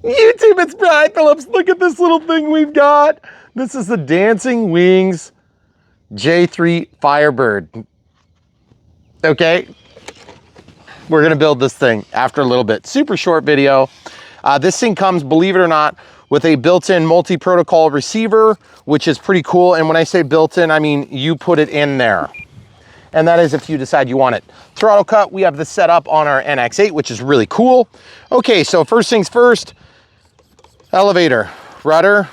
YouTube, it's Brian Phillips. Look at this little thing we've got. This is the Dancing Wings J3 Firebird. Okay, we're gonna build this thing after a little bit. Super short video. This thing comes, believe it or not, with a built-in multi-protocol receiver, which is pretty cool. And when I say built-in, I mean you put it in there. And that is if you decide you want it. Throttle cut, we have this set up on our NX8, which is really cool. Okay, so first things first, elevator, rudder,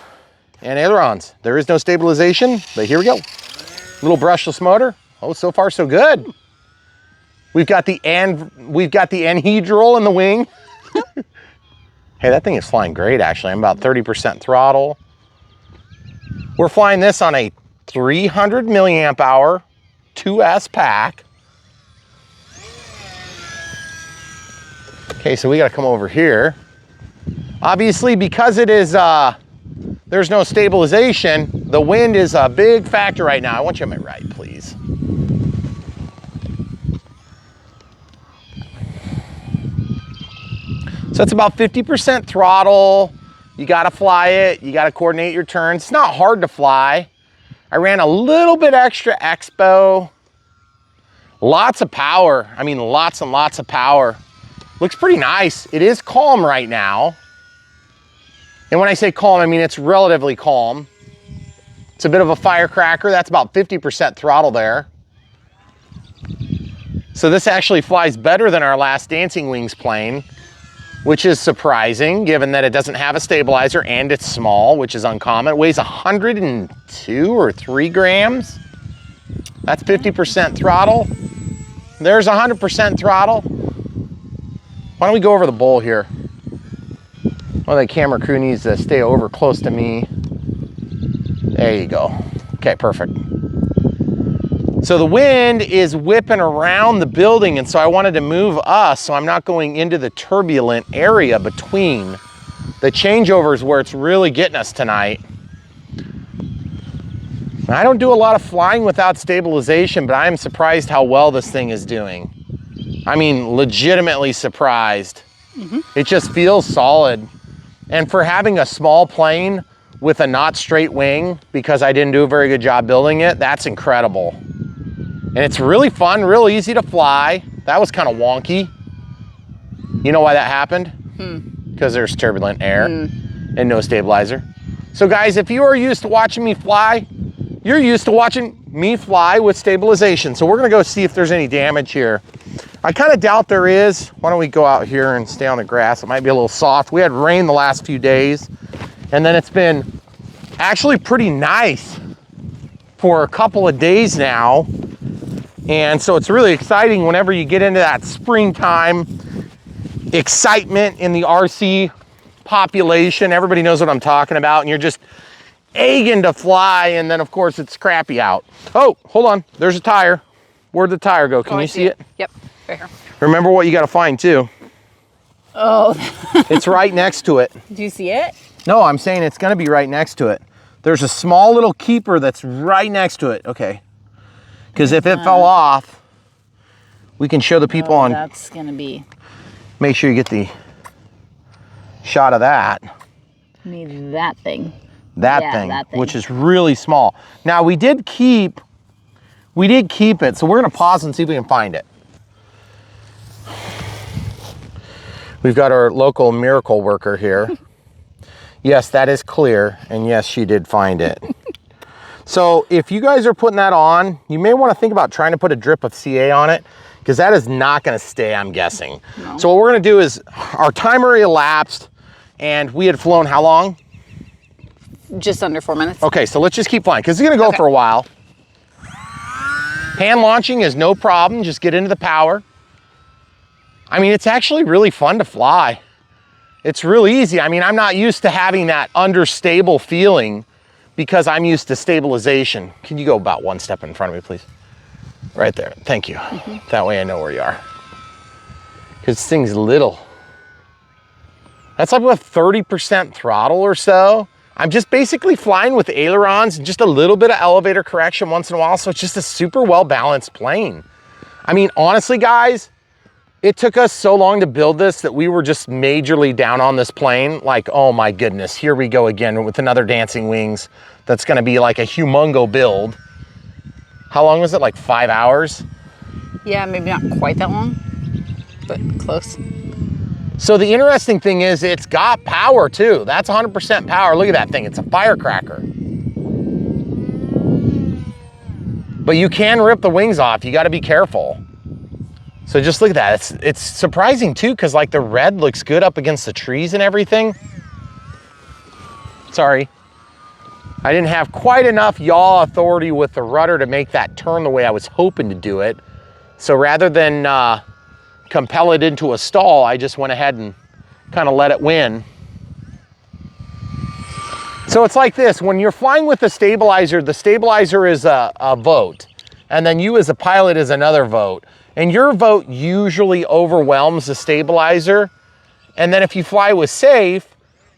and ailerons. There is no stabilization, but here we go. Little brushless motor. Oh, so far so good. We've got the anhedral in the wing. Hey, that thing is flying great, actually. I'm about 30% throttle. We're flying this on a 300 milliamp hour 2S pack. Okay, so we gotta come over here. Obviously, because it is, there's no stabilization, the wind is a big factor right now. I want you on my right, please. So it's about 50% throttle. You gotta fly it, you gotta coordinate your turns. It's not hard to fly. I ran a little bit extra expo. Lots of power, I mean lots and lots of power. Looks pretty nice. It is calm right now. And when I say calm, I mean it's relatively calm. It's a bit of a firecracker. That's about 50% throttle there. So this actually flies better than our last Dancing Wings plane, which is surprising given that it doesn't have a stabilizer and it's small, which is uncommon. It weighs 102 or 3 grams. That's 50% throttle. There's 100% throttle. Why don't we go over the bowl here? Well, the camera crew needs to stay over close to me. There you go. Okay, perfect. So the wind is whipping around the building, and so I wanted to move us so I'm not going into the turbulent area between the changeovers where it's really getting us tonight. I don't do a lot of flying without stabilization, but I am surprised how well this thing is doing. I mean, legitimately surprised. It just feels solid. And for having a small plane with a not straight wing, because I didn't do a very good job building it, that's incredible. And it's really fun, real easy to fly. That was kind of wonky. You know why that happened? Because there's turbulent air and no stabilizer. So guys, if you are used to watching me fly, you're used to watching me fly with stabilization. So we're gonna go see if there's any damage here. I kind of doubt there is. Why don't we go out here and stay on the grass? It might be a little soft. We had rain the last few days, and then it's been actually pretty nice for a couple of days now. And so it's really exciting whenever you get into that springtime excitement in the RC population. Everybody knows what I'm talking about, and you're just egging to fly, and then of course it's crappy out. Oh, hold on, there's a tire. Where'd the tire go? Can you see it? Yep, right here. Remember what you gotta find too. Oh. It's right next to it. Do you see it? No, I'm saying it's gonna be right next to it. There's a small little keeper that's right next to it. Okay. Because if it fell off, we can show the people on. That's gonna be. Make sure you get the shot of that. Need that thing. That thing, which is really small. Now we did keep it, so we're gonna pause and see if we can find it. We've got our local miracle worker here. Yes, that is clear, and yes, she did find it. So if you guys are putting that on, you may want to think about trying to put a drip of CA on it, because that is not going to stay, I'm guessing. No. So what we're going to do is, our timer elapsed, and we had flown how long? Just under 4 minutes. Okay, so let's just keep flying, because it's going to go for a while. Hand launching is no problem, just get into the power. I mean, it's actually really fun to fly. It's really easy. I mean, I'm not used to having that understable feeling because I'm used to stabilization. Can you go about one step in front of me, please? Right there, thank you. That way I know where you are. Because this thing's little. That's like with 30% throttle or so. I'm just basically flying with ailerons and just a little bit of elevator correction once in a while, so it's just a super well-balanced plane. I mean, honestly, guys, It took us so long to build this that we were just majorly down on this plane. Like, oh my goodness, here we go again with another Dancing Wings. That's gonna be like a humongo build. How long was it, like 5 hours? Yeah, maybe not quite that long, but close. So the interesting thing is it's got power too. That's 100% power. Look at that thing, it's a firecracker. But you can rip the wings off, you gotta be careful. So just look at that, it's surprising too, because like the red looks good up against the trees and everything. Sorry. I didn't have quite enough yaw authority with the rudder to make that turn the way I was hoping to do it. So rather than compel it into a stall, I just went ahead and kind of let it win. So it's like this, when you're flying with the stabilizer is a vote, and then you as a pilot is another vote. And your vote usually overwhelms the stabilizer. And then if you fly with safe,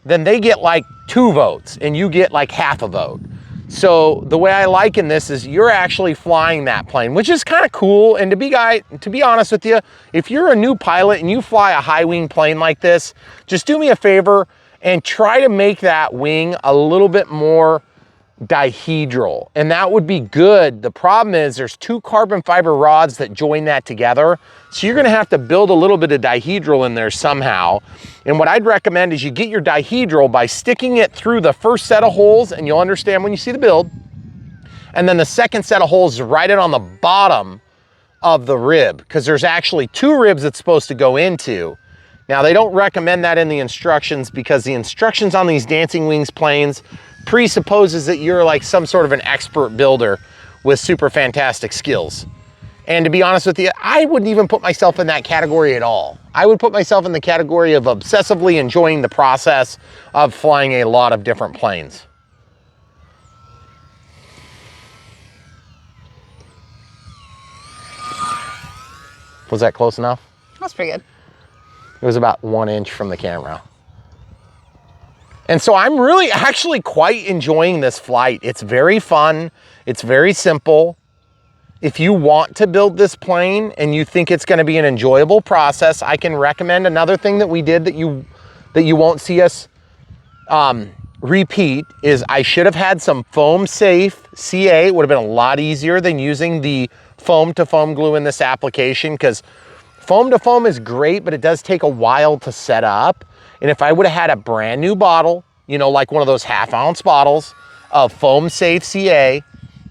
then they get like 2 votes and you get like half a vote. So the way I liken this is you're actually flying that plane, which is kind of cool. And to be honest with you, if you're a new pilot and you fly a high wing plane like this, just do me a favor and try to make that wing a little bit more dihedral, and that would be good. The problem is there's 2 carbon fiber rods that join that together. So you're gonna have to build a little bit of dihedral in there somehow. And what I'd recommend is you get your dihedral by sticking it through the first set of holes, and you'll understand when you see the build. And then the second set of holes is right in on the bottom of the rib, because there's actually 2 ribs it's supposed to go into. Now they don't recommend that in the instructions, because the instructions on these Dancing Wings planes presupposes that you're like some sort of an expert builder with super fantastic skills. And to be honest with you, I wouldn't even put myself in that category at all. I would put myself in the category of obsessively enjoying the process of flying a lot of different planes. Was that close enough? That's pretty good. It was about 1 inch from the camera. And so I'm really actually quite enjoying this flight. It's very fun. It's very simple. If you want to build this plane and you think it's going to be an enjoyable process, I can recommend another thing that we did that you won't see us repeat is I should have had some foam safe CA. It would have been a lot easier than using the foam to foam glue in this application, because foam to foam is great, but it does take a while to set up. And if I would have had a brand new bottle, you know, like one of those 1/2 ounce bottles of foam safe CA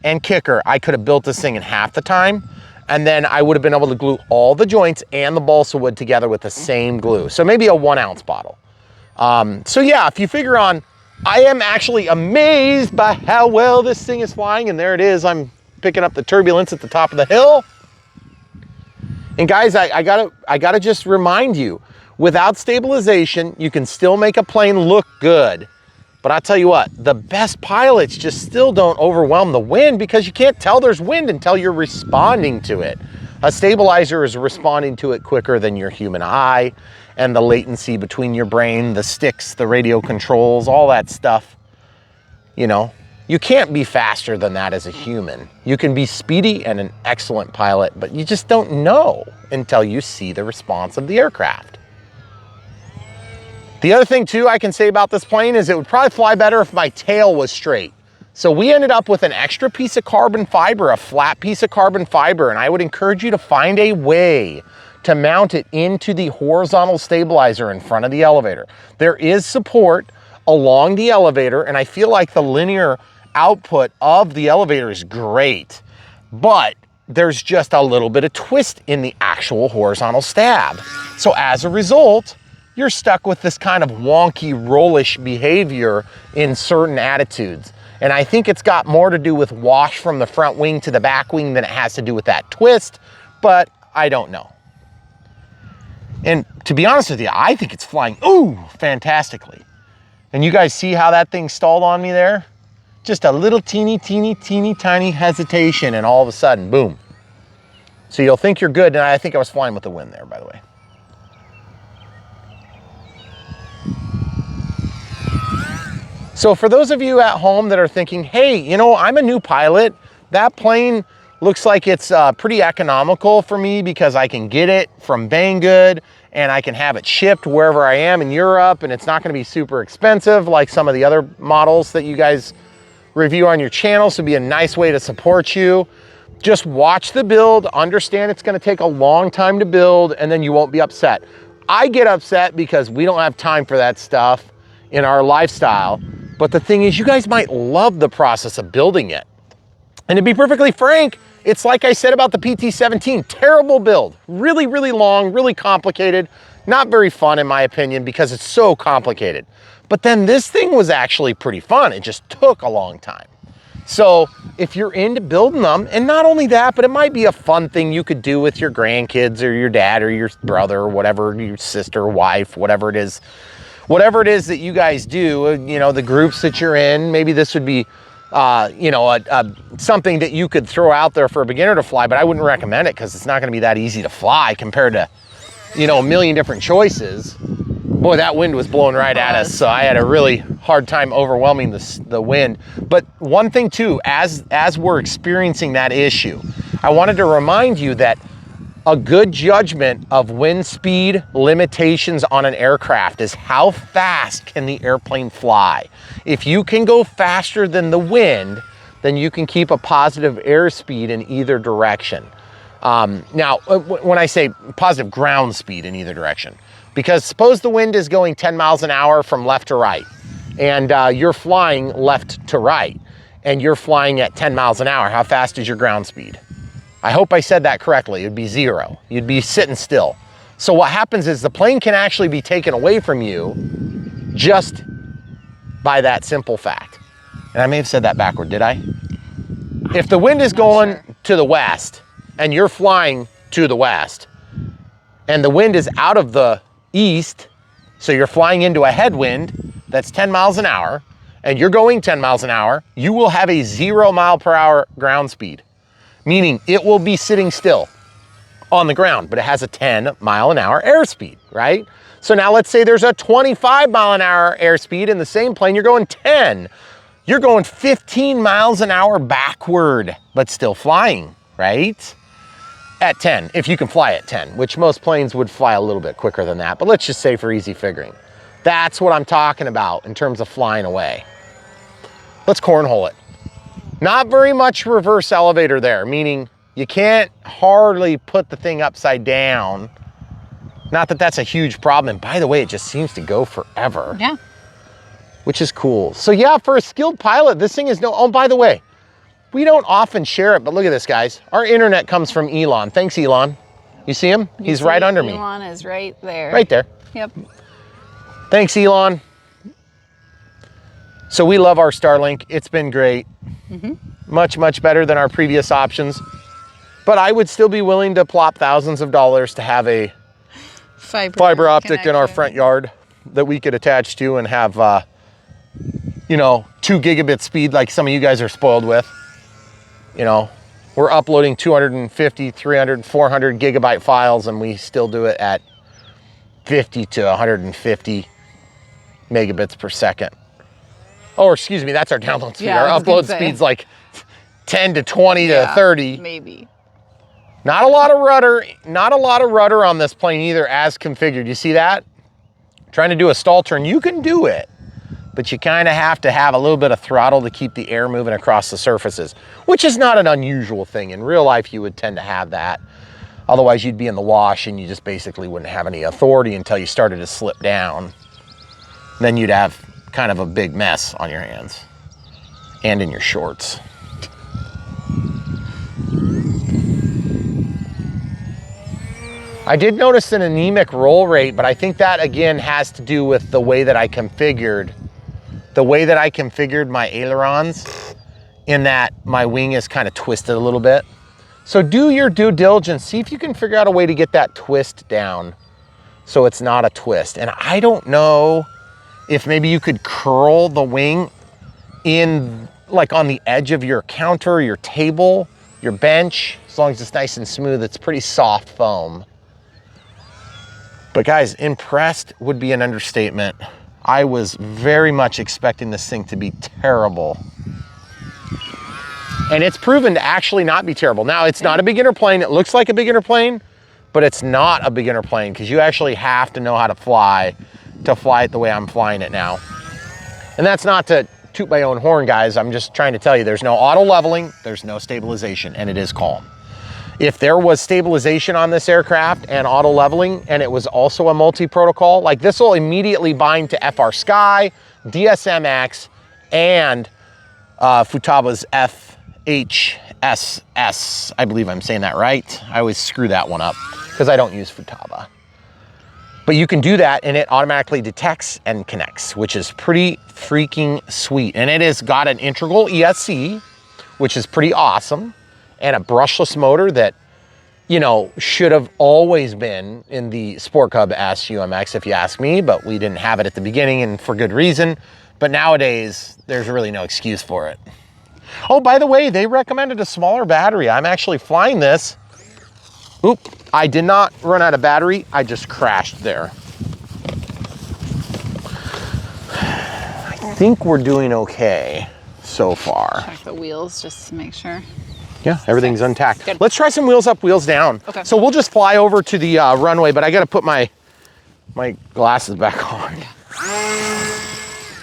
and kicker, I could have built this thing in half the time. And then I would have been able to glue all the joints and the balsa wood together with the same glue. So maybe a 1 ounce bottle. So yeah, if you figure on, I am actually amazed by how well this thing is flying. And there it is, I'm picking up the turbulence at the top of the hill. And guys, I gotta just remind you, without stabilization, you can still make a plane look good. But I'll tell you what, the best pilots just still don't overwhelm the wind, because you can't tell there's wind until you're responding to it. A stabilizer is responding to it quicker than your human eye, and the latency between your brain, the sticks, the radio controls, all that stuff. You know, you can't be faster than that as a human. You can be speedy and an excellent pilot, but you just don't know until you see the response of the aircraft. The other thing too I can say about this plane is it would probably fly better if my tail was straight. So we ended up with an extra piece of carbon fiber, a flat piece of carbon fiber, and I would encourage you to find a way to mount it into the horizontal stabilizer in front of the elevator. There is support along the elevator, and I feel like the linear output of the elevator is great, but there's just a little bit of twist in the actual horizontal stab. So as a result, you're stuck with this kind of wonky, rollish behavior in certain attitudes. And I think it's got more to do with wash from the front wing to the back wing than it has to do with that twist, but I don't know. And to be honest with you, I think it's flying, fantastically. And you guys see how that thing stalled on me there? Just a little teeny tiny hesitation, and all of a sudden, boom. So you'll think you're good, and I think I was flying with the wind there, by the way. So for those of you at home that are thinking, hey, you know, I'm a new pilot, that plane Looks like it's pretty economical for me because I can get it from Banggood and I can have it shipped wherever I am in Europe, and it's not gonna be super expensive like some of the other models that you guys review on your channel, so it'd be a nice way to support you. Just watch the build, understand it's gonna take a long time to build, and then you won't be upset. I get upset because we don't have time for that stuff in our lifestyle, but the thing is, you guys might love the process of building it. And to be perfectly frank, it's like I said about the PT-17, terrible build. Really, really long, really complicated. Not very fun in my opinion because it's so complicated. But then this thing was actually pretty fun. It just took a long time. So if you're into building them, and not only that, but it might be a fun thing you could do with your grandkids or your dad or your brother or whatever, your sister, wife, whatever it is that you guys do, you know, the groups that you're in, maybe this would be you know, something that you could throw out there for a beginner to fly, but I wouldn't recommend it because it's not gonna be that easy to fly compared to, you know, a million different choices. Boy, that wind was blowing right at us, so I had a really hard time overwhelming the wind. But one thing too, as we're experiencing that issue, I wanted to remind you that a good judgment of wind speed limitations on an aircraft is how fast can the airplane fly. If you can go faster than the wind, then you can keep a positive airspeed in either direction. Now, when I say positive ground speed in either direction, because suppose the wind is going 10 miles an hour from left to right, and you're flying left to right, and you're flying at 10 miles an hour, how fast is your ground speed? I hope I said that correctly. It'd be 0. You'd be sitting still. So what happens is the plane can actually be taken away from you just by that simple fact. And I may have said that backward, did I? If the wind is going to the west and you're flying to the west and the wind is out of the east, so you're flying into a headwind that's 10 miles an hour and you're going 10 miles an hour, you will have a 0 mile per hour ground speed. Meaning it will be sitting still on the ground, but it has a 10 mile an hour airspeed, right? So now let's say there's a 25 mile an hour airspeed in the same plane, you're going 10. You're going 15 miles an hour backward, but still flying, right? At 10, if you can fly at 10, which most planes would fly a little bit quicker than that, but let's just say for easy figuring. That's what I'm talking about in terms of flying away. Let's cornhole it. Not very much reverse elevator there, meaning you can't hardly put the thing upside down. Not that that's a huge problem. And by the way, it just seems to go forever. Yeah. Which is cool. So yeah, for a skilled pilot, this thing is oh, by the way, we don't often share it, but look at this, guys. Our internet comes from Elon. Thanks, Elon. You see him? He's right under me. Elon is right there. Right there. Yep. Thanks, Elon. So we love our Starlink. It's been great. Much, much better than our previous options. But I would still be willing to plop thousands of dollars to have a fiber optic in our front yard that we could attach to and have, you know, 2 gigabit speed like some of you guys are spoiled with. You know, we're uploading 250, 300, 400 gigabyte files and we still do it at 50 to 150 megabits per second. Oh, excuse me, that's our download speed. Yeah, our upload speed's like 10 to 20 to 30. Maybe. Not a lot of rudder on this plane either as configured. You see that? Trying to do a stall turn, you can do it, but you kind of have to have a little bit of throttle to keep the air moving across the surfaces, which is not an unusual thing. In real life, you would tend to have that. Otherwise, you'd be in the wash and you just basically wouldn't have any authority until you started to slip down. Then you'd have kind of a big mess on your hands and in your shorts. I did notice an anemic roll rate, but I think that again has to do with the way that I configured my ailerons, in that my wing is kind of twisted a little bit. So do your due diligence, see if you can figure out a way to get that twist down so it's not a twist. And I don't know if maybe you could curl the wing in, like on the edge of your counter, your table, your bench, as long as it's nice and smooth. It's pretty soft foam. But guys, impressed would be an understatement. I was very much expecting this thing to be terrible. And it's proven to actually not be terrible. Now, it's not a beginner plane. It looks like a beginner plane, but it's not a beginner plane because you actually have to know how to fly it the way I'm flying it now. And that's not to toot my own horn, guys. I'm just trying to tell you there's no auto leveling, there's no stabilization, and it is calm. If there was stabilization on this aircraft and auto leveling, and it was also a multi-protocol, like this will immediately bind to FR Sky, DSMX, and Futaba's s-fhss. I believe I'm saying that right. I always screw that one up because I don't use Futaba. But you can do that and it automatically detects and connects, which is pretty freaking sweet. And it has got an integral ESC, which is pretty awesome, and a brushless motor that, you know, should have always been in the Sport Cub S UMX if you ask me, but we didn't have it at the beginning and for good reason. But nowadays, there's really no excuse for it. Oh, by the way, they recommended a smaller battery. I'm actually flying this. Oop, I did not run out of battery. I just crashed there. I think we're doing okay so far. Check the wheels just to make sure. Yeah, everything's intact. Good. Let's try some wheels up, wheels down. Okay. So we'll just fly over to the runway, but I gotta put my glasses back on. Yeah.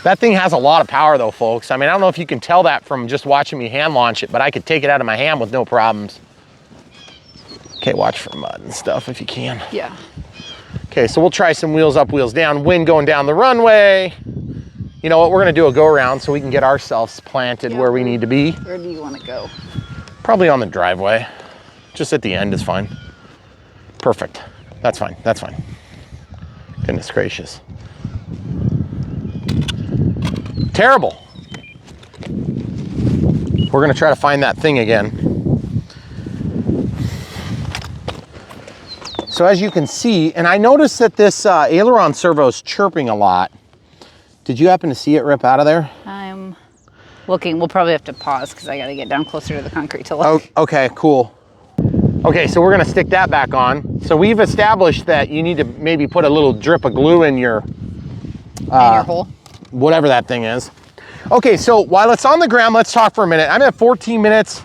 That thing has a lot of power though, folks. I mean, I don't know if you can tell that from just watching me hand launch it, but I could take it out of my hand with no problems. Okay, watch for mud and stuff if you can. Yeah. Okay, so we'll try some wheels up, wheels down, wind going down the runway. You know what, we're gonna do a go around so we can get ourselves planted where we need to be. Where do you want to go? Probably on the driveway. Just at the end is fine. Perfect. That's fine, that's fine. Goodness gracious. Terrible. We're gonna try to find that thing again. So as you can see, and I noticed that this aileron servo is chirping a lot. Did you happen to see it rip out of there? I'm looking. We'll probably have to pause because I got to get down closer to the concrete to look. Oh, okay, cool. Okay, so we're gonna stick that back on. So we've established that you need to maybe put a little drip of glue in your hole. Whatever that thing is. Okay, so while it's on the ground, let's talk for a minute. I'm at 14 minutes,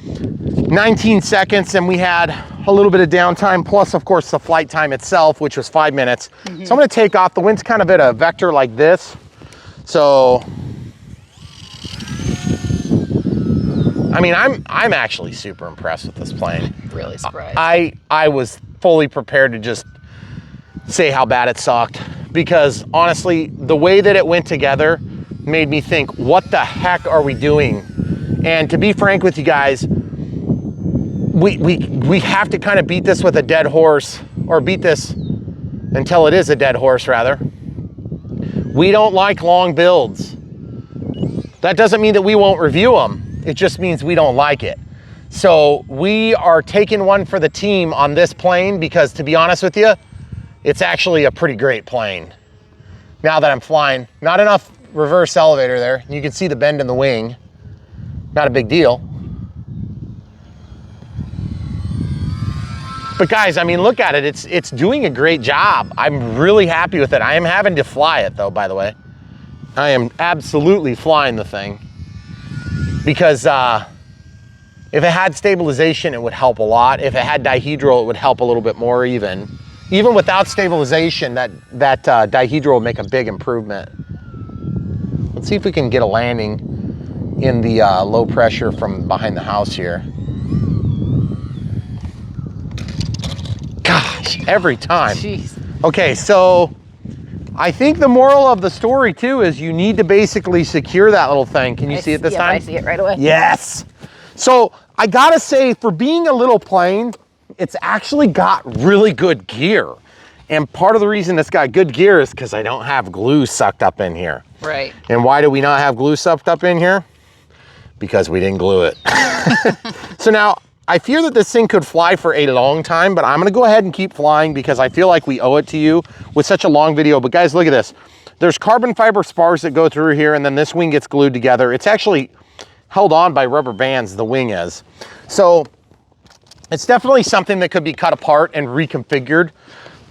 19 seconds, and we had a little bit of downtime, plus of course the flight time itself, which was 5 minutes. So I'm gonna take off. The wind's kind of at a vector like this. So, I mean, I'm actually super impressed with this plane. Really surprised. I was fully prepared to just say how bad it sucked, because honestly, the way that it went together made me think, what the heck are we doing? And to be frank with you guys, we have to kind of beat this with a dead horse, or beat this until it is a dead horse rather. We don't like long builds. That doesn't mean that we won't review them. It just means we don't like it. So we are taking one for the team on this plane because, to be honest with you, it's actually a pretty great plane. Now that I'm flying, not enough reverse elevator there. You can see the bend in the wing. Not a big deal. But guys, I mean, look at it. It's doing a great job. I'm really happy with it. I am having to fly it though, by the way. I am absolutely flying the thing because if it had stabilization, it would help a lot. If it had dihedral, it would help a little bit more even. Even without stabilization, that dihedral will make a big improvement. Let's see if we can get a landing in the low pressure from behind the house here. Gosh, every time. Jeez. Okay, so I think the moral of the story too is you need to basically secure that little thing. Can you see it this time? I see it right away. Yes. So I gotta say, for being a little plane, it's actually got really good gear. And part of the reason it's got good gear is because I don't have glue sucked up in here. Right. And why do we not have glue sucked up in here? Because we didn't glue it. So now, I fear that this thing could fly for a long time, but I'm gonna go ahead and keep flying because I feel like we owe it to you with such a long video. But guys, look at this. There's carbon fiber spars that go through here, and then this wing gets glued together. It's actually held on by rubber bands, the wing is. So it's definitely something that could be cut apart and reconfigured,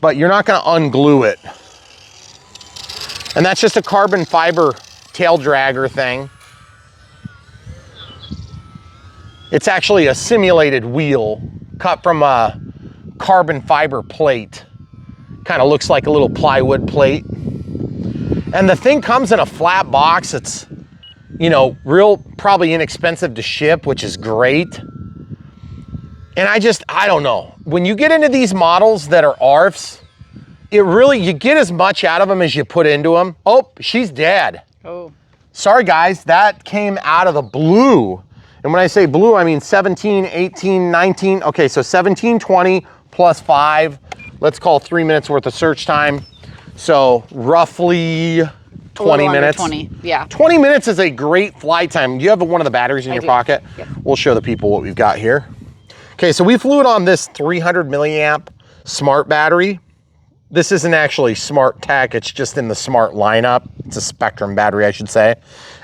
but you're not gonna unglue it. And that's just a carbon fiber tail dragger thing. It's actually a simulated wheel cut from a carbon fiber plate. Kind of looks like a little plywood plate. And the thing comes in a flat box. It's, you know, probably inexpensive to ship, which is great. And I don't know. When you get into these models that are ARFs, you get as much out of them as you put into them. Oh, she's dead. Oh. Sorry guys, that came out of the blue. And when I say blue, I mean 17, 18, 19. Okay, so 17, 20 plus 5. Let's call 3 minutes worth of search time. So roughly 20 minutes. 20, yeah. 20 minutes is a great flight time. Do you have one of the batteries in your pocket? Yep. We'll show the people what we've got here. Okay, so we flew it on this 300 milliamp smart battery. This isn't actually smart tech, it's just in the smart lineup. It's a Spectrum battery, I should say.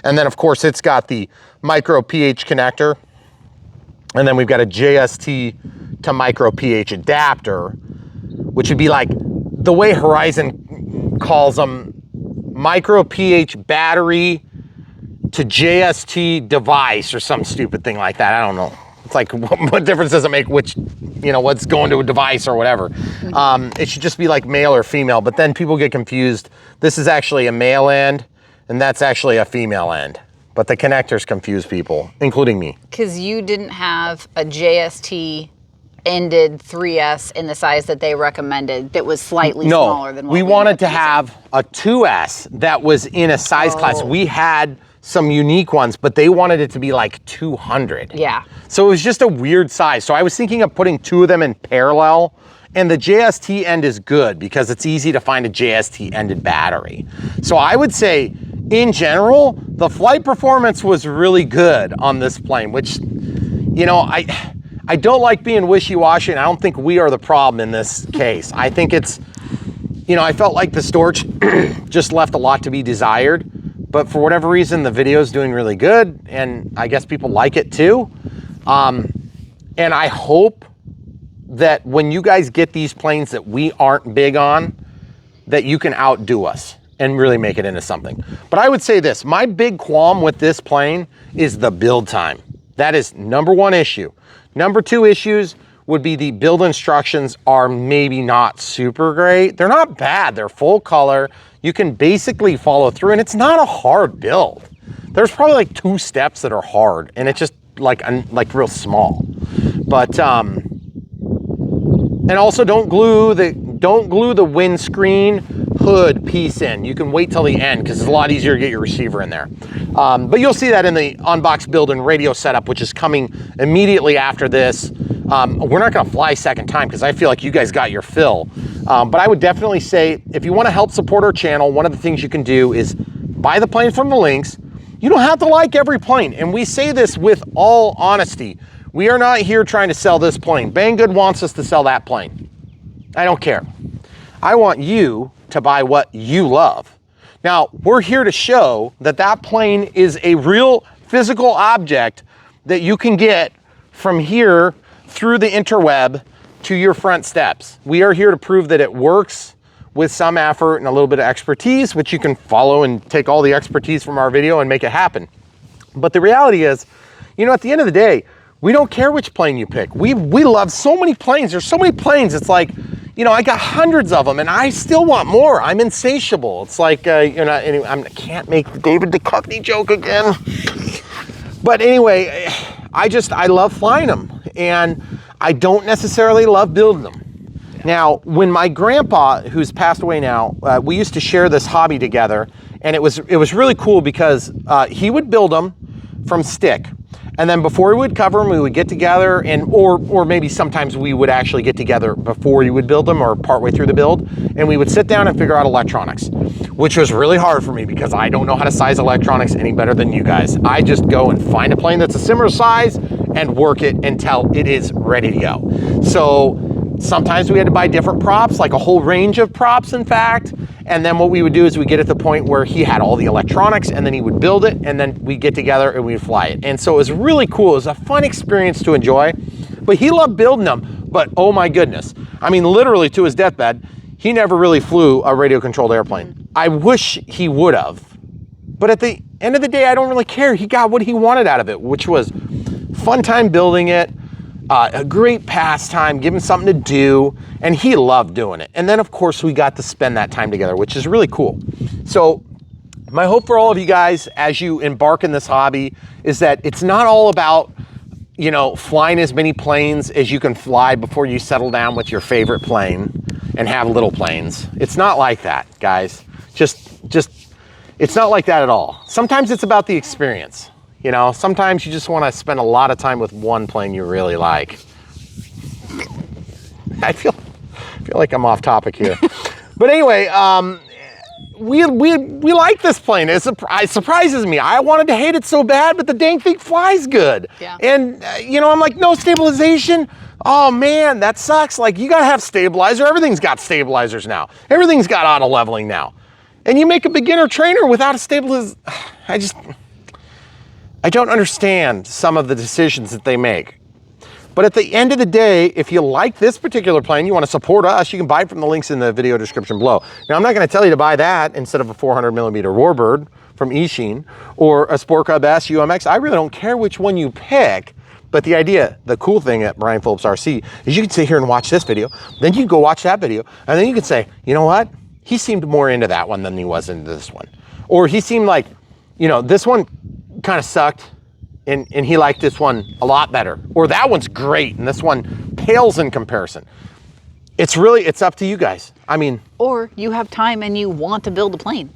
And then of course it's got the micro pH connector. And then we've got a JST to micro pH adapter, which would be like the way Horizon calls them, micro pH battery to JST device or some stupid thing like that. I don't know. It's like, what difference does it make which, you know, what's going to a device or whatever? It should just be like male or female, but then people get confused. This is actually a male end and that's actually a female end, but the connectors confuse people, including me. Because you didn't have a JST ended 3S in the size that they recommended that was slightly smaller than what we wanted to have a 2S that was in a size class. We had some unique ones, but they wanted it to be like 200. Yeah. So it was just a weird size. So I was thinking of putting two of them in parallel, and the JST end is good because it's easy to find a JST ended battery. So I would say in general, the flight performance was really good on this plane, which, you know, I don't like being wishy-washy, and I don't think we are the problem in this case. I think it's, you know, I felt like the storage just left a lot to be desired, but for whatever reason, the video is doing really good, and I guess people like it too. And I hope that when you guys get these planes that we aren't big on, that you can outdo us and really make it into something. But I would say this, my big qualm with this plane is the build time. That is number one issue. Number two issues would be the build instructions are maybe not super great. They're not bad, they're full color. You can basically follow through and it's not a hard build. There's probably like 2 steps that are hard and it's just like real small. But, and also don't glue the windscreen hood piece in. You can wait till the end because it's a lot easier to get your receiver in there. But you'll see that in the unbox build and radio setup, which is coming immediately after this. We're not gonna fly second time because I feel like you guys got your fill. But I would definitely say, if you wanna help support our channel, one of the things you can do is buy the plane from the links. You don't have to like every plane. And we say this with all honesty. We are not here trying to sell this plane. Banggood wants us to sell that plane. I don't care. I want you to buy what you love. Now, we're here to show that that plane is a real physical object that you can get from here through the interweb to your front steps. We are here to prove that it works with some effort and a little bit of expertise, which you can follow and take all the expertise from our video and make it happen. But the reality is, you know, at the end of the day, we don't care which plane you pick. We love so many planes. There's so many planes. It's like, you know, I got hundreds of them and I still want more. I'm insatiable. It's like, you know, anyway, I can't make the David Duchovny joke again. But anyway, I love flying them and I don't necessarily love building them. Now, when my grandpa, who's passed away now, we used to share this hobby together, and it was really cool because he would build them from stick. And then before we would cover them, we would get together or maybe sometimes we would actually get together before you would build them or partway through the build, and we would sit down and figure out electronics, which was really hard for me because I don't know how to size electronics any better than you guys. I just go and find a plane that's a similar size and work it until it is ready to go. So sometimes we had to buy different props, like a whole range of props, in fact. And then what we would do is we get at the point where he had all the electronics and then he would build it and then we'd get together and we'd fly it. And so it was really cool. It was a fun experience to enjoy, but he loved building them. But oh my goodness. I mean, literally to his deathbed, he never really flew a radio controlled airplane. I wish he would have, but at the end of the day, I don't really care. He got what he wanted out of it, which was fun time building it, a great pastime, give him something to do, and he loved doing it. And then of course we got to spend that time together, which is really cool. So my hope for all of you guys as you embark in this hobby is that it's not all about, you know, flying as many planes as you can fly before you settle down with your favorite plane and have little planes. It's not like that, guys. It's not like that at all. Sometimes it's about the experience. You know, sometimes you just want to spend a lot of time with one plane you really like. I feel like I'm off topic here. But anyway, we like this plane. It surprises me. I wanted to hate it so bad, but the dang thing flies good. Yeah. And, you know, I'm like, no stabilization? Oh man, that sucks. Like, you gotta have stabilizer. Everything's got stabilizers now. Everything's got auto leveling now. And you make a beginner trainer without a stabilizer. I don't understand some of the decisions that they make. But at the end of the day, if you like this particular plane, you want to support us, you can buy it from the links in the video description below. Now, I'm not going to tell you to buy that instead of a 400mm Warbird from Eachine or a Sport Cub S UMX. I really don't care which one you pick. But the idea, the cool thing at Brian Phillips RC is you can sit here and watch this video, then you can go watch that video, and then you can say, you know what? He seemed more into that one than he was into this one. Or he seemed like, you know, this one kind of sucked and he liked this one a lot better. Or that one's great and this one pales in comparison. It's up to you guys. I mean. Or you have time and you want to build a plane.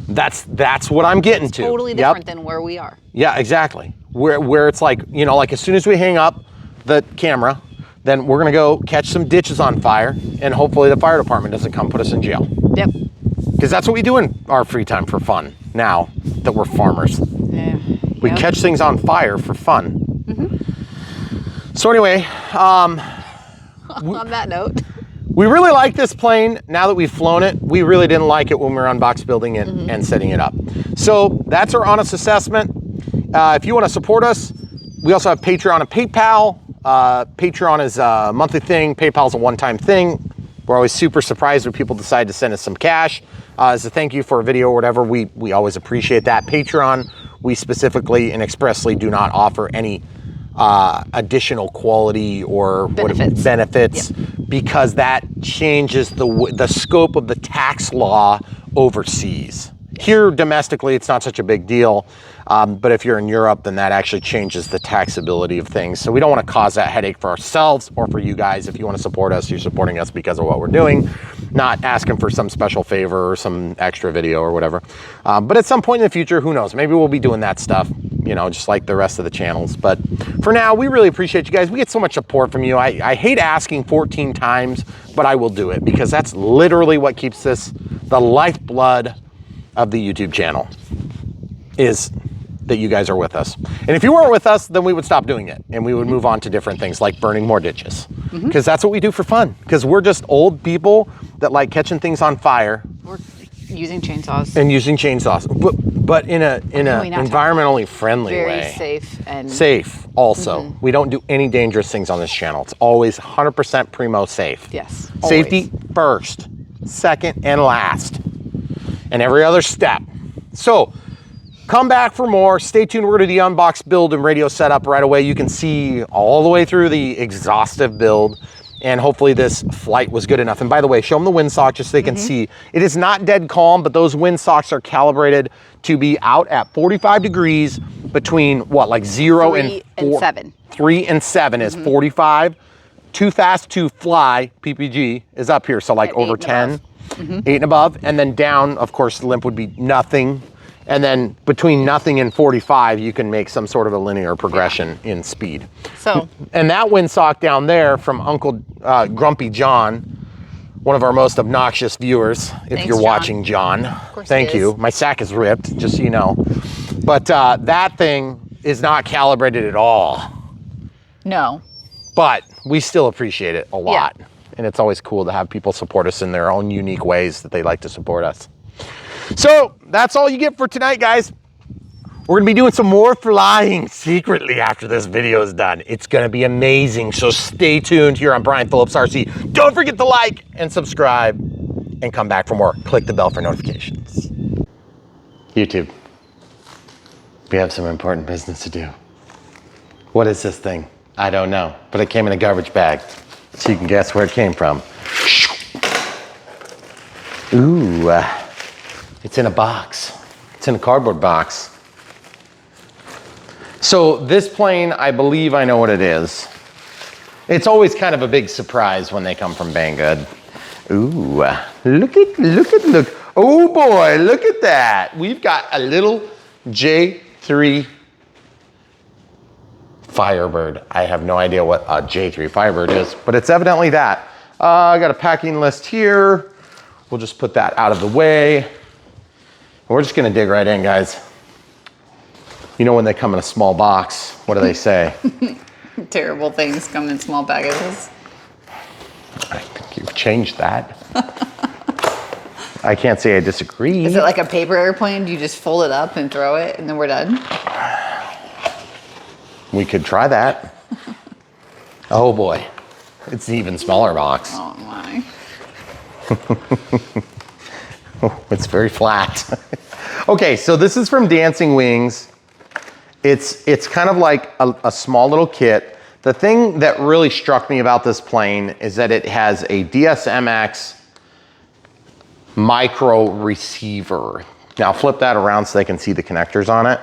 That's what I'm getting to. Totally different than where we are. Yeah, exactly. Where it's like, you know, like as soon as we hang up the camera, then we're gonna go catch some ditches on fire and hopefully the fire department doesn't come put us in jail. Yep. Because that's what we do in our free time for fun now that we're farmers. Yeah. We catch things on fire for fun. Mm-hmm. So anyway, on that note, we really like this plane now that we've flown it. We really didn't like it when we were unbox building it and setting it up. So that's our honest assessment. If you want to support us, we also have Patreon and PayPal. Patreon is a monthly thing. PayPal is a one-time thing. We're always super surprised when people decide to send us some cash as a thank you for a video or whatever. We always appreciate that. Patreon, we specifically and expressly do not offer any additional quality or benefits because that changes the scope of the tax law overseas. Here domestically, it's not such a big deal, but if you're in Europe, then that actually changes the taxability of things. So we don't want to cause that headache for ourselves or for you guys. If you want to support us, you're supporting us because of what we're doing, not asking for some special favor or some extra video or whatever. But at some point in the future, who knows? Maybe we'll be doing that stuff, you know, just like the rest of the channels. But for now, we really appreciate you guys. We get so much support from you. I hate asking 14 times, but I will do it because that's literally what keeps this the lifeblood of the YouTube channel, is that you guys are with us. And if you weren't with us, then we would stop doing it and we would move on to different things like burning more ditches, because that's what we do for fun, because we're just old people that like catching things on fire. Or using chainsaws. And using chainsaws, but in a environmentally friendly way. Very safe and safe also. We don't do any dangerous things on this channel. It's always 100% primo safe. Yes. Safety first, second, and last. And every other step. So come back for more. Stay tuned. We're going to do the unbox build and radio setup right away. You can see all the way through the exhaustive build, and hopefully this flight was good enough. And by the way, show them the windsock just so they can see. It is not dead calm, but those windsocks are calibrated to be out at 45 degrees between what, like 0 and 7. 3 and 7 is 45. Too fast to fly, PPG, is up here. So like over 10. 8 and above, and then down, of course, the limp would be nothing, and then between nothing and 45 you can make some sort of a linear progression in speed. So, and that windsock down there from Uncle Grumpy John, one of our most obnoxious viewers, if you're watching, John, thank you. My sack is ripped, just so you know, but that thing is not calibrated at all. No, but we still appreciate it a lot. And it's always cool to have people support us in their own unique ways that they like to support us. So that's all you get for tonight, guys. We're gonna be doing some more flying secretly after this video is done. It's gonna be amazing. So stay tuned here on Brian Phillips RC. Don't forget to like and subscribe and come back for more. Click the bell for notifications. YouTube, we have some important business to do. What is this thing? I don't know, but it came in a garbage bag. So you can guess where it came from. Ooh, it's in a box. It's in a cardboard box. So this plane, I believe I know what it is. It's always kind of a big surprise when they come from Banggood. Ooh, look. Oh boy, look at that. We've got a little J3 Firebird. I have no idea what a J3 Firebird is, but it's evidently that. I got a packing list here. We'll just put that out of the way. We're just gonna dig right in, guys. You know when they come in a small box, what do they say? Terrible things come in small packages. I think you've changed that. I can't say I disagree. Is it like a paper airplane? Do you just fold it up and throw it and then we're done? We could try that. Oh boy, it's an even smaller box. Oh my. Oh, it's very flat. Okay, so this is from Dancing Wings. It's kind of like a small little kit. The thing that really struck me about this plane is that it has a DSMX micro receiver. Now flip that around so they can see the connectors on it.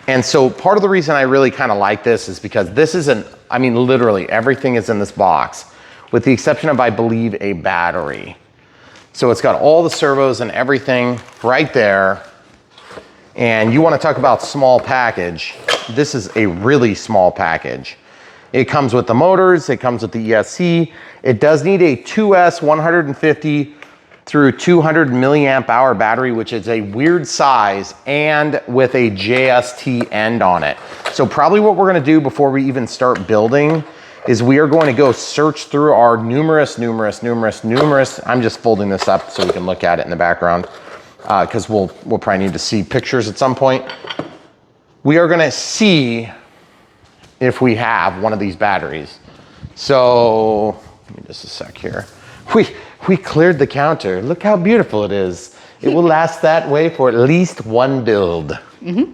And so part of the reason I really kind of like this is because this isn't, I mean, literally everything is in this box with the exception of, I believe, a battery. So it's got all the servos and everything right there. And you want to talk about small package. This is a really small package. It comes with the motors, it comes with the ESC. It does need a 2S 150 through 200 milliamp hour battery, which is a weird size, and with a JST end on it. So probably what we're gonna do before we even start building is we are going to go search through our numerous, I'm just folding this up so we can look at it in the background, because we'll probably need to see pictures at some point. We are gonna see if we have one of these batteries. So, give me just a sec here. We cleared the counter. Look how beautiful it is. It will last that way for at least one build. Mm-hmm.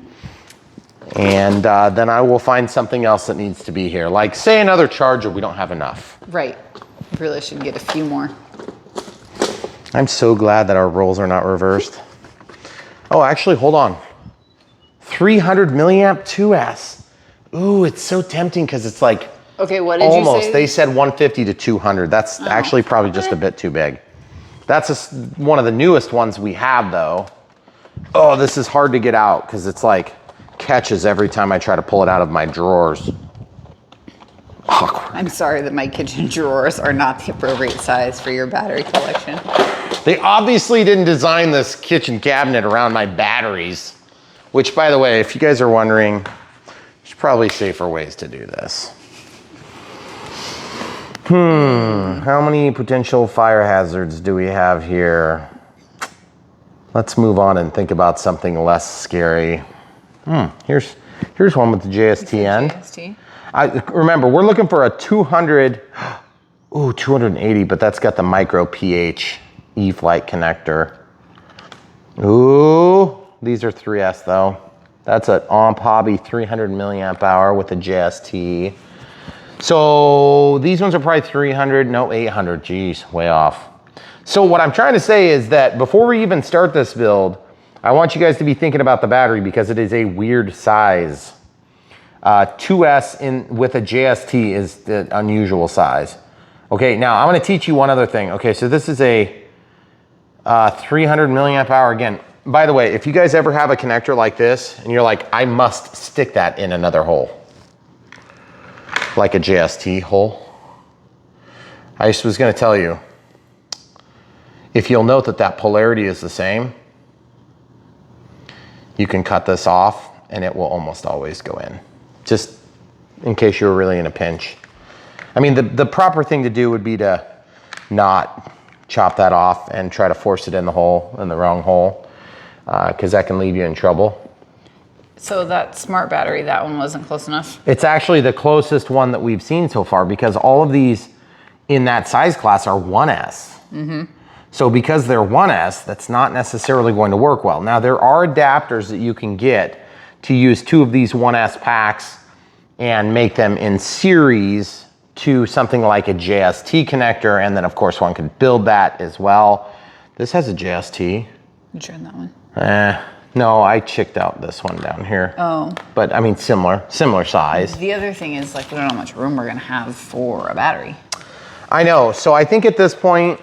And then I will find something else that needs to be here. Like say another charger, we don't have enough. Right, really should get a few more. I'm so glad that our roles are not reversed. Oh, actually, hold on. 300 milliamp 2S. Ooh, it's so tempting because it's like, okay, what did almost. you say? They said 150 to 200. That's actually probably just a bit too big. That's one of the newest ones we have though. Oh, this is hard to get out because it's like catches every time I try to pull it out of my drawers. Awkward. I'm sorry that my kitchen drawers are not the appropriate size for your battery collection. They obviously didn't design this kitchen cabinet around my batteries, which by the way, if you guys are wondering, there's probably safer ways to do this. How many potential fire hazards do we have here? Let's move on and think about something less scary. Here's one with the JST end. JST? Remember, we're looking for a 200, 280, but that's got the micro pH E-flight connector. Ooh, these are 3S though. That's an Omp Hobby 300 milliamp hour with a JST. So these ones are probably 300, no 800, geez, way off. So what I'm trying to say is that before we even start this build, I want you guys to be thinking about the battery because it is a weird size. 2S with a JST is the unusual size. Okay, now I'm gonna teach you one other thing. Okay, so this is a 300 milliamp hour again. By the way, if you guys ever have a connector like this and you're like, I must stick that in another hole, like a JST hole, I just was gonna tell you, if you'll note that that polarity is the same, you can cut this off and it will almost always go in, just in case you were really in a pinch. I mean, the proper thing to do would be to not chop that off and try to force it in the hole, in the wrong hole, because that can leave you in trouble. So that smart battery, that one wasn't close enough? It's actually the closest one that we've seen so far because all of these in that size class are 1S. Mm-hmm. So because they're 1S, that's not necessarily going to work well. Now there are adapters that you can get to use two of these 1S packs and make them in series to something like a JST connector. And then of course one could build that as well. This has a JST. You tried that one? No, I checked out this one down here. Oh. But I mean, similar size. The other thing is like, we don't know how much room we're gonna have for a battery. I know, so I think at this point,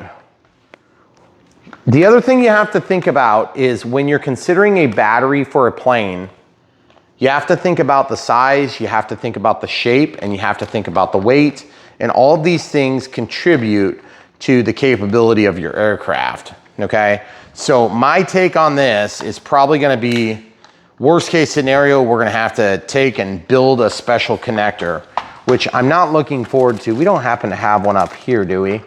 the other thing you have to think about is when you're considering a battery for a plane, you have to think about the size, you have to think about the shape, and you have to think about the weight, and all of these things contribute to the capability of your aircraft, okay? So my take on this is probably gonna be, worst case scenario, we're gonna have to take and build a special connector, which I'm not looking forward to. We don't happen to have one up here, do we?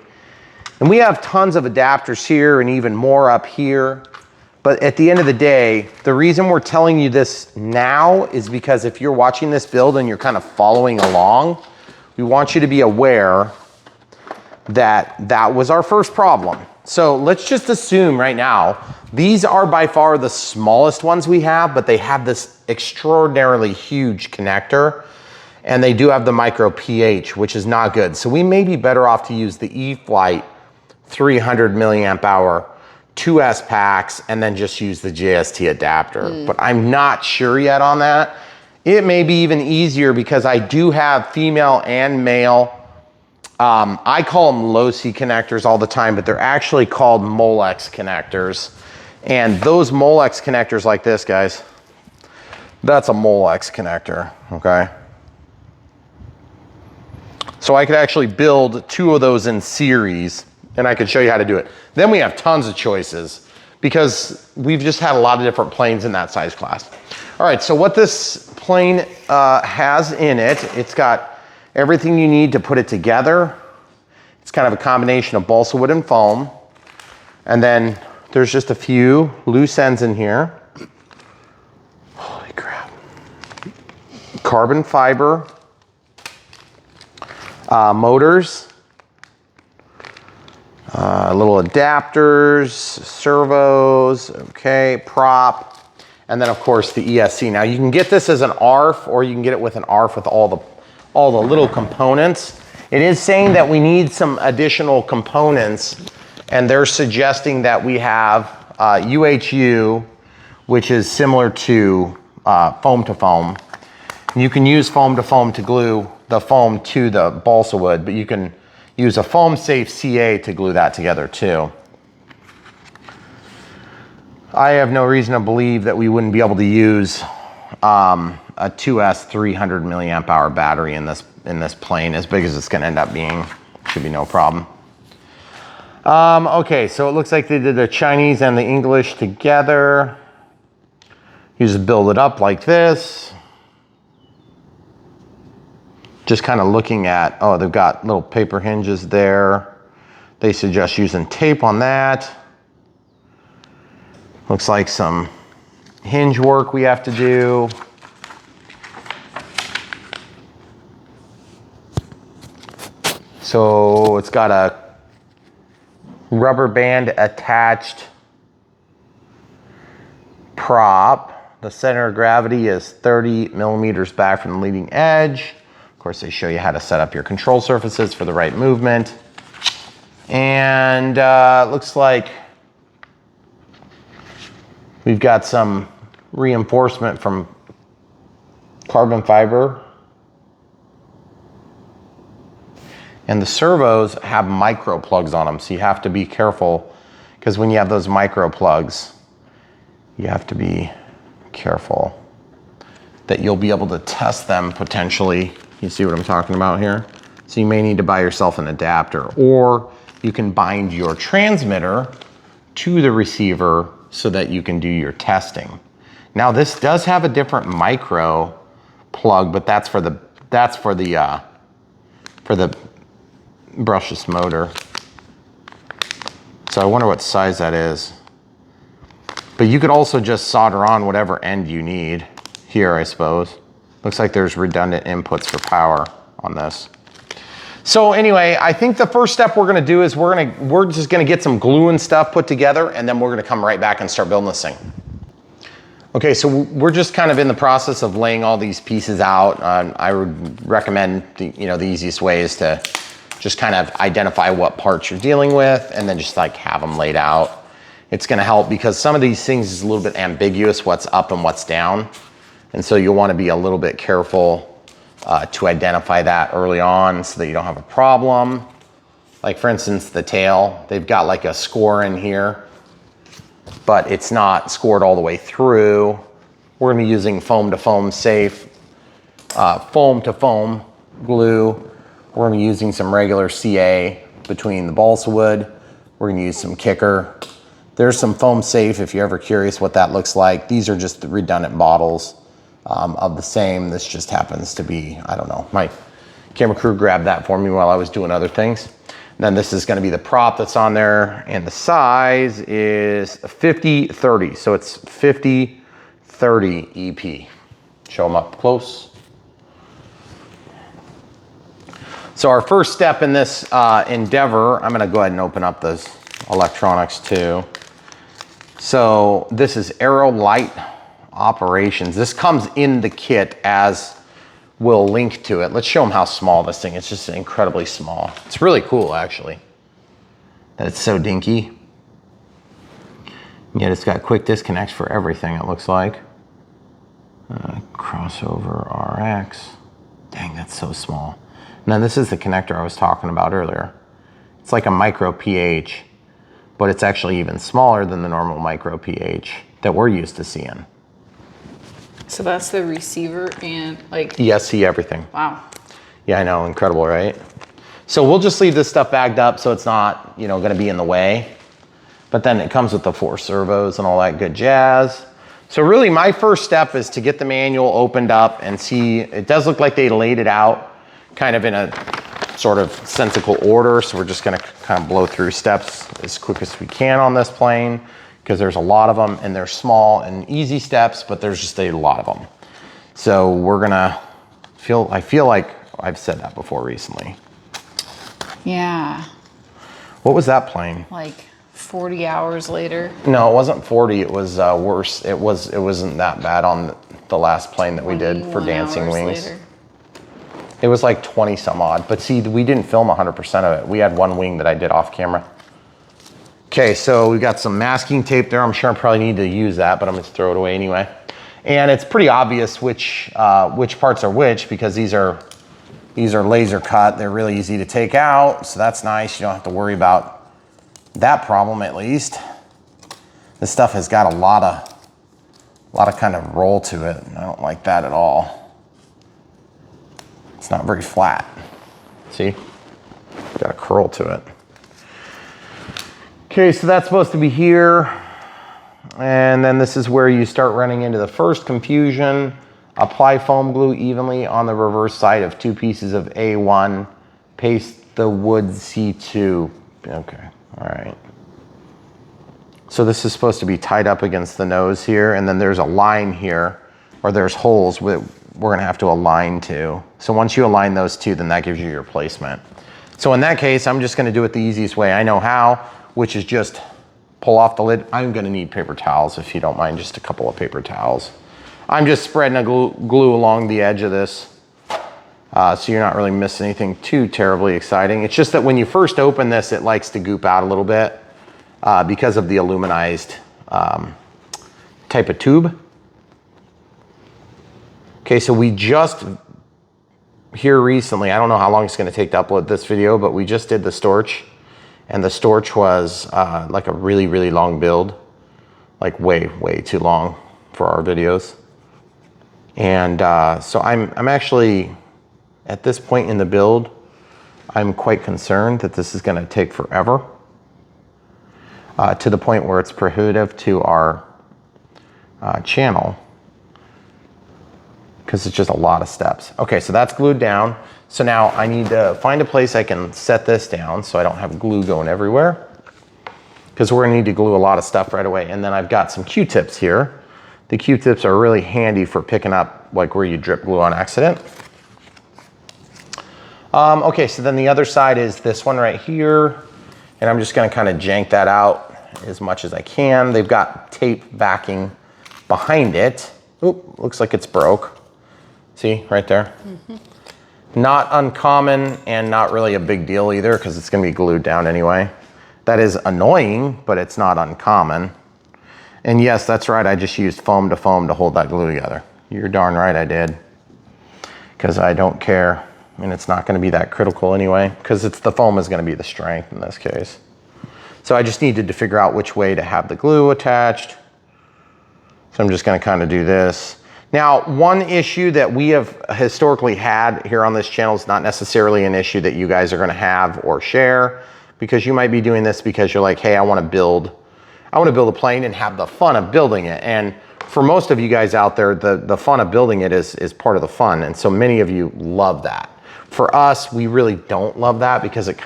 And we have tons of adapters here and even more up here. But at the end of the day, the reason we're telling you this now is because if you're watching this build and you're kind of following along, we want you to be aware that that was our first problem. So let's just assume right now, these are by far the smallest ones we have, but they have this extraordinarily huge connector, and they do have the micro pH, which is not good. So we may be better off to use the E-Flight 300 milliamp hour 2S packs and then just use the JST adapter. But I'm not sure yet on that. It may be even easier because I do have female and male. I call them low-C connectors all the time, but they're actually called Molex connectors. And those Molex connectors like this, guys, that's a Molex connector, okay? So I could actually build 2 of those in series, and I could show you how to do it. Then we have tons of choices because we've just had a lot of different planes in that size class. All right, so what this plane has in it, it's got everything you need to put it together. It's kind of a combination of balsa wood and foam. And then there's just a few loose ends in here. Holy crap. Carbon fiber motors, little adapters, servos, okay, prop, and then of course the ESC. Now you can get this as an ARF, or you can get it with an ARF with all the little components. It is saying that we need some additional components, and they're suggesting that we have UHU, which is similar to foam to foam. You can use foam to foam to glue the foam to the balsa wood, but you can use a foam safe CA to glue that together too. I have no reason to believe that we wouldn't be able to use a 2S 300 milliamp hour battery in this plane, as big as it's gonna end up being. Should be no problem. Okay, so it looks like they did the Chinese and the English together. You just build it up like this. Just kind of looking at, oh, they've got little paper hinges there. They suggest using tape on that. Looks like some hinge work we have to do. So it's got a rubber band attached prop. The center of gravity is 30 millimeters back from the leading edge. Of course, they show you how to set up your control surfaces for the right movement. And it looks like we've got some reinforcement from carbon fiber. And the servos have micro plugs on them, so you have to be careful, because when you have those micro plugs, you have to be careful that you'll be able to test them potentially. You see what I'm talking about here? So you may need to buy yourself an adapter, or you can bind your transmitter to the receiver so that you can do your testing. Now this does have a different micro plug, but that's for the brushless motor. So I wonder what size that is. But you could also just solder on whatever end you need here, I suppose. Looks like there's redundant inputs for power on this. So anyway, I think the first step we're gonna do is we're just gonna get some glue and stuff put together, and then we're gonna come right back and start building this thing. Okay, so we're just kind of in the process of laying all these pieces out. I would recommend the easiest way is to just kind of identify what parts you're dealing with and then just like have them laid out. It's gonna help because some of these things is a little bit ambiguous, what's up and what's down. And so you'll wanna be a little bit careful to identify that early on so that you don't have a problem. Like for instance, the tail, they've got like a score in here, but it's not scored all the way through. We're gonna be using foam to foam safe, foam to foam glue. We're gonna be using some regular CA between the balsa wood. We're gonna use some kicker. There's some foam safe if you're ever curious what that looks like. These are just the redundant bottles of the same. This just happens to be, I don't know, my camera crew grabbed that for me while I was doing other things. And then this is gonna be the prop that's on there, and the size is 50-30. So it's 50-30 EP. Show them up close. So our first step in this endeavor, I'm gonna go ahead and open up those electronics too. So this is Aero Light Operations. This comes in the kit as we'll link to it. Let's show them how small this thing is. It's just incredibly small. It's really cool actually, that it's so dinky. Yet it's got quick disconnects for everything, it looks like. Crossover RX. Dang, that's so small. And then this is the connector I was talking about earlier. It's like a micro PH, but it's actually even smaller than the normal micro PH that we're used to seeing. So that's the receiver and like... ESC everything. Wow. Yeah, I know, incredible, right? So we'll just leave this stuff bagged up so it's not, gonna be in the way. But then it comes with the 4 servos and all that good jazz. So really my first step is to get the manual opened up and see, it does look like they laid it out kind of in a sort of sensical order. So we're just gonna kind of blow through steps as quick as we can on this plane, because there's a lot of them and they're small and easy steps, but there's just a lot of them. So we're gonna I feel like I've said that before recently. Yeah. What was that plane? Like 40 hours later. No, it wasn't 40, it was worse. It wasn't that bad on the last plane that we did for Dancing Wings. Later. It was like 20 some odd, but see, we didn't film 100% of it. We had one wing that I did off camera. Okay, so we got some masking tape there. I'm sure I probably need to use that, but I'm gonna throw it away anyway. And it's pretty obvious which parts are which, because these are laser cut. They're really easy to take out, so that's nice. You don't have to worry about that problem, at least. This stuff has got a lot of kind of roll to it. I don't like that at all. It's not very flat. See? Got a curl to it. Okay, so that's supposed to be here. And then this is where you start running into the first confusion. Apply foam glue evenly on the reverse side of 2 pieces of A1. Paste the wood C2. Okay, all right. So this is supposed to be tied up against the nose here, and then there's a line here, or there's holes we're gonna have to align to. So once you align those two, then that gives you your placement. So in that case, I'm just gonna do it the easiest way I know how, which is just pull off the lid. I'm gonna need paper towels, if you don't mind, just a couple of paper towels. I'm just spreading a glue along the edge of this, so you're not really missing anything too terribly exciting. It's just that when you first open this, it likes to goop out a little bit because of the aluminized type of tube. Okay, so we just, here recently, I don't know how long it's gonna take to upload this video, but we just did the storch, and the storch was like a really, really long build, like way, way too long for our videos. And so I'm actually, at this point in the build, I'm quite concerned that this is gonna take forever, to the point where it's prohibitive to our channel, because it's just a lot of steps. Okay, so that's glued down. So now I need to find a place I can set this down so I don't have glue going everywhere, because we're gonna need to glue a lot of stuff right away. And then I've got some Q-tips here. The Q-tips are really handy for picking up like where you drip glue on accident. Okay, so then the other side is this one right here. And I'm just gonna kind of jank that out as much as I can. They've got tape backing behind it. Oop, looks like it's broke. See, right there? Not uncommon and not really a big deal either because it's gonna be glued down anyway. That is annoying, but it's not uncommon. And yes, that's right, I just used foam to hold that glue together. You're darn right I did. Because I don't care, and it's not gonna be that critical anyway, because the foam is gonna be the strength in this case. So I just needed to figure out which way to have the glue attached. So I'm just gonna kind of do this. Now, one issue that we have historically had here on this channel is not necessarily an issue that you guys are gonna have or share, because you might be doing this because you're like, hey, I wanna build a plane and have the fun of building it. And for most of you guys out there, the fun of building it is part of the fun. And so many of you love that. For us, we really don't love that because it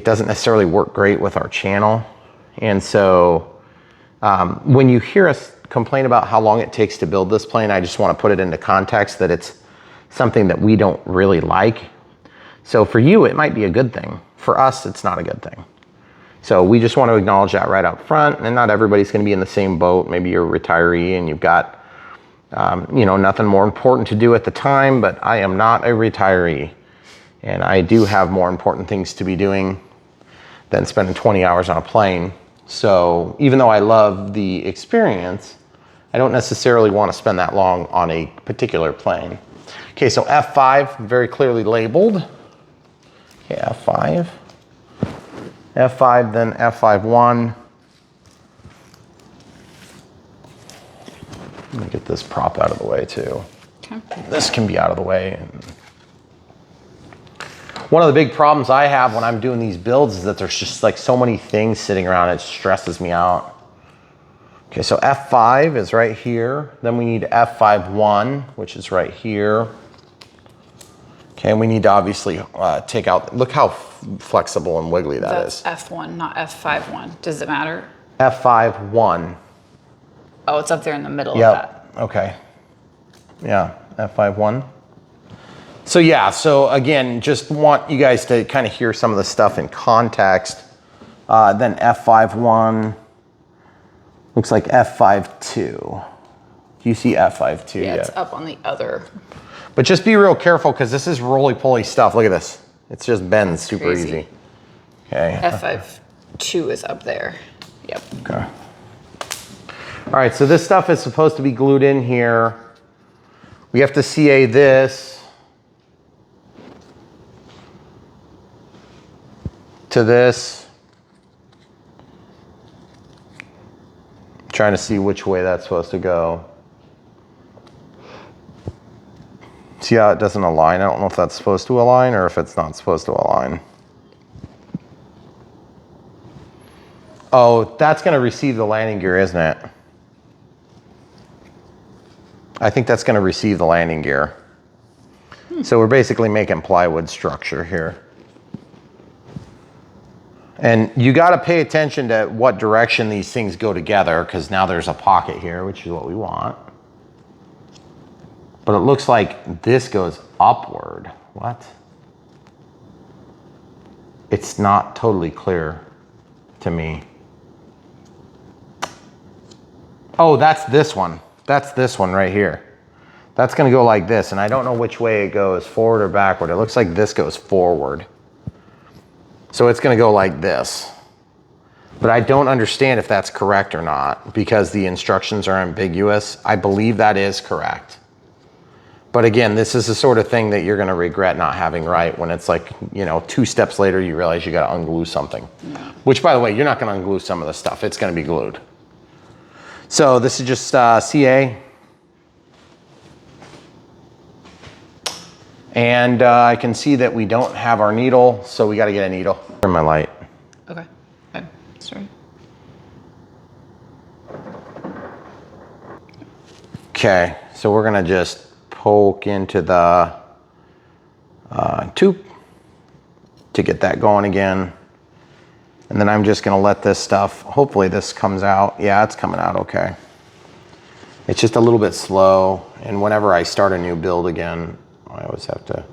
doesn't necessarily work great with our channel. And so when you hear us complain about how long it takes to build this plane, I just want to put it into context that it's something that we don't really like. So for you, it might be a good thing. For us, it's not a good thing. So we just want to acknowledge that right up front, and not everybody's going to be in the same boat. Maybe you're a retiree and you've got, nothing more important to do at the time, but I am not a retiree. And I do have more important things to be doing than spending 20 hours on a plane. So even though I love the experience, I don't necessarily want to spend that long on a particular plane. Okay, so F5, very clearly labeled. Okay, F5. F5, then F5-1. Let me get this prop out of the way too. Okay. This can be out of the way. One of the big problems I have when I'm doing these builds is that there's just like so many things sitting around, it stresses me out. Okay, so F5 is right here. Then we need F5-1, which is right here. Okay, and we need to obviously take out, look how flexible and wiggly that's is. F1, not F5-1. Does it matter? F5-1. Oh, it's up there in the middle of that. Okay. Yeah, F5-1. So yeah, so again, just want you guys to kind of hear some of the stuff in context. Then F5-1. Looks like F5-2. Do you see F5-2 Yeah, yet? it's up on the other. But just be real careful because this is roly-poly stuff. Look at this. It's just bends super easy. Okay. F5-2 is up there. Yep. Okay. All right, so this stuff is supposed to be glued in here. We have to CA this to this. Trying to see which way that's supposed to go. See how it doesn't align? I don't know if that's supposed to align or if it's not supposed to align. Oh, that's going to receive the landing gear, isn't it? I think that's going to receive the landing gear. So we're basically making plywood structure here. And you got to pay attention to what direction these things go together, because now there's a pocket here, which is what we want. But it looks like this goes upward. What? It's not totally clear to me. Oh, that's this one. That's this one right here. That's going to go like this, and I don't know which way it goes, forward or backward. It looks like this goes forward. So it's going to go like this. But I don't understand if that's correct or not because the instructions are ambiguous. I believe that is correct. But again, this is the sort of thing that you're going to regret not having right when it's like, 2 steps later you realize you got to unglue something. Yeah. Which, by the way, you're not going to unglue some of the stuff. It's going to be glued. So this is just CA. And I can see that we don't have our needle, so we got to get a needle. Turn my light. Okay. Good. Sorry. Okay, so we're going to just poke into the tube to get that going again. And then I'm just going to let this stuff, hopefully this comes out. Yeah, it's coming out okay. It's just a little bit slow. And whenever I start a new build again, I always have to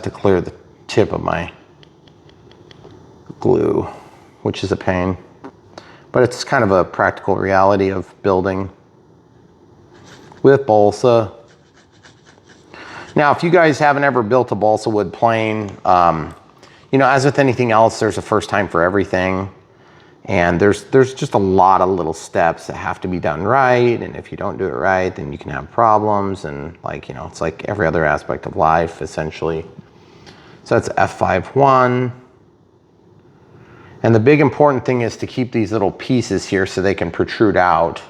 clear the tip of my glue, which is a pain. But it's kind of a practical reality of building with balsa. Now, if you guys haven't ever built a balsa wood plane, you know, as with anything else, there's a first time for everything. And there's just a lot of little steps that have to be done right. And if you don't do it right, then you can have problems. And like, you know, it's like every other aspect of life, essentially. So that's F5-1. And the big important thing is to keep these little pieces here so they can protrude out.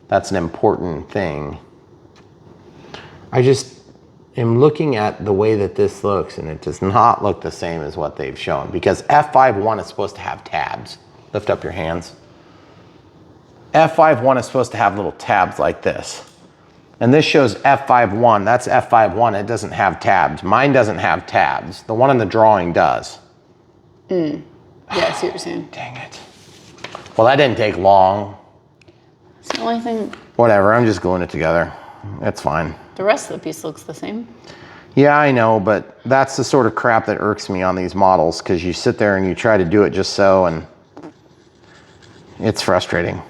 That's an important thing. I just am looking at the way that this looks, and it does not look the same as what they've shown, because F5-1 is supposed to have tabs. Lift up your hands. F5-1 is supposed to have little tabs like this. And this shows F5-1. That's F5-1. It doesn't have tabs. Mine doesn't have tabs. The one in the drawing does. Yeah, I see what you're saying. Dang it. Well, that didn't take long. It's the only thing. Whatever, I'm just gluing it together. It's fine. The rest of the piece looks the same. Yeah, I know, but that's the sort of crap that irks me on these models, because you sit there and you try to do it just so, and it's frustrating.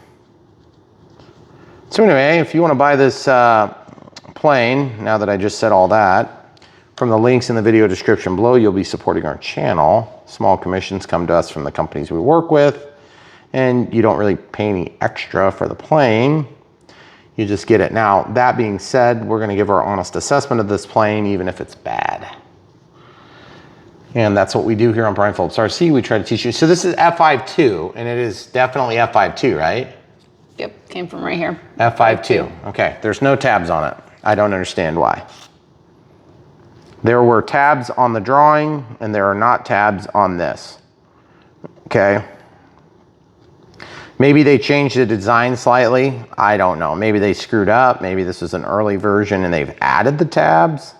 So anyway, if you want to buy this plane, now that I just said all that, from the links in the video description below, you'll be supporting our channel. Small commissions come to us from the companies we work with, and you don't really pay any extra for the plane. You just get it. Now, that being said, we're going to give our honest assessment of this plane, even if it's bad. And that's what we do here on Brian Phillips RC. We try to teach you. So this is F5-2, and it is definitely F5-2, right? Yep, came from right here. F5-2. Okay, there's no tabs on it. I don't understand why. There were tabs on the drawing, and there are not tabs on this. Okay. Maybe they changed the design slightly. I don't know. Maybe they screwed up. Maybe this is an early version and they've added the tabs.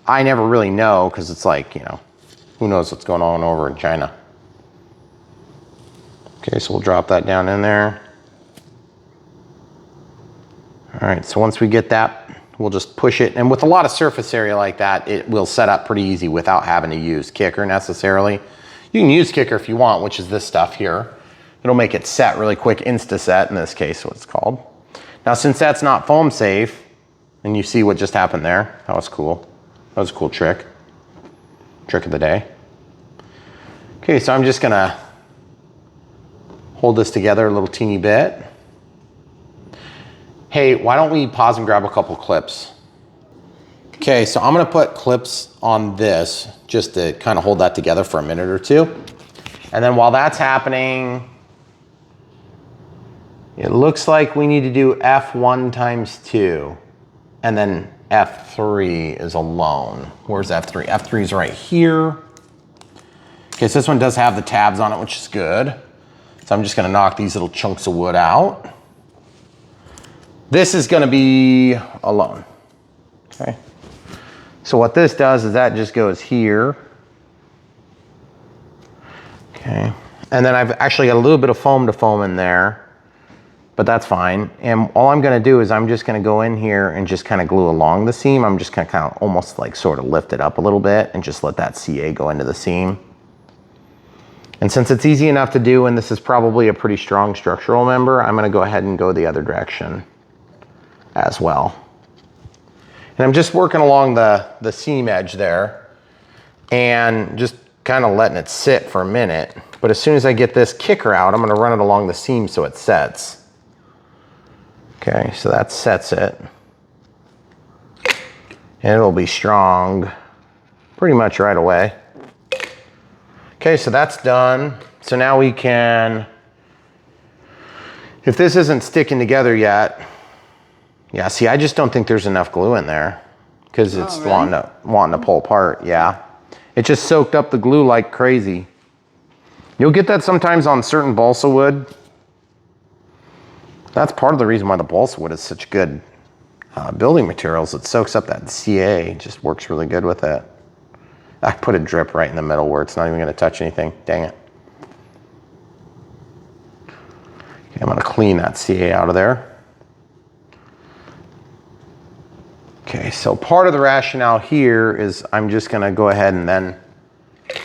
I never really know, because it's like, you know, who knows what's going on over in China. Okay, so we'll drop that down in there. All right, so once we get that, we'll just push it. And with a lot of surface area like that, it will set up pretty easy without having to use kicker necessarily. You can use kicker if you want, which is this stuff here. It'll make it set really quick, insta-set in this case, what it's called. Now, since that's not foam safe, and you see what just happened there, that was cool. That was a cool trick. Trick of the day. Okay, so I'm just gonna hold this together a little teeny bit. Hey, why don't we pause and grab a couple clips? Okay, so I'm gonna put clips on this just to kind of hold that together for a minute or two. And then while that's happening, it looks like we need to do F1 times 2, and then F3 is alone. Where's F3? F3 is right here. Okay, so this one does have the tabs on it, which is good. So I'm just gonna knock these little chunks of wood out. This is gonna be alone, okay? So what this does is that just goes here. Okay, and then I've actually got a little bit of foam to foam in there, but that's fine. And all I'm gonna do is I'm just gonna go in here and just kind of glue along the seam. I'm just gonna kind of almost like sort of lift it up a little bit and just let that CA go into the seam. And since it's easy enough to do, and this is probably a pretty strong structural member, I'm gonna go ahead and go the other direction as well. And I'm just working along the seam edge there and just kind of letting it sit for a minute. But as soon as I get this kicker out, I'm gonna run it along the seam so it sets. Okay, so that sets it. And it'll be strong pretty much right away. Okay, so that's done. So now we can, if this isn't sticking together yet, yeah, see, I just don't think there's enough glue in there because it's wanting to pull apart, yeah. It just soaked up the glue like crazy. You'll get that sometimes on certain balsa wood. That's part of the reason why the balsa wood is such good building materials. It soaks up that CA, it just works really good with it. I put a drip right in the middle where it's not even gonna touch anything, dang it. Okay, I'm gonna clean that CA out of there. Okay, so part of the rationale here is I'm just gonna go ahead and then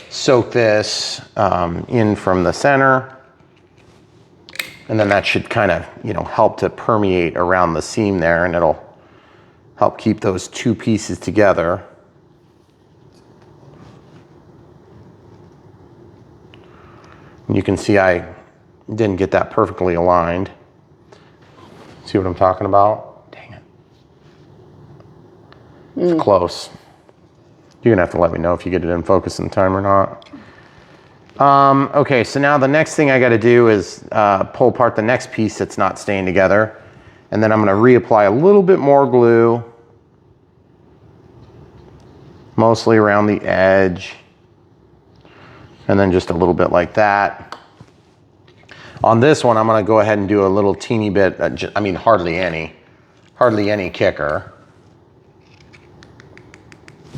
soak this in from the center. And then that should kind of, you know, help to permeate around the seam there, and it'll help keep those two pieces together. And you can see I didn't get that perfectly aligned. See what I'm talking about? Dang it. It's close. You're gonna have to let me know if you get it in focus in time or not. Okay, so now the next thing I gotta do is pull apart the next piece that's not staying together. And then I'm gonna reapply a little bit more glue, mostly around the edge. And then just a little bit like that. On this one, I'm gonna go ahead and do a little teeny bit, I mean, hardly any kicker.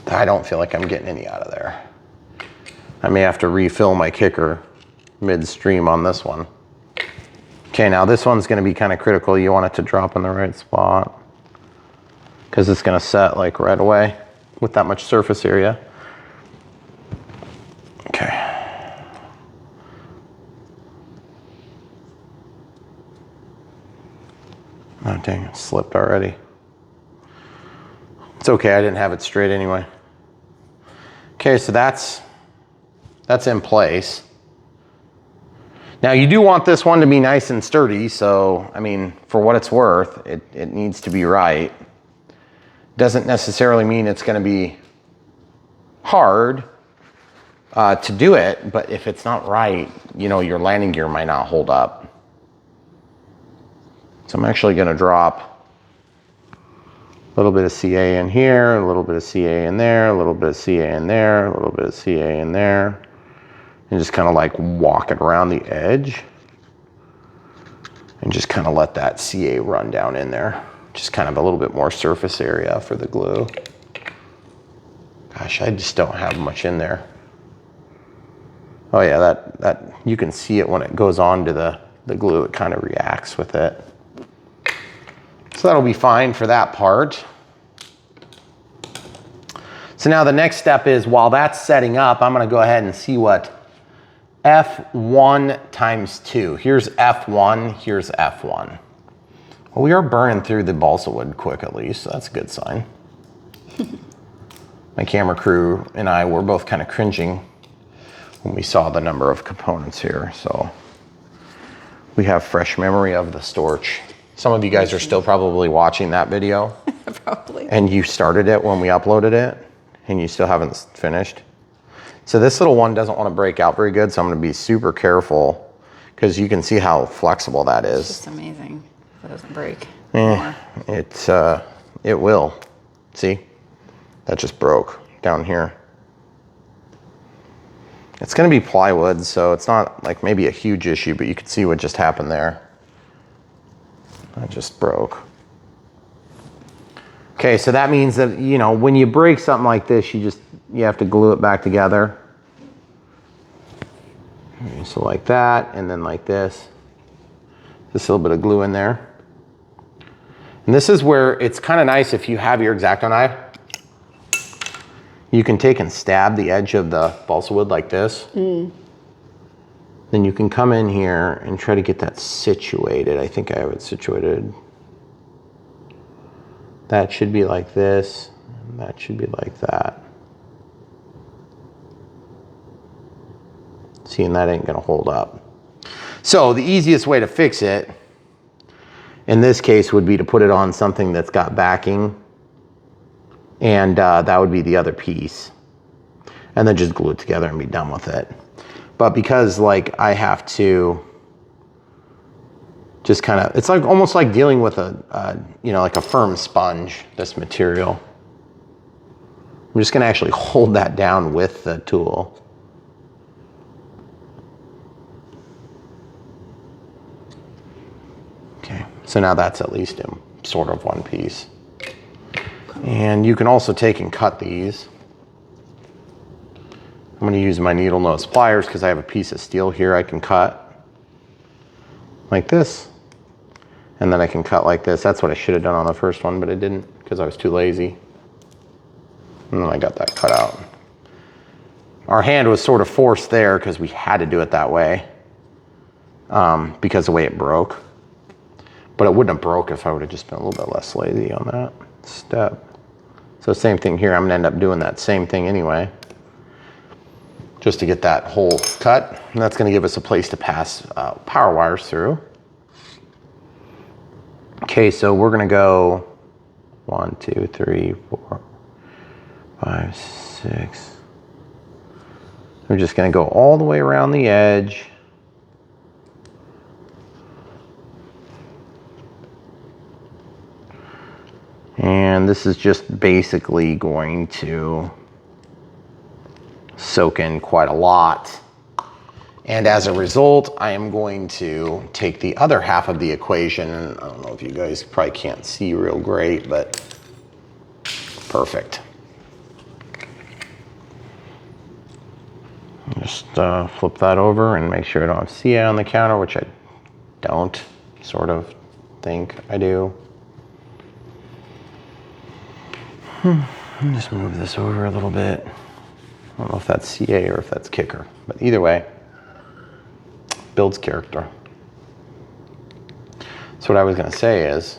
I don't feel like I'm getting any out of there. I may have to refill my kicker midstream on this one. Okay, now this one's gonna be kind of critical. You want it to drop in the right spot because it's gonna set like right away with that much surface area. Okay. Oh dang, it slipped already. It's okay, I didn't have it straight anyway. Okay, so that's in place. Now you do want this one to be nice and sturdy, so I mean, for what it's worth, it needs to be right. Doesn't necessarily mean it's gonna be hard to do it, but if it's not right, you know, your landing gear might not hold up. So I'm actually gonna drop a little bit of CA in here, a little bit of CA in there, a little bit of CA in there, a little bit of CA in there, and just kind of like walk it around the edge and just kind of let that CA run down in there. Just kind of a little bit more surface area for the glue. Gosh, I just don't have much in there. Oh yeah, that you can see it when it goes on to the glue, it kind of reacts with it. So that'll be fine for that part. So now the next step is, while that's setting up, I'm gonna go ahead and see what F1 times 2. Here's F1, here's F1. Well, we are burning through the balsa wood quick at least, so that's a good sign. My camera crew and I were both kind of cringing when we saw the number of components here, so we have fresh memory of the storch. Some of you guys are still probably watching that video. Probably. And you started it when we uploaded it, and you still haven't finished. So this little one doesn't want to break out very good, so I'm going to be super careful because you can see how flexible that is. It's just amazing. It doesn't break. It will. See? That just broke down here. It's going to be plywood, so it's not like maybe a huge issue, but you can see what just happened there. That just broke. Okay, so that means that, you know, when you break something like this, you have to glue it back together. So like that, and then like this. Just a little bit of glue in there. And this is where it's kind of nice if you have your X-Acto knife. You can take and stab the edge of the balsa wood like this. Then you can come in here and try to get that situated. I think I have it situated. That should be like this, and that should be like that. See, and that ain't gonna hold up. So the easiest way to fix it, in this case, would be to put it on something that's got backing, and that would be the other piece. And then just glue it together and be done with it. But because like I have to just kind of, it's like almost like dealing with you know, like a firm sponge, this material. I'm just gonna actually hold that down with the tool. Okay, so now that's at least in sort of one piece. And you can also take and cut these. I'm going to use my needle nose pliers because I have a piece of steel here I can cut like this. And then I can cut like this. That's what I should have done on the first one, but I didn't because I was too lazy. And then I got that cut out. Our hand was sort of forced there because we had to do it that way. because of the way it broke. But it wouldn't have broke if I would have just been a little bit less lazy on that step. So same thing here, I'm gonna end up doing that same thing anyway, just to get that hole cut. And that's gonna give us a place to pass power wires through. Okay, so we're gonna go 1, 2, 3, 4, 5, 6. We're just gonna go all the way around the edge. And this is just basically going to soak in quite a lot. And as a result, I am going to take the other half of the equation, and I don't know if you guys probably can't see real great, but perfect. Just flip that over and make sure I don't have CA on the counter, which I don't sort of think I do. Just move this over a little bit. I don't know if that's CA or if that's kicker, but either way, builds character. So what I was gonna say is,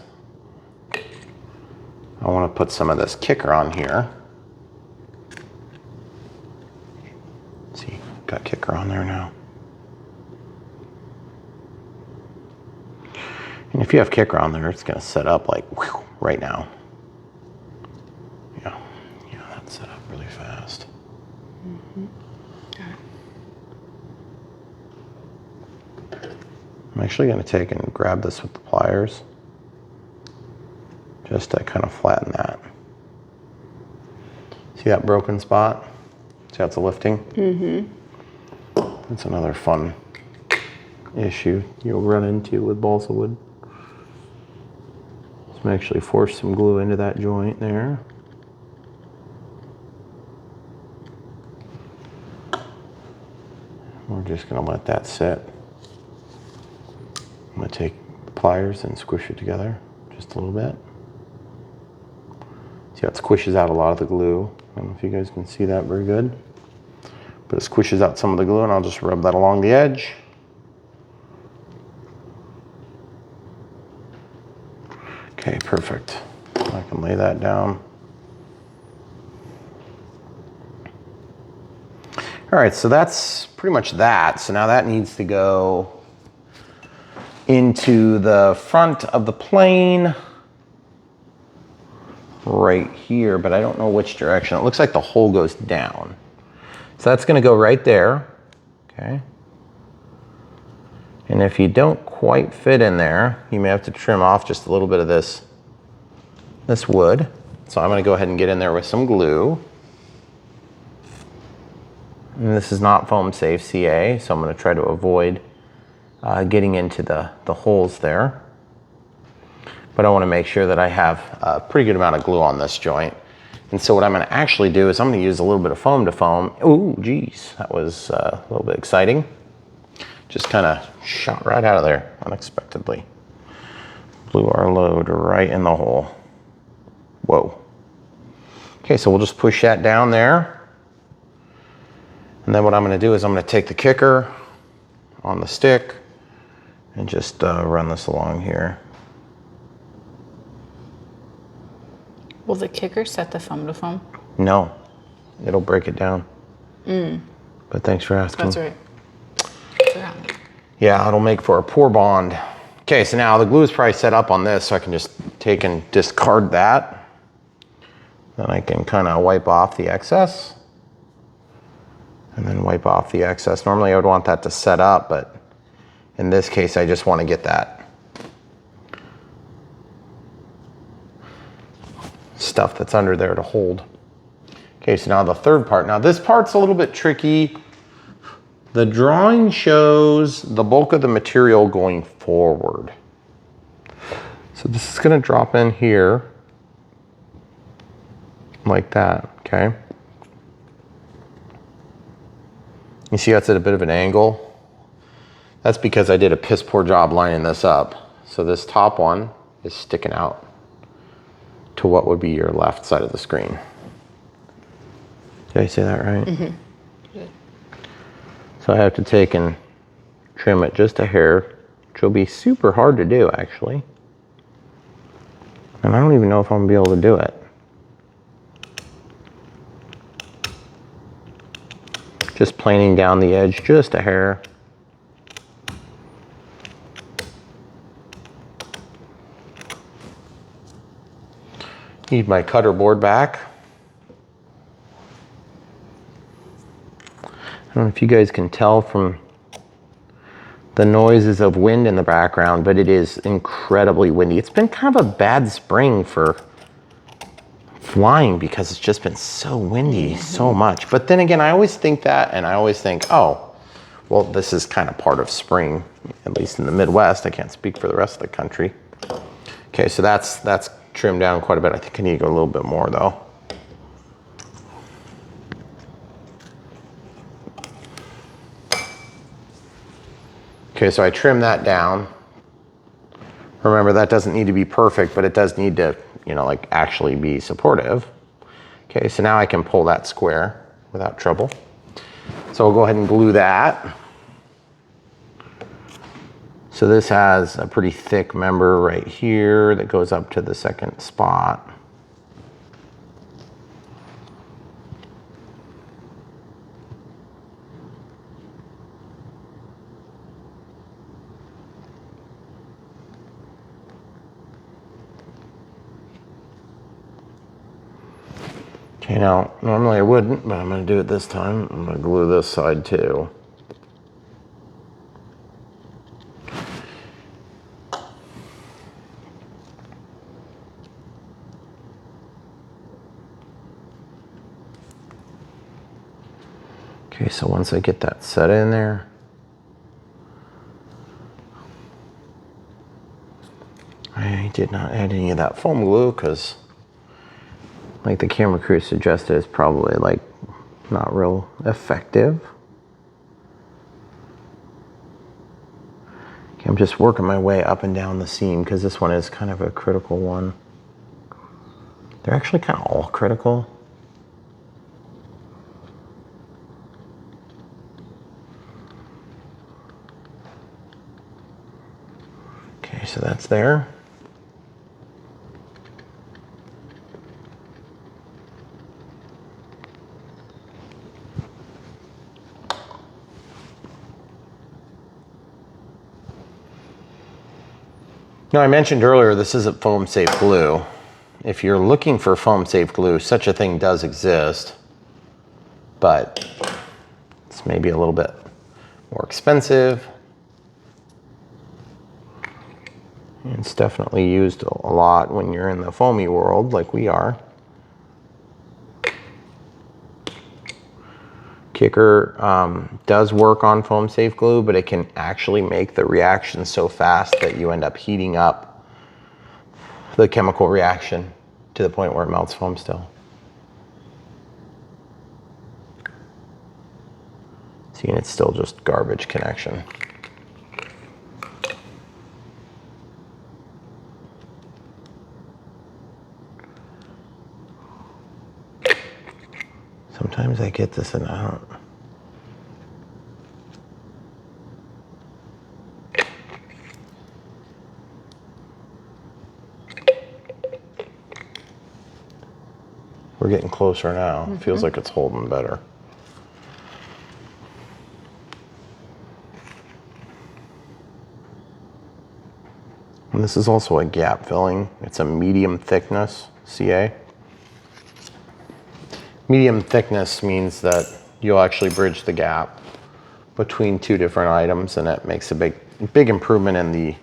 I wanna put some of this kicker on here. See, got kicker on there now. And if you have kicker on there, it's gonna set up like whew, right now. Yeah, that's set up really fast. I'm actually going to take and grab this with the pliers just to kind of flatten that. See that broken spot? See how it's lifting? Mm-hmm. That's another fun issue you'll run into with balsa wood. So I'm actually force some glue into that joint there. We're just going to let that sit. I'm going to take the pliers and squish it together just a little bit. See how it squishes out a lot of the glue. I don't know if you guys can see that very good. But it squishes out some of the glue, and I'll just rub that along the edge. Okay, perfect. I can lay that down. All right, so that's pretty much that. So now that needs to go into the front of the plane right here, but I don't know which direction. It looks like the hole goes down. So that's gonna go right there, okay? And if you don't quite fit in there, you may have to trim off just a little bit of this wood. So I'm gonna go ahead and get in there with some glue. And this is not foam safe CA, so I'm gonna try to avoid getting into the holes there. But I wanna make sure that I have a pretty good amount of glue on this joint. And so what I'm gonna actually do is I'm gonna use a little bit of foam to foam. Ooh, geez, that was a little bit exciting. Just kinda shot right out of there unexpectedly. Blew our load right in the hole. Whoa. Okay, so we'll just push that down there. And then what I'm gonna do is I'm gonna take the kicker on the stick and just run this along here. Will the kicker set the foam to foam? No, it'll break it down. But thanks for asking. That's right. Yeah, it'll make for a poor bond. Okay, so now the glue is probably set up on this, so I can just take and discard that. Then I can kind of wipe off the excess. And then wipe off the excess. Normally I would want that to set up, but in this case I just want to get that stuff that's under there to hold. Okay, so now the third part. Now this part's a little bit tricky. The drawing shows the bulk of the material going forward. So this is going to drop in here like that, okay? You see that's at a bit of an angle. That's because I did a piss poor job lining this up. So this top one is sticking out to what would be your left side of the screen. Did I say that right? Mm-hmm. Good. So I have to take and trim it just a hair, which will be super hard to do actually. And I don't even know if I'm gonna be able to do it. Just planing down the edge just a hair. Need my cutter board back. I don't know if you guys can tell from the noises of wind in the background, but it is incredibly windy. It's been kind of a bad spring for flying because it's just been so windy so much. But then again, I always think that, and I always think, oh, well, this is kind of part of spring, at least in the Midwest. I can't speak for the rest of the country. Okay, so that's trimmed down quite a bit. I think I need to go a little bit more though. Okay, so I trim that down. Remember, that doesn't need to be perfect, but it does need to, you know, like actually be supportive. Okay, so now I can pull that square without trouble. So we'll go ahead and glue that. So this has a pretty thick member right here that goes up to the second spot. Okay, now normally I wouldn't, but I'm going to do it this time. I'm going to glue this side too. Okay, so once I get that set in there, I did not add any of that foam glue because, like the camera crew suggested, it's probably like not real effective. Okay, I'm just working my way up and down the seam because this one is kind of a critical one. They're actually kind of all critical. Okay, so that's there. Now, I mentioned earlier this isn't foam safe glue. If you're looking for foam safe glue, such a thing does exist, but it's maybe a little bit more expensive. It's definitely used a lot when you're in the foamy world like we are. Kicker does work on foam safe glue, but it can actually make the reaction so fast that you end up heating up the chemical reaction to the point where it melts foam still. See, and it's still just garbage connection. Sometimes I get this and I don't. We're getting closer now. Mm-hmm. It feels like it's holding better. And this is also a gap filling. It's a medium thickness CA. Medium thickness means that you'll actually bridge the gap between two different items, and it makes a big improvement in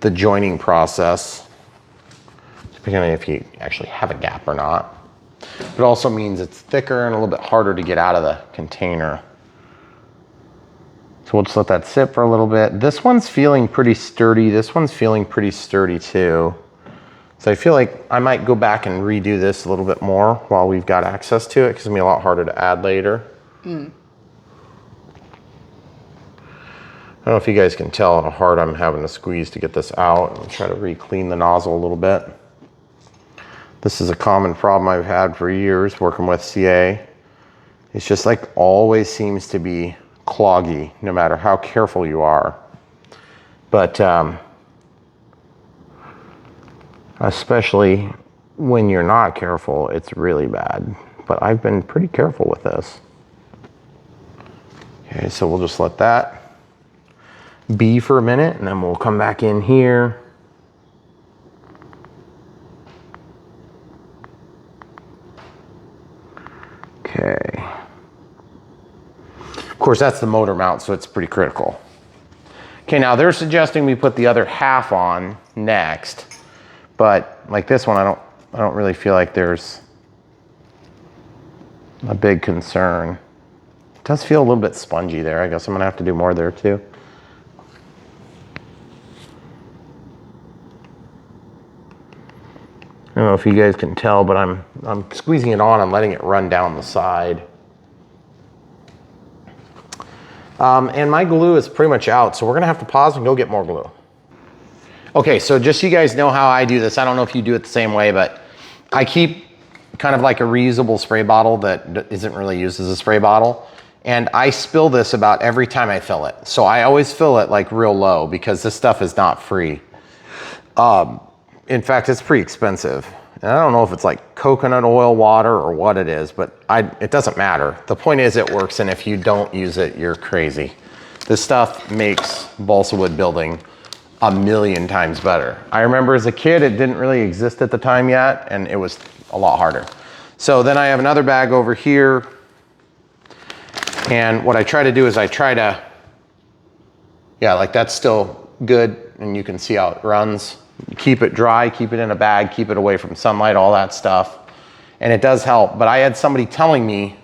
the joining process, depending on if you actually have a gap or not. It also means it's thicker and a little bit harder to get out of the container. So we'll just let that sit for a little bit. This one's feeling pretty sturdy. This one's feeling pretty sturdy too. So I feel like I might go back and redo this a little bit more while we've got access to it, because it's gonna be a lot harder to add later. I don't know if you guys can tell how hard I'm having to squeeze to get this out and try to re-clean the nozzle a little bit. This is a common problem I've had for years working with CA. It's just like always seems to be cloggy no matter how careful you are. But especially when you're not careful, it's really bad. But I've been pretty careful with this. Okay, so we'll just let that be for a minute, and then we'll come back in here. Okay. Of course, that's the motor mount, so it's pretty critical. Okay, now they're suggesting we put the other half on next, but like this one, I don't really feel like there's a big concern. It does feel a little bit spongy there. I guess I'm gonna have to do more there too. I don't know if you guys can tell, but I'm squeezing it on and letting it run down the side. And my glue is pretty much out, so we're gonna have to pause and go get more glue. Okay, so just so you guys know how I do this, I don't know if you do it the same way, but I keep kind of like a reusable spray bottle that isn't really used as a spray bottle. And I spill this about every time I fill it. So I always fill it like real low because this stuff is not free. In fact, it's pretty expensive. And I don't know if it's like coconut oil water or what it is, but it doesn't matter. The point is it works, and if you don't use it, you're crazy. This stuff makes balsa wood building a million times better. I remember as a kid, it didn't really exist at the time yet, and it was a lot harder. So then I have another bag over here, and what I try to do is yeah, like that's still good, and you can see how it runs. Keep it dry, keep it in a bag, keep it away from sunlight, all that stuff. And it does help. But I had somebody telling me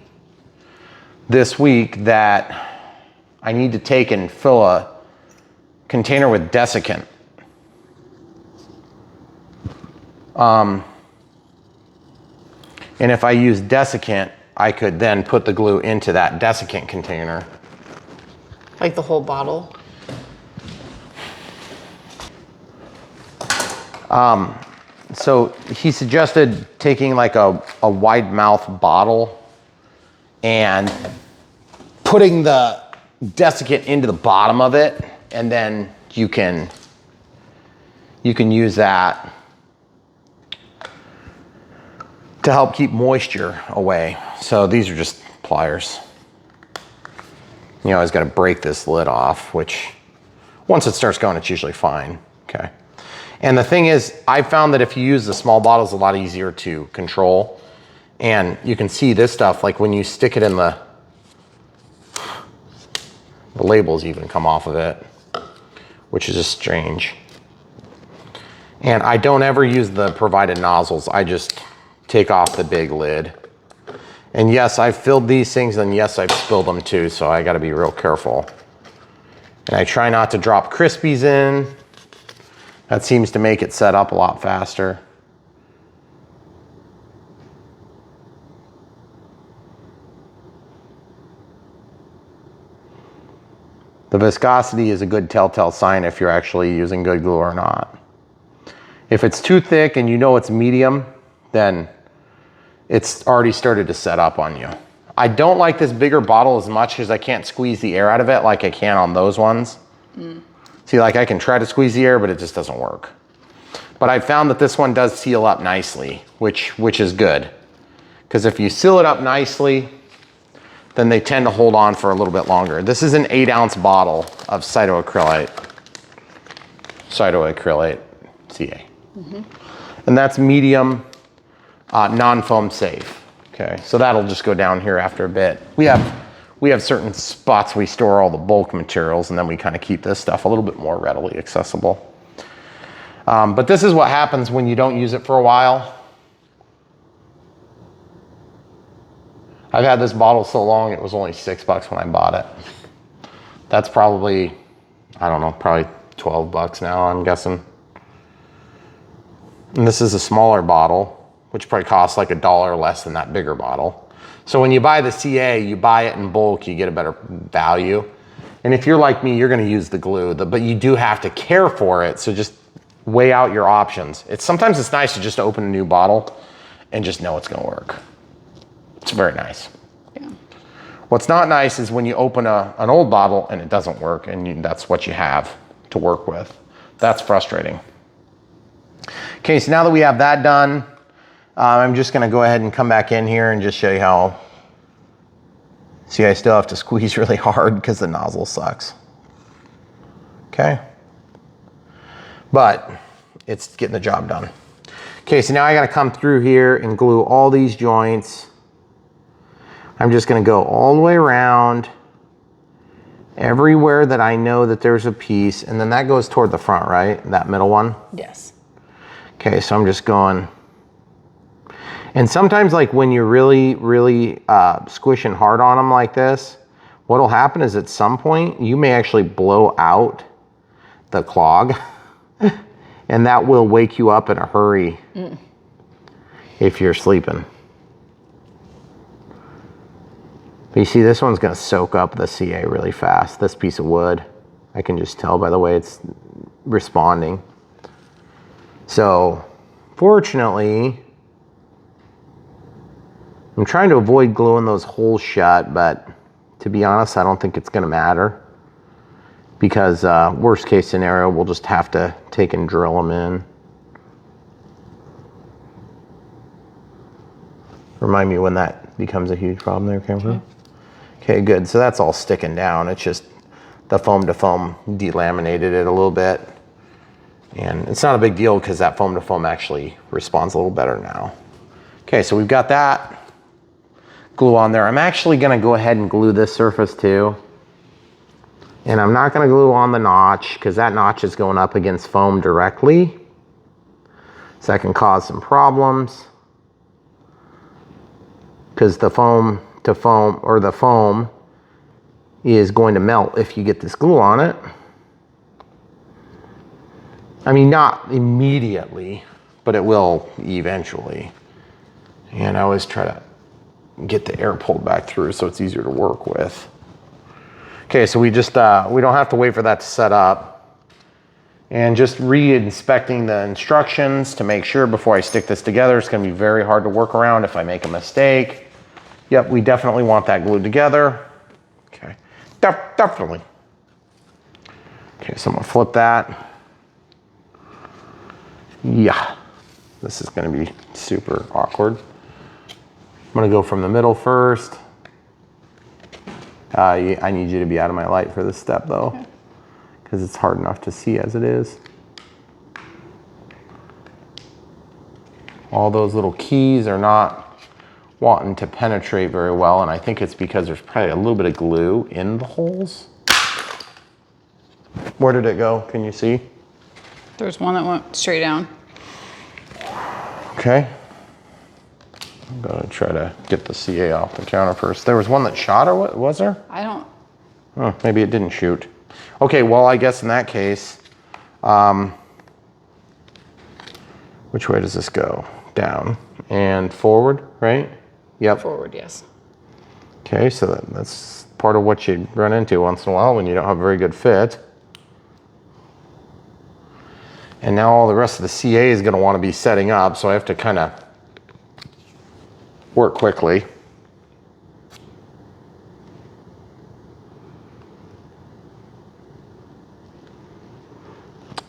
this week that I need to take and fill a container with desiccant. And if I use desiccant, I could then put the glue into that desiccant container. Like the whole bottle? So he suggested taking like a wide mouth bottle and putting the desiccant into the bottom of it, and then you can use that to help keep moisture away. So these are just pliers. You always got to break this lid off, which once it starts going, it's usually fine. Okay. And the thing is, I found that if you use the small bottle, it's a lot easier to control. And you can see this stuff, like when you stick it in the labels even come off of it, which is just strange. And I don't ever use the provided nozzles. I just take off the big lid. And yes, I've filled these things, and yes, I've spilled them too, so I gotta be real careful. And I try not to drop Crispies in. That seems to make it set up a lot faster. The viscosity is a good telltale sign if you're actually using good glue or not. If it's too thick and you know it's medium, then it's already started to set up on you. I don't like this bigger bottle as much because I can't squeeze the air out of it like I can on those ones. See, like I can try to squeeze the air, but it just doesn't work. But I found that this one does seal up nicely, which is good. Because if you seal it up nicely, then they tend to hold on for a little bit longer. This is an 8-ounce bottle of cytoacrylate CA. And that's medium, non-foam safe. Okay, so that'll just go down here after a bit. We have certain spots we store all the bulk materials, and then we kind of keep this stuff a little bit more readily accessible. But this is what happens when you don't use it for a while. I've had this bottle so long, it was only $6 when I bought it. That's probably, I don't know, probably $12 now, I'm guessing. And this is a smaller bottle, which probably costs like $1 less than that bigger bottle. So when you buy the CA, you buy it in bulk, you get a better value. And if you're like me, you're gonna use the glue, but you do have to care for it, so just weigh out your options. Sometimes it's nice to just open a new bottle and just know it's gonna work. It's very nice. Yeah. What's not nice is when you open an old bottle and it doesn't work, and that's what you have to work with. That's frustrating. Okay, so now that we have that done, I'm just gonna go ahead and come back in here and just show you how. See, I still have to squeeze really hard because the nozzle sucks. Okay, but it's getting the job done. Okay, so now I gotta come through here and glue all these joints. I'm just gonna go all the way around everywhere that I know that there's a piece, and then that goes toward the front, right? That middle one? Yes. Okay, so I'm just going. And sometimes like when you're really squishing hard on them like this, what'll happen is at some point you may actually blow out the clog and that will wake you up in a hurry if you're sleeping. You see, this one's gonna soak up the CA really fast, this piece of wood. I can just tell by the way it's responding. So, fortunately, I'm trying to avoid gluing those holes shut, but to be honest, I don't think it's gonna matter because worst case scenario, we'll just have to take and drill them in. Remind me when that becomes a huge problem there, camera. Okay, good. So that's all sticking down. It's just the foam to foam delaminated it a little bit. And it's not a big deal because that foam to foam actually responds a little better now. Okay, so we've got that glue on there. I'm actually gonna go ahead and glue this surface too. And I'm not gonna glue on the notch because that notch is going up against foam directly. So that can cause some problems because the foam to foam, or the foam is going to melt if you get this glue on it. I mean, not immediately, but it will eventually. And I always try to get the air pulled back through so it's easier to work with. Okay, so we just, we don't have to wait for that to set up. And just re-inspecting the instructions to make sure before I stick this together. It's gonna be very hard to work around if I make a mistake. Yep, we definitely want that glued together. Okay, definitely. Okay, so I'm gonna flip that. Yeah, this is gonna be super awkward. I'm gonna go from the middle first. I need you to be out of my light for this step though, because it's hard enough to see as it is. All those little keys are not wanting to penetrate very well, and I think it's because there's probably a little bit of glue in the holes. Where did it go? Can you see? There's one that went straight down. Okay. I'm gonna try to get the CA off the counter first. There was one that shot, or what was there? I don't. Oh, maybe it didn't shoot. Okay, well, I guess in that case, which way does this go? Down and forward, right? Yep. Forward, yes. Okay, so that's part of what you run into once in a while when you don't have a very good fit. And now all the rest of the CA is gonna wanna be setting up, so I have to kinda work quickly.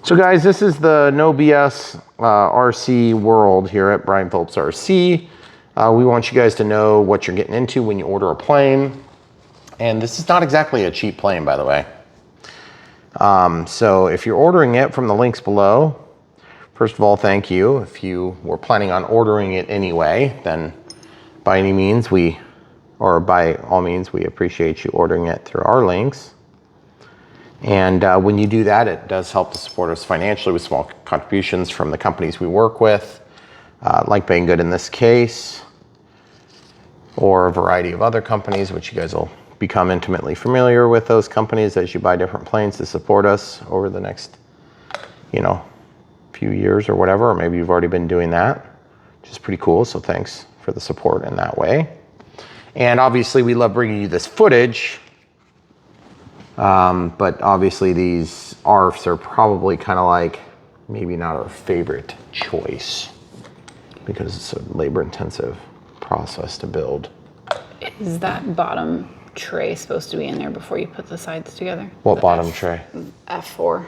So guys, this is the No BS RC world here at Brian Phillips RC. We want you guys to know what you're getting into when you order a plane. And this is not exactly a cheap plane, by the way. So if you're ordering it from the links below, first of all, thank you. If you were planning on ordering it anyway, then by all means, we appreciate you ordering it through our links. And when you do that, it does help to support us financially with small contributions from the companies we work with, like Banggood in this case, or a variety of other companies, which you guys will become intimately familiar with those companies as you buy different planes to support us over the next, few years or whatever, or maybe you've already been doing that, which is pretty cool. So thanks for the support in that way. And obviously we love bringing you this footage. But obviously these ARFs are probably kind of like maybe not our favorite choice because it's a labor intensive process to build. Is that bottom tray supposed to be in there before you put the sides together. What The bottom tray? F4.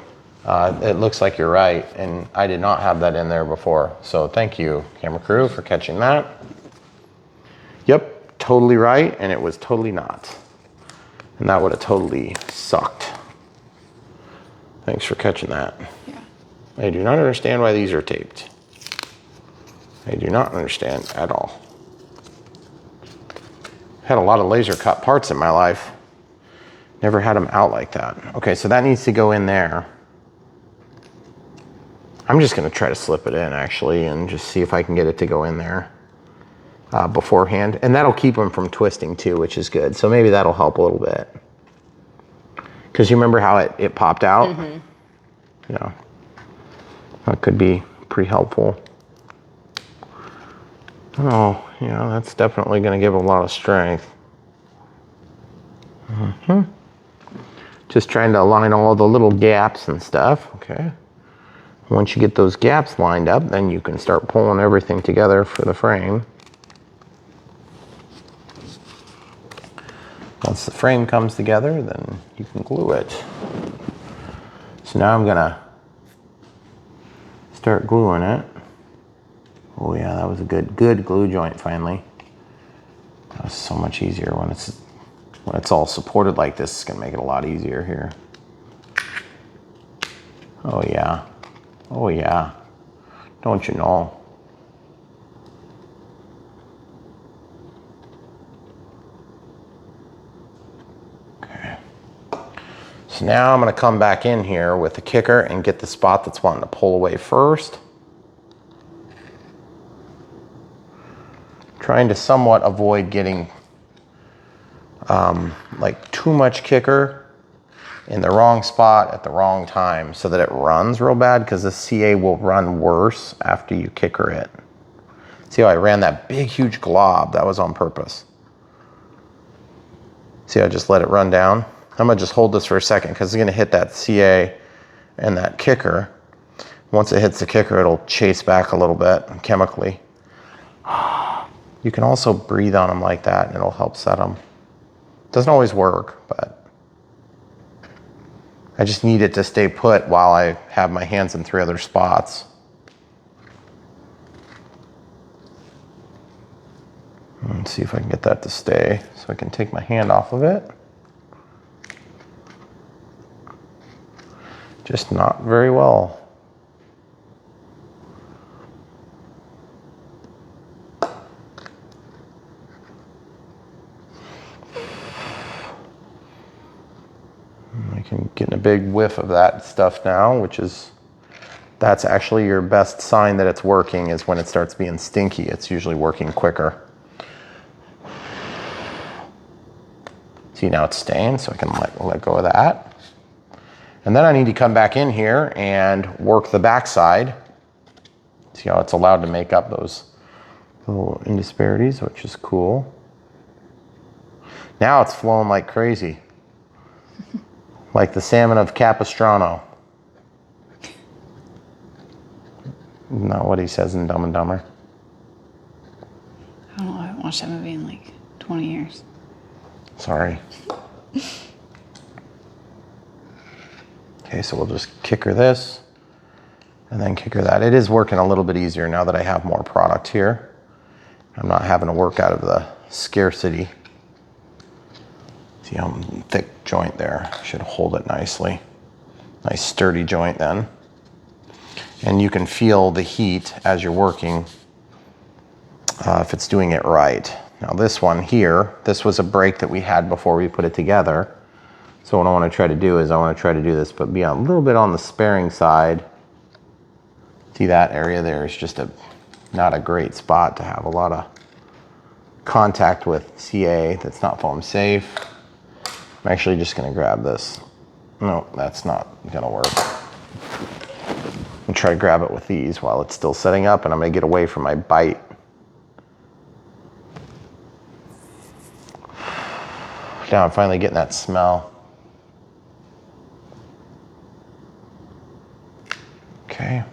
It looks like you're right, and I did not have that in there before. So thank you, camera crew, for catching that. Yep, totally right, and it was totally not. And that would have totally sucked. Thanks for catching that. Yeah. I do not understand why these are taped. I do not understand at all. Had a lot of laser cut parts in my life. Never had them out like that. Okay, so that needs to go in there. I'm just gonna try to slip it in actually and just see if I can get it to go in there beforehand. And that'll keep them from twisting too, which is good. So maybe that'll help a little bit. Because you remember how it popped out? Mm-hmm. Yeah, that could be pretty helpful. Oh, yeah, that's definitely gonna give a lot of strength. Mm-hmm. Just trying to align all the little gaps and stuff, okay? Once you get those gaps lined up, then you can start pulling everything together for the frame. Once the frame comes together, then you can glue it. So now I'm gonna start gluing it. Oh yeah, that was a good glue joint finally. That was so much easier when it's all supported like this. It's gonna make it a lot easier here. Oh yeah. Oh yeah, don't you know? Okay. So now I'm gonna come back in here with the kicker and get the spot that's wanting to pull away first. Trying to somewhat avoid getting like too much kicker in the wrong spot at the wrong time so that it runs real bad, because the CA will run worse after you kicker it. See how I ran that big huge glob? That was on purpose. See, I just let it run down. I'm gonna just hold this for a second because it's gonna hit that CA and that kicker. Once it hits the kicker, it'll chase back a little bit chemically. You can also breathe on them like that and it'll help set them. Doesn't always work, but I just need it to stay put while I have my hands in 3 other spots. Let's see if I can get that to stay so I can take my hand off of it. Just not very well. I'm getting a big whiff of that stuff now, that's actually your best sign that it's working, is when it starts being stinky. It's usually working quicker. See, now it's staying, so I can let go of that. And then I need to come back in here and work the backside. See how it's allowed to make up those little indisparities, which is cool. Now it's flowing like crazy. Like the salmon of Capistrano. Not what he says in Dumb and Dumber. I don't know, I haven't watched that movie in like 20 years. Sorry. Okay, so we'll just kicker this and then kicker that. It is working a little bit easier now that I have more product here. I'm not having to work out of the scarcity. See how thick joint there. Should hold it nicely. Nice sturdy joint then. And you can feel the heat as you're working if it's doing it right. Now this one here, this was a break that we had before we put it together. So what I want to try to do is I want to try to do this, but be a little bit on the sparing side. See that area there is just not a great spot to have a lot of contact with CA that's not foam safe. I'm actually just gonna grab this. No, that's not gonna work. I'm try to grab it with these while it's still setting up, and I'm gonna get away from my bite. Now I'm finally getting that smell. Okay,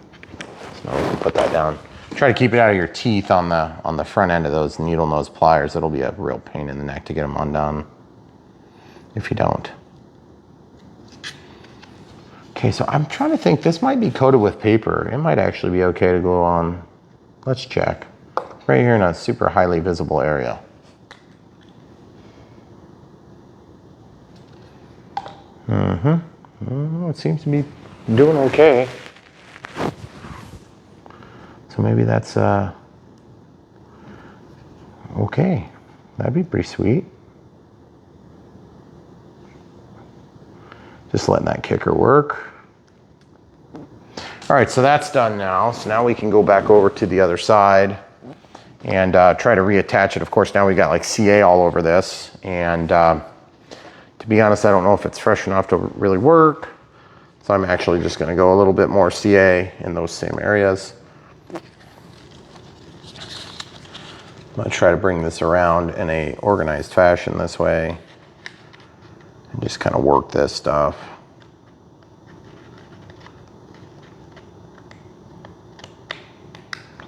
so now we can put that down. Try to keep it out of your teeth on the front end of those needle nose pliers. It'll be a real pain in the neck to get them undone. if you don't. Okay, so I'm trying to think, this might be coated with paper. It might actually be okay to glue on. Let's check. Right here in a super highly visible area. It seems to be doing okay. So maybe that's okay. That'd be pretty sweet. Just letting that kicker work. All right, so that's done now. So now we can go back over to the other side and try to reattach it. Of course, now we got like CA all over this. And to be honest, I don't know if it's fresh enough to really work. So I'm actually just gonna go a little bit more CA in those same areas. I'm gonna try to bring this around in a organized fashion this way and just kind of work this stuff.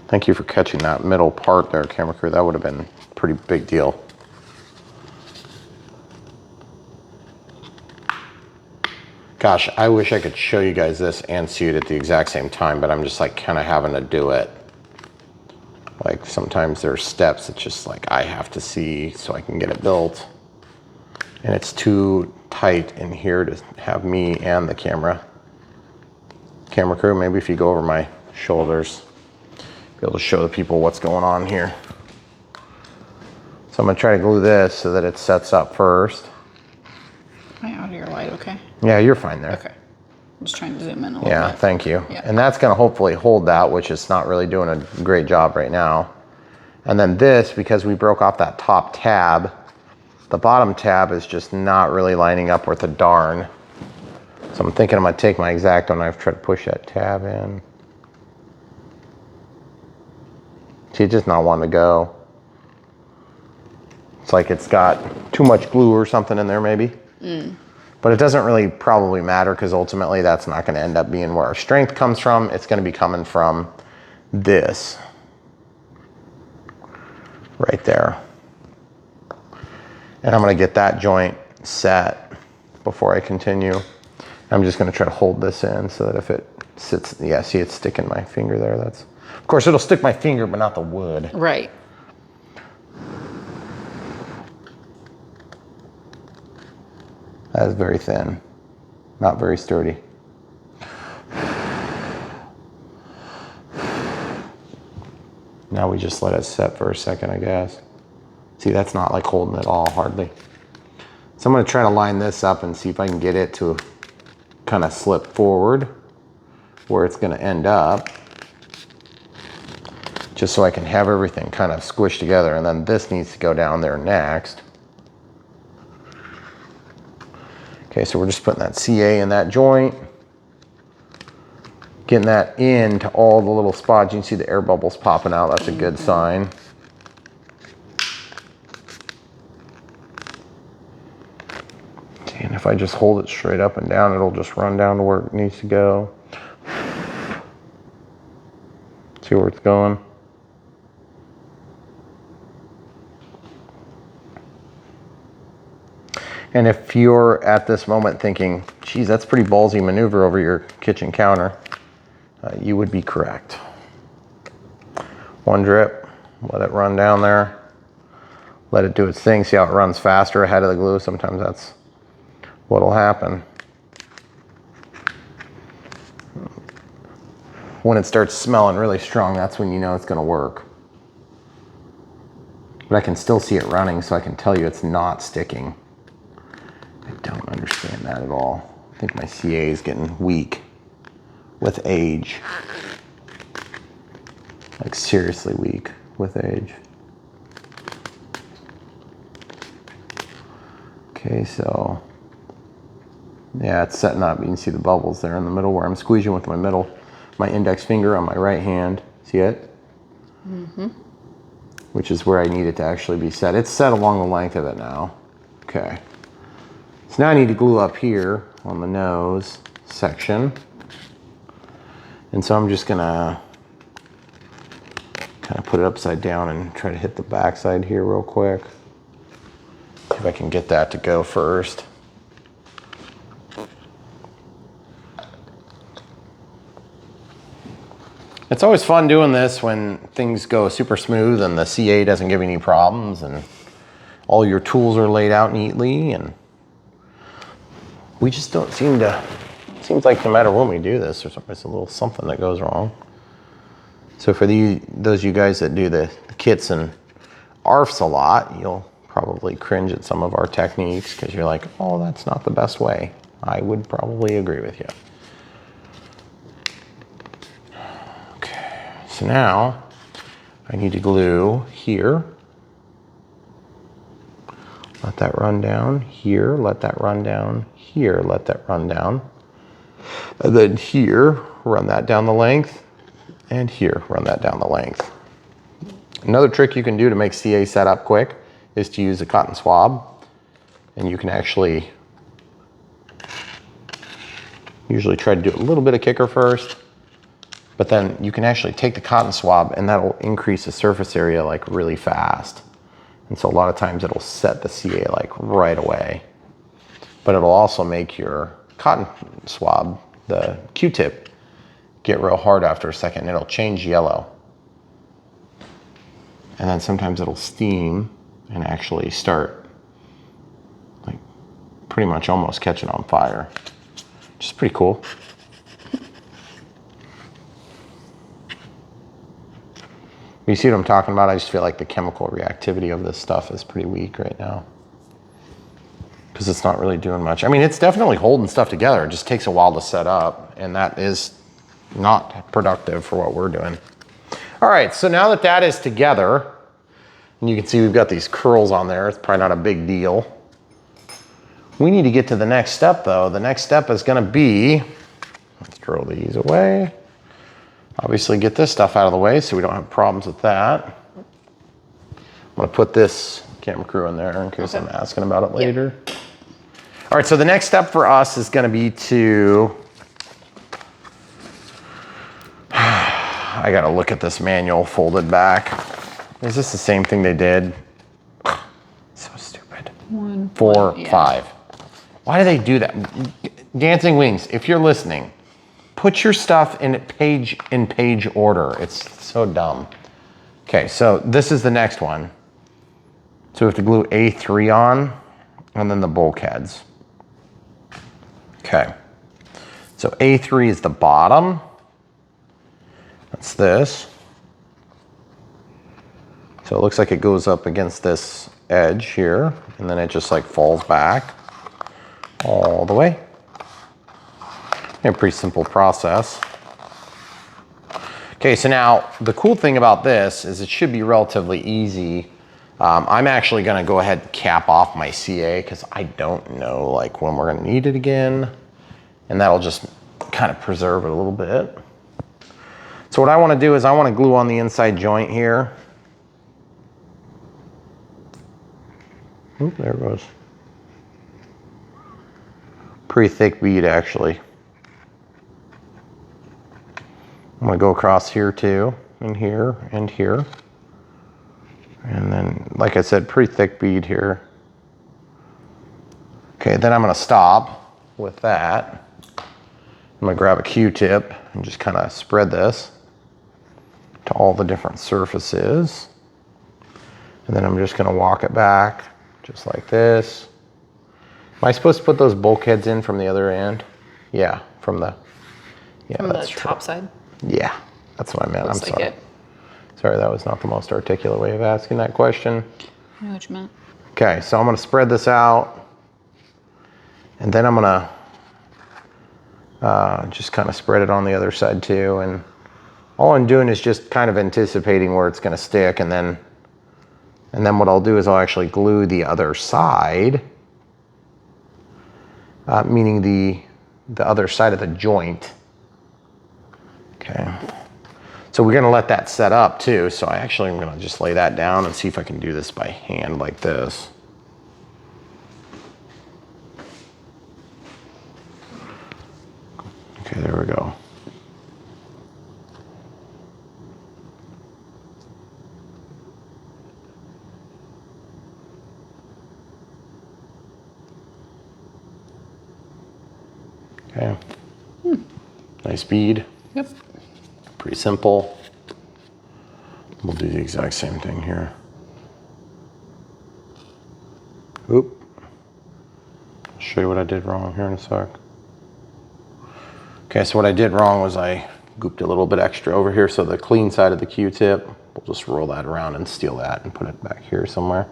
Thank you for catching that middle part there, camera crew. That would have been a pretty big deal. Gosh, I wish I could show you guys this and see it at the exact same time, but I'm just like kind of having to do it. Like sometimes there's steps it's just like I have to see so I can get it built. And it's too tight in here to have me and the camera crew. Maybe if you go over my shoulders, be able to show the people what's going on here. So I'm gonna try to glue this so that it sets up first. Am I out of your light okay? Yeah, you're fine there. Okay. I'm just trying to zoom in a little bit. Yeah, thank you. Yeah. And that's gonna hopefully hold that, which is not really doing a great job right now. And then this, because we broke off that top tab, the bottom tab is just not really lining up with the darn. So I'm thinking I'm gonna take my X-Acto knife, try to push that tab in. See, it's just not wanting to go. It's like it's got too much glue or something in there maybe. But it doesn't really probably matter because ultimately that's not gonna end up being where our strength comes from. It's gonna be coming from this right there. And I'm gonna get that joint set before I continue. I'm just gonna try to hold this in so that if it sits, yeah, see it's sticking my finger there. That's, of course it'll stick my finger, but not the wood. Right. That is very thin, not very sturdy. Now we just let it set for a second, I guess. See, that's not like holding it all, hardly. So I'm gonna try to line this up and see if I can get it to kind of slip forward where it's gonna end up, just so I can have everything kind of squished together, and then this needs to go down there next. Okay, so we're just putting that CA in that joint, getting that into all the little spots. You can see the air bubbles popping out. That's a good sign. And if I just hold it straight up and down, it'll just run down to where it needs to go. See where it's going? And if you're at this moment thinking, geez, that's pretty ballsy maneuver over your kitchen counter, you would be correct. One drip, let it run down there, let it do its thing. See how it runs faster ahead of the glue? Sometimes that's what'll happen. When it starts smelling really strong, that's when you know it's gonna work. But I can still see it running, so I can tell you it's not sticking. I don't understand that at all. I think my CA is getting weak with age. Like seriously weak with age. Okay, so yeah, it's setting up. You can see the bubbles there in the middle where I'm squeezing with my index finger on my right hand. See it? Mm-hmm. Which is where I need it to actually be set. It's set along the length of it now. Okay. So now I need to glue up here on the nose section. And so I'm just gonna kind of put it upside down and try to hit the back side here real quick. See if I can get that to go first. It's always fun doing this when things go super smooth and the CA doesn't give you any problems and all your tools are laid out neatly, and we just don't seem to, it seems like no matter when we do this, there's always a little something that goes wrong. So for those of you guys that do the kits and ARFs a lot, you'll probably cringe at some of our techniques because you're like, oh, that's not the best way. I would probably agree with you. Okay, so now I need to glue here. Let that run down here, let that run down here, let that run down. And then here, run that down the length, and here, run that down the length. Another trick you can do to make CA set up quick is to use a cotton swab, and you can actually usually try to do a little bit of kicker first, but then you can actually take the cotton swab and that'll increase the surface area like really fast. And so a lot of times it'll set the CA like right away, but it'll also make your cotton swab, the Q-tip, get real hard after a second. It'll change yellow. And then sometimes it'll steam and actually start like pretty much almost catching on fire, which is pretty cool. You see what I'm talking about? I just feel like the chemical reactivity of this stuff is pretty weak right now because it's not really doing much. I mean, it's definitely holding stuff together. It just takes a while to set up, and that is not productive for what we're doing. All right, so now that that is together, and you can see we've got these curls on there, it's probably not a big deal. We need to get to the next step though. The next step is gonna be, let's throw these away. Obviously get this stuff out of the way so we don't have problems with that. I'm gonna put this camera crew in there in case I'm asking about it later. Yep. All right, so the next step for us is gonna be to, I gotta look at this manual folded back. Is this the same thing they did? So stupid. 4, 5. Why do they do that? Dancing Wings, if you're listening, put your stuff in page order. It's so dumb. Okay, so this is the next one. So we have to glue A3 on, and then the bulkheads. Okay, so A3 is the bottom. That's this. So it looks like it goes up against this edge here, and then it just like falls back all the way. A pretty simple process. Okay, so now the cool thing about this is it should be relatively easy. I'm actually gonna go ahead and cap off my CA because I don't know like when we're gonna need it again. And that'll just kind of preserve it a little bit. So what I wanna do is I wanna glue on the inside joint here. Oop, there it goes. Pretty thick bead actually. I'm gonna go across here too, and here, and here. And then, like I said, pretty thick bead here. Okay, then I'm gonna stop with that. I'm gonna grab a Q-tip and just kind of spread this to all the different surfaces. And then I'm just gonna walk it back, just like this. Am I supposed to put those bulkheads in from the other end? Yeah, from the, yeah, from the top side? Yeah, that's what I meant. Looks I'm like sorry. Sorry, that was not the most articulate way of asking that question. I know what you meant. Okay, so I'm gonna spread this out, and then I'm gonna just kind of spread it on the other side too. And all I'm doing is just kind of anticipating where it's gonna stick, and then what I'll do is I'll actually glue the other side, meaning the other side of the joint. Okay, so we're gonna let that set up too. So I actually am gonna just lay that down and see if I can do this by hand like this. Okay, there we go. Okay, nice bead. Yep. Pretty simple. We'll do the exact same thing here. Oop. I'll show you what I did wrong here in a sec. Okay, so what I did wrong was I gooped a little bit extra over here, so the clean side of the Q-tip, we'll just roll that around and steal that and put it back here somewhere.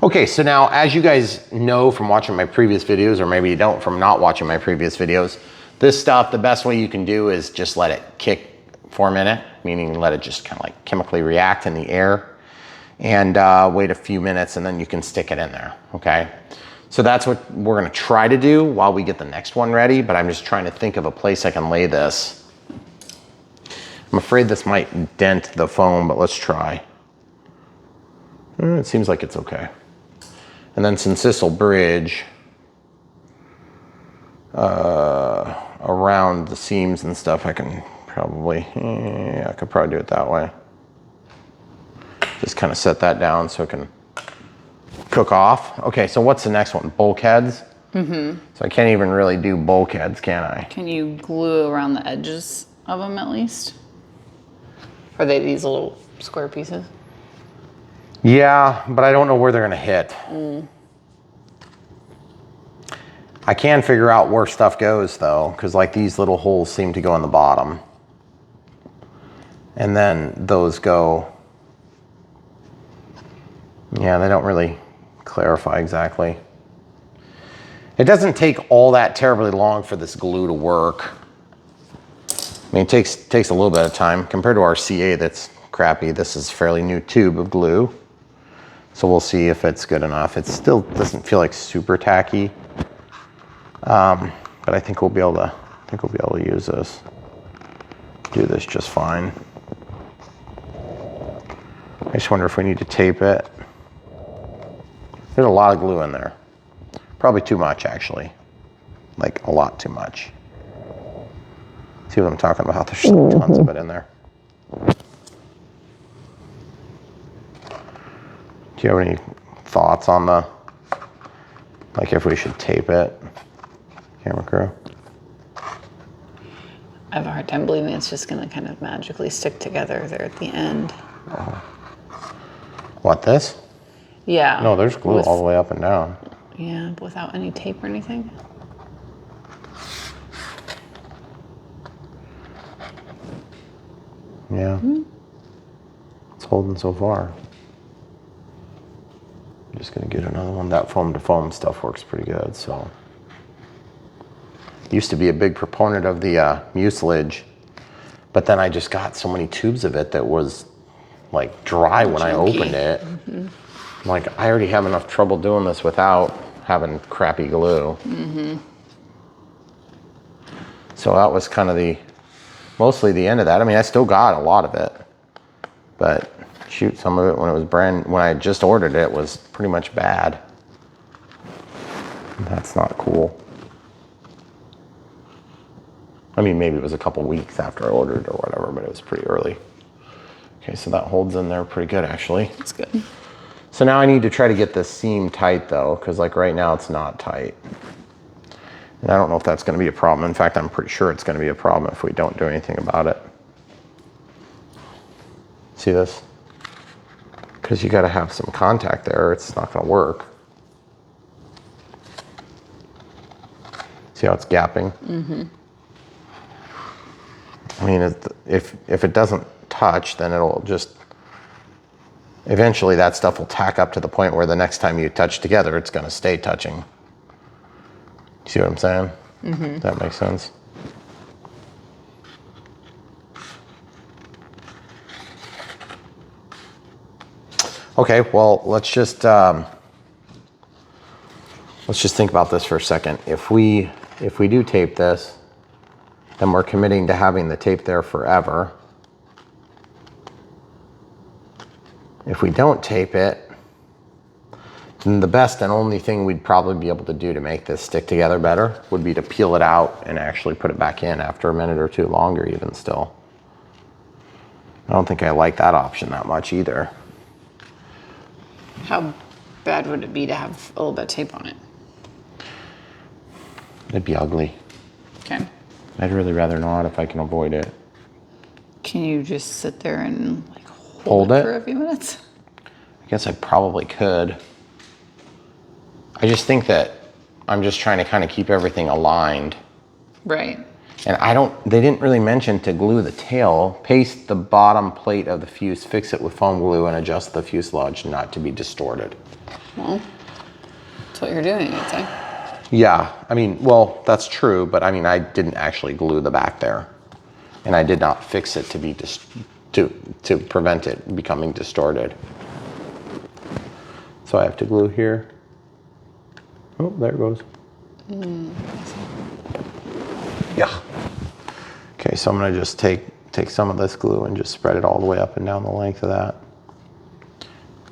Okay, so now as you guys know from watching my previous videos, or maybe you don't from not watching my previous videos, this stuff, the best way you can do is just let it kick for a minute, meaning let it just kind of like chemically react in the air, and wait a few minutes, and then you can stick it in there, okay? So that's what we're gonna try to do while we get the next one ready, but I'm just trying to think of a place I can lay this. I'm afraid this might dent the foam, but let's try. It seems like it's okay. And then since this will bridge around the seams and stuff, I can probably, I could probably do it that way. Just kind of set that down so it can cook off. Okay, so what's the next one? Bulkheads? Mm-hmm. So I can't even really do bulkheads, can I? Can you glue around the edges of them at least? Are they these little square pieces? Yeah, but I don't know where they're gonna hit. I can figure out where stuff goes though, because like these little holes seem to go in the bottom. And then those go, yeah, they don't really clarify exactly. It doesn't take all that terribly long for this glue to work. I mean, it takes a little bit of time compared to our CA that's crappy. This is a fairly new tube of glue. So we'll see if it's good enough. It still doesn't feel like super tacky. But I think we'll be able to use this. Do this just fine. I just wonder if we need to tape it. There's a lot of glue in there. Probably too much actually. Like a lot too much. See what I'm talking about? There's tons of it in there. Do you have any thoughts on the, like if we should tape it? Camera crew? I have a hard time believing it's just gonna kind of magically stick together there at the end. Oh. What, this? Yeah. No, there's glue all the way up and down. Yeah, but without any tape or anything? Yeah. It's holding so far. I'm just gonna get another one. That foam to foam stuff works pretty good, so. Used to be a big proponent of the mucilage, but then I just got so many tubes of it that was like dry when I opened it. Mm-hmm. Like, I already have enough trouble doing this without having crappy glue. Mm-hmm. So that was kind of mostly the end of that. I mean, I still got a lot of it, but shoot, some of it when I just ordered it was pretty much bad. That's not cool. I mean, maybe it was a couple weeks after I ordered or whatever, but it was pretty early. Okay, so that holds in there pretty good actually. That's good. So now I need to try to get this seam tight though, because like right now it's not tight. And I don't know if that's gonna be a problem. In fact, I'm pretty sure it's gonna be a problem if we don't do anything about it. See this? Because you gotta have some contact there, or it's not gonna work. See how it's gapping? Mm-hmm. I mean, if it doesn't touch, then it'll just, eventually that stuff will tack up to the point where the next time you touch together, it's gonna stay touching. See what I'm saying? Mm-hmm. That makes sense. Okay, well, let's just think about this for a second. If we do tape this, then we're committing to having the tape there forever. If we don't tape it, then the best and only thing we'd probably be able to do to make this stick together better would be to peel it out and actually put it back in after a minute or two longer even still. I don't think I like that option that much either. How bad would it be to have a little bit of tape on it? It'd be ugly. Okay. I'd really rather not if I can avoid it. Can you just sit there and like Hold it for a few minutes? I guess I probably could. I just think that I'm just trying to kind of keep everything aligned. Right. And they didn't really mention to glue the tail. Paste the bottom plate of the fuse, fix it with foam glue, and adjust the fuselage not to be distorted. Well, that's what you're doing, I'd say. Yeah, I mean, well, that's true, but I mean, I didn't actually glue the back there. And I did not fix it to be to prevent it becoming distorted. So I have to glue here. Oh, there it goes. Yeah. Okay, so I'm gonna just take some of this glue and just spread it all the way up and down the length of that.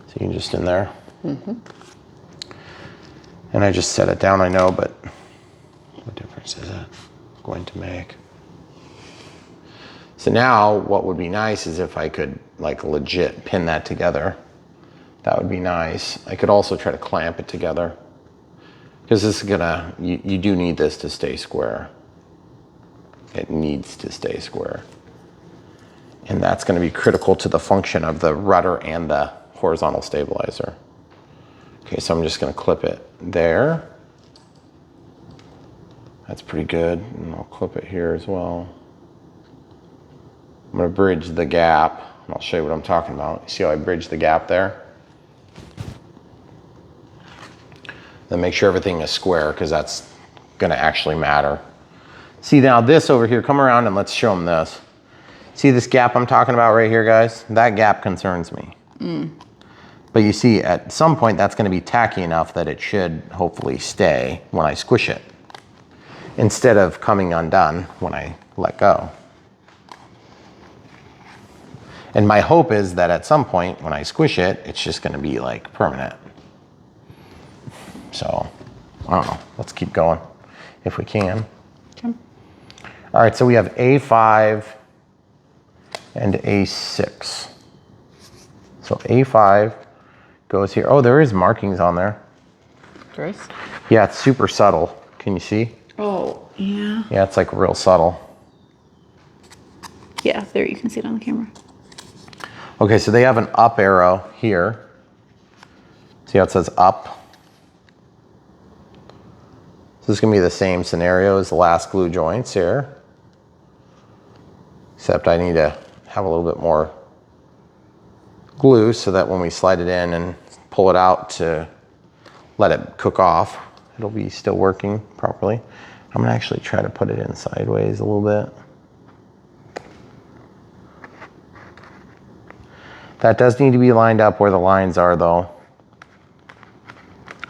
So you can just in there. And I just set it down, I know, but what difference is it going to make? So now what would be nice is if I could like legit pin that together. That would be nice. I could also try to clamp it together. Because this is gonna, you do need this to stay square. It needs to stay square. And that's gonna be critical to the function of the rudder and the horizontal stabilizer. Okay, so I'm just gonna clip it there. That's pretty good. And I'll clip it here as well. I'm gonna bridge the gap. And I'll show you what I'm talking about. See how I bridge the gap there? Then make sure everything is square because that's gonna actually matter. See now this over here, come around and let's show them this. See this gap I'm talking about right here, guys? That gap concerns me. But you see at some point that's gonna be tacky enough that it should hopefully stay when I squish it instead of coming undone when I let go. And my hope is that at some point when I squish it, it's just gonna be like permanent. So, I don't know, let's keep going if we can. Okay. All right, so we have A5 and A6. So A5 goes here. Oh, there is markings on there. There is? Yeah, it's super subtle. Can you see? Oh, yeah. Yeah, it's like real subtle. Yeah, there you can see it on the camera. Okay, so they have an up arrow here. See how it says up? So this is gonna be the same scenario as the last glue joints here. Except I need to have a little bit more glue so that when we slide it in and pull it out to let it cook off, it'll be still working properly. I'm gonna actually try to put it in sideways a little bit. That does need to be lined up where the lines are though.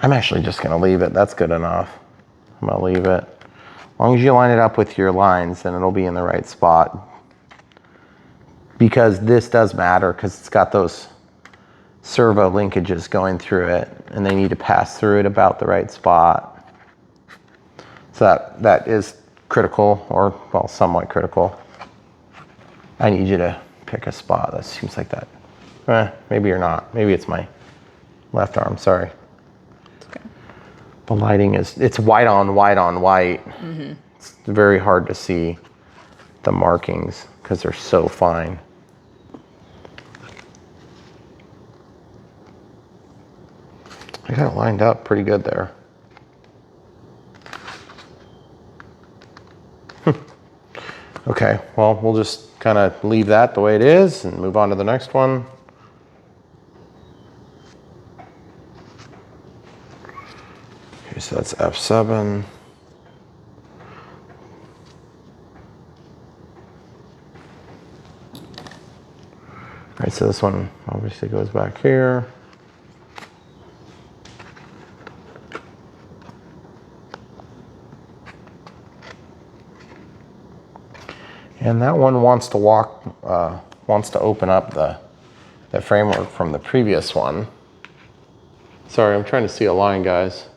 I'm actually just gonna leave it, that's good enough. I'm gonna leave it. As long as you line it up with your lines, then it'll be in the right spot. Because this does matter, because it's got those servo linkages going through it, and they need to pass through it about the right spot. So that is critical, or well, somewhat critical. I need you to pick a spot that seems like that. Maybe you're not. Maybe it's my left arm, sorry. The lighting is, it's white on white on white. It's very hard to see the markings because they're so fine. I got it lined up pretty good there. Okay, well, we'll just kind of leave that the way it is and move on to the next one. Okay, so that's F7. All right, so this one obviously goes back here. And that one wants to wants to open up the framework from the previous one. Sorry, I'm trying to see a line, guys.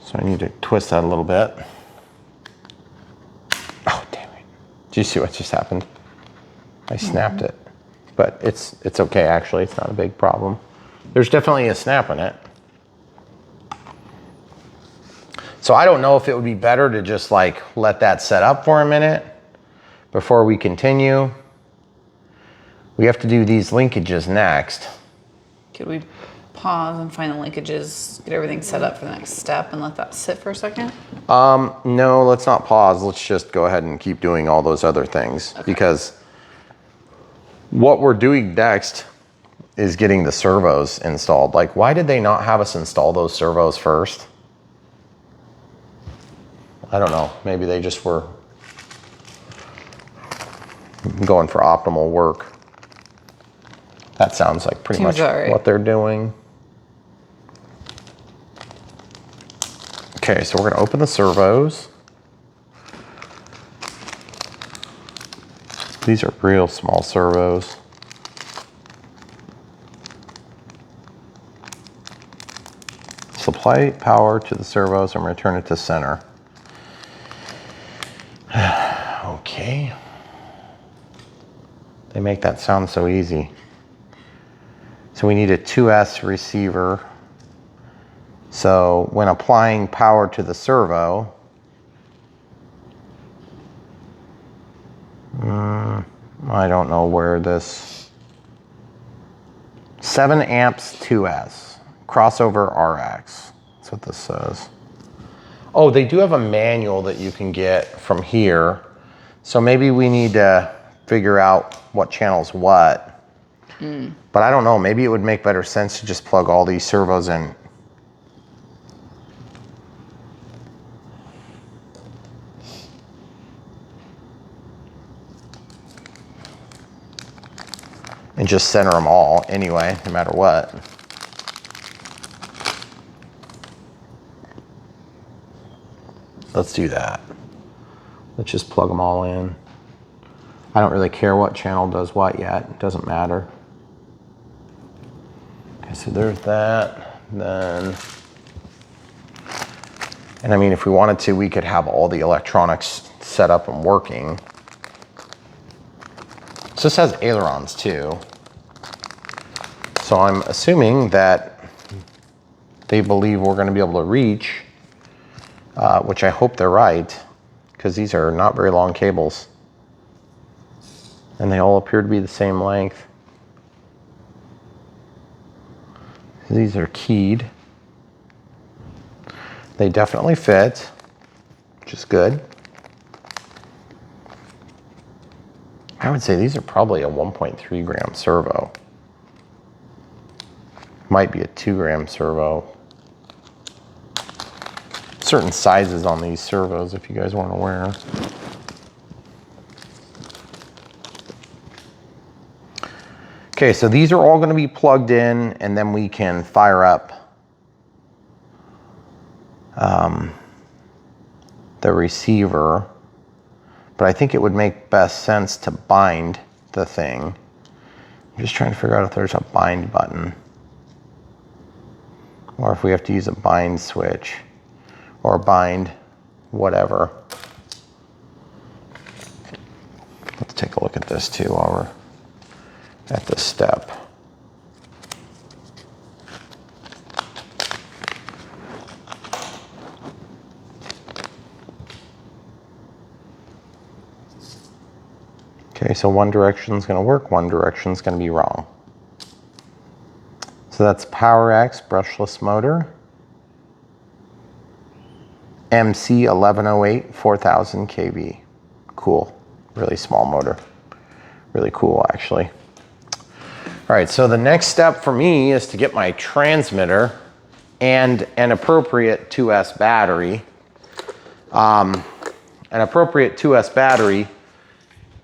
So I need to twist that a little bit. Oh, damn it. Do you see what just happened? I snapped it, but it's okay actually, it's not a big problem. There's definitely a snap in it. So I don't know if it would be better to just like let that set up for a minute before we continue. We have to do these linkages next. Could we pause and find the linkages, get everything set up for the next step and let that sit for a second? No, let's not pause. Let's just go ahead and keep doing all those other things, because what we're doing next is getting the servos installed. Like, why did they not have us install those servos first? I don't know. Maybe they just were going for optimal work. That sounds like pretty much what they're doing. Okay, so we're gonna open the servos. These are real small servos. Supply power to the servos and return it to center. Okay. They make that sound so easy. So we need a 2S receiver. So when applying power to the servo, I don't know where this, 7 amps 2S, crossover RX, that's what this says. Oh, they do have a manual that you can get from here. So maybe we need to figure out what channel's what. But I don't know, maybe it would make better sense to just plug all these servos in. And just center them all anyway, no matter what. Let's do that. Let's just plug them all in. I don't really care what channel does what yet. It doesn't matter. Okay, so there's that. Then, and I mean, if we wanted to, we could have all the electronics set up and working. So this has ailerons too. So I'm assuming that they believe we're going to be able to reach, which I hope they're right, because these are not very long cables. And they all appear to be the same length. These are keyed. They definitely fit, which is good. I would say these are probably a 1.3 gram servo. Might be a 2 gram servo. Certain sizes on these servos, if you guys weren't aware. Okay, so these are all going to be plugged in, and then we can fire up the receiver. But I think it would make best sense to bind the thing. I'm just trying to figure out if there's a bind button, or if we have to use a bind switch, or bind whatever. Let's take a look at this too while we're at this step. Okay, so one direction is going to work, one direction is going to be wrong. So that's PowerX brushless motor. MC 1108 4000 kV. Cool. Really small motor. Really cool, actually. All right, so the next step for me is to get my transmitter and an appropriate 2S battery. An appropriate 2S battery,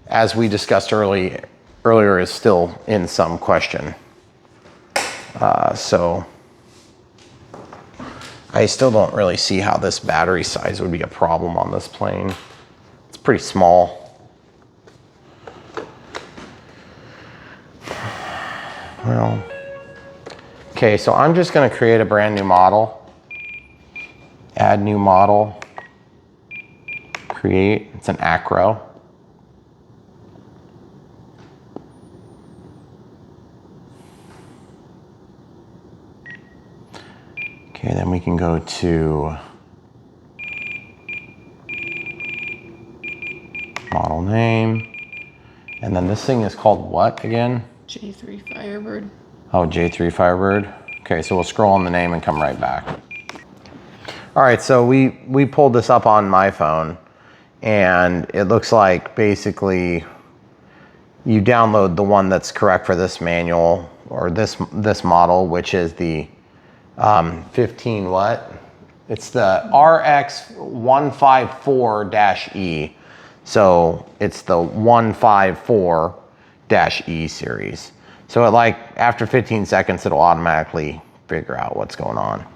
as we discussed earlier, is still in some question. So I still don't really see how this battery size would be a problem on this plane. It's pretty small. Well, okay, so I'm just going to create a brand new model. Add new model. Create. It's an acro. Okay, then we can go to Model name. And then this thing is called what again? J3 Firebird. Oh, J3 Firebird. Okay, so we'll scroll on the name and come right back. All right, so we pulled this up on my phone, and it looks like basically you download the one that's correct for this manual or this model, which is the 15 what? It's the RX154-E. So it's the 154-E series. So after 15 seconds, it'll automatically figure out what's going on.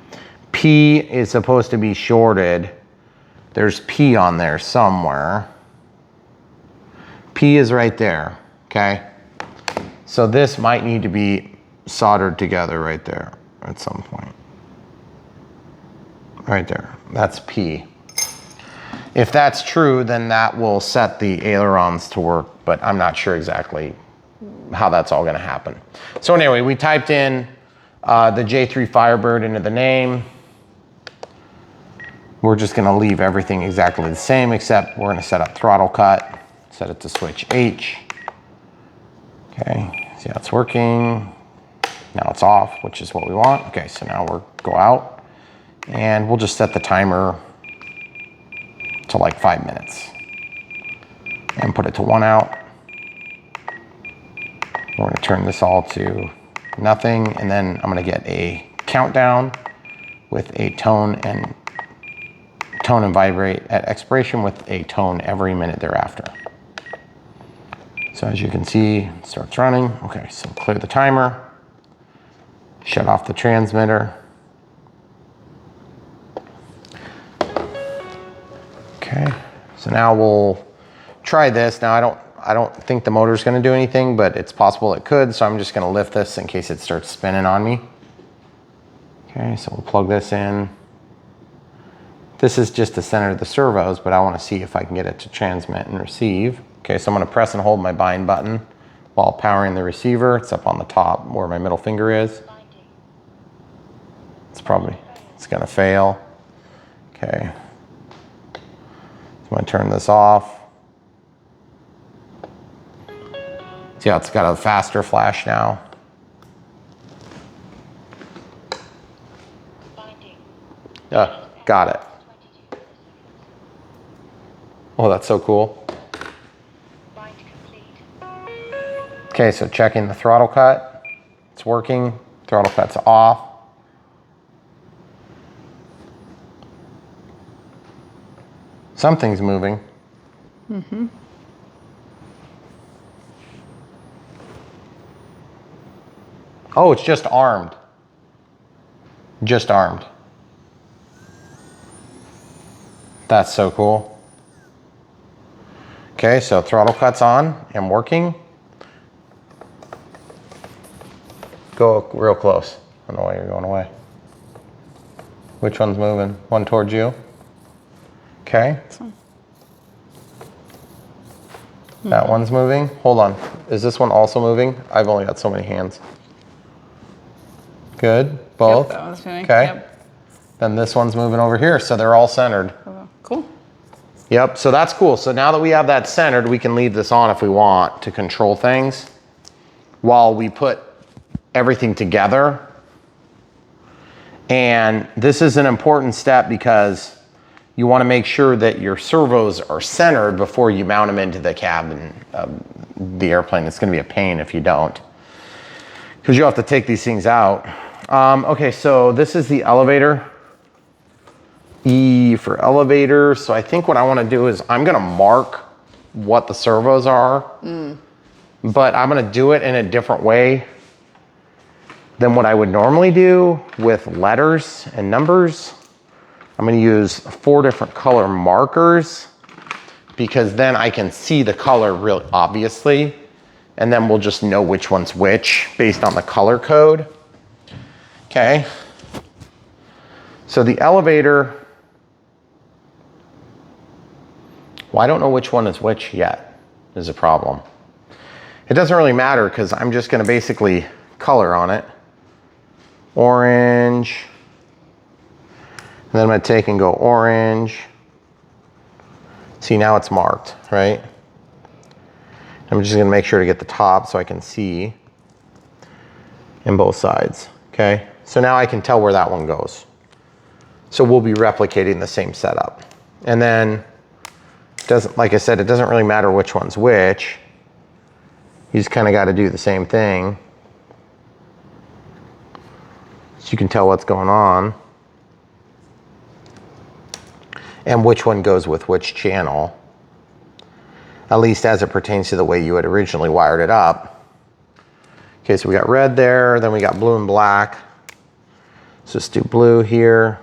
P is supposed to be shorted. There's P on there somewhere. P is right there, okay? So this might need to be soldered together right there at some point. Right there, that's P. If that's true, then that will set the ailerons to work, but I'm not sure exactly how that's all gonna happen. So anyway, we typed in the J3 Firebird into the name. We're just gonna leave everything exactly the same, except we're gonna set up throttle cut, set it to switch H. Okay, see how it's working. Now it's off, which is what we want. Okay, so now we'll go out and we'll just set the timer to like 5 minutes and put it to 1 out. We're gonna turn this all to nothing, and then I'm gonna get a countdown with a tone and vibrate at expiration with a tone every minute thereafter. So as you can see, it starts running. Okay, so clear the timer, shut off the transmitter. Okay, so now we'll try this. Now I don't think the motor's gonna do anything, but it's possible it could, so I'm just gonna lift this in case it starts spinning on me. Okay, so we'll plug this in. This is just the center of the servos, but I wanna see if I can get it to transmit and receive. Okay, so I'm gonna press and hold my bind button while powering the receiver. It's up on the top where my middle finger is. It's gonna fail. Okay. So I'm gonna turn this off. See how it's got a faster flash now? Got it. Oh, that's so cool. Okay, so checking the throttle cut. It's working. Throttle cut's off. Something's moving. Mm-hmm. Oh, it's just armed. Just armed. That's so cool. Okay, so throttle cut's on and working. Go real close. I don't know why you're going away. Which one's moving? One towards you? Okay. That one's moving. Hold on. Is this one also moving? I've only got so many hands. Good. Both. Yep, that one's moving. Okay. Yep. Then this one's moving over here, so they're all centered. Oh, cool. Yep, so that's cool. So now that we have that centered, we can leave this on if we want to control things while we put everything together. And this is an important step because you want to make sure that your servos are centered before you mount them into the cabin of the airplane. It's going to be a pain if you don't, because you have to take these things out. Okay, so this is the elevator. E for elevator. So I think what I want to do is I'm going to mark what the servos are, but I'm going to do it in a different way than what I would normally do with letters and numbers. I'm going to use 4 different color markers because then I can see the color real obviously, and then we'll just know which one's which based on the color code. Okay. So the elevator, well, I don't know which one is which yet, is a problem. It doesn't really matter because I'm just going to basically color on it. Orange. And then I'm going to take and go orange. See, now it's marked, right? I'm just gonna make sure to get the top so I can see in both sides, okay? So now I can tell where that one goes. So we'll be replicating the same setup. And then, like I said, it doesn't really matter which one's which. You just kind of got to do the same thing. So you can tell what's going on. And which one goes with which channel. At least as it pertains to the way you had originally wired it up. Okay, so we got red there, then we got blue and black. So just do blue here.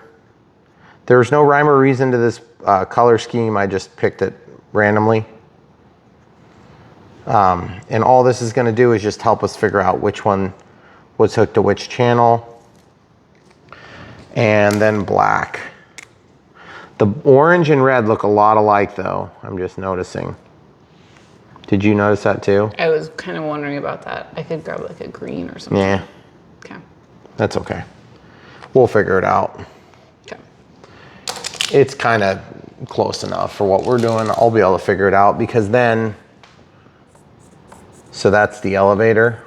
There's no rhyme or reason to this color scheme. I just picked it randomly. And all this is gonna do is just help us figure out which one was hooked to which channel. And then black. The orange and red look a lot alike though, I'm just noticing. Did you notice that too? I was kind of wondering about that. I could grab like a green or something. Yeah. Okay. That's okay. We'll figure it out. Okay. It's kind of close enough for what we're doing. I'll be able to figure it out because then, so that's the elevator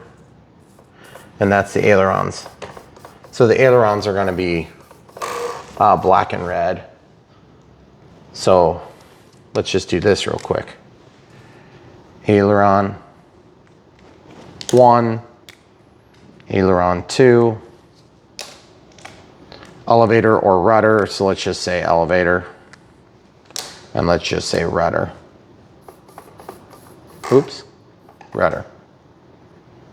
and that's the ailerons. So the ailerons are going to be black and red. So let's just do this real quick. Aileron 1, aileron 2, elevator or rudder. So let's just say elevator and let's just say rudder. Oops, rudder.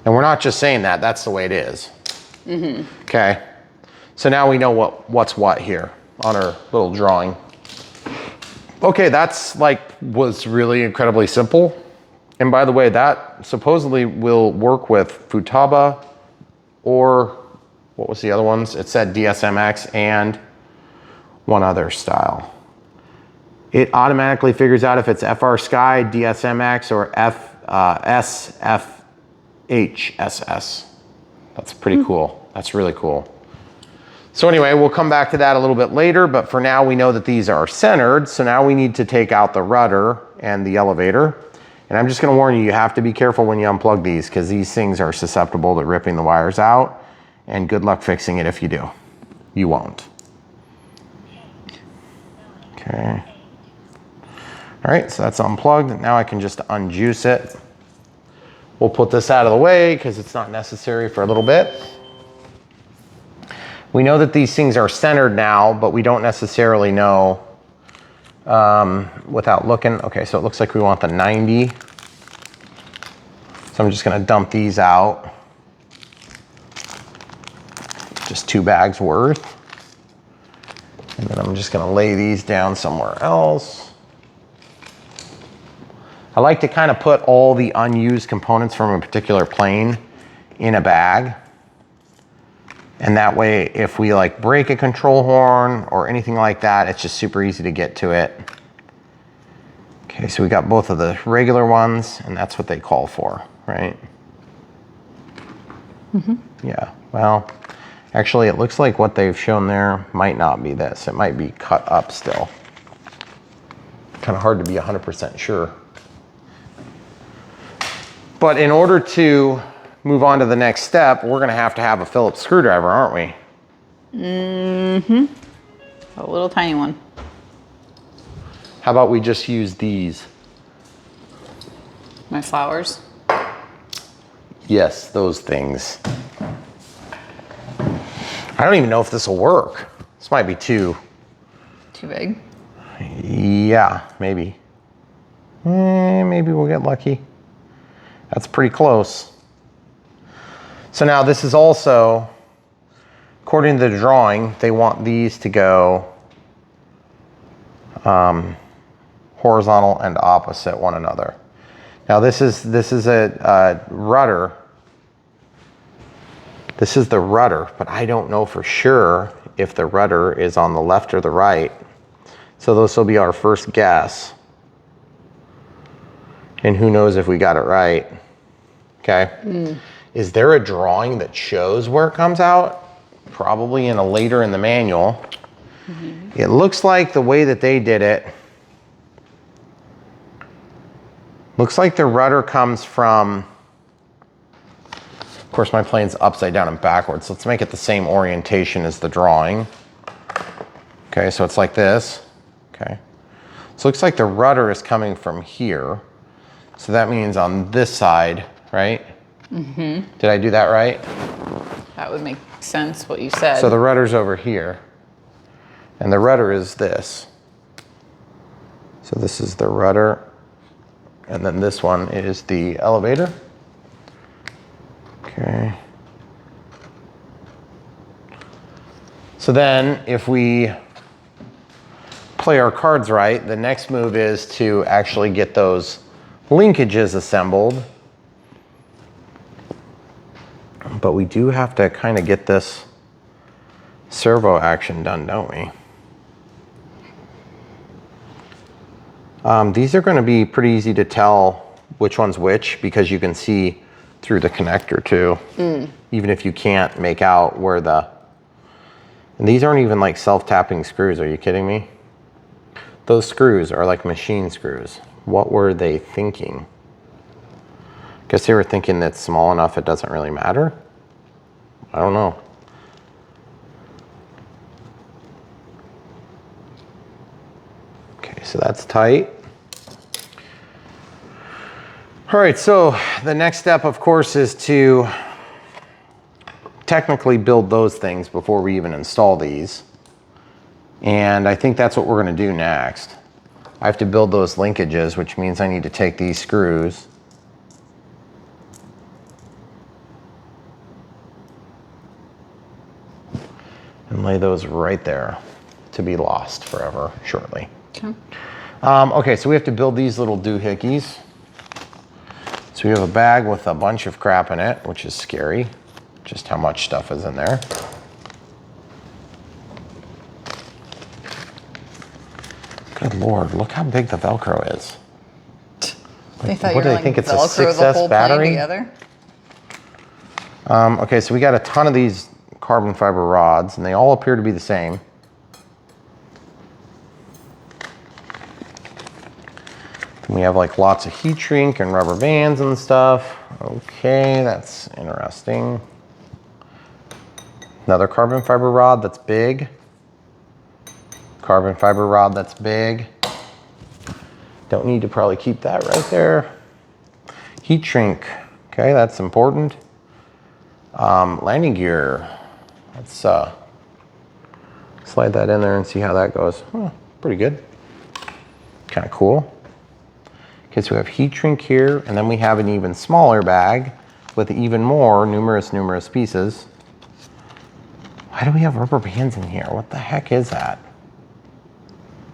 And we're not just saying that, that's the way it is. Okay, so now we know what's what here on our little drawing. Okay, that's was really incredibly simple. And by the way, that supposedly will work with Futaba or what was the other ones? It said DSMX and one other style. It automatically figures out if it's FR Sky, DSMX, or s-fhss. That's pretty cool. That's really cool. So anyway, we'll come back to that a little bit later, but for now we know that these are centered. So now we need to take out the rudder and the elevator. And I'm just gonna warn you, you have to be careful when you unplug these because these things are susceptible to ripping the wires out, and good luck fixing it if you do. You won't. Okay. All right, so that's unplugged. Now I can just unjuice it. We'll put this out of the way because it's not necessary for a little bit. We know that these things are centered now, but we don't necessarily know without looking. Okay, so it looks like we want the 90. So I'm just gonna dump these out. Just 2 bags worth. And then I'm just gonna lay these down somewhere else. I like to kind of put all the unused components from a particular plane in a bag. And that way, if we break a control horn or anything like that, it's just super easy to get to it. Okay, so we got both of the regular ones, and that's what they call for, right? Yeah, well, actually it looks like what they've shown there might not be this. It might be cut up still. Kind of hard to be 100% sure. But in order to move on to the next step, we're gonna have to have a Phillips screwdriver, aren't we? A little tiny one. How about we just use these? My flowers. Yes, those things. I don't even know if this will work. This might be too big. Yeah, maybe. Maybe we'll get lucky. That's pretty close. So now this is also, according to the drawing, they want these to go horizontal and opposite one another. Now this is a rudder. This is the rudder, but I don't know for sure if the rudder is on the left or the right. So this will be our first guess. And who knows if we got it right. Okay. Is there a drawing that shows where it comes out? Probably in later in the manual. It looks like the way that they did it Looks like the rudder comes from, of course my plane's upside down and backwards, so let's make it the same orientation as the drawing. Okay, so it's like this. Okay. So it looks like the rudder is coming from here. So that means on this side, right? Mm-hmm. Did I do that right? That would make sense, what you said. So the rudder's over here. And the rudder is this. So this is the rudder. And then this one is the elevator. Okay. So then if we play our cards right, the next move is to actually get those linkages assembled. But we do have to kind of get this servo action done, don't we? These are going to be pretty easy to tell which one's which because you can see through the connector too. Even if you can't make out where the... And these aren't even like self-tapping screws, are you kidding me? Those screws are like machine screws. What were they thinking? Guess they were thinking that's small enough it doesn't really matter? I don't know. Okay, so that's tight. All right, so the next step, of course, is to technically build those things before we even install these. And I think that's what we're gonna do next. I have to build those linkages, which means I need to take these screws and lay those right there to be lost forever shortly. Okay. Okay, so we have to build these little doohickeys. So we have a bag with a bunch of crap in it, which is scary, just how much stuff is in there. Good Lord, look how big the Velcro is. They thought What you do were they think, it's a Velcro the 6S whole battery? plane together. Okay, so we got a ton of these carbon fiber rods, and they all appear to be the same. And we have like lots of heat shrink and rubber bands and stuff. Okay, that's interesting. Another carbon fiber rod that's big. Carbon fiber rod that's big. Don't need to probably keep that right there. Heat shrink, okay, that's important. Landing gear, let's slide that in there and see how that goes. Oh, pretty good, kind of cool. Okay, so we have heat shrink here, and then we have an even smaller bag with even more numerous pieces. Why do we have rubber bands in here? What the heck is that?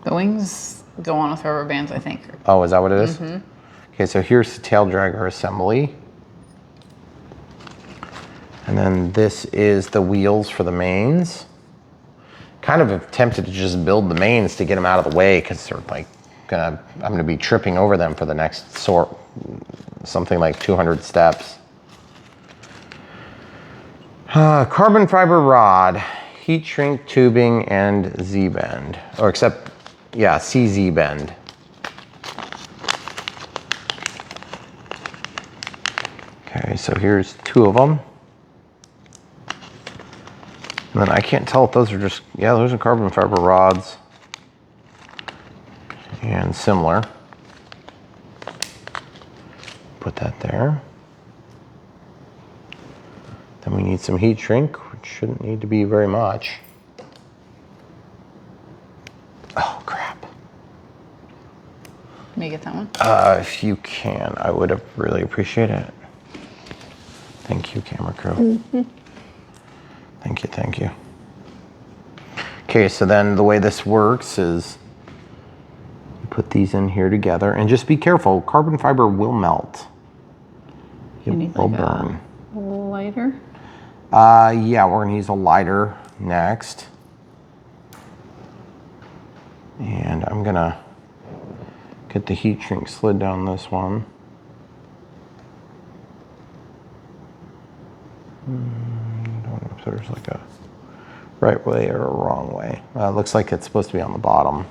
The wings go on with rubber bands, I think. Oh, is that what it is? Mm-hmm. Okay, so here's the tail dragger assembly. And then this is the wheels for the mains. Kind of tempted to just build the mains to get them out of the way because they're like I'm gonna be tripping over them for the next something like 200 steps. Carbon fiber rod, heat shrink tubing, and Z-bend, or except, yeah, CZ bend. Okay, so here's two of them. And then I can't tell if those are just, yeah, those are carbon fiber rods. And similar. Put that there. Then we need some heat shrink, which shouldn't need to be very much. Oh, crap. Let me get that one. If you can, I would really appreciate it. Thank you, camera crew. Mm-hmm. Thank you. Okay, so then the way this works is you put these in here together, and just be careful, carbon fiber will melt. You need will like burn. A lighter? Yeah, we're gonna use a lighter next. And I'm gonna get the heat shrink slid down this one. Don't know if there's like a right way or a wrong way. It looks like it's supposed to be on the bottom.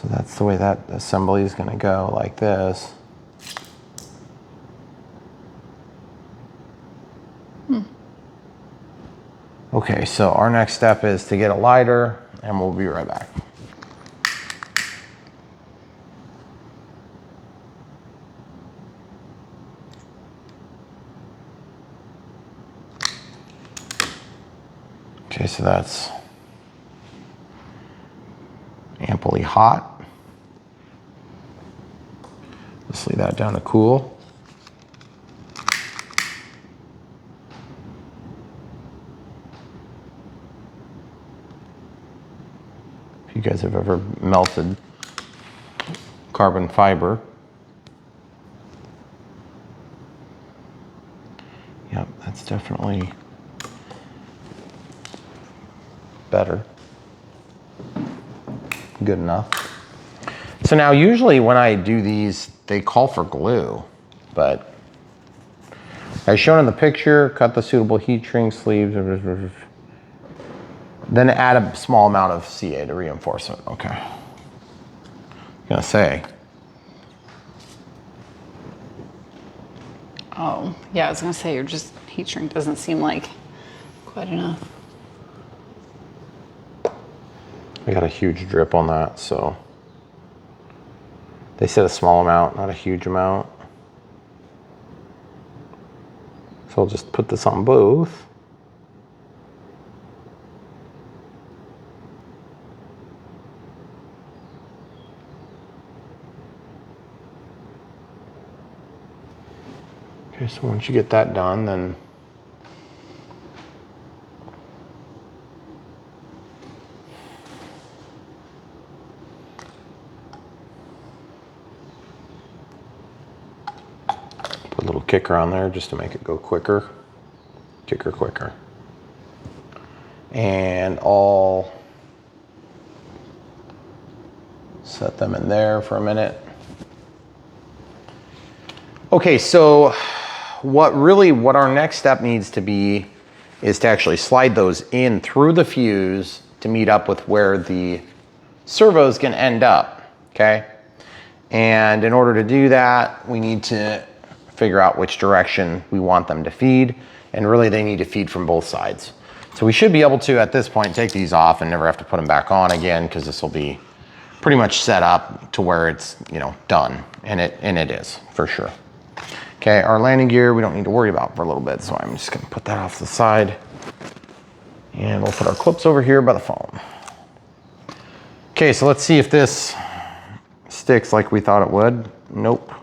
So that's the way that assembly is gonna go, like this. Okay, so our next step is to get a lighter, and we'll be right back. Okay, so that's amply hot. Just leave that down to cool. If you guys have ever melted carbon fiber, yep, that's definitely better. Good enough. So now usually when I do these, they call for glue, but as shown in the picture, cut the suitable heat shrink sleeves, then add a small amount of CA to reinforce it. Okay. I'm gonna say. Oh, yeah, I was gonna say, your just heat shrink doesn't seem like quite enough. I got a huge drip on that, so. They said a small amount, not a huge amount. So I'll just put this on both. Okay, so once you get that done, then put a little kicker on there just to make it go quicker. Kicker quicker. And I'll set them in there for a minute. Okay, so what our next step needs to be is to actually slide those in through the fuse to meet up with where the servo is going to end up, okay? And in order to do that, we need to figure out which direction we want them to feed, and really they need to feed from both sides. So we should be able to, at this point, take these off and never have to put them back on again, because this will be pretty much set up to where it's, you know, done, and it is, for sure. Okay, our landing gear we don't need to worry about for a little bit, so I'm just gonna put that off to the side. And we'll put our clips over here by the phone. Okay, so let's see if this sticks like we thought it would. Nope.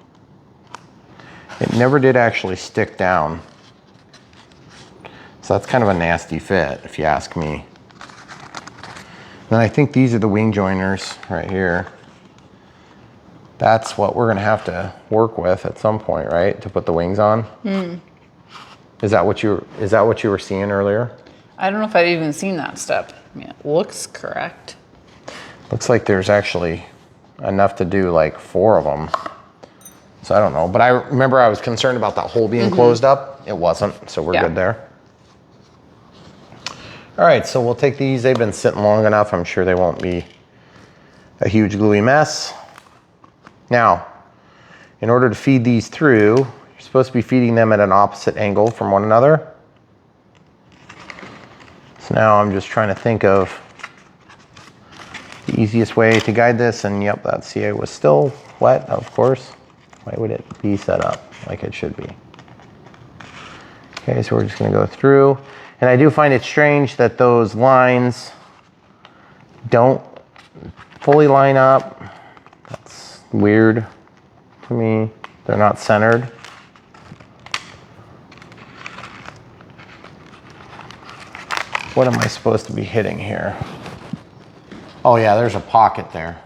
It never did actually stick down. So that's kind of a nasty fit, if you ask me. Then I think these are the wing joiners right here. That's what we're gonna have to work with at some point, right? To put the wings on. Mm. Is that what you were seeing earlier? I don't know if I've even seen that step. I mean, it looks correct. Looks like there's actually enough to do like 4 of them. So I don't know, but I remember I was concerned about that hole being closed up. It wasn't, so we're good there. All right, so we'll take these. They've been sitting long enough. I'm sure they won't be a huge gluey mess. Now, in order to feed these through, you're supposed to be feeding them at an opposite angle from one another. So now I'm just trying to think of the easiest way to guide this, and yep, that CA was still wet, of course. Why would it be set up like it should be? Okay, so we're just gonna go through. And I do find it strange that those lines don't fully line up. That's weird to me. They're not centered. What am I supposed to be hitting here? Oh yeah, there's a pocket there.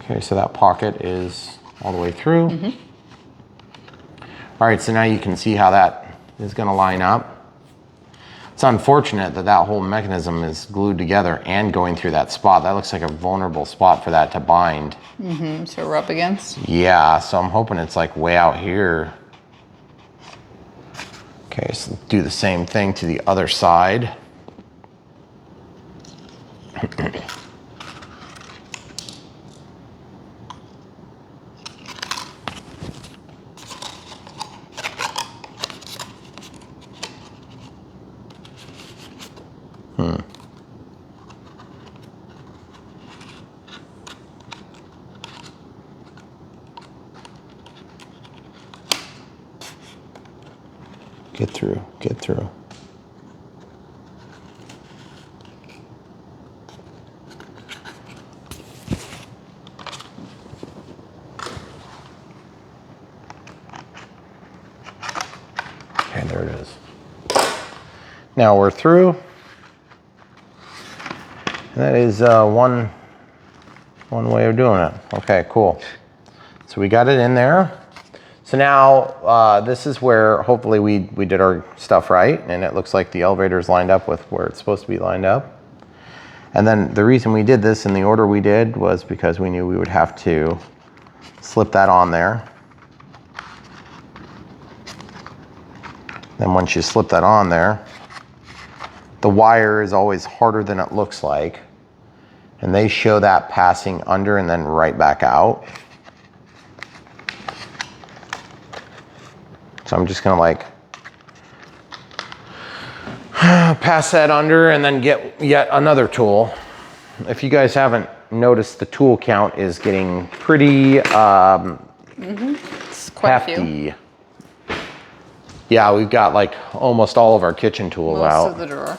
Okay, so that pocket is all the way through. All right, so now you can see how that is gonna line up. It's unfortunate that that whole mechanism is glued together and going through that spot. That looks like a vulnerable spot for that to bind. So we're up against? Yeah, so I'm hoping it's like way out here. Okay, so do the same thing to the other side. Get through, get through. Okay, there it is. Now we're through. That is one way of doing it. Okay, cool. So we got it in there. So now this is where hopefully we did our stuff right, and it looks like the elevator is lined up with where it's supposed to be lined up. And then the reason we did this in the order we did was because we knew we would have to slip that on there. Then once you slip that on there, the wire is always harder than it looks like. And they show that passing under and then right back out. So I'm just gonna like pass that under and then get yet another tool. If you guys haven't noticed, the tool count is getting pretty It's quite hefty. a few. Yeah, we've got like almost all of our kitchen tools out. Most of the drawer.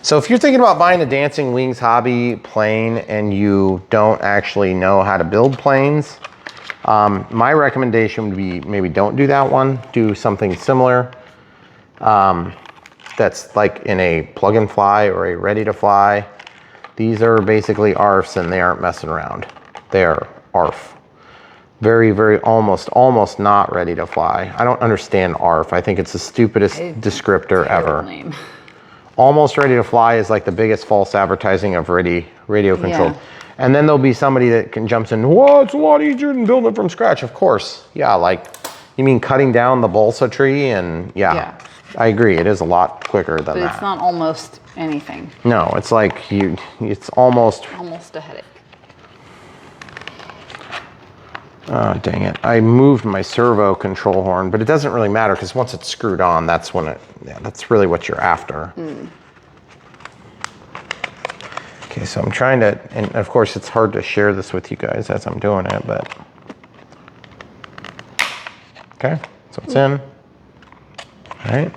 So if you're thinking about buying a Dancing Wings hobby plane and you don't actually know how to build planes, my recommendation would be maybe don't do that one. Do something similar that's like in a plug and fly or a ready to fly. These are basically ARFs and they aren't messing around. They are ARF. Very, very almost not ready to fly. I don't understand ARF. I think it's the stupidest descriptor ever. Name. Almost ready to fly is like the biggest false advertising of radio controlled. Yeah. And then there'll be somebody that jumps in, well, it's a lot easier than building it from scratch. Of course. Yeah, like, you mean cutting down the balsa tree? And yeah, I agree. It is a lot quicker than that. But it's not almost anything. No, it's like it's almost A headache. Oh, dang it. I moved my servo control horn, but it doesn't really matter because once it's screwed on, that's when that's really what you're after. Okay, so I'm trying to, and of course it's hard to share this with you guys as I'm doing it, but. Okay, so it's in. All right.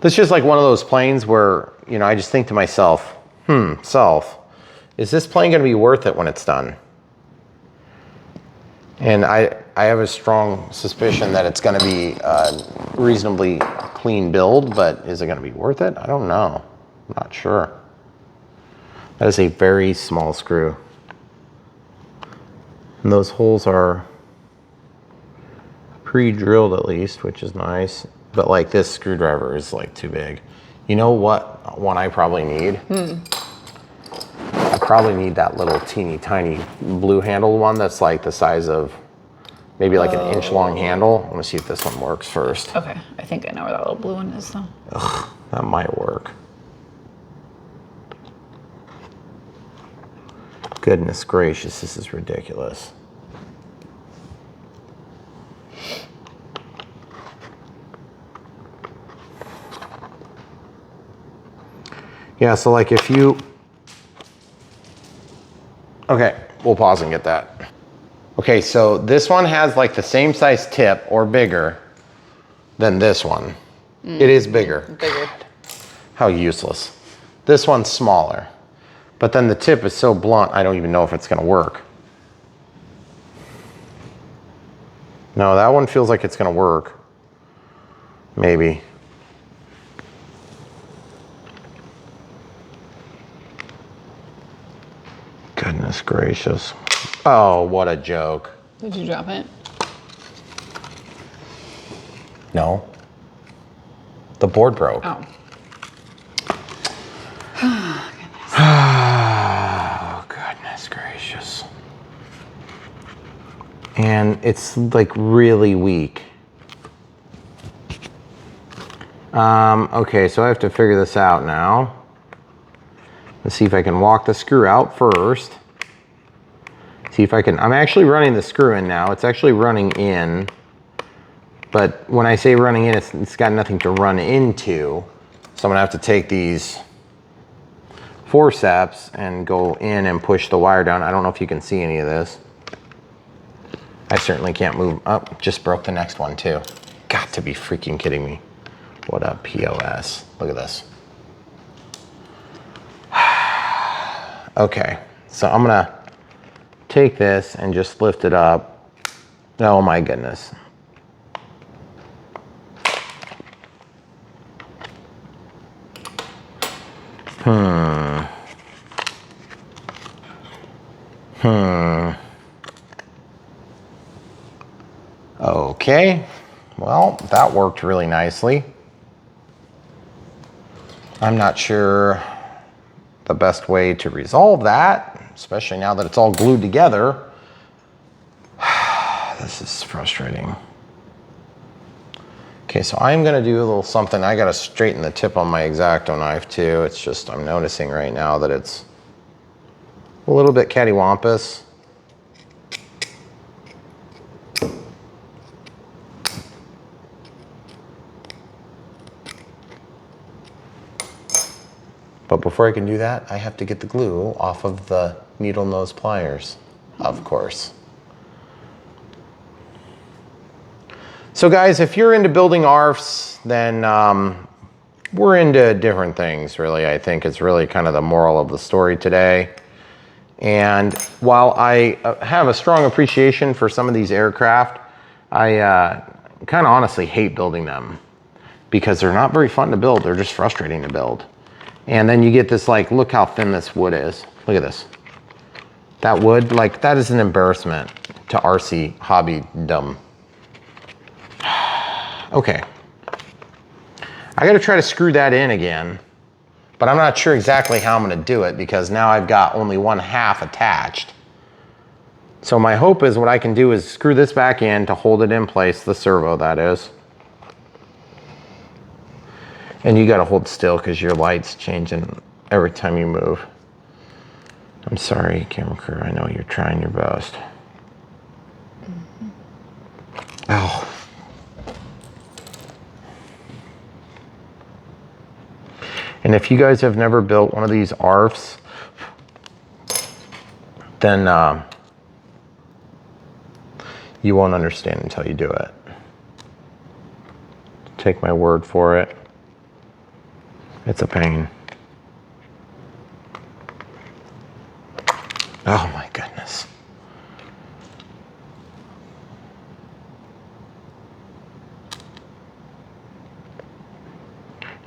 This is just like one of those planes where, you know, I just think to myself, is this plane going to be worth it when it's done? And I have a strong suspicion that it's going to be a reasonably clean build, but is it going to be worth it? I don't know. I'm not sure. That is a very small screw. And those holes are pre-drilled at least, which is nice. But like this screwdriver is like too big. You know what one I probably need? I probably need that little teeny tiny blue handled one that's like the size of maybe like an inch long handle. I'm gonna see if this one works first. Okay, I think I know where that little blue one is though. Ugh, that might work. Goodness gracious, this is ridiculous. Yeah, so like if you, okay, we'll pause and get that. Okay, so this one has like the same size tip or bigger than this one. It is bigger. Bigger. God, how useless. This one's smaller, but then the tip is so blunt, I don't even know if it's gonna work. No, that one feels like it's gonna work. Maybe. Goodness gracious. Oh, what a joke. Did you drop it? No. The board broke. Oh. Oh, goodness gracious. And it's like really weak. Okay, so I have to figure this out now. Let's see if I can walk the screw out first. See if I can, I'm actually running the screw in now. It's actually running in But when I say running in, it's got nothing to run into. So I'm gonna have to take these forceps and go in and push the wire down. I don't know if you can see any of this. I certainly can't move. Oh, just broke the next one too. Got to be freaking kidding me. What a POS. Look at this. Okay, so I'm gonna take this and just lift it up. Oh my goodness. Okay, well, that worked really nicely. I'm not sure the best way to resolve that, especially now that it's all glued together. This is frustrating. Okay, so I'm gonna do a little something. I gotta straighten the tip on my X-Acto knife too. It's just, I'm noticing right now that it's a little bit cattywampus. But before I can do that, I have to get the glue off of the needle nose pliers, of course. So guys, if you're into building ARFs, then we're into different things, really. I think it's really kind of the moral of the story today. And while I have a strong appreciation for some of these aircraft, I kind of honestly hate building them because they're not very fun to build. They're just frustrating to build. And then you get this, like, look how thin this wood is. Look at this. That wood, like, that is an embarrassment to RC hobbydom. Okay. I gotta try to screw that in again, but I'm not sure exactly how I'm gonna do it because now I've got only 1/2 attached. So my hope is what I can do is screw this back in to hold it in place, the servo that is. And you gotta hold still because your light's changing every time you move. I'm sorry, camera crew, I know you're trying your best. Oh. And if you guys have never built one of these ARFs, then you won't understand until you do it. Take my word for it. It's a pain. Oh my goodness.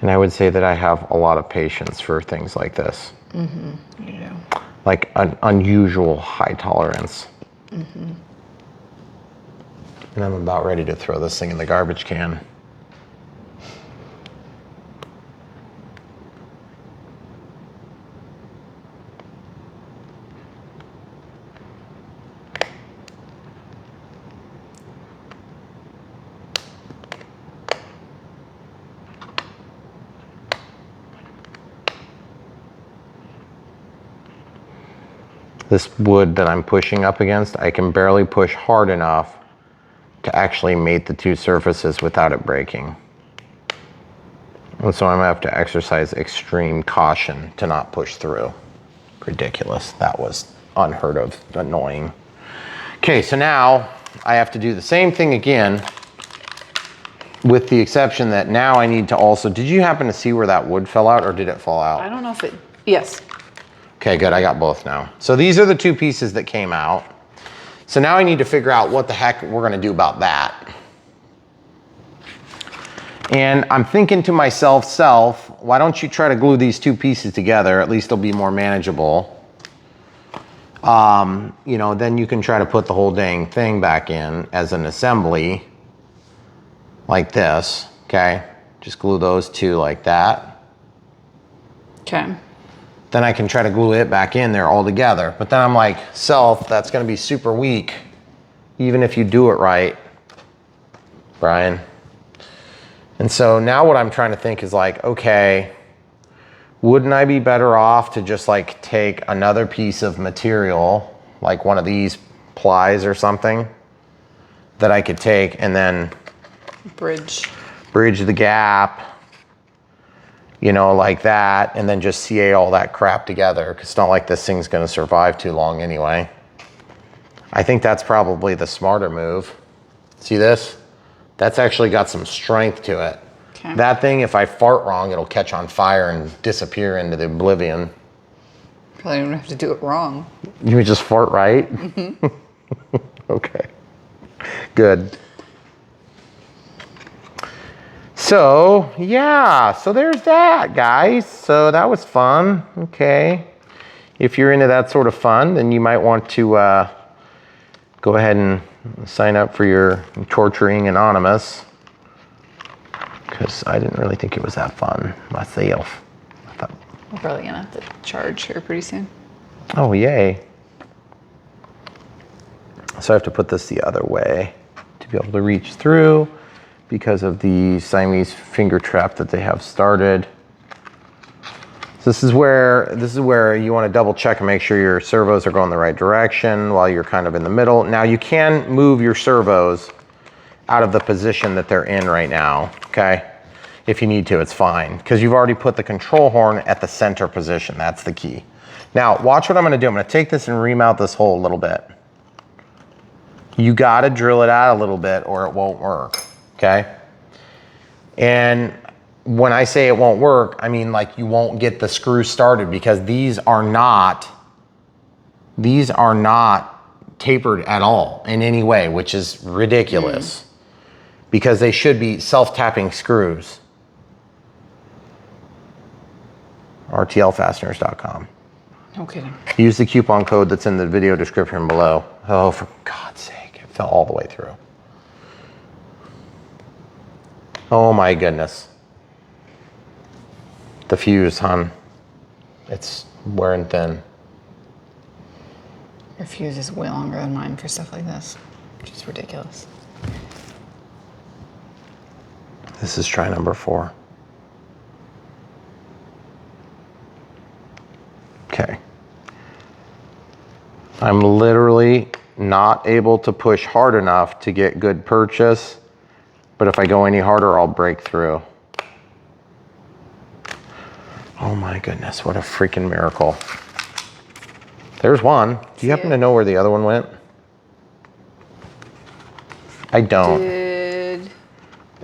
And I would say that I have a lot of patience for things like this. Mm-hmm. Yeah. Like an unusual high tolerance. Mm-hmm. And I'm about ready to throw this thing in the garbage can. This wood that I'm pushing up against, I can barely push hard enough to actually mate the two surfaces without it breaking. And so I'm gonna have to exercise extreme caution to not push through. Ridiculous, that was unheard of, annoying. Okay, so now I have to do the same thing again with the exception that now I need to also, did you happen to see where that wood fell out or did it fall out? I don't know if it, yes. Okay, good, I got both now. So these are the two pieces that came out. So now I need to figure out what the heck we're gonna do about that. And I'm thinking to myself, why don't you try to glue these two pieces together? At least they'll be more manageable. You know, then you can try to put the whole dang thing back in as an assembly like this, okay? Just glue those two like that. Okay. Then I can try to glue it back in there all together. But then I'm like, that's gonna be super weak, even if you do it right, Brian. And so now what I'm trying to think is like, okay, wouldn't I be better off to just like take another piece of material, like one of these plies or something, that I could take and then Bridge the gap, you know, like that, and then just CA all that crap together, because it's not like this thing's going to survive too long anyway. I think that's probably the smarter move. See this? That's actually got some strength to it. Okay. That thing, if I fart wrong, it'll catch on fire and disappear into the oblivion. Probably don't have to do it wrong. You would just fart right? Mm-hmm. Okay. Good. So, yeah. So there's that, guys. So that was fun. Okay. If you're into that sort of fun, then you might want to go ahead and sign up for your Torturing Anonymous. Because I didn't really think it was that fun myself. We're probably gonna have to charge here pretty soon. Oh, yay. So I have to put this the other way to be able to reach through because of the Siamese finger trap that they have started. So this is where you want to double check and make sure your servos are going the right direction while you're kind of in the middle. Now you can move your servos out of the position that they're in right now, okay? If you need to, it's fine, because you've already put the control horn at the center position. That's the key. Now, watch what I'm gonna do. I'm gonna take this and remount this hole a little bit. You gotta drill it out a little bit or it won't work, okay? And when I say it won't work, I mean like you won't get the screw started, because these are not tapered at all in any way, which is ridiculous. Because they should be self-tapping screws. RTLfasteners.com. No kidding. Use the coupon code that's in the video description below. Oh, for God's sake, it fell all the way through. Oh my goodness. The fuse, hon. It's wearing thin. Your fuse is way longer than mine for stuff like this, which is ridiculous. This is try number 4. Okay. I'm literally not able to push hard enough to get good purchase, but if I go any harder, I'll break through. Oh my goodness, what a freaking miracle. There's one. Do you happen to know where the other one went? I don't.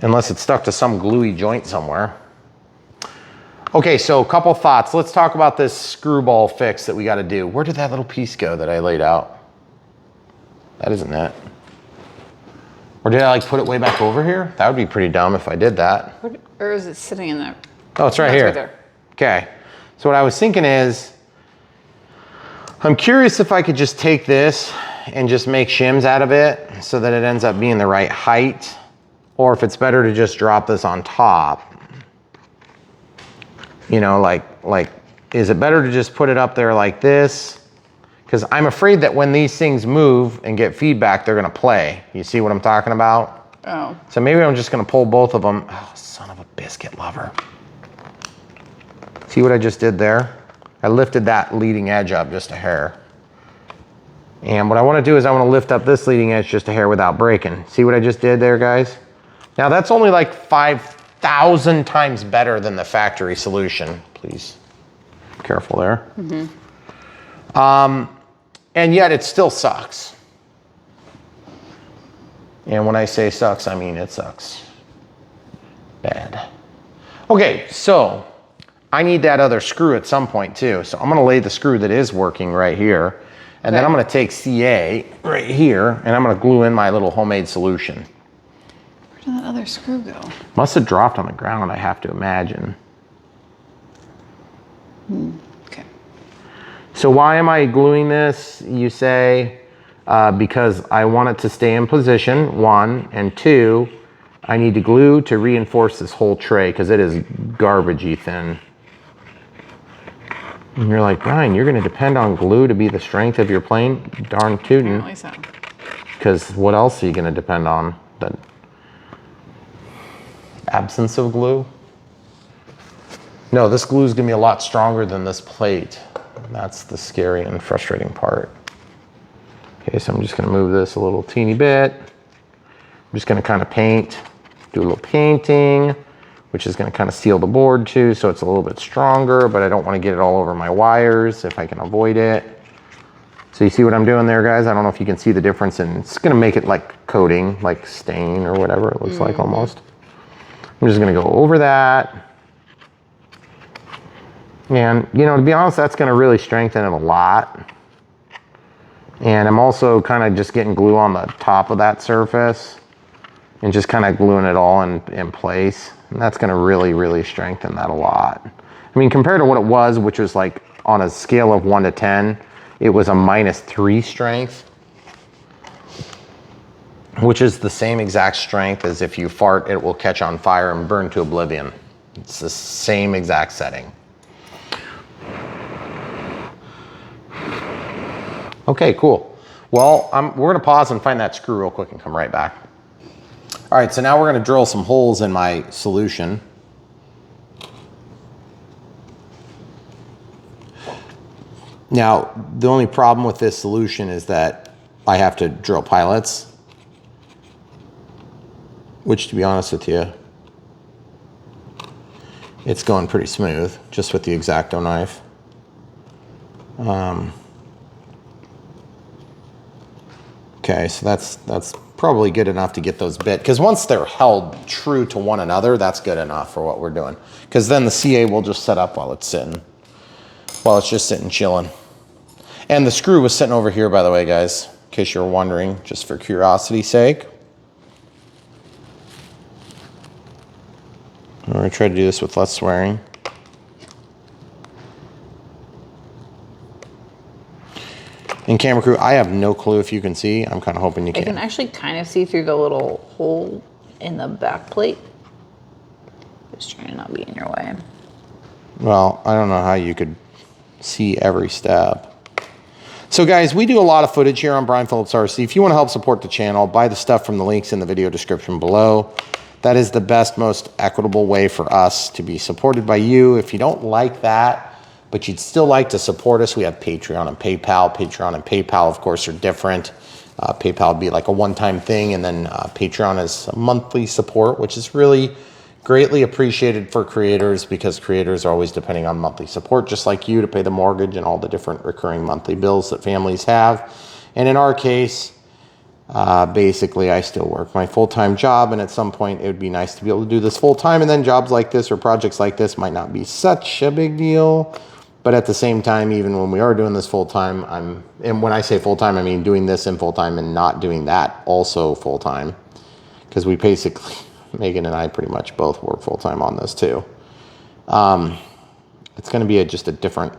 Unless it's stuck to some gluey joint somewhere. Okay, so a couple thoughts. Let's talk about this screwball fix that we got to do. Where did that little piece go that I laid out? That isn't it. Or did I like put it way back over here? That would be pretty dumb if I did that. Or is it sitting in there? Oh, it's right here. Right there. Okay, so what I was thinking is, I'm curious if I could just take this and just make shims out of it so that it ends up being the right height, or if it's better to just drop this on top. You know, like, is it better to just put it up there like this? Because I'm afraid that when these things move and get feedback, they're gonna play. You see what I'm talking about? Oh. So maybe I'm just gonna pull both of them. Oh, son of a biscuit lover. See what I just did there? I lifted that leading edge up just a hair. And what I wanna do is I wanna lift up this leading edge just a hair without breaking. See what I just did there, guys? Now that's only like 5,000 times better than the factory solution. Please, careful there. And yet it still sucks. And when I say sucks, I mean it sucks. Bad. Okay, so I need that other screw at some point too. So I'm gonna lay the screw that is working right here. And then I'm gonna take CA right here and I'm gonna glue in my little homemade solution. Where did that other screw go? Must have dropped on the ground, I have to imagine. Okay. So why am I gluing this, you say? Because I want it to stay in position, 1, and 2, I need to glue to reinforce this whole tray because it is garbagey thin. And you're like, Brian, you're gonna depend on glue to be the strength of your plane? Darn tootin'. Apparently so. Because what else are you gonna depend on? The absence of glue? No, this glue is gonna be a lot stronger than this plate. That's the scary and frustrating part. Okay, so I'm just gonna move this a little teeny bit. I'm just gonna kind of paint do a little painting, which is going to kind of seal the board too, so it's a little bit stronger, but I don't want to get it all over my wires if I can avoid it. So you see what I'm doing there, guys? I don't know if you can see the difference, and it's going to make it like coating, like stain or whatever it looks like almost. I'm just going to go over that. And, you know, to be honest, that's going to really strengthen it a lot. And I'm also kind of just getting glue on the top of that surface and just kind of gluing it all in place. And that's going to really strengthen that a lot. I mean, compared to what it was, which was like on a scale of 1 to 10, it was a -3 strength, which is the same exact strength as if you fart, it will catch on fire and burn to oblivion. It's the same exact setting. Okay, cool. Well, we're gonna pause and find that screw real quick and come right back. All right, so now we're gonna drill some holes in my solution. Now, the only problem with this solution is that I have to drill pilots, which, to be honest with you, it's going pretty smooth just with the X-Acto knife. Okay, so that's probably good enough to get those bit, because once they're held true to one another, that's good enough for what we're doing. Because then the CA will just set up while it's just sitting chilling. And the screw was sitting over here, by the way, guys, in case you were wondering, just for curiosity's sake. I'm gonna try to do this with less swearing. And camera crew, I have no clue if you can see. I'm kind of hoping you can. I can actually kind of see through the little hole in the back plate. Just trying to not be in your way. Well, I don't know how you could see every step. So guys, we do a lot of footage here on Brian Phillips RC. If you want to help support the channel, buy the stuff from the links in the video description below. That is the best, most equitable way for us to be supported by you. If you don't like that, but you'd still like to support us, we have Patreon and PayPal. Patreon and PayPal, of course, are different. PayPal would be like a one-time thing, and then Patreon is a monthly support, which is really greatly appreciated for creators, because creators are always depending on monthly support, just like you, to pay the mortgage and all the different recurring monthly bills that families have. And in our case, basically, I still work my full-time job, and at some point it would be nice to be able to do this full-time, and then jobs like this or projects like this might not be such a big deal. But at the same time, even when we are doing this full-time, and when I say full-time, I mean doing this in full-time and not doing that also full-time, because we basically, Megan and I pretty much both work full-time on this too. It's going to be just a different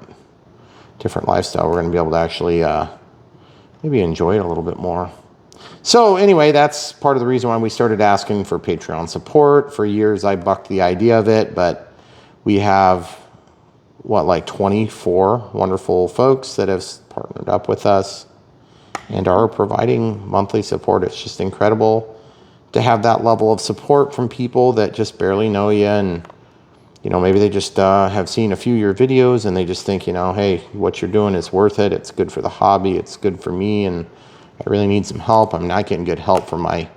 lifestyle. We're going to be able to actually maybe enjoy it a little bit more. So anyway, that's part of the reason why we started asking for Patreon support. For years, I bucked the idea of it, but we have, what, like 24 wonderful folks that have partnered up with us and are providing monthly support. It's just incredible to have that level of support from people that just barely know you, and you know, maybe they just have seen a few of your videos and they just think, you know, hey, what you're doing is worth it. It's good for the hobby. It's good for me, and I really need some help. I'm not getting good help from my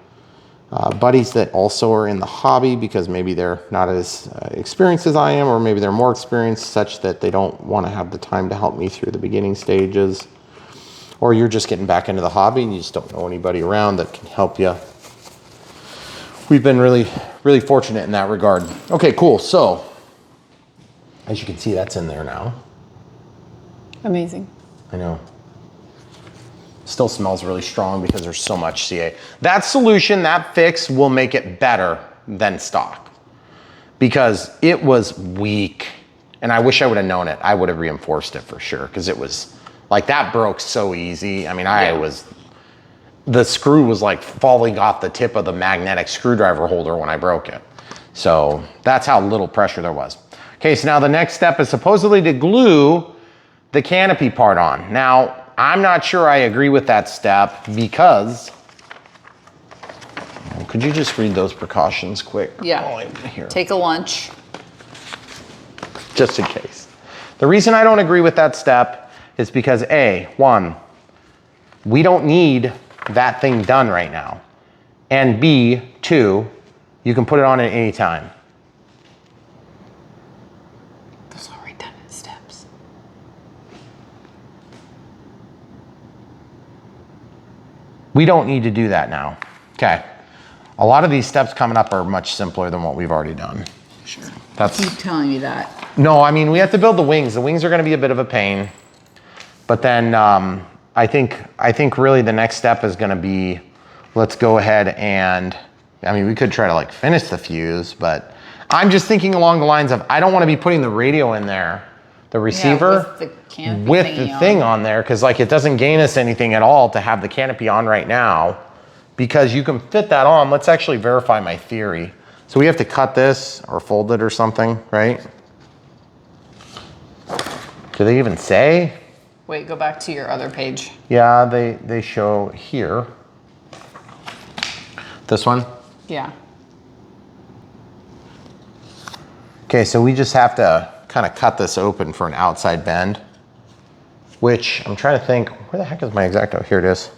buddies that also are in the hobby, because maybe they're not as experienced as I am, or maybe they're more experienced such that they don't want to have the time to help me through the beginning stages. Or you're just getting back into the hobby and you just don't know anybody around that can help you. We've been really fortunate in that regard. Okay, cool. So as you can see, that's in there now. Amazing. I know. Still smells really strong because there's so much CA. That solution, that fix will make it better than stock, because it was weak. And I wish I would have known it. I would have reinforced it for sure, because it was like, that broke so easy. I mean, the screw was like falling off the tip of the magnetic screwdriver holder when I broke it. So that's how little pressure there was. Okay, so now the next step is supposedly to glue the canopy part on. Now, I'm not sure I agree with that step, because, could you just read those precautions quick? Yeah, here. Take a lunch. Just in case. The reason I don't agree with that step is because one, we don't need that thing done right now. And two, You can put it on at any time. Those are redundant steps. We don't need to do that now. Okay. A lot of these steps coming up are much simpler than what we've already done. Sure. That's, Keep telling me that. no, I mean, we have to build the wings. The wings are going to be a bit of a pain. But then I think really the next step is going to be, let's go ahead and, I mean, we could try to like finish the fuse, but I'm just thinking along the lines of, I don't want to be putting the radio in there, the receiver, with the canopy with the thing on there, because like it doesn't gain us anything at all to have the canopy on right now, because you can fit that on. Let's actually verify my theory. So we have to cut this or fold it or something, right? Do they even say? Wait, go back to your other page. Yeah, they show here. This one? Yeah. Okay, so we just have to kind of cut this open for an outside bend, which I'm trying to think, where the heck is my X-Acto? Here it is.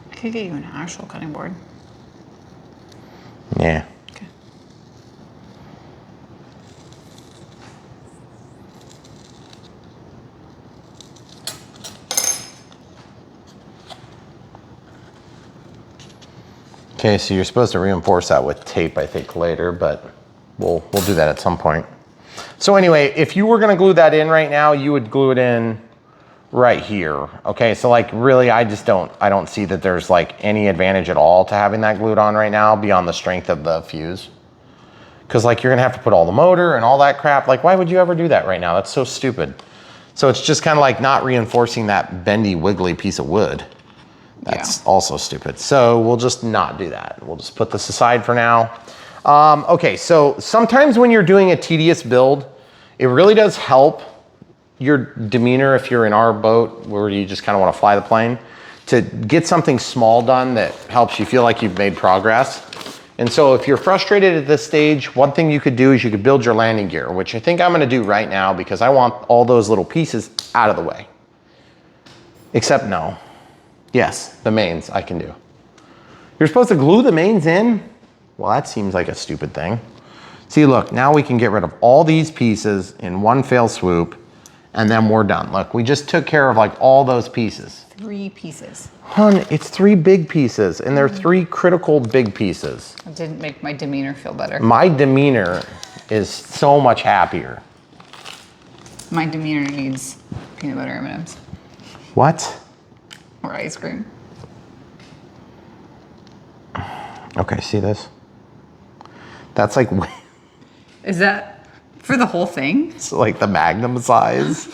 I could get you an actual cutting board. Yeah. Okay. Okay, so you're supposed to reinforce that with tape, I think, later, but we'll do that at some point. So anyway, if you were gonna glue that in right now, you would glue it in right here. Okay, so like really, I don't see that there's like any advantage at all to having that glued on right now beyond the strength of the fuse. Cause like you're gonna have to put all the motor and all that crap. Like why would you ever do that right now? That's so stupid. So it's just kind of like not reinforcing that bendy, wiggly piece of wood. That's also stupid. So we'll just not do that. We'll just put this aside for now. Okay, so sometimes when you're doing a tedious build, it really does help your demeanor if you're in our boat where you just kind of want to fly the plane, to get something small done that helps you feel like you've made progress. And so if you're frustrated at this stage, one thing you could do is you could build your landing gear, which I think I'm going to do right now because I want all those little pieces out of the way. Except no. Yes, the mains I can do. You're supposed to glue the mains in? Well, that seems like a stupid thing. See, look, now we can get rid of all these pieces in one fell swoop, and then we're done. Look, we just took care of like all those pieces. 3 pieces. Hun, it's 3 big pieces, and they're 3 critical big pieces. It didn't make my demeanor feel better. My demeanor is so much happier. My demeanor needs peanut butter M&Ms. What? Or ice cream. Okay, see this? That's like, Is that for the whole thing? it's like the Magnum size.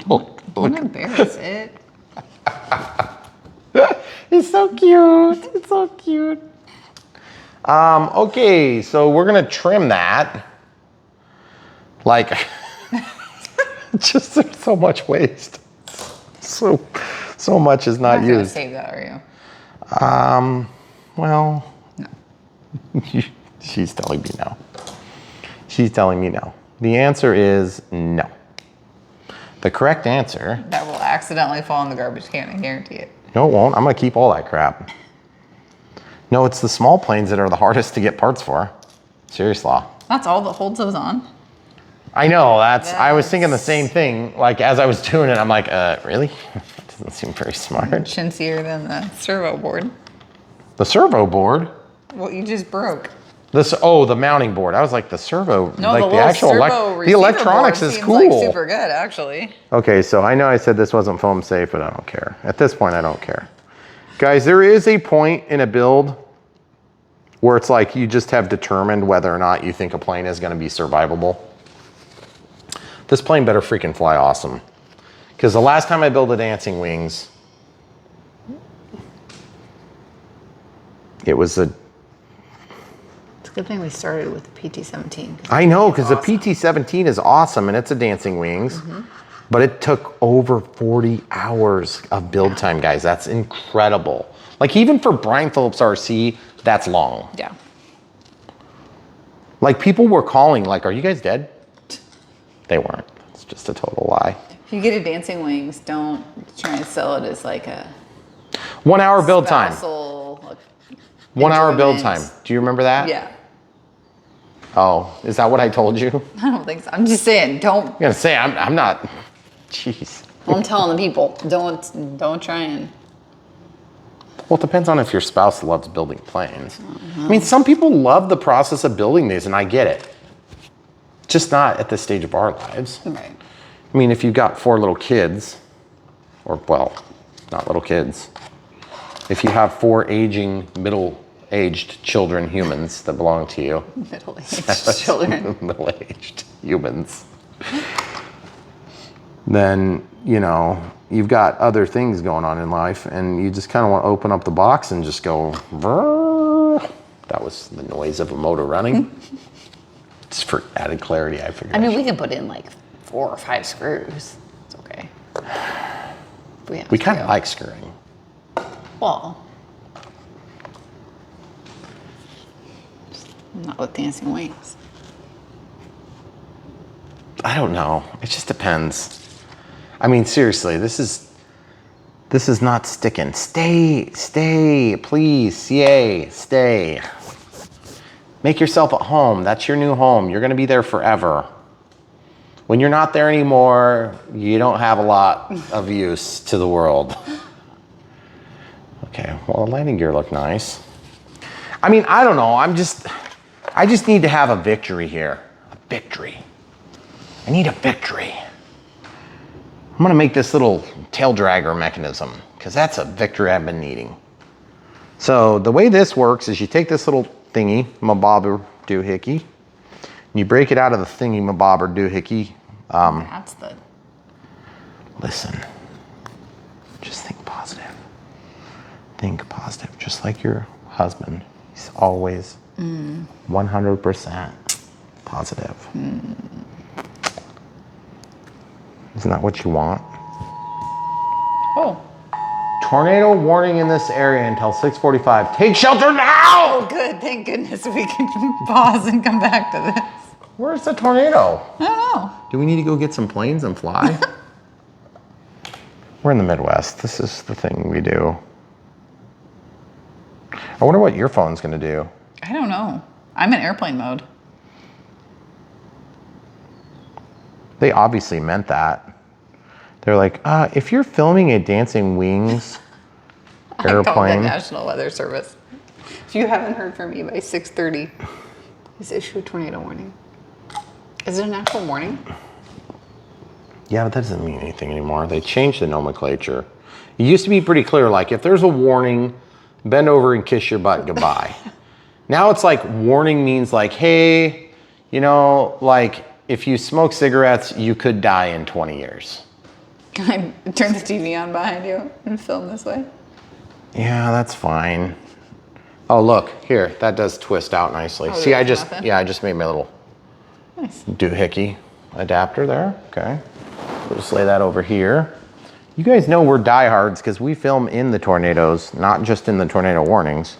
Don't embarrass it. It's so cute. It's so cute. Okay, so we're gonna trim that. Like, just there's so much waste. So much is not You're not used. gonna save that, are you? Well, No. she's telling me no. She's telling me no. The answer is no. The correct answer. That will accidentally fall in the garbage can, I guarantee it. No, it won't. I'm gonna keep all that crap. No, it's the small planes that are the hardest to get parts for. Serious law. That's all that holds those on? I know, I was thinking the same thing. Like as I was doing it, I'm like, really? That doesn't seem very smart. Chintzier than the servo board. The servo board? What you just broke. The mounting board. I was like, the servo, No, like the the actual the electronics is cool. Like super good, actually. Okay, so I know I said this wasn't foam safe, but I don't care. At this point, I don't care. Guys, there is a point in a build where it's like you just have determined whether or not you think a plane is going to be survivable. This plane better freaking fly awesome. Because the last time I built a dancing wings, it was a... It's a good thing we started with the PT-17. I know, because the PT-17 is awesome and it's a dancing wings. But it took over 40 hours of build time, guys. That's incredible. Like even for Brian Phillips RC, that's long. Yeah. Like people were calling like, are you guys dead? They weren't. It's just a total lie. If you get a dancing wings, don't try and sell it as like a 1 hour build time. spousal 1 hour build enjoyment. time. Do you remember that? Yeah. Oh, is that what I told you? I don't think so. I'm just saying, don't. I'm gonna say I'm not. Jeez. I'm telling the people, don't try and. Well, it depends on if your spouse loves building planes. I mean, some people love the process of building these, and I get it. Just not at this stage of our lives. Right. I mean, if you've got 4 little kids, or well, not little kids. If you have 4 aging, middle-aged children, humans that belong to you. Middle-aged children. Middle-aged humans. Then, you know, you've got other things going on in life, and you just kind of want to open up the box and just go, Vrr. That was the noise of a motor running. Just for added clarity, I figured. I mean, we can put in like 4 or 5 screws. It's okay. We kind of like screwing. Well, not with dancing wings. I don't know. It just depends. I mean, seriously, this is not sticking. Stay, please. Yay, stay. Make yourself at home. That's your new home. You're gonna be there forever. When you're not there anymore, you don't have a lot of use to the world. Okay, well, the landing gear looked nice. I mean, I don't know. I just need to have a victory here. A victory. I need a victory. I'm gonna make this little tail dragger mechanism because that's a victory I've been needing. So the way this works is you take this little thingy, mabobber doohickey, and you break it out of the thingy mabobber doohickey. That's the. Listen, just think positive. Think positive, just like your husband. He's always 100% positive. Isn't that what you want? Oh. Tornado warning in this area until 6:45. Take shelter now! Oh, good. Thank goodness we can pause and come back to this. Where's the tornado? I don't know. Do we need to go get some planes and fly? We're in the Midwest. This is the thing we do. I wonder what your phone's gonna do. I don't know. I'm in airplane mode. They obviously meant that. They're like, if you're filming a dancing wings I called the airplane. National Weather Service. If you haven't heard from me by 6:30, please issue a tornado warning. Is it an actual warning? Yeah, but that doesn't mean anything anymore. They changed the nomenclature. It used to be pretty clear, like if there's a warning, bend over and kiss your butt goodbye. Now it's like warning means like, hey, you know, like if you smoke cigarettes, you could die in 20 years. Can I turn the TV on behind you and film this way? Yeah, that's fine. Oh, look, here, that does twist out nicely. Oh, See, I nothing? just made my little Nice. doohickey adapter there. Okay, we'll just lay that over here. You guys know we're diehards because we film in the tornadoes, not just in the tornado warnings.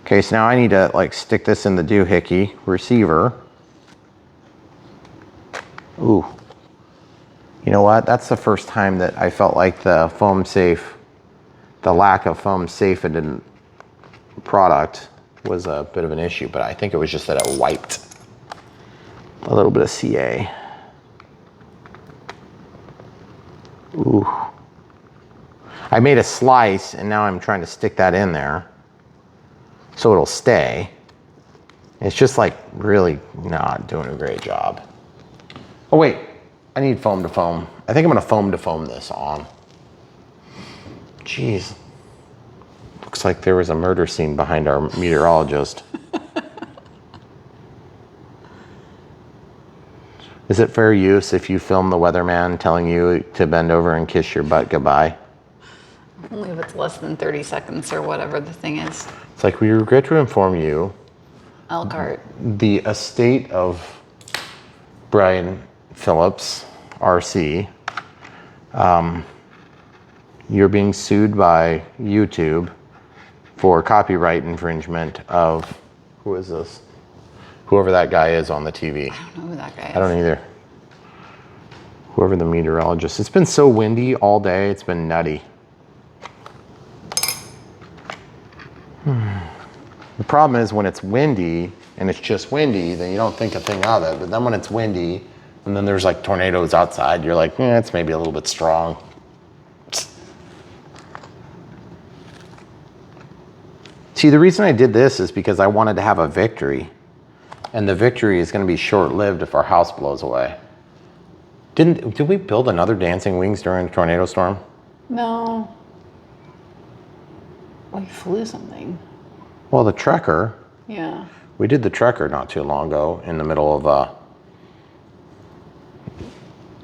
Okay, so now I need to like stick this in the doohickey receiver. Ooh. You know what? That's the first time that I felt like the lack of foam safe in product was a bit of an issue, but I think it was just that it wiped a little bit of CA. Ooh. I made a slice and now I'm trying to stick that in there so it'll stay. It's just like really not doing a great job. Oh wait, I need foam to foam. I think I'm gonna foam to foam this on. Jeez. Looks like there was a murder scene behind our meteorologist. Is it fair use if you film the weatherman telling you to bend over and kiss your butt goodbye? Only if it's less than 30 seconds or whatever the thing is. It's like, we regret to inform you Elkhart. the estate of Brian Phillips, RC, you're being sued by YouTube for copyright infringement of, who is this? Whoever that guy is on the TV. I don't know who that guy is. I don't either. Whoever the meteorologist. It's been so windy all day. It's been nutty. The problem is when it's windy and it's just windy, then you don't think a thing of it. But then when it's windy and then there's like tornadoes outside, you're like, it's maybe a little bit strong. See, the reason I did this is because I wanted to have a victory. And the victory is going to be short-lived if our house blows away. Did we build another dancing wings during a tornado storm? No. We flew something. Well, the Trekker. Yeah. We did the Trekker not too long ago in the middle of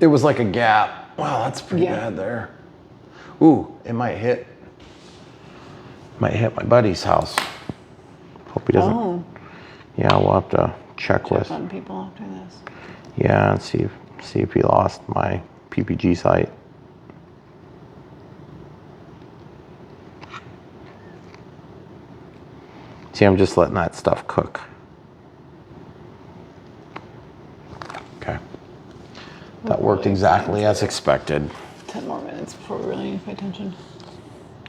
it was like a gap. Wow, that's pretty bad there. Ooh, it might hit my buddy's house. Hope he doesn't. Oh. Yeah, we'll have to check with on people after this. Yeah, and see if he lost my PPG site. See, I'm just letting that stuff cook. Okay. That worked exactly as expected. 10 more minutes before we really need to pay attention.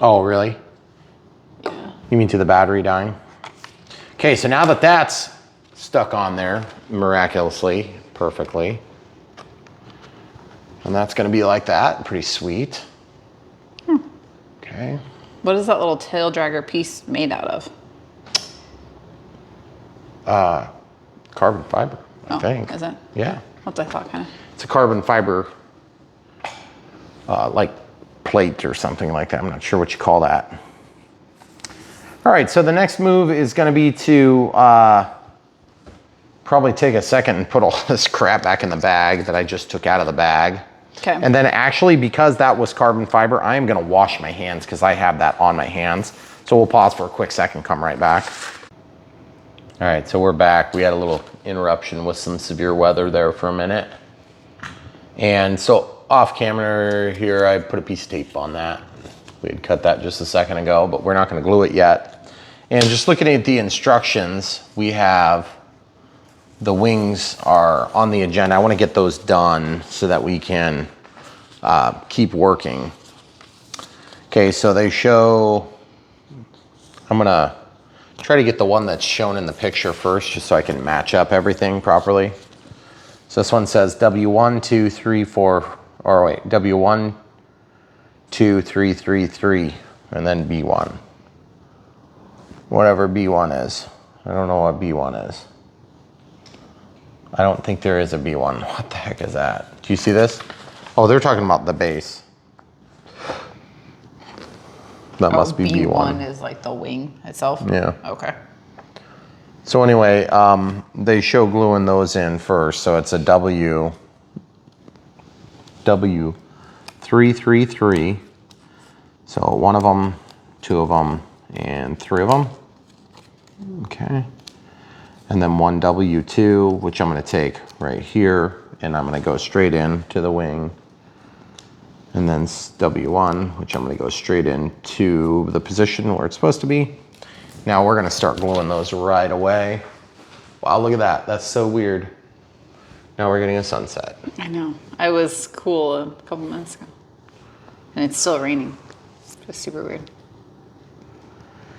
Oh, really? Yeah. You mean to the battery dying? Okay, so now that that's stuck on there miraculously, perfectly, and that's going to be like that, pretty sweet. Okay. What is that little tail dragger piece made out of? Carbon fiber, I think. Is it? Yeah. What I thought, kind of. It's a carbon fiber, like plate or something like that. I'm not sure what you call that. All right, so the next move is going to be to probably take a second and put all this crap back in the bag that I just took out of the bag. Okay. And then actually, because that was carbon fiber, I am going to wash my hands because I have that on my hands. So we'll pause for a quick second, come right back. All right, so we're back. We had a little interruption with some severe weather there for a minute. And so off camera here, I put a piece of tape on that. We had cut that just a second ago, but we're not going to glue it yet. And just looking at the instructions, we have the wings are on the agenda. I want to get those done so that we can keep working. Okay, so they show, I'm going to try to get the one that's shown in the picture first, just so I can match up everything properly. So this one says W1, 2, 3, 4, or wait, W1, 2, 3, 3, 3, and then B1. Whatever B1 is. I don't know what B1 is. I don't think there is a B1. What the heck is that? Do you see this? Oh, they're talking about the base. That must be B1. B1 is like the wing itself? Yeah. Okay. So anyway, they show gluing those in first. So it's a W333. So one of them, two of them, and three of them. Okay. And then one W2, which I'm going to take right here, and I'm going to go straight in to the wing. And then W1, which I'm going to go straight into the position where it's supposed to be. Now we're going to start gluing those right away. Wow, look at that. That's so weird. Now we're getting a sunset. I know. I was cool a couple minutes ago. And it's still raining. It's just super weird.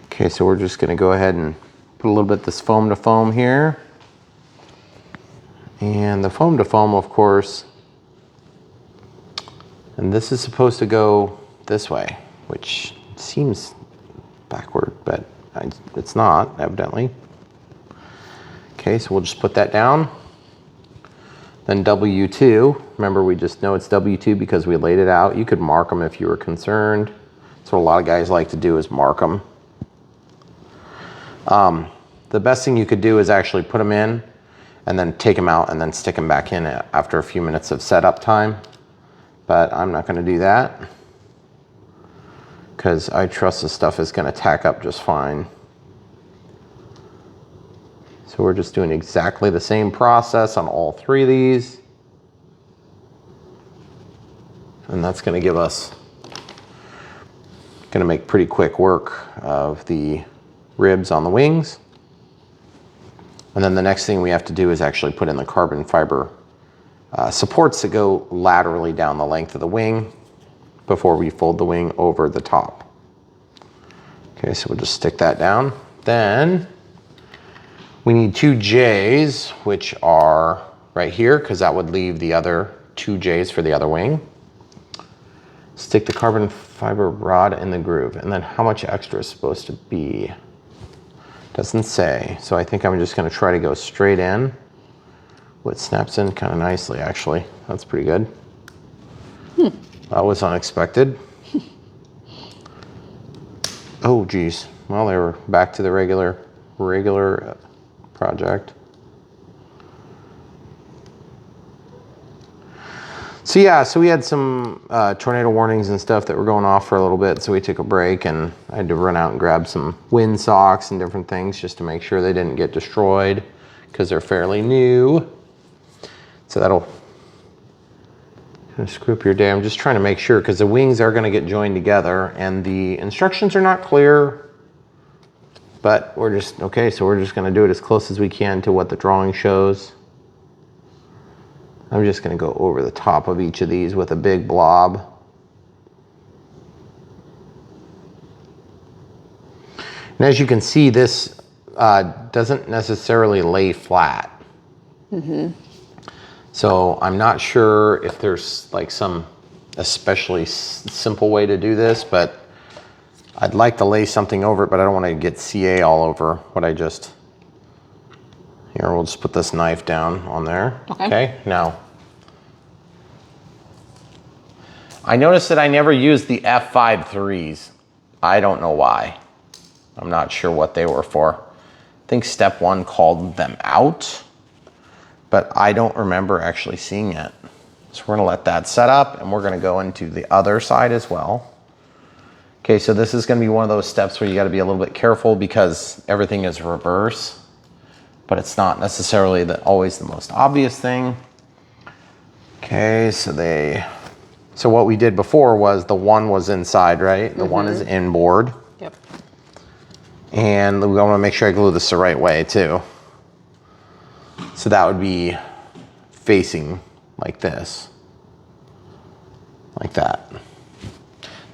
Okay, so we're just going to go ahead and put a little bit of this foam to foam here. And the foam to foam, of course, and this is supposed to go this way, which seems backward, but it's not, evidently. Okay, so we'll just put that down. Then W2, remember we just know it's W2 because we laid it out. You could mark them if you were concerned. That's what a lot of guys like to do, is mark them. The best thing you could do is actually put them in and then take them out and then stick them back in after a few minutes of setup time. But I'm not going to do that because I trust this stuff is going to tack up just fine. So we're just doing exactly the same process on all three of these. And that's going to give us, going to make pretty quick work of the ribs on the wings. And then the next thing we have to do is actually put in the carbon fiber supports that go laterally down the length of the wing before we fold the wing over the top. Okay, so we'll just stick that down. Then we need 2 J's, which are right here, because that would leave the other 2 J's for the other wing. Stick the carbon fiber rod in the groove. And then how much extra is supposed to be? Doesn't say. So I think I'm just gonna try to go straight in. Well, it snaps in kind of nicely, actually. That's pretty good. That was unexpected. Oh, geez. Well, they were back to the regular project. So yeah, so we had some tornado warnings and stuff that were going off for a little bit, so we took a break and I had to run out and grab some wind socks and different things just to make sure they didn't get destroyed because they're fairly new. So that'll kind of screw up your day. I'm just trying to make sure because the wings are going to get joined together and the instructions are not clear, but we're just, okay, so we're just going to do it as close as we can to what the drawing shows. I'm just going to go over the top of each of these with a big blob. And as you can see, this doesn't necessarily lay flat. So I'm not sure if there's like some especially simple way to do this, but I'd like to lay something over it, but I don't want to get CA all over what I just... Here, we'll just put this knife down on there. Okay, now. I noticed that I never used the F53s. I don't know why. I'm not sure what they were for. I think step 1 called them out, but I don't remember actually seeing it. So we're gonna let that set up and we're gonna go into the other side as well. Okay, so this is gonna be one of those steps where you gotta be a little bit careful because everything is reverse, but it's not necessarily always the most obvious thing. Okay, so what we did before was the 1 was inside, right? The 1 is inboard. Yep. And we want to make sure I glue this the right way too. So that would be facing like this, like that.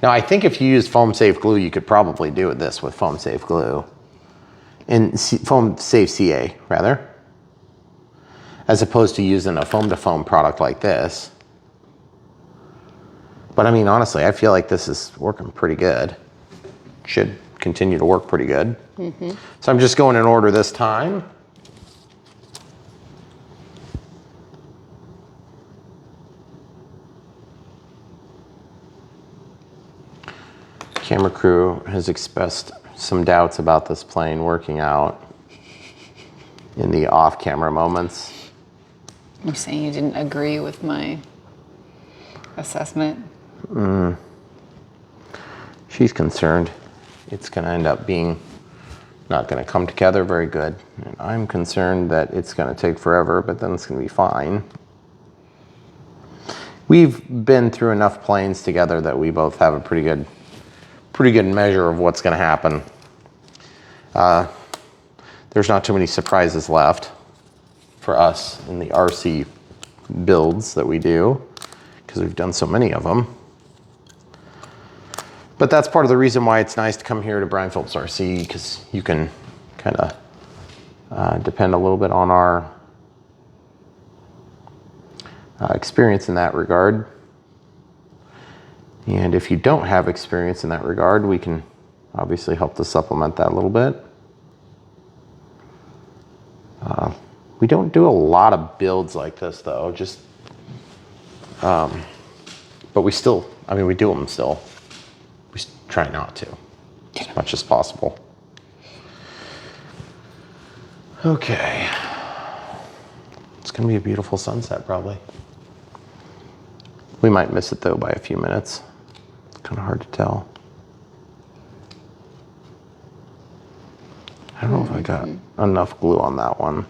Now I think if you use foam safe glue, you could probably do this with foam safe glue. And foam safe CA rather, as opposed to using a foam to foam product like this. But I mean, honestly, I feel like this is working pretty good. Should continue to work pretty good. So I'm just going in order this time. Camera crew has expressed some doubts about this plane working out in the off-camera moments. You're saying you didn't agree with my assessment? She's concerned it's going to end up being not going to come together very good. And I'm concerned that it's going to take forever, but then it's going to be fine. We've been through enough planes together that we both have a pretty good measure of what's going to happen. There's not too many surprises left for us in the RC builds that we do because we've done so many of them. But that's part of the reason why it's nice to come here to Brian Phillips RC, because you can kind of depend a little bit on our experience in that regard. And if you don't have experience in that regard, we can obviously help to supplement that a little bit. We don't do a lot of builds like this though, but we still, I mean, we do them still. We try not to, as much as possible. Okay. It's gonna be a beautiful sunset probably. We might miss it though by a few minutes. It's kind of hard to tell. I don't know if I got enough glue on that one.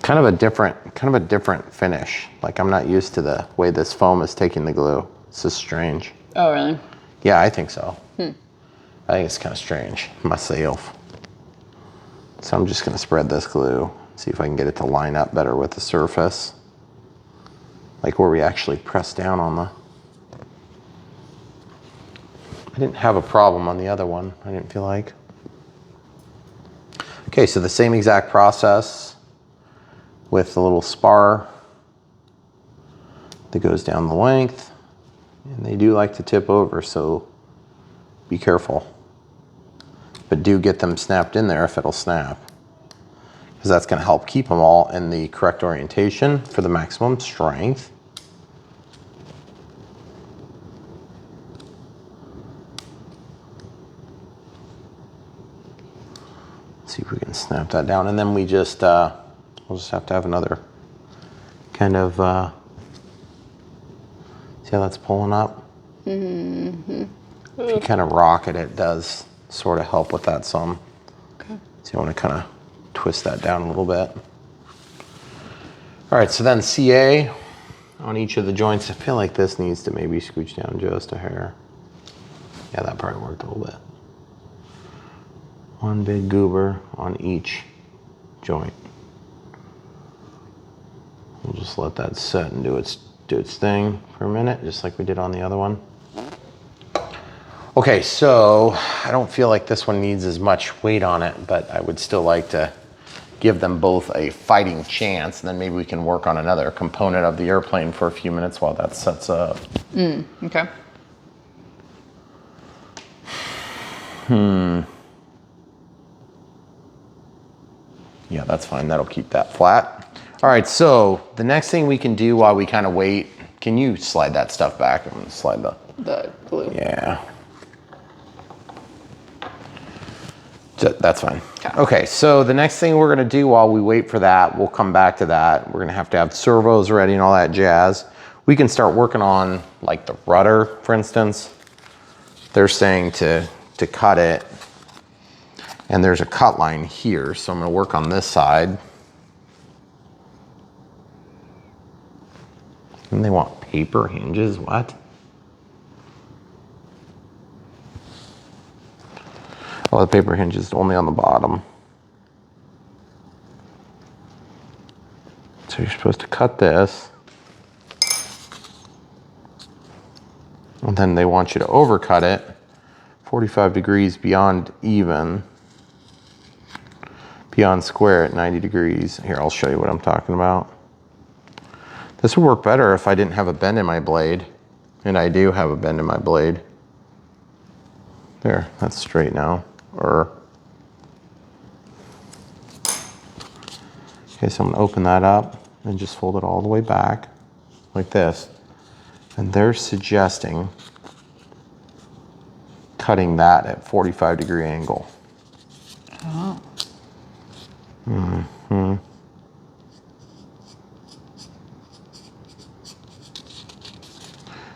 Kind of a different finish. Like I'm not used to the way this foam is taking the glue. This is strange. Oh, really? Yeah, I think so. I think it's kind of strange myself. So I'm just gonna spread this glue See if I can get it to line up better with the surface. Like where we actually press down on the... I didn't have a problem on the other one, I didn't feel like. Okay, so the same exact process with the little spar that goes down the length. And they do like to tip over, so be careful. But do get them snapped in there if it'll snap, because that's going to help keep them all in the correct orientation for the maximum strength. Let's see if we can snap that down, and then we just we'll just have to have another kind of see how that's pulling up. Mm-hmm. If you kind of rock it, it does sort of help with that some. Okay. So you want to kind of twist that down a little bit. All right, so then CA on each of the joints. I feel like this needs to maybe scooch down just a hair. Yeah, that probably worked a little bit. One big goober on each joint. We'll just let that set and do its thing for a minute, just like we did on the other one. Okay, so I don't feel like this one needs as much weight on it, but I would still like to give them both a fighting chance, and then maybe we can work on another component of the airplane for a few minutes while that sets up. Okay. Yeah, that's fine. That'll keep that flat. All right, so the next thing we can do while we kind of wait, can you slide that stuff back? I'm gonna slide the glue. Yeah. That's fine. Okay, so the next thing we're gonna do while we wait for that, we'll come back to that. We're gonna have to have servos ready and all that jazz. We can start working on like the rudder, for instance. They're saying to cut it, and there's a cut line here, so I'm gonna work on this side. And they want paper hinges, what? Oh, the paper hinge is only on the bottom. So you're supposed to cut this. And then they want you to overcut it 45 degrees beyond even, beyond square at 90 degrees. Here, I'll show you what I'm talking about. This would work better if I didn't have a bend in my blade, and I do have a bend in my blade. There, that's straight now. Okay, so I'm gonna open that up and just fold it all the way back like this. And they're suggesting cutting that at 45-degree angle. Oh. Mm-hmm.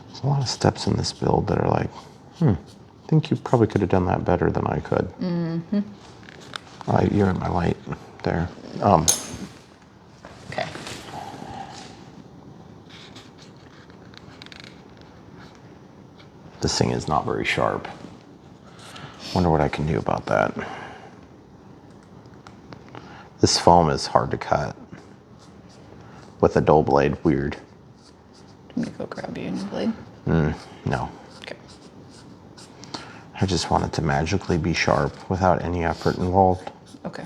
There's a lot of steps in this build that are like, I think you probably could have done that better than I could. Mm-hmm. You're in my light there. Okay. This thing is not very sharp. Wonder what I can do about that. This foam is hard to cut with a dull blade. Weird. Can you go grab you a new blade? No. Okay. I just want it to magically be sharp without any effort involved. Okay.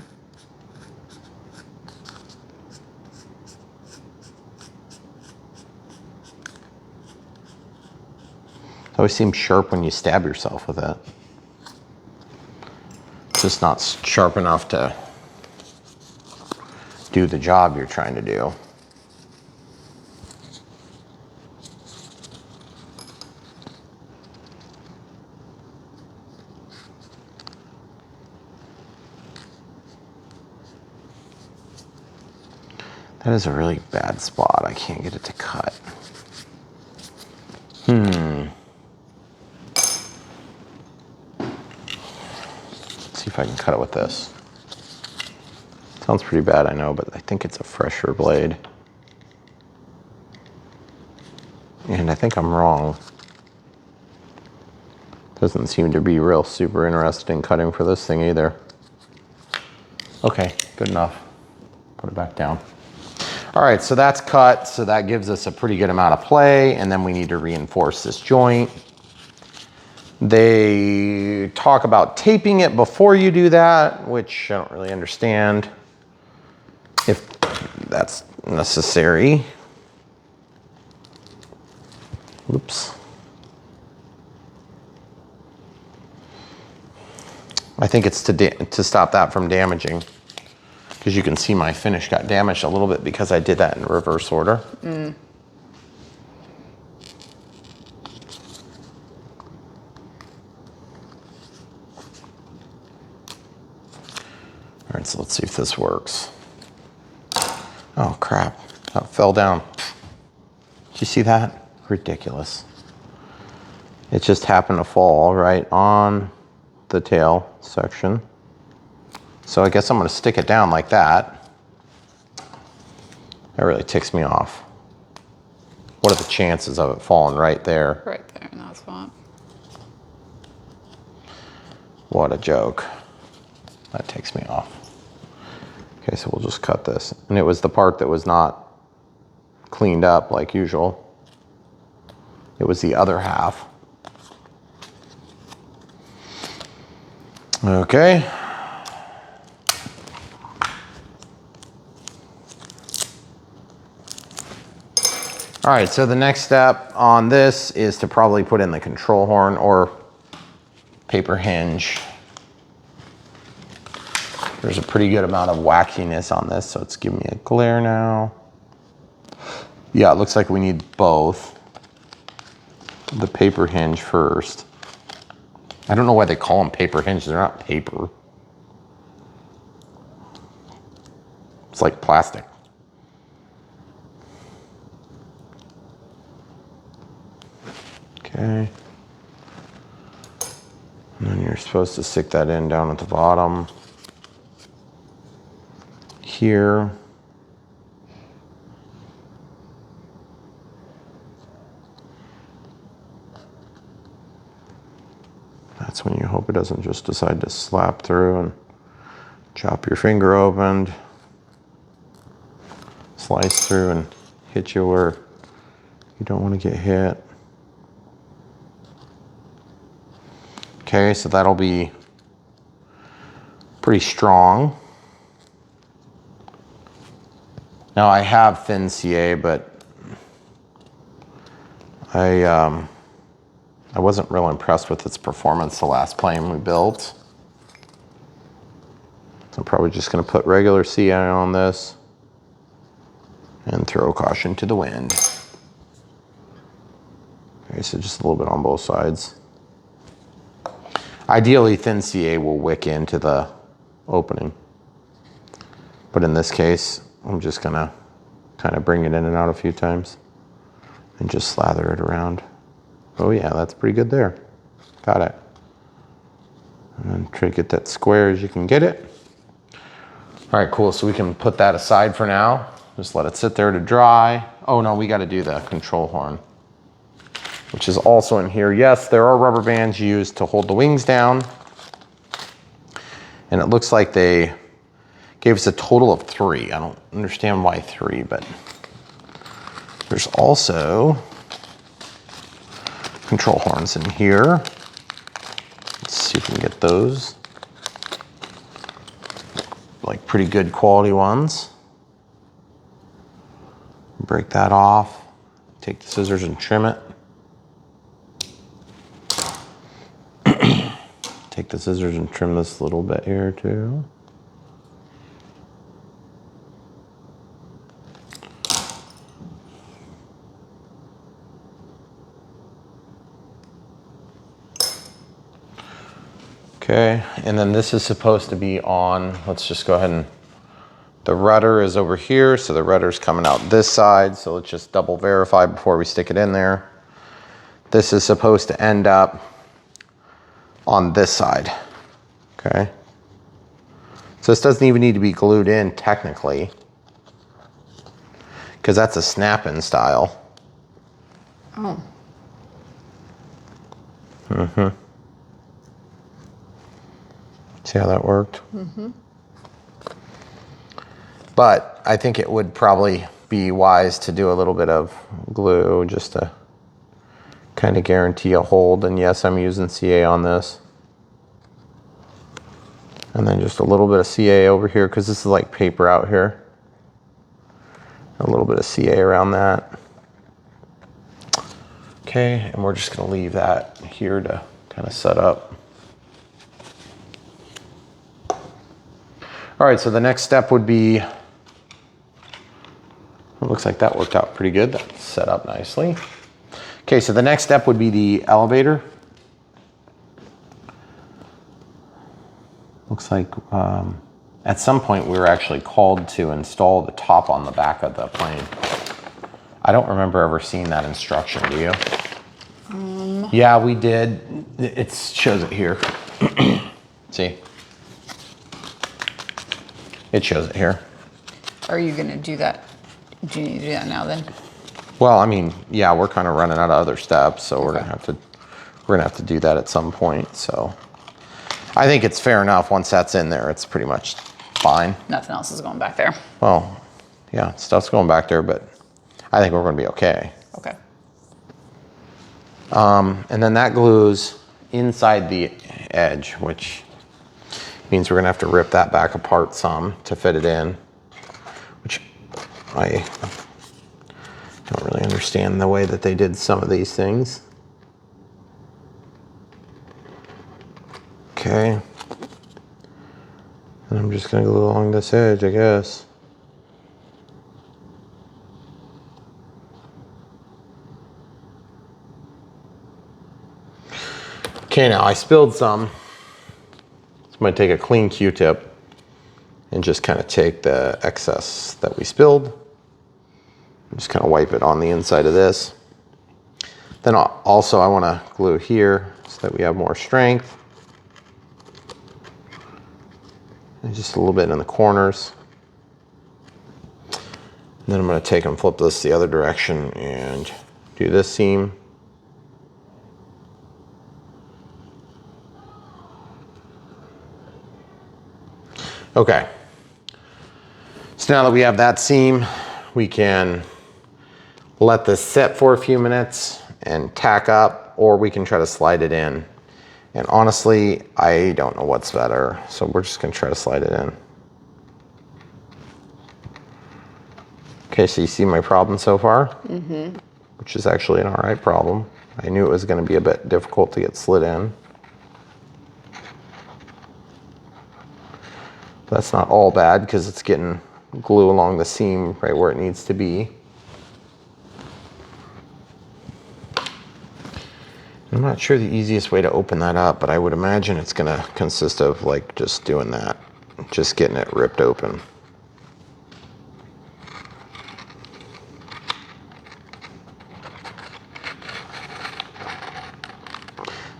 It always seems sharp when you stab yourself with it. It's just not sharp enough to do the job you're trying to do. That is a really bad spot. I can't get it to cut. Let's see if I can cut it with this. Sounds pretty bad, I know, but I think it's a fresher blade. And I think I'm wrong. Doesn't seem to be real super interested in cutting for this thing either. Okay, good enough. Put it back down. All right, so that's cut. So that gives us a pretty good amount of play. And then we need to reinforce this joint. They talk about taping it before you do that, which I don't really understand if that's necessary. Oops. I think it's to stop that from damaging, because you can see my finish got damaged a little bit because I did that in reverse order. Mm. All right, so let's see if this works. Oh crap, that fell down. Did you see that? Ridiculous. It just happened to fall right on the tail section. So I guess I'm gonna stick it down like that. That really ticks me off. What are the chances of it falling right there? Right there in that spot. What a joke. That takes me off. Okay, so we'll just cut this. And it was the part that was not cleaned up like usual. It was the other half. Okay. All right, so the next step on this is to probably put in the control horn or paper hinge. There's a pretty good amount of waxiness on this, so it's giving me a glare now. Yeah, it looks like we need both. The paper hinge first. I don't know why they call them paper hinges. They're not paper. It's like plastic. Okay. And then you're supposed to stick that in down at the bottom. Here. That's when you hope it doesn't just decide to slap through and chop your finger open, slice through and hit you where you don't want to get hit. Okay, so that'll be pretty strong. Now I have thin CA, but I wasn't real impressed with its performance the last plane we built. So I'm probably just gonna put regular CA on this and throw caution to the wind. Okay, so just a little bit on both sides. Ideally, thin CA will wick into the opening. But in this case, I'm just gonna kind of bring it in and out a few times and just slather it around. Oh yeah, that's pretty good there. Got it. And then try to get that square as you can get it. All right, cool, so we can put that aside for now. Just let it sit there to dry. Oh no, we gotta do the control horn, which is also in here. Yes, there are rubber bands used to hold the wings down. And it looks like they gave us a total of 3. I don't understand why 3, but there's also control horns in here. Let's see if we can get those. Like pretty good quality ones. Break that off. Take the scissors and trim it. Take the scissors and trim this little bit here too. Okay, and then this is supposed to be on, let's just go ahead and, the rudder is over here, so the rudder's coming out this side, so let's just double verify before we stick it in there. This is supposed to end up on this side, okay? So this doesn't even need to be glued in technically, because that's a snap-in style. Oh. Mm-hmm. See how that worked? Mm-hmm. But I think it would probably be wise to do a little bit of glue just to kind of guarantee a hold. And yes, I'm using CA on this. And then just a little bit of CA over here because this is like paper out here. A little bit of CA around that. Okay, and we're just gonna leave that here to kind of set up. All right, so the next step would be, it looks like that worked out pretty good. That's set up nicely. Okay, so the next step would be the elevator. Looks like at some point we were actually called to install the top on the back of the plane. I don't remember ever seeing that instruction, do you? Yeah, we did. It shows it here. See? It shows it here. Are you gonna do that? Do you need to do that now then? Well, I mean, yeah, we're kind of running out of other steps, so we're gonna have to do that at some point. So I think it's fair enough. Once that's in there, it's pretty much fine. Nothing else is going back there. Well, yeah, stuff's going back there, but I think we're gonna be okay. Okay. And then that glues inside the edge, which means we're gonna have to rip that back apart some to fit it in, which I don't really understand the way that they did some of these things. Okay. And I'm just gonna glue along this edge, I guess. Okay, now I spilled some. So I'm gonna take a clean Q-tip and just kind of take the excess that we spilled and just kind of wipe it on the inside of this. Then also I wanna glue here so that we have more strength. And just a little bit in the corners. And then I'm gonna take and flip this the other direction and do this seam. Okay, so now that we have that seam, we can let this sit for a few minutes and tack up, or we can try to slide it in. And honestly, I don't know what's better, so we're just gonna try to slide it in. Okay, so you see my problem so far? Mm-hmm. Which is actually an all right problem. I knew it was gonna be a bit difficult to get slid in. That's not all bad because it's getting glue along the seam right where it needs to be. I'm not sure the easiest way to open that up, but I would imagine it's gonna consist of like just doing that, just getting it ripped open.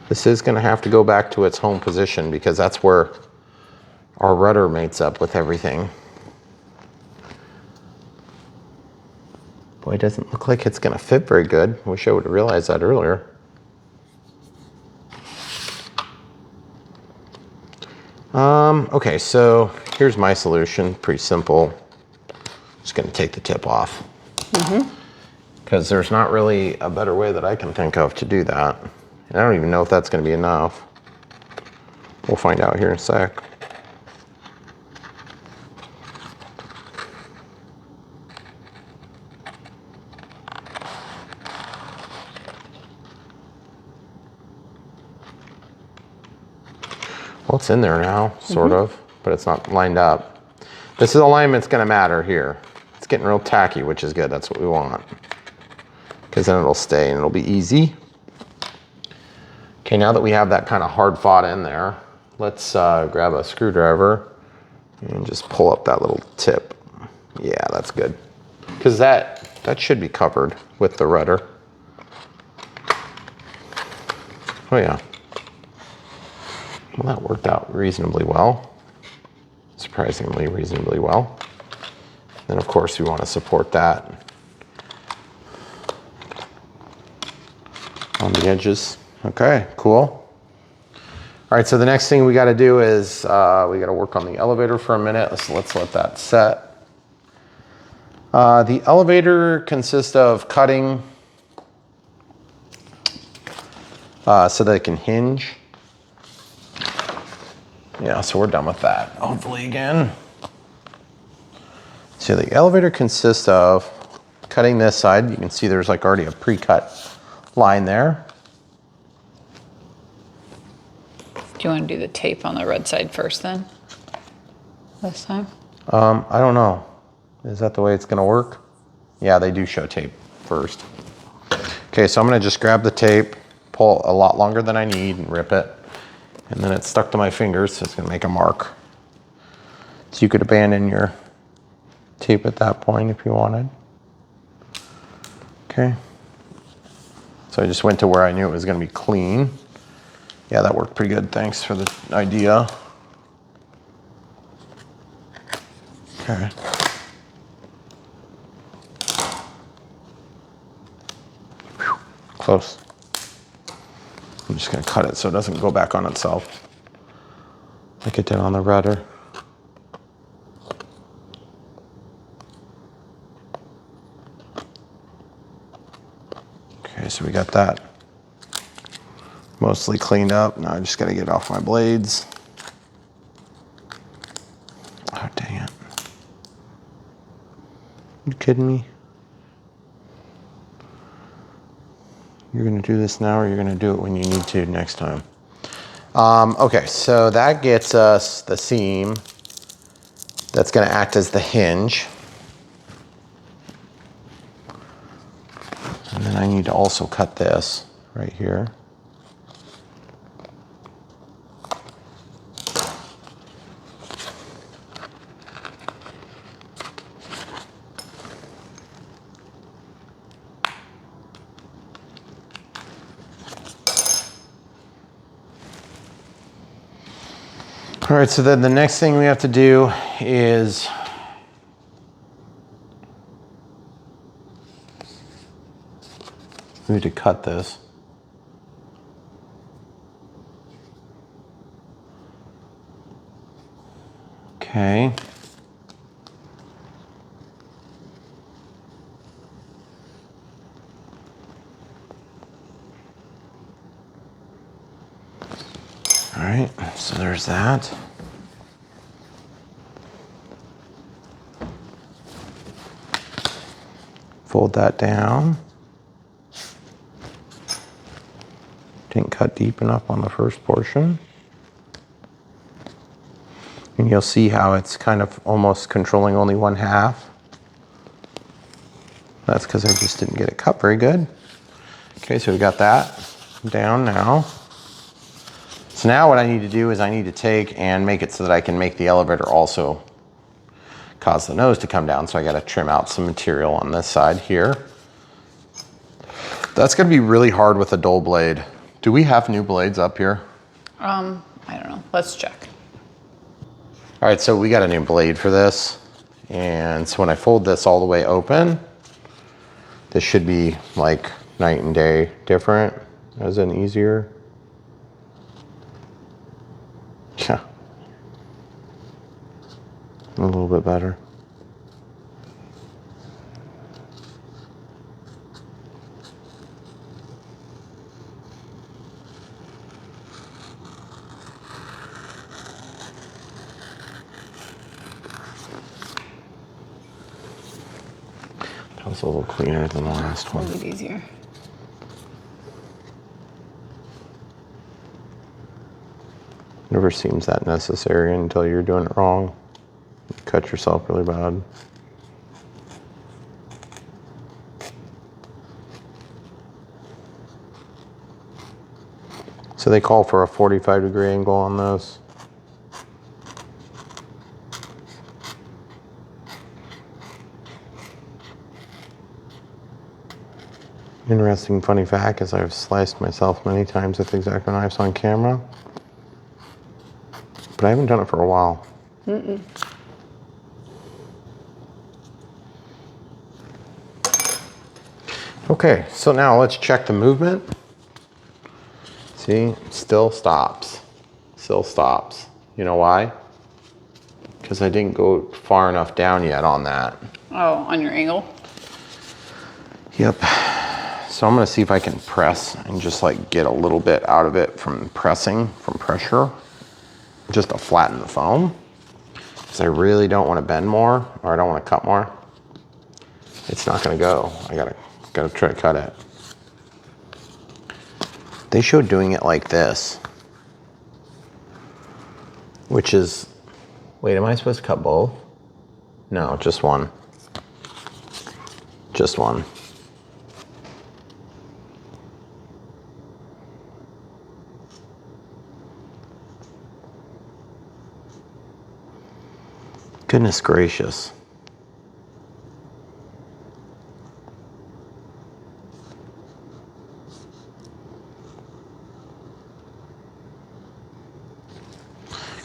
This is gonna have to go back to its home position because that's where our rudder mates up with everything. Boy, it doesn't look like it's gonna fit very good. Wish I would have realized that earlier. Okay, so here's my solution, pretty simple. Just gonna take the tip off. Because there's not really a better way that I can think of to do that. And I don't even know if that's gonna be enough. We'll find out here in a sec. Well, it's in there now, sort of, but it's not lined up. This alignment's gonna matter here. It's getting real tacky, which is good, that's what we want. Because then it'll stay and it'll be easy. Okay, now that we have that kind of hard fought in there, let's grab a screwdriver and just pull up that little tip. Yeah, that's good. Because that should be covered with the rudder. Oh yeah. Well, that worked out reasonably well. Surprisingly reasonably well. Then of course we want to support that on the edges. Okay, cool. All right, so the next thing we got to do is we got to work on the elevator for a minute. Let's let that set. The elevator consists of cutting so that it can hinge. Yeah, so we're done with that, hopefully again. So the elevator consists of cutting this side. You can see there's like already a pre-cut line there. Do you want to do the tape on the red side first then? This time? I don't know. Is that the way it's gonna work? Yeah, they do show tape first. Okay, so I'm gonna just grab the tape, pull a lot longer than I need and rip it. And then it's stuck to my fingers, so it's gonna make a mark. So you could abandon your tape at that point if you wanted. Okay. So I just went to where I knew it was gonna be clean. Yeah, that worked pretty good. Thanks for the idea. Okay. Whew. Close. I'm just gonna cut it so it doesn't go back on itself like it did on the rudder. Okay, so we got that mostly cleaned up. Now I just gotta get off my blades. Oh, dang it. You kidding me? You're gonna do this now or you're gonna do it when you need to next time? Okay, so that gets us the seam that's gonna act as the hinge. And then I need to also cut this right here. All right, so then the next thing we have to do is we need to cut this. Okay. All right, so there's that. Fold that down. Didn't cut deep enough on the first portion. And you'll see how it's kind of almost controlling only 1/2. That's because I just didn't get it cut very good. Okay, so we got that down now. So now what I need to do is I need to take and make it so that I can make the elevator also cause the nose to come down. So I got to trim out some material on this side here. That's going to be really hard with a dull blade. Do we have new blades up here? I don't know. Let's check. All right, so we got a new blade for this. And so when I fold this all the way open, this should be like night and day different, as in easier. Yeah. A little bit better. That was a little cleaner than the last one. A little bit easier. Never seems that necessary until you're doing it wrong. You cut yourself really bad. So they call for a 45-degree angle on this. Interesting funny fact is I've sliced myself many times with X-Acto knives on camera. But I haven't done it for a while. Okay, so now let's check the movement. See, still stops. Still stops. You know why? Because I didn't go far enough down yet on that. Oh, on your angle? Yep. So I'm gonna see if I can press and just like get a little bit out of it from pressing, from pressure, just to flatten the foam. Because I really don't want to bend more, or I don't want to cut more. It's not gonna go. I gotta try to cut it. They showed doing it like this, which is, wait, am I supposed to cut both? No, just one. Just one. Goodness gracious.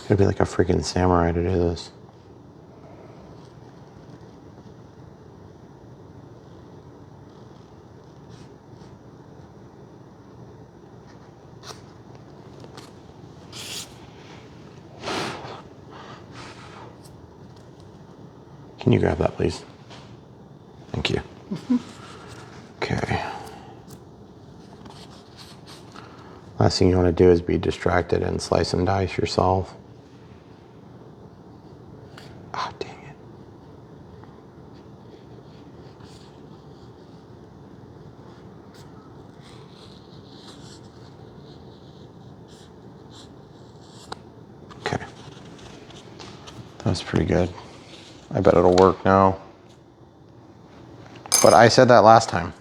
Gotta be like a freaking samurai to do this. Can you grab that, please? Thank you. Okay. Last thing you want to do is be distracted and slice and dice yourself. Ah, dang it. Okay. That was pretty good. I bet it'll work now. But I said that last time,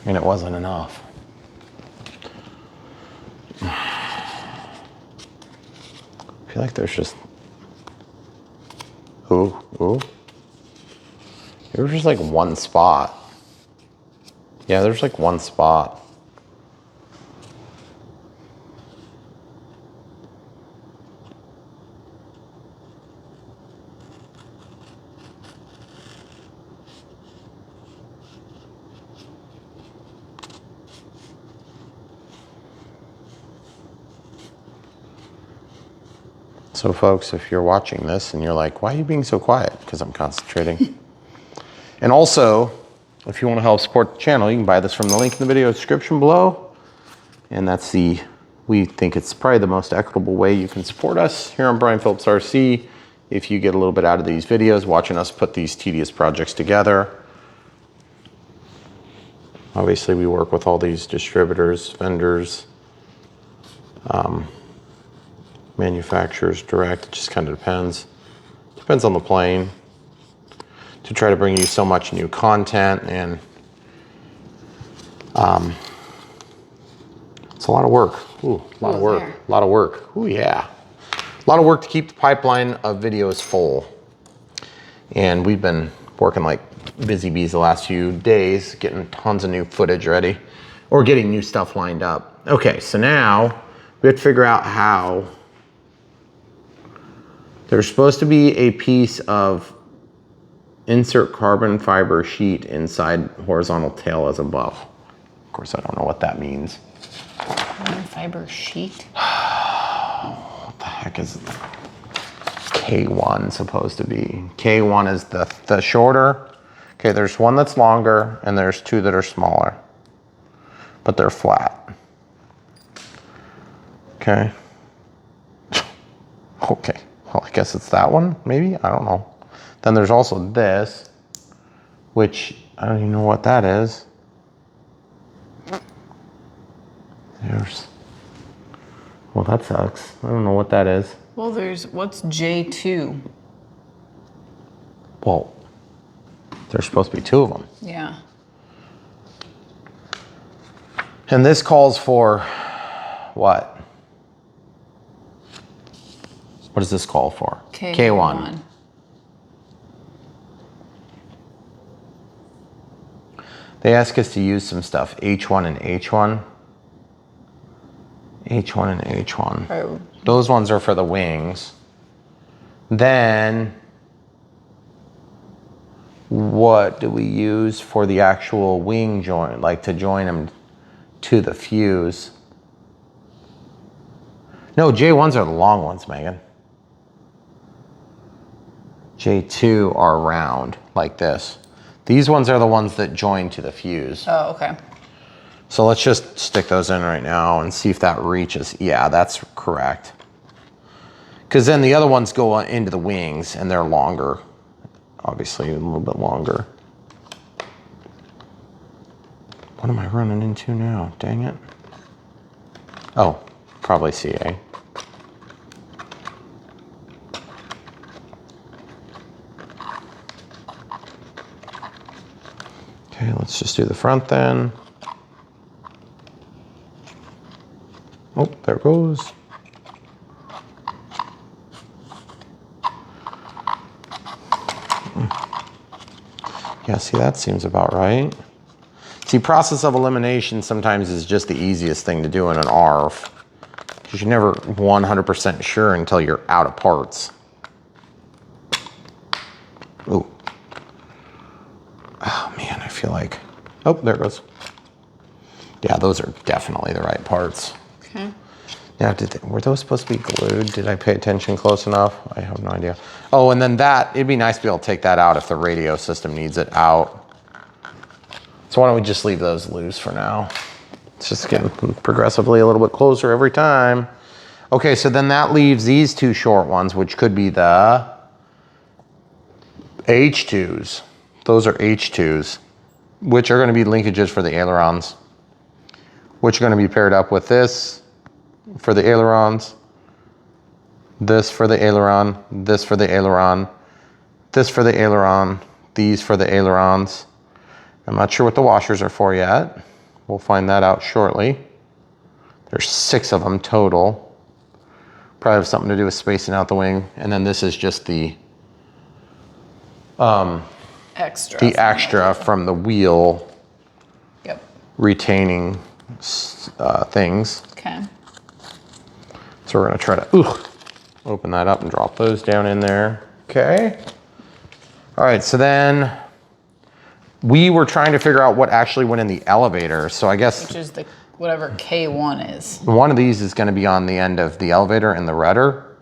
and it wasn't enough. I feel like there's just, ooh. There's just like one spot. Yeah, there's like one spot. So folks, if you're watching this and you're like, why are you being so quiet? Because I'm concentrating. And also, if you want to help support the channel, you can buy this from the link in the video description below. And that's we think it's probably the most equitable way you can support us here on Brian Phillips RC. If you get a little bit out of these videos, watching us put these tedious projects together. Obviously, we work with all these distributors, vendors, manufacturers direct. It just kind of depends. Depends on the plane. To try to bring you so much new content, and it's a lot of work. Ooh, a lot of work. A lot of work. Ooh, yeah. A lot of work to keep the pipeline of videos full. And we've been working like busy bees the last few days, getting tons of new footage ready, or getting new stuff lined up. Okay, so now we have to figure out how. There's supposed to be a piece of insert carbon fiber sheet inside horizontal tail as above. Of course, I don't know what that means. Carbon fiber sheet? What the heck is K1 supposed to be? K1 is the shorter. Okay, there's one that's longer and there's two that are smaller, but they're flat. Okay. Okay. Well, I guess it's that one, maybe? I don't know. Then there's also this, which I don't even know what that is. Well, that sucks. I don't know what that is. Well, what's J2? Well, there's supposed to be two of them. Yeah. And this calls for what? What does this call for? K1. They ask us to use some stuff, H1 and H1. H1 and H1. Oh. Those ones are for the wings. Then, what do we use for the actual wing joint, like to join them to the fuse? No, J1s are the long ones, Megan. J2 are round, like this. These ones are the ones that join to the fuse. Oh, okay. So let's just stick those in right now and see if that reaches. Yeah, that's correct. Because then the other ones go into the wings and they're longer. Obviously a little bit longer. What am I running into now? Dang it. Oh, probably CA. Okay, let's just do the front then. Oh, there it goes. Yeah, see, that seems about right. See, process of elimination sometimes is just the easiest thing to do in an ARF, because you're never 100% sure until you're out of parts. Ooh. Oh man, I feel like, oh, there it goes. Yeah, those are definitely the right parts. Okay. Now, were those supposed to be glued? Did I pay attention close enough? I have no idea. Oh, and then that, it'd be nice to be able to take that out if the radio system needs it out. So why don't we just leave those loose for now? It's just getting progressively a little bit closer every time. Okay, so then that leaves these two short ones, which could be the H2s. Those are H2s, which are going to be linkages for the ailerons, which are going to be paired up with this for the ailerons, this for the aileron, this for the aileron, this for the aileron, these for the ailerons. I'm not sure what the washers are for yet. We'll find that out shortly. There's 6 of them total. Probably have something to do with spacing out the wing. And then this is just the extra from the wheel. Yep. Retaining things. Okay. So we're gonna try to open that up and drop those down in there. Okay. All right, so then we were trying to figure out what actually went in the elevator. So I guess, which is the whatever K1 is. One of these is gonna be on the end of the elevator in the rudder.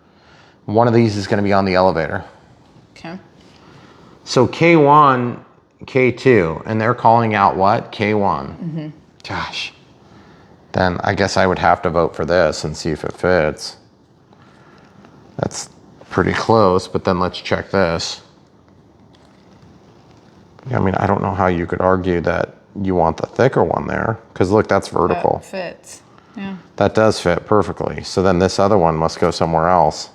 One of these is gonna be on the elevator. Okay. So K1, K2, and they're calling out what? K1. Mm-hmm. Gosh. Then I guess I would have to vote for this and see if it fits. That's pretty close, but then let's check this. I mean, I don't know how you could argue that you want the thicker one there, because look, that's vertical. That fits, yeah. That does fit perfectly. So then this other one must go somewhere else.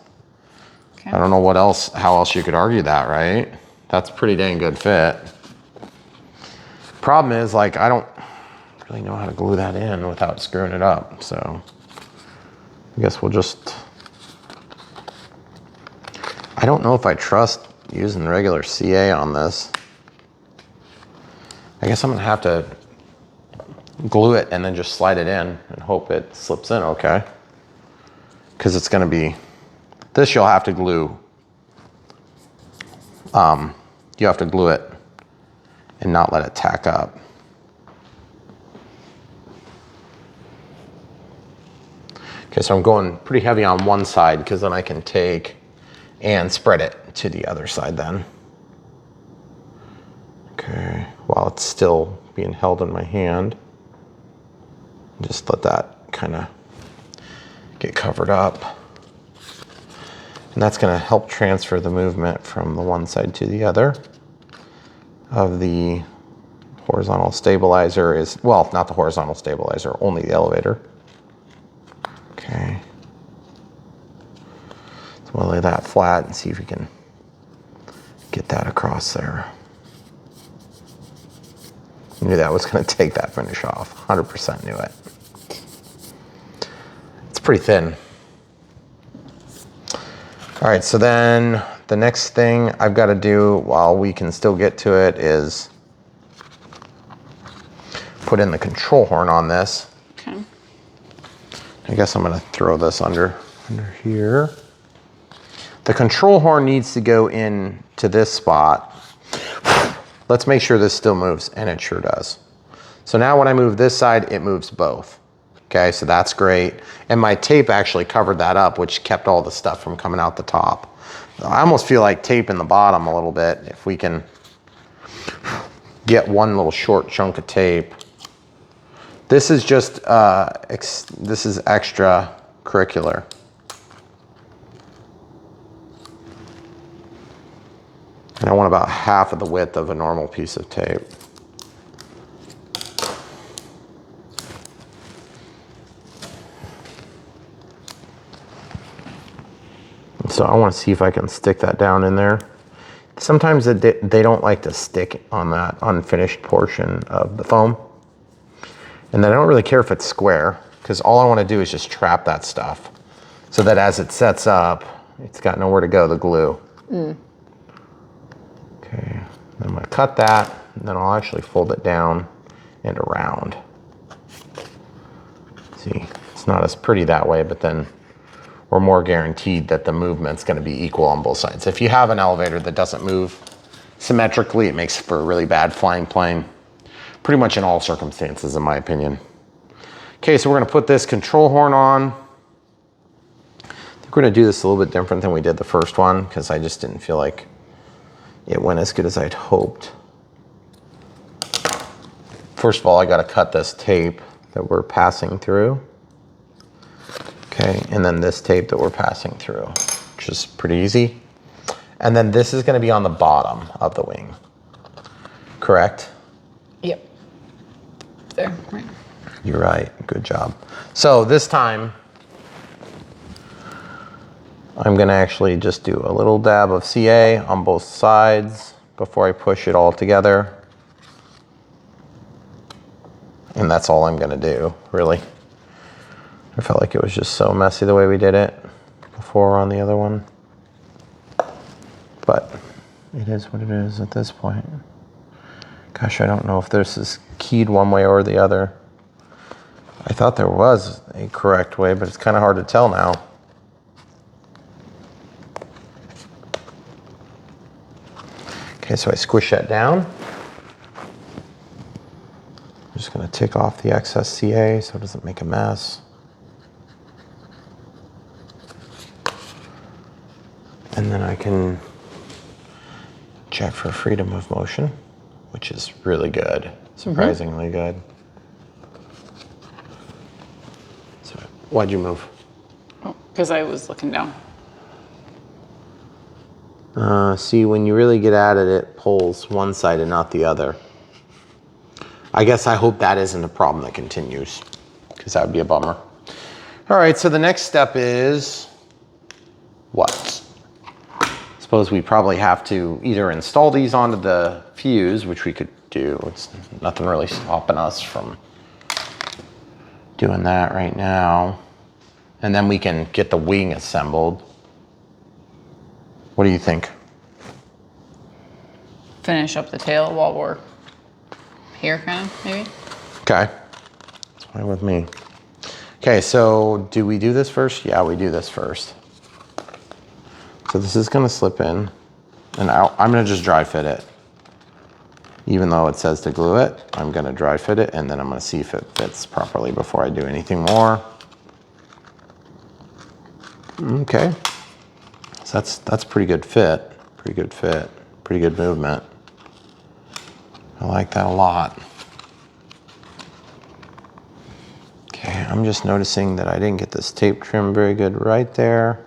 Okay. I don't know what else, how else you could argue that, right? That's a pretty dang good fit. Problem is, like, I don't really know how to glue that in without screwing it up, so I guess we'll just, I don't know if I trust using regular CA on this. I guess I'm gonna have to glue it and then just slide it in and hope it slips in okay. Because it's gonna be, this you'll have to glue. You have to glue it and not let it tack up. Okay, so I'm going pretty heavy on one side because then I can take and spread it to the other side then. Okay, while it's still being held in my hand. Just let that kind of get covered up. And that's gonna help transfer the movement from the one side to the other of the horizontal stabilizer is, well, not the horizontal stabilizer, only the elevator. Okay. So we'll lay that flat and see if we can get that across there. I knew that was gonna take that finish off, 100% knew it. It's pretty thin. All right, so then the next thing I've got to do while we can still get to it is put in the control horn on this. Okay. I guess I'm going to throw this under here. The control horn needs to go in to this spot. Let's make sure this still moves, and it sure does. So now when I move this side, it moves both. Okay, so that's great. And my tape actually covered that up, which kept all the stuff from coming out the top. I almost feel like taping the bottom a little bit if we can get one little short chunk of tape. This is just, this is extra curricular. And I want about half of the width of a normal piece of tape. So I want to see if I can stick that down in there. Sometimes they don't like to stick on that unfinished portion of the foam. And then I don't really care if it's square, because all I want to do is just trap that stuff so that as it sets up, it's got nowhere to go, the glue. Okay, I'm going to cut that, and then I'll actually fold it down and around. See, it's not as pretty that way, but then we're more guaranteed that the movement's going to be equal on both sides. If you have an elevator that doesn't move symmetrically, it makes for a really bad flying plane, pretty much in all circumstances, in my opinion. Okay, so we're going to put this control horn on. I think we're going to do this a little bit different than we did the first one, because I just didn't feel like it went as good as I'd hoped. First of all, I got to cut this tape that we're passing through. Okay, and then this tape that we're passing through, which is pretty easy. And then this is going to be on the bottom of the wing, correct? Yep. There, right. You're right, good job. So this time, I'm going to actually just do a little dab of CA on both sides before I push it all together. And that's all I'm going to do, really. I felt like it was just so messy the way we did it before on the other one. But it is what it is at this point. Gosh, I don't know if this is keyed one way or the other. I thought there was a correct way, but it's kind of hard to tell now. Okay, so I squish that down. I'm just going to take off the excess CA so it doesn't make a mess. And then I can check for freedom of motion, which is really good, surprisingly good. So, why'd you move? Oh, because I was looking down. See, when you really get at it, it pulls one side and not the other. I guess I hope that isn't a problem that continues, because that would be a bummer. All right, so the next step is what? Suppose we probably have to either install these onto the fuse, which we could do. It's nothing really stopping us from doing that right now. And then we can get the wing assembled. What do you think? Finish up the tail while we're here, kind of, maybe? Okay, that's fine with me. Okay, so do we do this first? Yeah, we do this first. So this is gonna slip in, and I'm gonna just dry fit it. Even though it says to glue it, I'm gonna dry fit it, and then I'm gonna see if it fits properly before I do anything more. Okay, so that's pretty good fit, pretty good movement. I like that a lot. Okay, I'm just noticing that I didn't get this tape trim very good right there.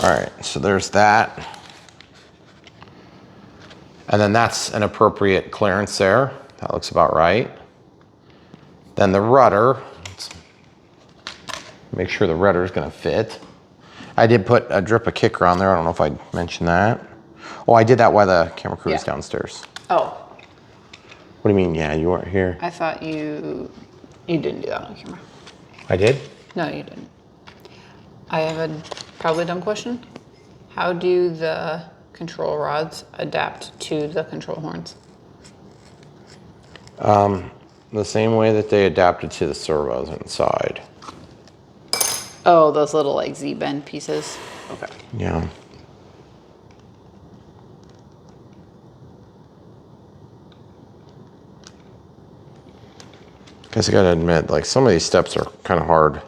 All right, so there's that. And then that's an appropriate clearance there. That looks about right. Then the rudder, let's make sure the rudder is gonna fit. I did put a drip of kicker on there. I don't know if I mentioned that. Oh, I did that while the camera crew was downstairs. Oh. What do you mean, yeah, you weren't here? I thought you didn't do that on camera. I did? No, you didn't. I have a probably dumb question. How do the control rods adapt to the control horns? The same way that they adapted to the servos inside. Oh, those little like Z-bend pieces? Okay. Yeah. Guess I gotta admit, like some of these steps are kind of hard.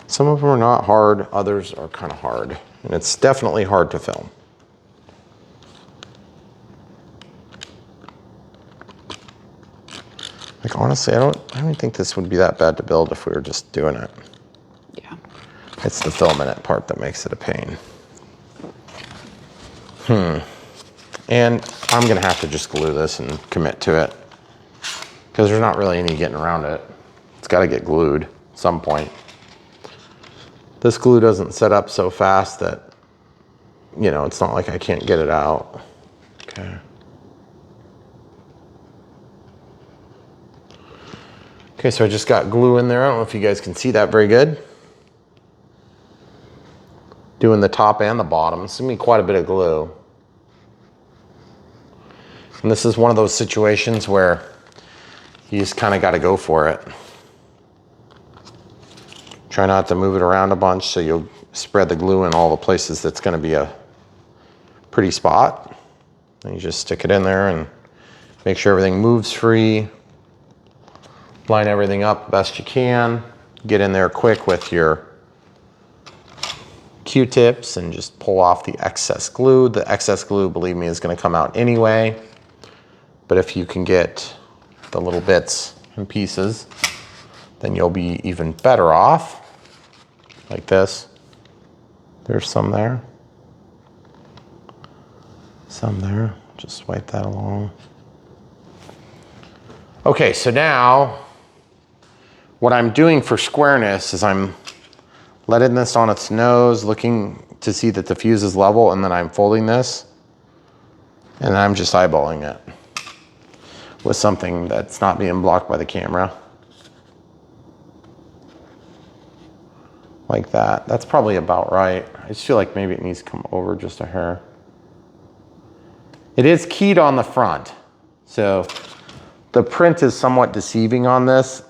Some of them are not hard, others are kind of hard. And it's definitely hard to film. Like honestly, I don't think this would be that bad to build if we were just doing it. Yeah. It's the filming it part that makes it a pain. And I'm gonna have to just glue this and commit to it because there's not really any getting around it. It's gotta get glued at some point. This glue doesn't set up so fast that, you know, it's not like I can't get it out. Okay. Okay, so I just got glue in there. I don't know if you guys can see that very good. Doing the top and the bottom. It's gonna be quite a bit of glue. And this is one of those situations where you just kind of got to go for it. Try not to move it around a bunch so you'll spread the glue in all the places that's going to be a pretty spot. And you just stick it in there and make sure everything moves free. Line everything up the best you can. Get in there quick with your Q-tips and just pull off the excess glue. The excess glue, believe me, is going to come out anyway. But if you can get the little bits and pieces, then you'll be even better off. Like this. There's some there. Some there. Just wipe that along. Okay, so now what I'm doing for squareness is I'm letting this on its nose, looking to see that the fuse is level, and then I'm folding this, and I'm just eyeballing it with something that's not being blocked by the camera. Like that. That's probably about right. I just feel like maybe it needs to come over just a hair. It is keyed on the front, so the print is somewhat deceiving on this.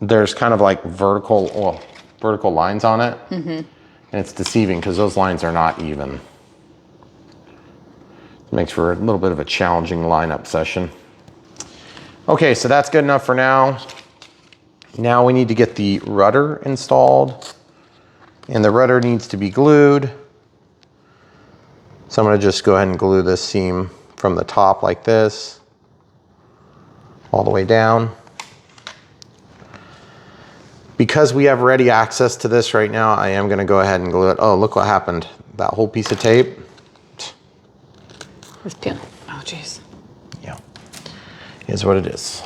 There's kind of like vertical lines on it, and it's deceiving because those lines are not even. It makes for a little bit of a challenging lineup session. Okay, so that's good enough for now. Now we need to get the rudder installed, and the rudder needs to be glued. So I'm gonna just go ahead and glue this seam from the top like this, all the way down. Because we have ready access to this right now, I am gonna go ahead and glue it. Oh, look what happened. That whole piece of tape. It's peeling. Oh, jeez. Yeah, is what it is.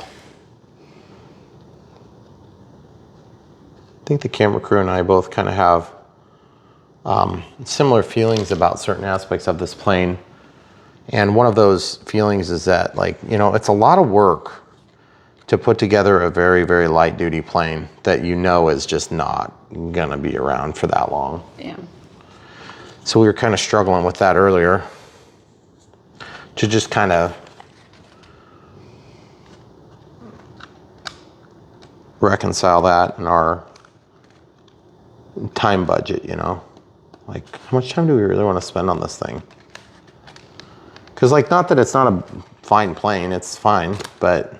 I think the camera crew and I both kind of have similar feelings about certain aspects of this plane. And one of those feelings is that, like, you know, it's a lot of work to put together a very, very light duty plane that you know is just not gonna be around for that long. Yeah. So we were kind of struggling with that earlier, to just kind of reconcile that in our time budget, you know? Like, how much time do we really want to spend on this thing? Because, like, not that it's not a fine plane, it's fine, but,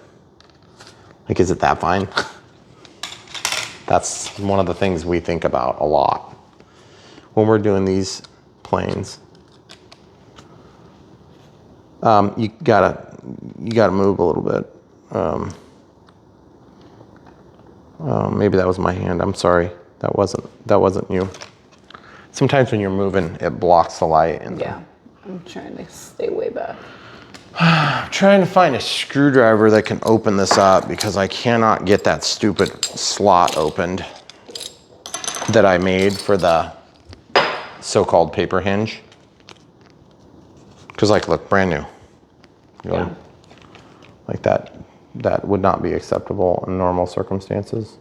like, is it that fine? That's one of the things we think about a lot when we're doing these planes. You gotta move a little bit. Maybe that was my hand. I'm sorry. That wasn't you. Sometimes when you're moving, it blocks the light. And Yeah. I'm trying to stay way back. I'm trying to find a screwdriver that can open this up because I cannot get that stupid slot opened that I made for the so-called paper hinge. Because, like, look, brand new. Really? Yeah. Like that would not be acceptable in normal circumstances.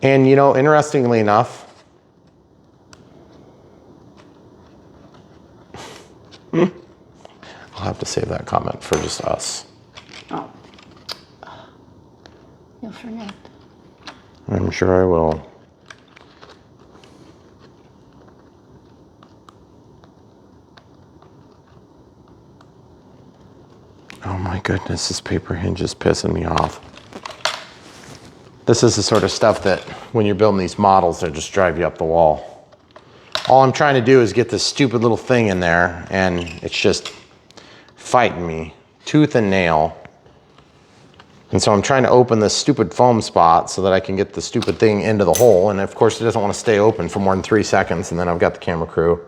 And, you know, interestingly enough, I'll have to save that comment for just us. Oh. You'll forget. I'm sure I will. Oh my goodness, this paper hinge is pissing me off. This is the sort of stuff that when you're building these models, they just drive you up the wall. All I'm trying to do is get this stupid little thing in there, and it's just fighting me, tooth and nail. And so I'm trying to open this stupid foam spot so that I can get the stupid thing into the hole. And of course it doesn't want to stay open for more than 3 seconds. And then I've got the camera crew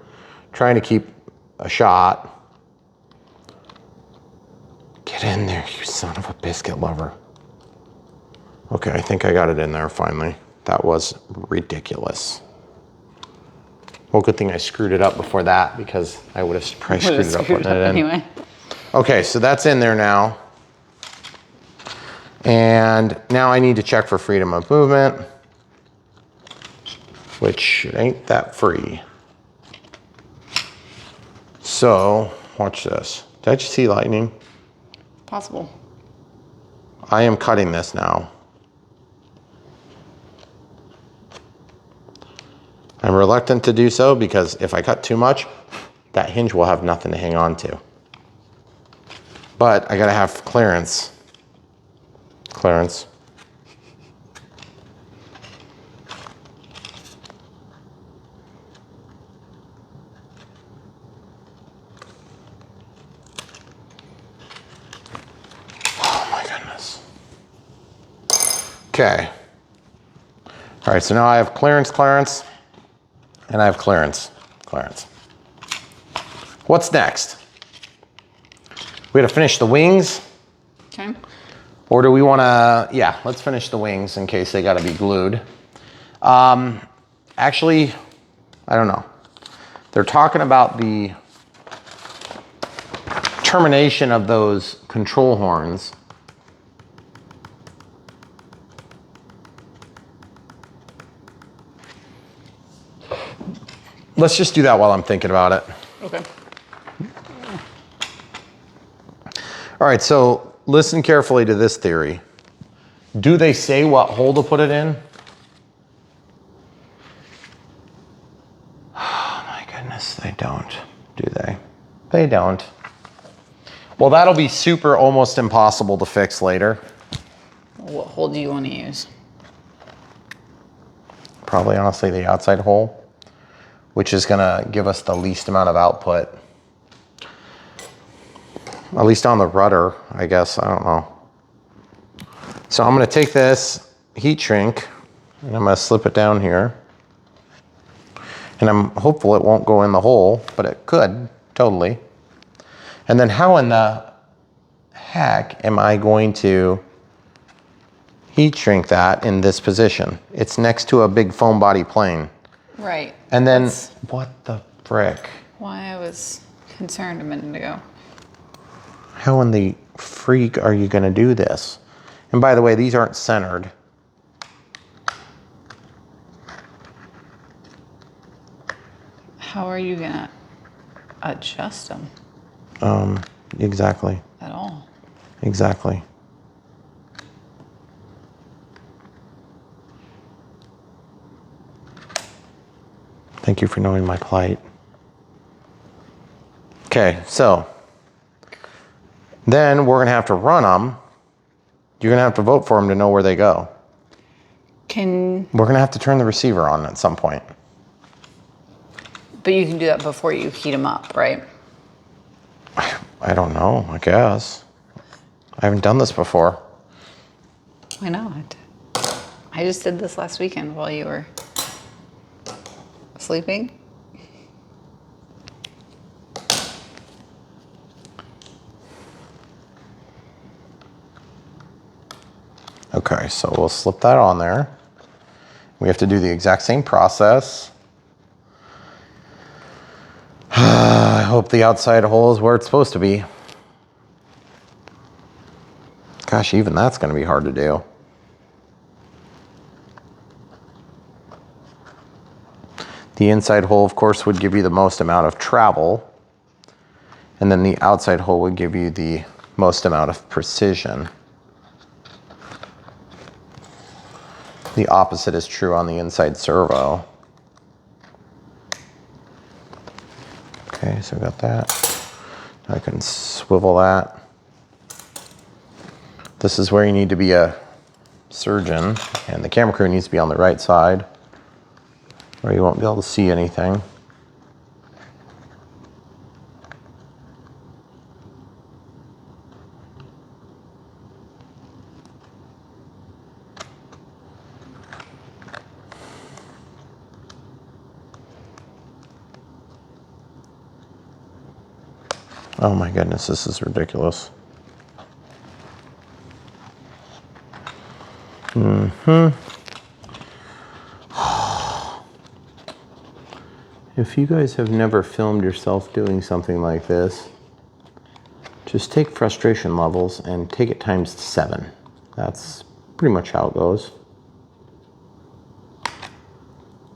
trying to keep a shot. Get in there, you son of a biscuit lover. Okay, I think I got it in there finally. That was ridiculous. Well, good thing I screwed it up before that, because I would have probably screwed it up putting it in. Anyway. Okay, so that's in there now. And now I need to check for freedom of movement, which ain't that free. So, watch this. Did you see lightning? Possible. I am cutting this now. I'm reluctant to do so because if I cut too much, that hinge will have nothing to hang on to. But I gotta have clearance. Clearance. Oh my goodness. Okay. All right, so now I have clearance, and I have clearance. What's next? We gotta finish the wings. Okay. Or do we wanna, yeah, let's finish the wings in case they gotta be glued. Actually, I don't know. They're talking about the termination of those control horns. Let's just do that while I'm thinking about it. Okay. All right, so listen carefully to this theory. Do they say what hole to put it in? Oh my goodness, they don't, do they? They don't. Well, that'll be super almost impossible to fix later. What hole do you want to use? Probably honestly the outside hole, which is gonna give us the least amount of output. At least on the rudder, I guess, I don't know. So I'm gonna take this heat shrink and I'm gonna slip it down here. And I'm hopeful it won't go in the hole, but it could, totally. And then how in the heck am I going to heat shrink that in this position? It's next to a big foam body plane. Right. And then, That's what the frick? why I was concerned a minute ago. How in the freak are you gonna do this? And by the way, these aren't centered. How are you gonna adjust them Exactly, at all? exactly. Thank you for knowing my plight. Okay, so then we're gonna have to run them. You're gonna have to vote for them to know where they go. We're gonna have to turn the receiver on at some point. But you can do that before you heat them up, right? I don't know, I guess. I haven't done this before. Why not? I just did this last weekend while you were sleeping. Okay, so we'll slip that on there. We have to do the exact same process. I hope the outside hole is where it's supposed to be. Gosh, even that's gonna be hard to do. The inside hole, of course, would give you the most amount of travel. And then the outside hole would give you the most amount of precision. The opposite is true on the inside servo. Okay, so we got that. I can swivel that. This is where you need to be a surgeon, and the camera crew needs to be on the right side, or you won't be able to see anything. Oh my goodness, this is ridiculous. If you guys have never filmed yourself doing something like this, just take frustration levels and take it times 7. That's pretty much how it goes.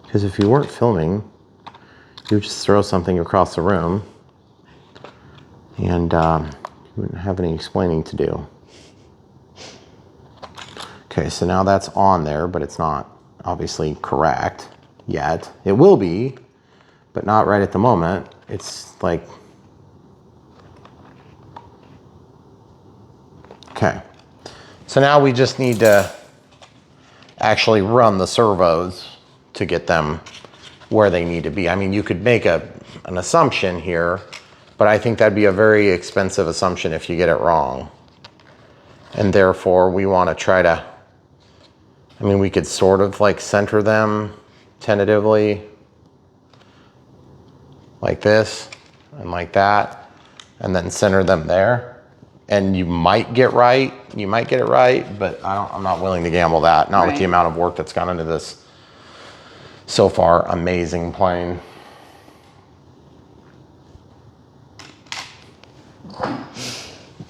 Because if you weren't filming, you would just throw something across the room and you wouldn't have any explaining to do. Okay, so now that's on there, but it's not obviously correct yet. It will be, but not right at the moment. It's like, okay. So now we just need to actually run the servos to get them where they need to be. I mean, you could make an assumption here, but I think that'd be a very expensive assumption if you get it wrong. And therefore we want to try to, I mean, we could sort of like center them tentatively like this and like that, and then center them there. And you might get right, you might get it right, but I'm not willing to gamble that, not with the amount of work that's gone into this so far amazing plane.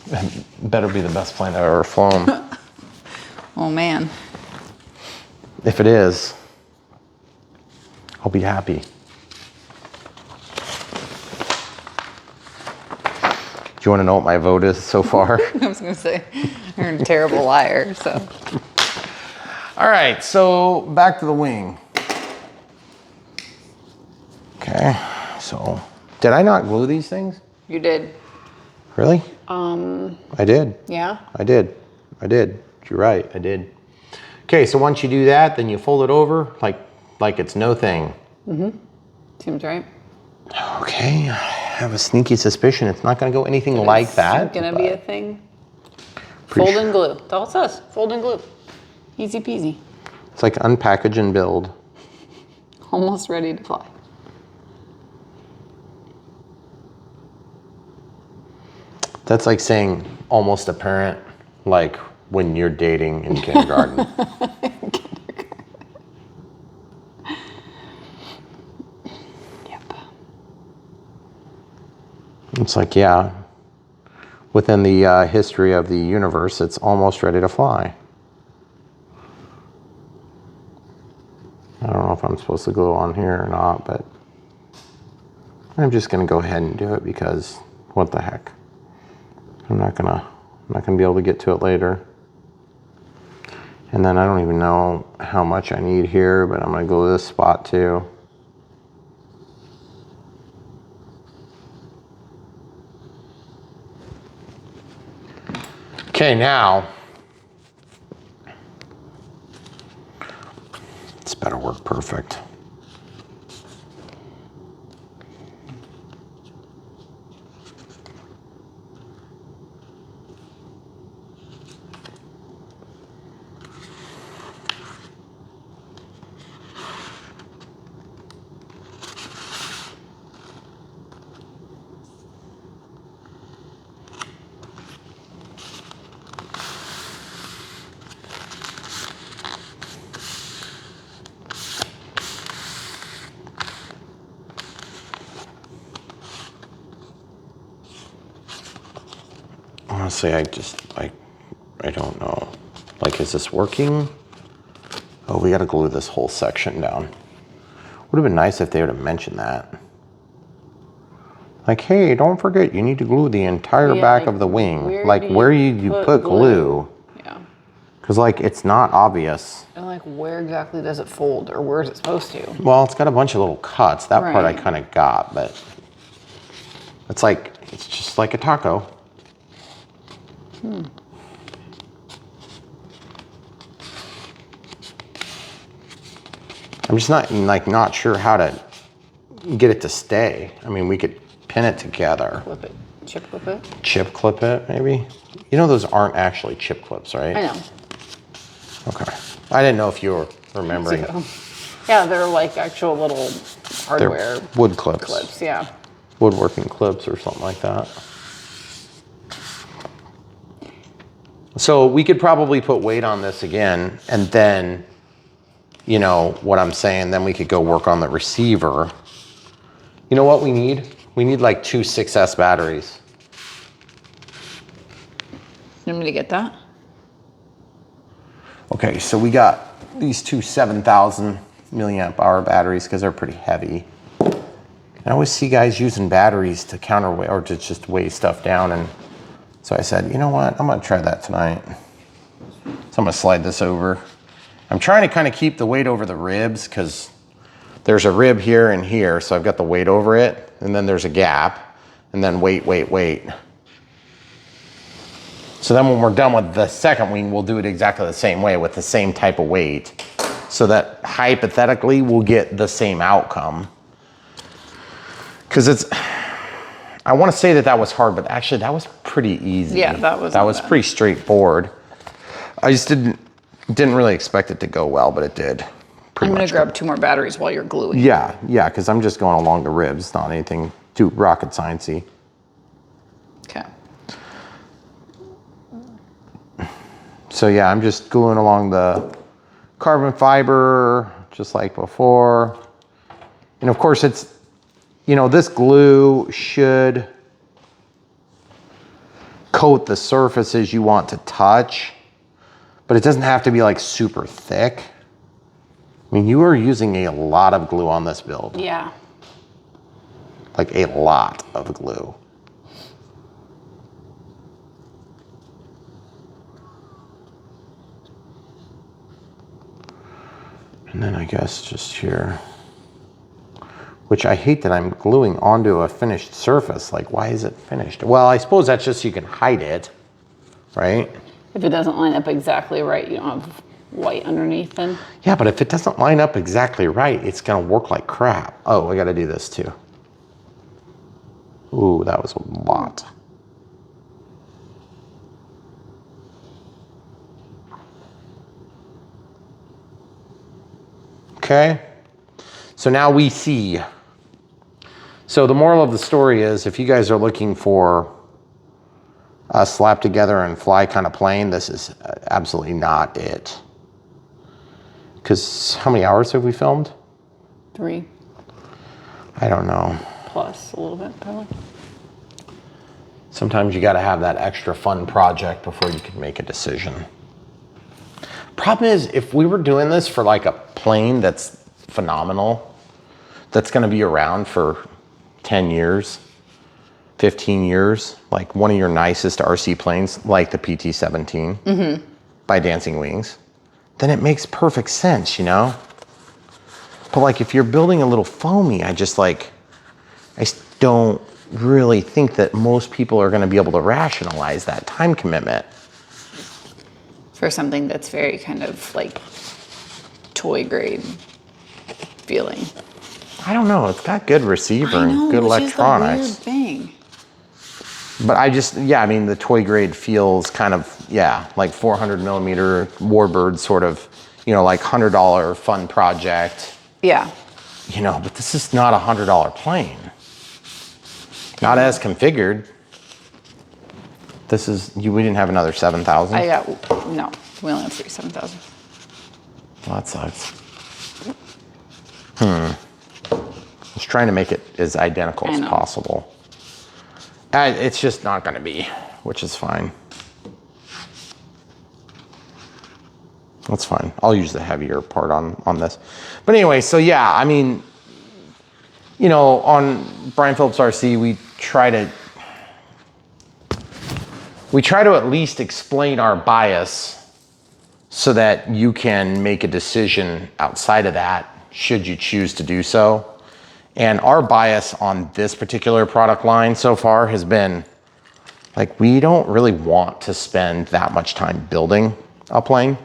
It better be the best plane I've ever flown. Oh man. If it is, I'll be happy. Do you want to know what my vote is so far? I was gonna say, you're a terrible liar, so. All right, so back to the wing. Okay, so did I not glue these things? You did. Really? I did. Yeah? I did. You're right, I did. Okay, so once you do that, then you fold it over like it's no thing. Mm-hmm. Seems right. Okay, I have a sneaky suspicion it's not gonna go anything like that. It's gonna be a thing. Fold and glue. That's all it says. Fold and glue. Easy peasy. It's like unpackage and build. Almost ready to fly. That's like saying almost a parent, like when you're dating in kindergarten. Yep. It's like, yeah, within the history of the universe, it's almost ready to fly. I don't know if I'm supposed to glue on here or not, but I'm just gonna go ahead and do it because what the heck. I'm not gonna be able to get to it later. And then I don't even know how much I need here, but I'm gonna glue this spot too. Okay, now this better work perfect. Honestly, I don't know. Like, is this working? Oh, we gotta glue this whole section down. Would have been nice if they would have mentioned that. Like, hey, don't forget, you need to glue the entire back of the wing. Like, where you put glue. Yeah. Because, like, it's not obvious. And, like, where exactly does it fold, or where is it supposed to? Well, it's got a bunch of little cuts. That part I kind of got, but it's like, it's just like a taco. I'm just not sure how to get it to stay. I mean, we could pin it together. Clip it, chip clip it. Chip clip it, maybe? You know, those aren't actually chip clips, right? I know. Okay. I didn't know if you were remembering. Yeah, they're like actual little hardware. They're wood clips. Clips, yeah. Woodworking clips or something like that. So we could probably put weight on this again, and then, you know what I'm saying, then we could go work on the receiver. You know what we need? We need like 2 s-fhss batteries. You want me to get that? Okay, so we got these 2 7,000 milliamp hour batteries because they're pretty heavy. I always see guys using batteries to counterweight or to just weigh stuff down, and so I said, you know what, I'm gonna try that tonight. So I'm gonna slide this over. I'm trying to kind of keep the weight over the ribs because there's a rib here and here, so I've got the weight over it, and then there's a gap, and then weight. So then when we're done with the second wing, we'll do it exactly the same way with the same type of weight, so that hypothetically we'll get the same outcome. Because it's, I want to say that was hard, but actually that was pretty easy. Yeah, that was pretty straightforward. I just didn't really expect it to go well, but it did. I'm gonna grab 2 more batteries while you're gluing. Yeah, because I'm just going along the ribs, not anything too rocket sciencey. Okay. So yeah, I'm just gluing along the carbon fiber, just like before. And of course it's, you know, this glue should coat the surfaces you want to touch, but it doesn't have to be like super thick. I mean, you are using a lot of glue on this build. Yeah. Like a lot of glue. And then I guess just here, which I hate that I'm gluing onto a finished surface. Like, why is it finished? Well, I suppose that's just so you can hide it, right? If it doesn't line up exactly right, you don't have white underneath then. Yeah, but if it doesn't line up exactly right, it's gonna work like crap. Oh, I gotta do this too. Ooh, that was a lot. Okay, so now we see. So the moral of the story is, if you guys are looking for a slap together and fly kind of plane, this is absolutely not it. Because how many hours have we filmed? 3. I don't know. Plus a little bit, probably. Sometimes you gotta have that extra fun project before you can make a decision. Problem is, if we were doing this for like a plane that's phenomenal, that's gonna be around for 10 years, 15 years, like one of your nicest RC planes, like the PT-17 by Dancing Wings, then it makes perfect sense, you know? But like if you're building a little foamy, I don't really think that most people are gonna be able to rationalize that time commitment. For something that's very kind of like toy grade feeling. I don't know, it's got good receiver and good electronics. Which is the weird thing. But I mean, the toy grade feels kind of, like 400 millimeter Warbird sort of, you know, like $100 fun project. Yeah. You know, but this is not a $100 plane. Not as configured. This is, we didn't have another 7,000? No, we only have 3 7,000. Well, that sucks. I was trying to make it as identical as possible. It's just not gonna be, which is fine. That's fine. I'll use the heavier part on this. But anyway, so yeah, I mean, you know, on Brian Phillips RC, we try to at least explain our bias so that you can make a decision outside of that, should you choose to do so. And our bias on this particular product line so far has been, like, we don't really want to spend that much time building a plane,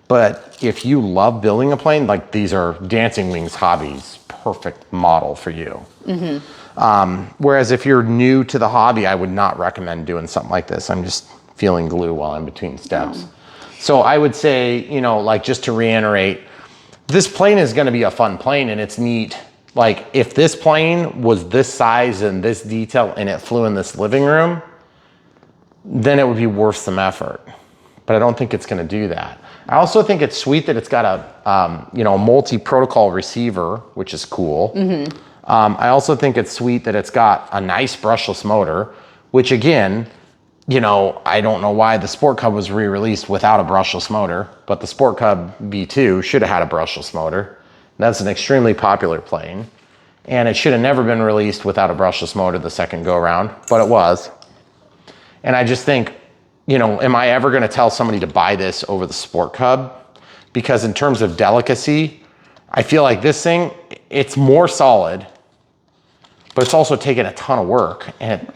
But if you love building a plane, like these are Dancing Wings Hobbies, perfect model for you. Whereas if you're new to the hobby, I would not recommend doing something like this. I'm just feeling glue while I'm between steps. So I would say, you know, like just to reiterate, this plane is gonna be a fun plane and it's neat. Like if this plane was this size and this detail and it flew in this living room, then it would be worth some effort. But I don't think it's gonna do that. I also think it's sweet that it's got a, you know, a multi-protocol receiver, which is cool. I also think it's sweet that it's got a nice brushless motor, which again, you know, I don't know why the Sport Cub was re-released without a brushless motor, but the Sport Cub V2 should have had a brushless motor. That's an extremely popular plane. And it should have never been released without a brushless motor the second go around, but it was. And I just think, you know, am I ever gonna tell somebody to buy this over the Sport Cub? Because in terms of delicacy, I feel like this thing, it's more solid, but it's also taken a ton of work. And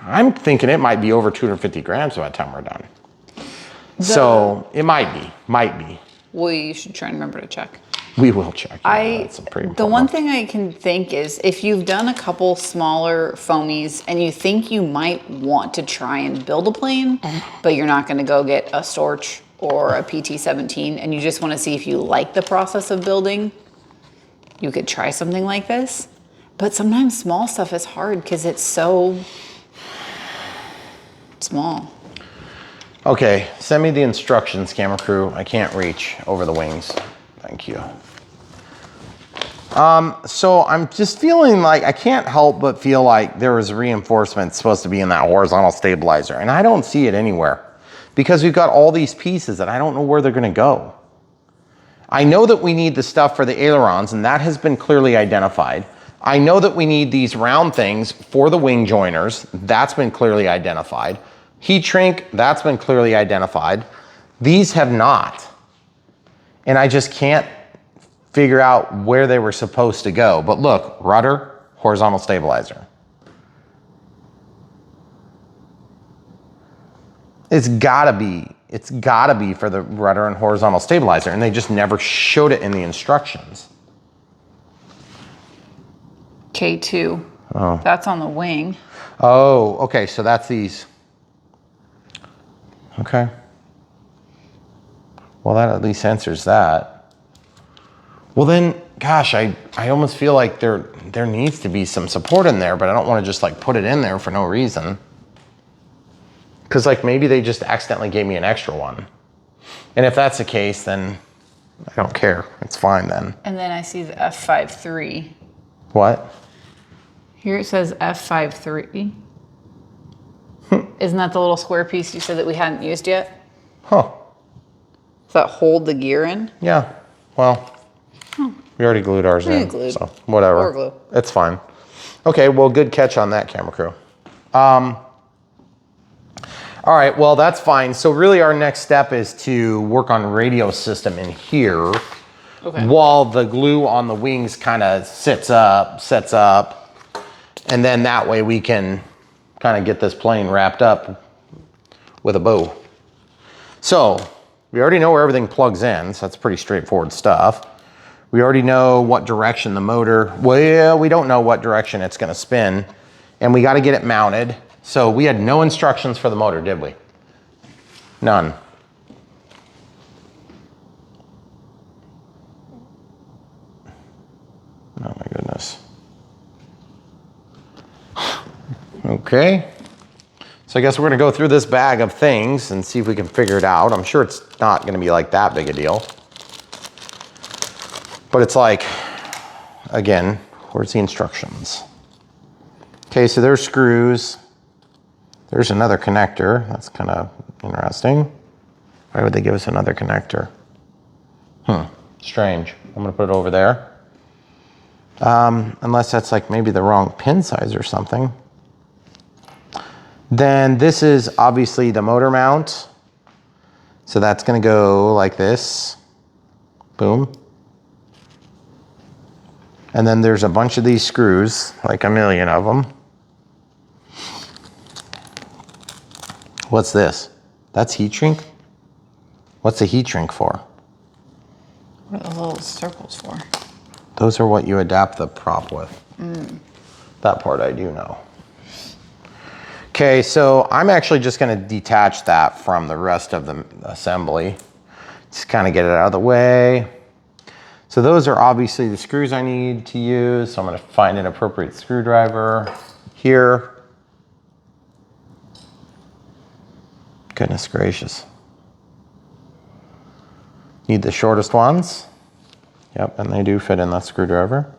I'm thinking it might be over 250 grams by the time we're done. So it might be. Well, you should try and remember to check. We will check. The one thing I can think is if you've done a couple smaller foamies and you think you might want to try and build a plane, but you're not going to go get a Storch or a PT-17 and you just want to see if you like the process of building, you could try something like this. But sometimes small stuff is hard because it's so small. Okay, send me the instructions, camera crew. I can't reach over the wings. Thank you. So I'm just feeling like I can't help but feel like there was reinforcement supposed to be in that horizontal stabilizer, and I don't see it anywhere because we've got all these pieces that I don't know where they're going to go. I know that we need the stuff for the ailerons, and that has been clearly identified. I know that we need these round things for the wing joiners. That's been clearly identified. Heat shrink, that's been clearly identified. These have not. And I just can't figure out where they were supposed to go. But look, rudder, horizontal stabilizer. It's gotta be for the rudder and horizontal stabilizer, and they just never showed it in the instructions. K2. Oh. That's on the wing. Oh, okay, so that's these. Okay. Well, that at least answers that. Well then, gosh, I almost feel like there needs to be some support in there, but I don't want to just like put it in there for no reason. Because like maybe they just accidentally gave me an extra one. And if that's the case, then I don't care. It's fine then. And then I see the F53. What? Here it says F53. Isn't that the little square piece you said that we hadn't used yet? Huh. Does that hold the gear in? Yeah. Well, we already glued ours in. Glued. So whatever. Or glue. It's fine. Okay, well, good catch on that, camera crew. All right, well, that's fine. So really our next step is to work on radio system in here while the glue on the wings kind of sets up. And then that way we can kind of get this plane wrapped up with a bow. So we already know where everything plugs in, so that's pretty straightforward stuff. We already know what direction the motor, well, we don't know what direction it's gonna spin, and we gotta get it mounted. So we had no instructions for the motor, did we? None. Oh my goodness. Okay. So I guess we're gonna go through this bag of things and see if we can figure it out. I'm sure it's not gonna be like that big a deal. But it's like, again, where's the instructions? Okay, so there's screws. There's another connector. That's kind of interesting. Why would they give us another connector? Strange. I'm gonna put it over there. Unless that's like maybe the wrong pin size or something. Then this is obviously the motor mount. So that's gonna go like this. Boom. And then there's a bunch of these screws, like a million of them. What's this? That's heat shrink? What's the heat shrink for? What are the little circles for? Those are what you adapt the prop with. That part I do know. Okay, so I'm actually just gonna detach that from the rest of the assembly. Just kind of get it out of the way. So those are obviously the screws I need to use. So I'm gonna find an appropriate screwdriver here. Goodness gracious. Need the shortest ones. Yep, and they do fit in that screwdriver.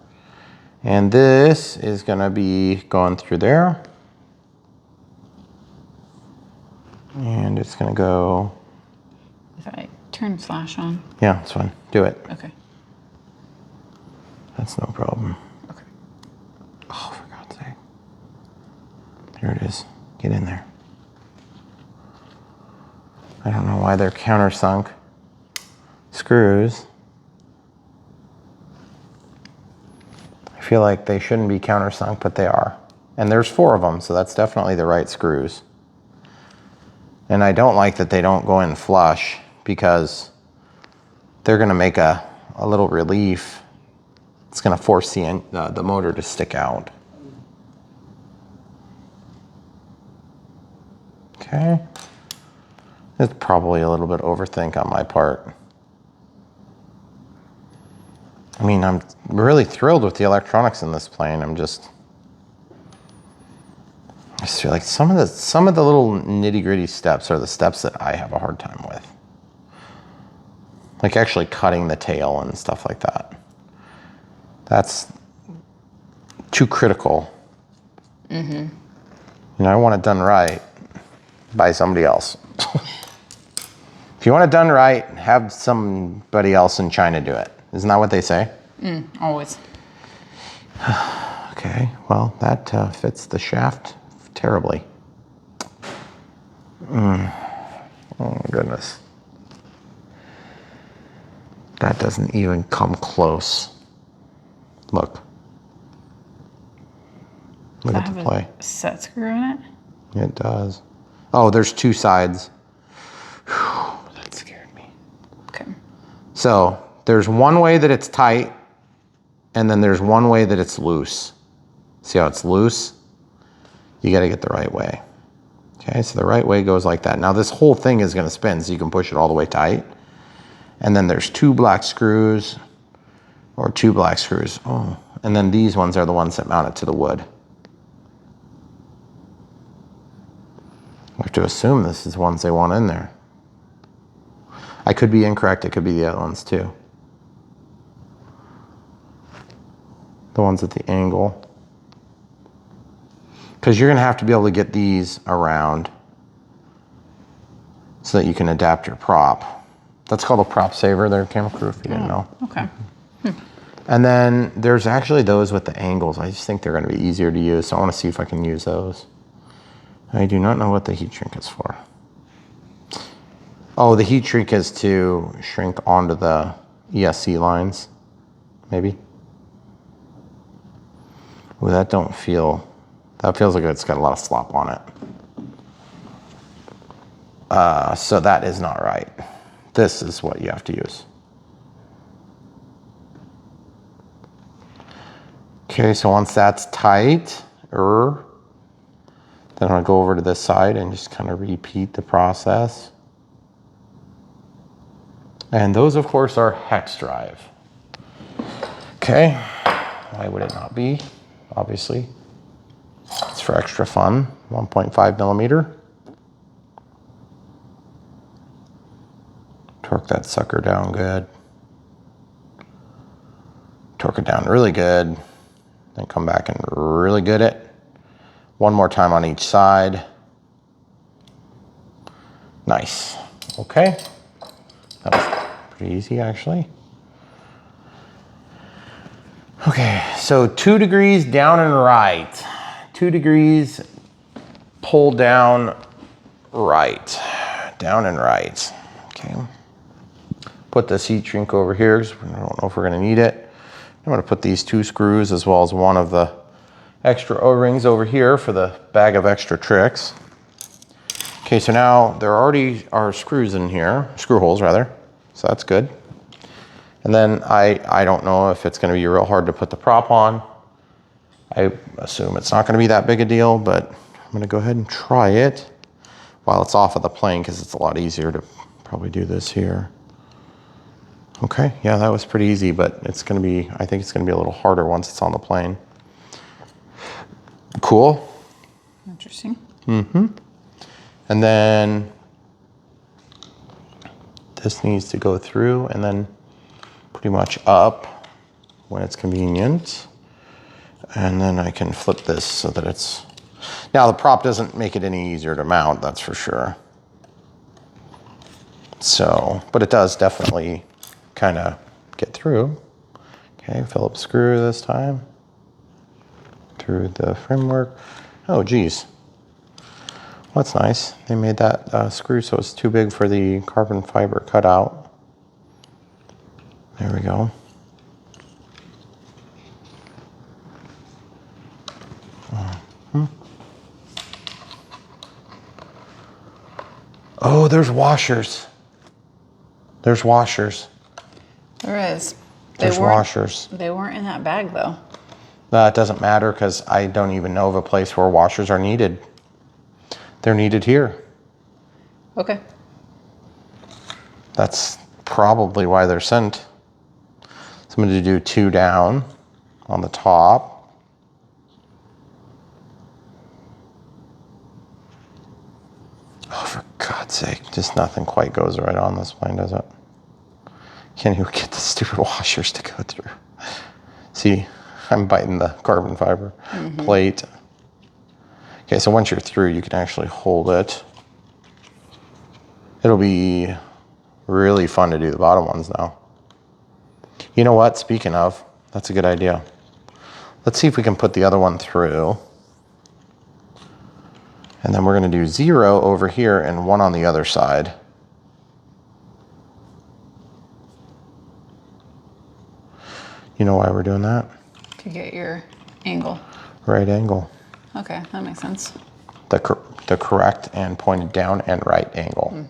And this is gonna be going through there. And it's gonna go. If I turn flash on. Yeah, that's fine. Do it. Okay. That's no problem. Okay. Oh, for God's sake. There it is. Get in there. I don't know why they're countersunk screws. I feel like they shouldn't be countersunk, but they are. And there's 4 of them, so that's definitely the right screws. And I don't like that they don't go in flush because they're gonna make a little relief. It's gonna force the motor to stick out. Okay. It's probably a little bit overthink on my part. I mean, I'm really thrilled with the electronics in this plane. I just feel like some of the little nitty-gritty steps are the steps that I have a hard time with. Like actually cutting the tail and stuff like that. That's too critical. You know, I want it done right by somebody else. If you want it done right, have somebody else in China do it. Isn't that what they say? Always. Okay, well, that fits the shaft terribly. Oh my goodness. That doesn't even come close. Look. Look at the play. A set screw in it? It does. Oh, there's 2 sides. Whew, that scared me. Okay. So there's one way that it's tight, and then there's one way that it's loose. See how it's loose? You gotta get the right way. Okay, so the right way goes like that. Now this whole thing is gonna spin, so you can push it all the way tight. And then there's 2 black screws, or 2 black screws. Oh, and then these ones are the ones that mount it to the wood. I have to assume this is the ones they want in there. I could be incorrect, it could be the other ones too. The ones at the angle. Because you're gonna have to be able to get these around so that you can adapt your prop. That's called a prop saver there, camera crew, if you didn't know. Okay. And then there's actually those with the angles. I just think they're gonna be easier to use, so I wanna see if I can use those. I do not know what the heat shrink is for. Oh, the heat shrink is to shrink onto the ESC lines, maybe. Ooh, that feels like it's got a lot of slop on it. So that is not right. This is what you have to use. Okay, so once that's tight, then I'm gonna go over to this side and just kind of repeat the process. And those, of course, are hex drive. Okay, why would it not be? Obviously, it's for extra fun. 1.5 millimeter. Torque that sucker down good. Torque it down really good. Then come back and really good it. One more time on each side. Nice. Okay. That was pretty easy, actually. Okay, so 2 degrees down and right. 2 degrees pull down right. Down and right. Okay. Put this heat shrink over here because I don't know if we're going to need it. I'm going to put these 2 screws as well as one of the extra O-rings over here for the bag of extra tricks. Okay, so now there already are screws in here, screw holes rather, so that's good. And then I don't know if it's gonna be real hard to put the prop on. I assume it's not gonna be that big a deal, but I'm gonna go ahead and try it while it's off of the plane because it's a lot easier to probably do this here. Okay, yeah, that was pretty easy, but it's gonna be, I think it's gonna be a little harder once it's on the plane. Cool. Interesting. Mm-hmm. And then this needs to go through and then pretty much up when it's convenient. And then I can flip this so that it's, now the prop doesn't make it any easier to mount, that's for sure. So, but it does definitely kind of get through. Okay, Phillips screw this time through the framework. Oh geez, well, that's nice. They made that screw so it's too big for the carbon fiber cutout. There we go. Oh, there's washers. There's washers. There is. There's washers. They weren't in that bag though. It doesn't matter because I don't even know of a place where washers are needed. They're needed here. Okay. That's probably why they're sent. So I'm going to do 2 down on the top. Oh, for God's sake, just nothing quite goes right on this plane, does it? Can't even get the stupid washers to go through. See, I'm biting the carbon fiber plate. Okay, so once you're through, you can actually hold it. It'll be really fun to do the bottom ones now. You know what, speaking of, that's a good idea. Let's see if we can put the other one through. And then we're gonna do 0 over here and 1 on the other side. You know why we're doing that? To get your angle. Right angle. Okay, that makes sense. The correct and pointed down and right angle.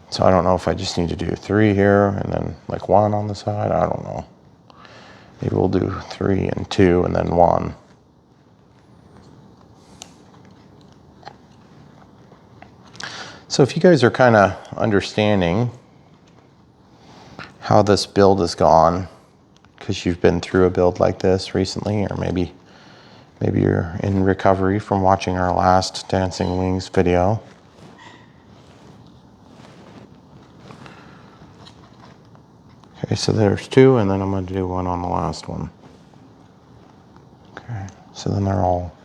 So I don't know if I just need to do 3 here and then like 1 on the side. I don't know. Maybe we'll do 3 and 2 and then 1. So if you guys are kind of understanding how this build has gone, because you've been through a build like this recently, or maybe you're in recovery from watching our last Dancing Wings video. Okay, so there's 2, and then I'm going to do 1 on the last one. Okay, so then they're all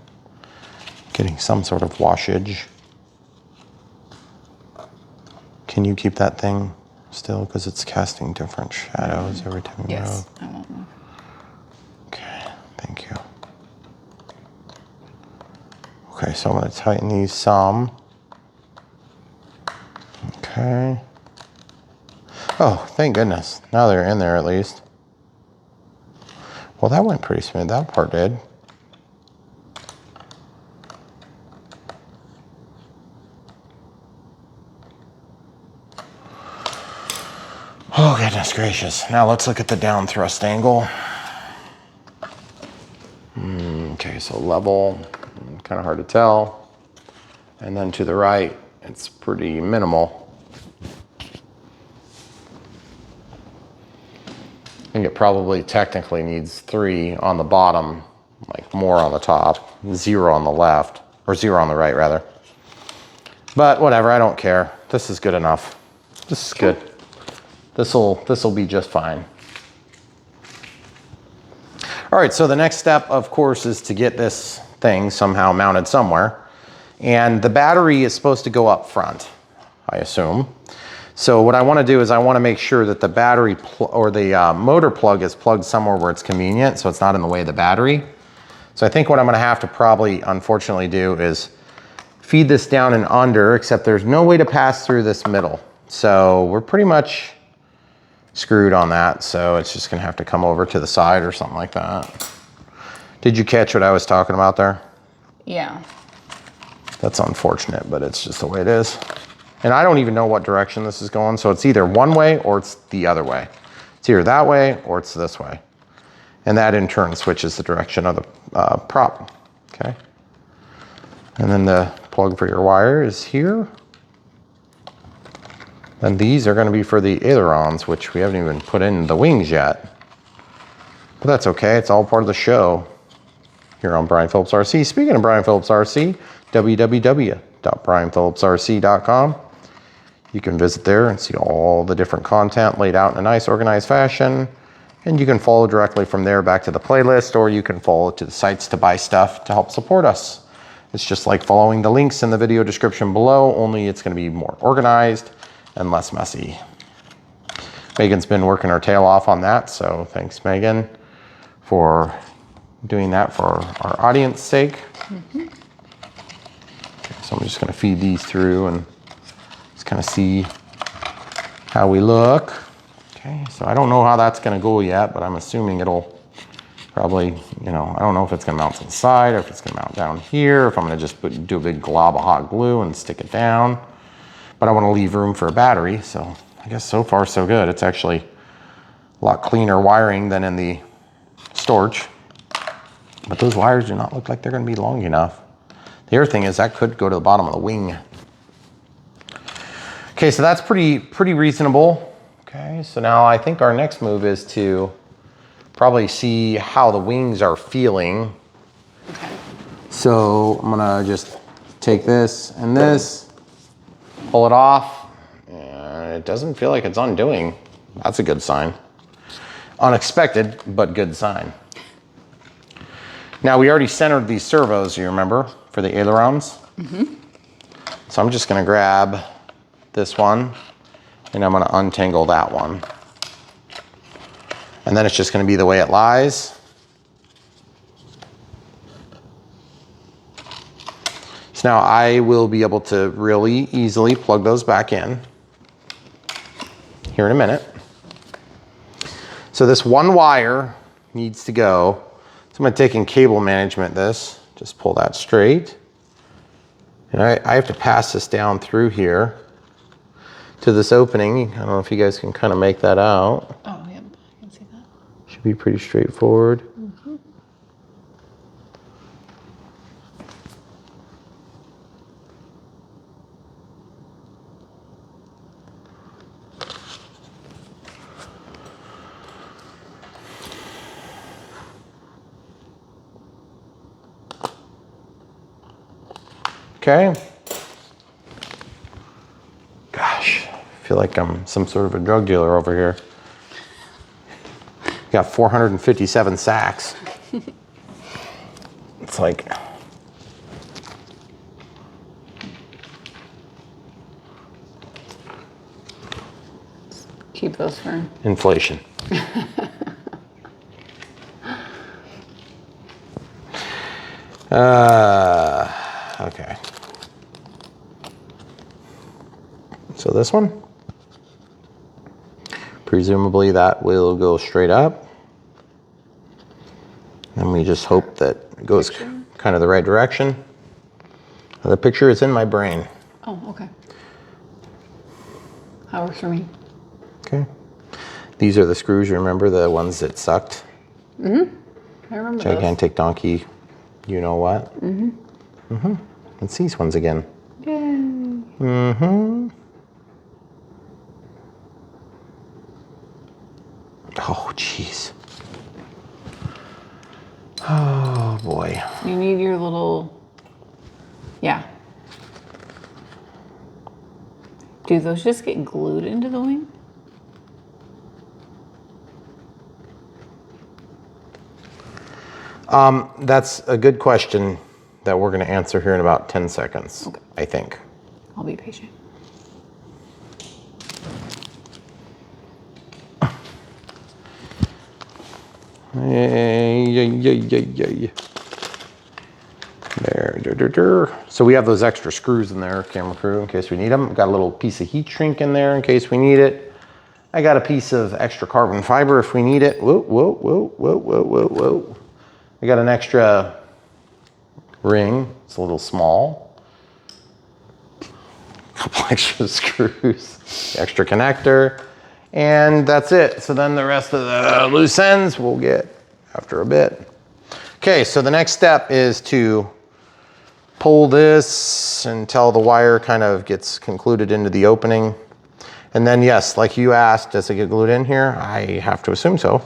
getting some sort of washage. Can you keep that thing still? Because it's casting different shadows every time you move. Yes, I won't move. Okay, thank you. Okay, so I'm going to tighten these some. Okay. Oh, thank goodness. Now they're in there at least. Well, that went pretty smooth. That part did. Oh, goodness gracious. Now let's look at the down thrust angle. Okay, so level, kind of hard to tell. And then to the right, it's pretty minimal. I think it probably technically needs 3 on the bottom, like more on the top, 0 on the left, or 0 on the right rather. But whatever, I don't care. This is good enough. This is good. This'll be just fine. All right, so the next step, of course, is to get this thing somehow mounted somewhere. And the battery is supposed to go up front, I assume. So what I want to do is I want to make sure that the battery or the motor plug is plugged somewhere where it's convenient, so it's not in the way of the battery. So I think what I'm going to have to probably, unfortunately, do is feed this down and under, except there's no way to pass through this middle. So we're pretty much screwed on that, so it's just gonna have to come over to the side or something like that. Did you catch what I was talking about there? Yeah. That's unfortunate, but it's just the way it is. And I don't even know what direction this is going, so it's either one way or it's the other way. It's either that way or it's this way. And that in turn switches the direction of the prop, okay? And then the plug for your wire is here. And these are gonna be for the ailerons, which we haven't even put in the wings yet. But that's okay, it's all part of the show here on Brian Phillips RC. Speaking of Brian Phillips RC, www.brianphillipsrc.com. You can visit there and see all the different content laid out in a nice organized fashion. And you can follow directly from there back to the playlist, or you can follow to the sites to buy stuff to help support us. It's just like following the links in the video description below, only it's gonna be more organized and less messy. Megan's been working her tail off on that, so thanks, Megan, for doing that for our audience sake. Okay, so I'm just gonna feed these through and just kind of see how we look. Okay, so I don't know how that's gonna go yet, but I'm assuming it'll probably, you know, I don't know if it's gonna mount to the side or if it's gonna mount down here, if I'm gonna just do a big glob of hot glue and stick it down. But I wanna leave room for a battery, so I guess so far so good. It's actually a lot cleaner wiring than in the storage. But those wires do not look like they're gonna be long enough. The other thing is that could go to the bottom of the wing. Okay, so that's pretty reasonable. Okay, so now I think our next move is to probably see how the wings are feeling. Okay. So I'm gonna just take this and this, pull it off, and it doesn't feel like it's undoing. That's a good sign. Unexpected, but good sign. Now we already centered these servos, you remember, for the ailerons. So I'm just gonna grab this one and I'm gonna untangle that one. And then it's just gonna be the way it lies. So now I will be able to really easily plug those back in here in a minute. So this one wire needs to go. So I'm gonna take in cable management this, just pull that straight. And I have to pass this down through here to this opening. I don't know if you guys can kind of make that out. Oh, yep, I can see that. Should be pretty straightforward. Okay. Gosh, I feel like I'm some sort of a drug dealer over here. Got 457 sacks. It's like, Keep those for inflation. Okay. So this one, presumably that will go straight up. And we just hope that it goes kind of the right direction. The picture is in my brain. Oh, okay. That works for me. Okay. These are the screws, you remember, the ones that sucked? I remember those. Gigantic donkey, you know what? It's these ones again. Yay. Oh, jeez. Oh, boy. You need your little, yeah. Do those just get glued into the wing? That's a good question that we're going to answer here in about 10 seconds, Okay. I think. I'll be patient. There. So we have those extra screws in there, camera crew, in case we need them. Got a little piece of heat shrink in there in case we need it. I got a piece of extra carbon fiber if we need it. Whoa. I got an extra ring. It's a little small. A couple extra screws, extra connector, And that's it. So then the rest of the loose ends we'll get after a bit. Okay, so the next step is to pull this until the wire kind of gets concluded into the opening. And then yes, like you asked, does it get glued in here? I have to assume so,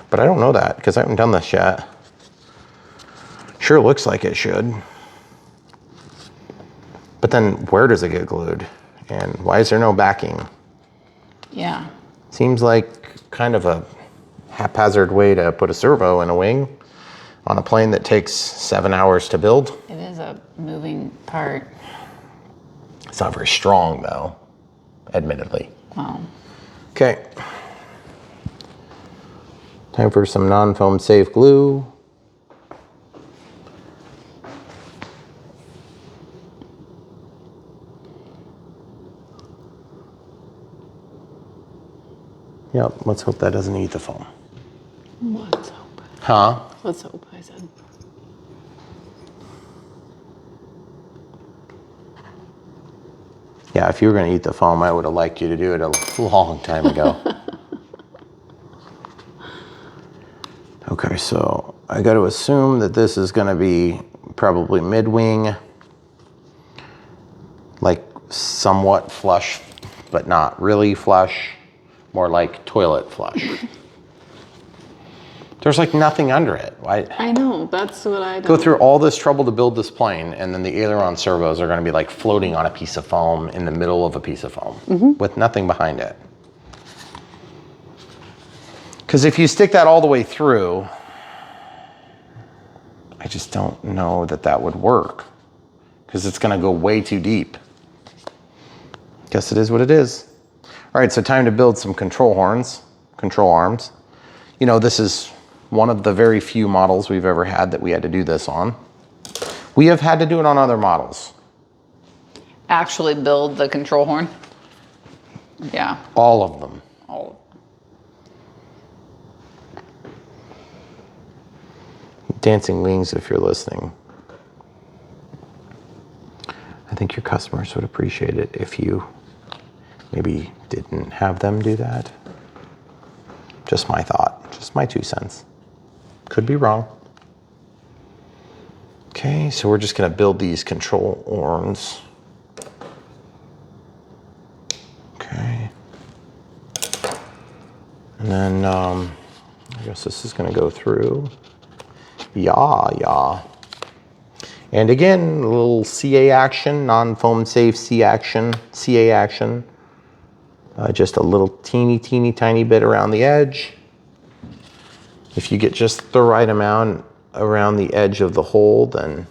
but I don't know that because I haven't done this yet. Sure looks like it should. But then where does it get glued? And why is there no backing? Yeah. Seems like kind of a haphazard way to put a servo in a wing on a plane that takes 7 hours to build. It is a moving part. It's not very strong though, admittedly. Wow. Okay. Time for some non-foam safe glue. Yep, let's hope that doesn't eat the foam. Let's hope. Huh? Let's hope, I said. Yeah, if you were gonna eat the foam, I would have liked you to do it a long time ago. Okay, so I got to assume that this is gonna be probably mid-wing, like somewhat flush, but not really flush. More like toilet flush. There's like nothing under it. I know, that's what I Go through all this trouble to build this plane, and then the aileron servos are gonna be like floating on a piece of foam in the middle of a piece of foam with nothing behind it. Because if you stick that all the way through, I just don't know that that would work because it's gonna go way too deep. Guess it is what it is. All right, so time to build some control horns, control arms. You know, this is one of the very few models we've ever had that we had to do this on. We have had to do it on other models. Actually build the control horn? Yeah. All of them. All. Dancing Wings, if you're listening. I think your customers would appreciate it if you maybe didn't have them do that. Just my thought, just my 2 cents. Could be wrong. Okay, so we're just gonna build these control arms. Okay. And then I guess this is gonna go through. Yeah. And again, a little CA action, non-foam safe CA action. Just a little teeny tiny bit around the edge. If you get just the right amount around the edge of the hole, then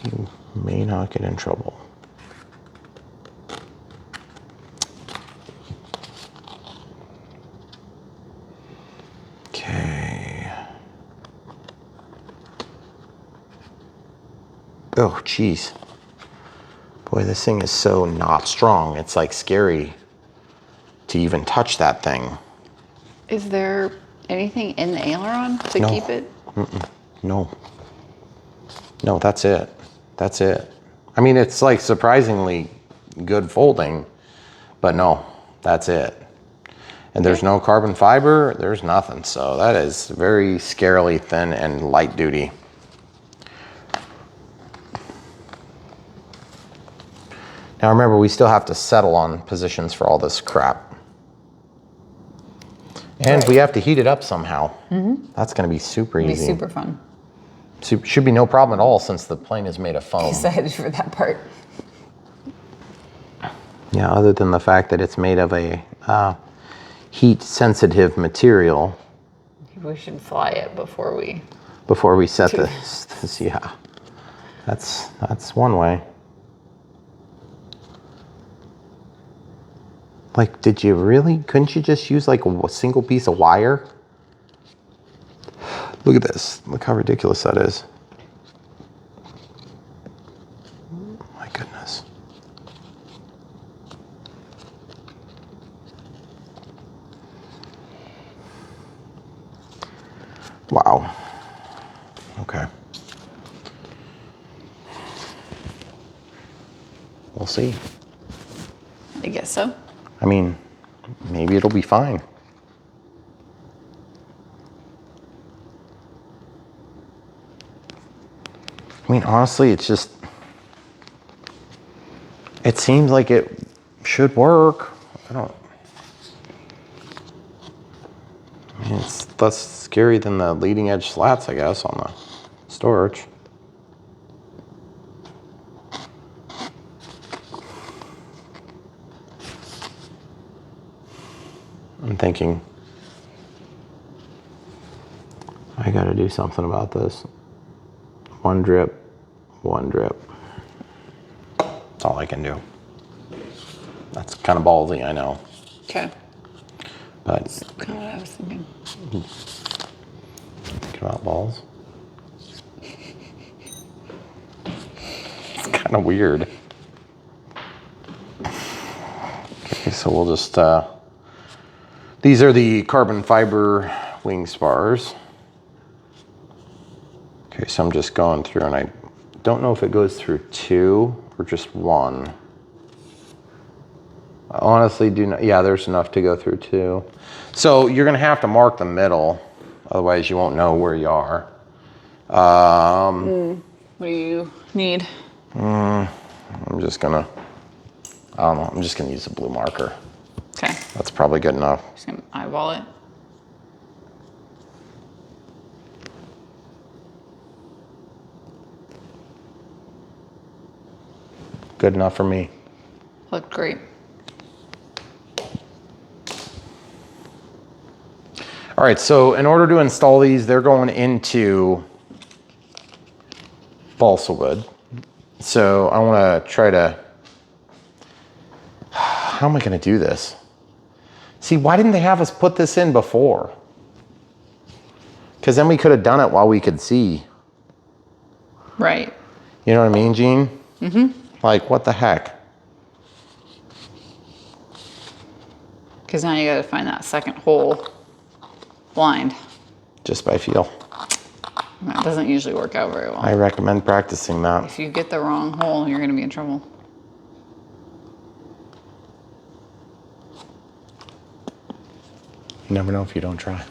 you may not get in trouble. Okay. Oh, geez. Boy, this thing is so not strong. It's like scary to even touch that thing. Is there anything in the aileron to keep it? No, that's it. That's it. I mean, it's like surprisingly good folding, but no, that's it. And there's no carbon fiber, there's nothing. So that is very scarily thin and light duty. Now remember, we still have to settle on positions for all this crap. And we have to heat it up somehow. That's gonna be super easy. It'll be super fun. Should be no problem at all since the plane is made of foam. Excited for that part. Yeah, other than the fact that it's made of a heat-sensitive material. We should fly it before we set this. Yeah, that's one way. Like, did you really? Couldn't you just use like a single piece of wire? Look at this. Look how ridiculous that is. My goodness. Wow. Okay. We'll see. I guess so. I mean, maybe it'll be fine. I mean, honestly, it's just, it seems like it should work. I mean, it's less scary than the leading edge slats, I guess, on the storage. I'm thinking, I gotta do something about this. One drip, one drip. That's all I can do. That's kind of ballsy, I know. Okay. But That's kind of what I was thinking. Thinking about balls. It's kind of weird. Okay, so we'll just, these are the carbon fiber wing spars. Okay, so I'm just going through, and I don't know if it goes through 2 or just 1. I honestly do not, yeah, there's enough to go through 2. So you're gonna have to mark the middle, otherwise you won't know where you are. What do you need? I'm just gonna, I don't know, I'm just gonna use a blue marker. Okay. That's probably good enough. Just gonna eyeball it. Good enough for me. Looked great. All right, so in order to install these, they're going into balsa wood. So I wanna try to, how am I gonna do this? See, why didn't they have us put this in before? Because then we could have done it while we could see. Right. You know what I mean, Gene? Mm-hmm. Like, what the heck? Because now you got to find that second hole blind. Just by feel. That doesn't usually work out very well. I recommend practicing that. If you get the wrong hole, you're going to be in trouble. You never know if you don't try.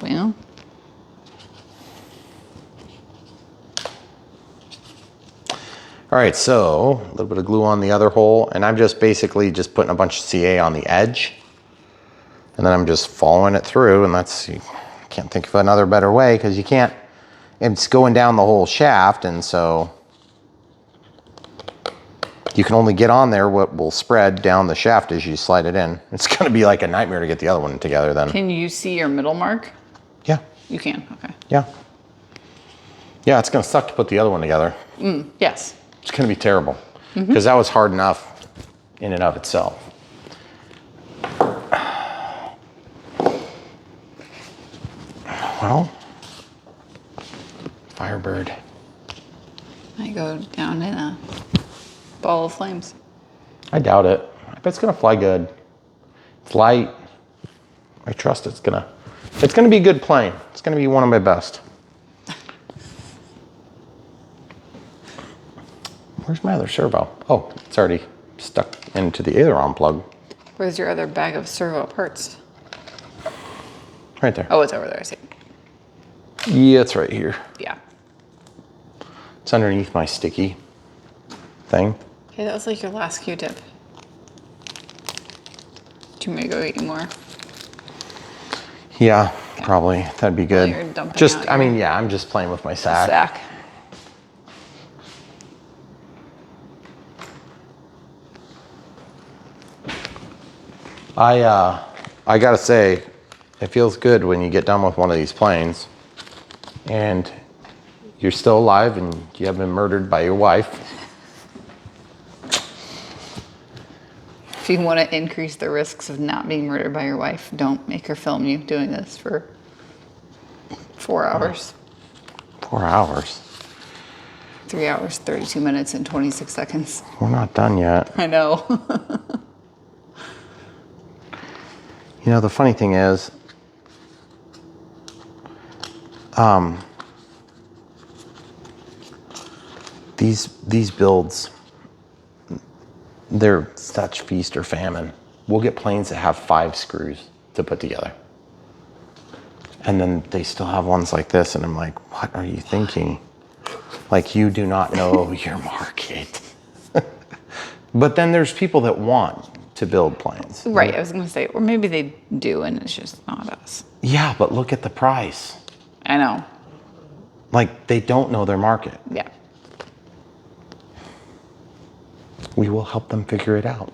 Well. All right, so a little bit of glue on the other hole, and I'm just basically just putting a bunch of CA on the edge, and then I'm just following it through, and that's, you can't think of another better way, because you can't, it's going down the whole shaft, and so you can only get on there what will spread down the shaft as you slide it in. It's gonna be like a nightmare to get the other one together then. Can you see your middle mark? Yeah. You can, okay. Yeah. Yeah, it's gonna suck to put the other one together. Yes. It's gonna be terrible, because that was hard enough in and of itself. Well, Firebird. I go down in a ball of flames. I doubt it. I bet it's gonna fly good. It's light. I trust it's gonna be a good plane. It's gonna be one of my best. Where's my other servo? Oh, it's already stuck into the aileron plug. Where's your other bag of servo parts? Right there. Oh, it's over there, I see. Yeah, it's right here. Yeah. It's underneath my sticky thing. Okay, that was like your last Q-tip. Do you want me to go get you more? Yeah, probably. That'd be good. you're dumping Just, out I mean, your- yeah, I'm just playing with my sack. Sack. I gotta say, it feels good when you get done with one of these planes and you're still alive and you haven't been murdered by your wife. If you want to increase the risks of not being murdered by your wife, don't make her film you doing this for 4 hours. 4 hours? 3 hours, 32 minutes, and 26 seconds. We're not done yet. I know. You know, the funny thing is, these builds, they're such feast or famine. We'll get planes that have 5 screws to put together. And then they still have ones like this, and I'm like, what are you thinking? Like, you do not know your market. But then there's people that want to build planes. Right, I was gonna say, or maybe they do and it's just not us. Yeah, but look at the price. I know. Like, they don't know their market. Yeah. We will help them figure it out.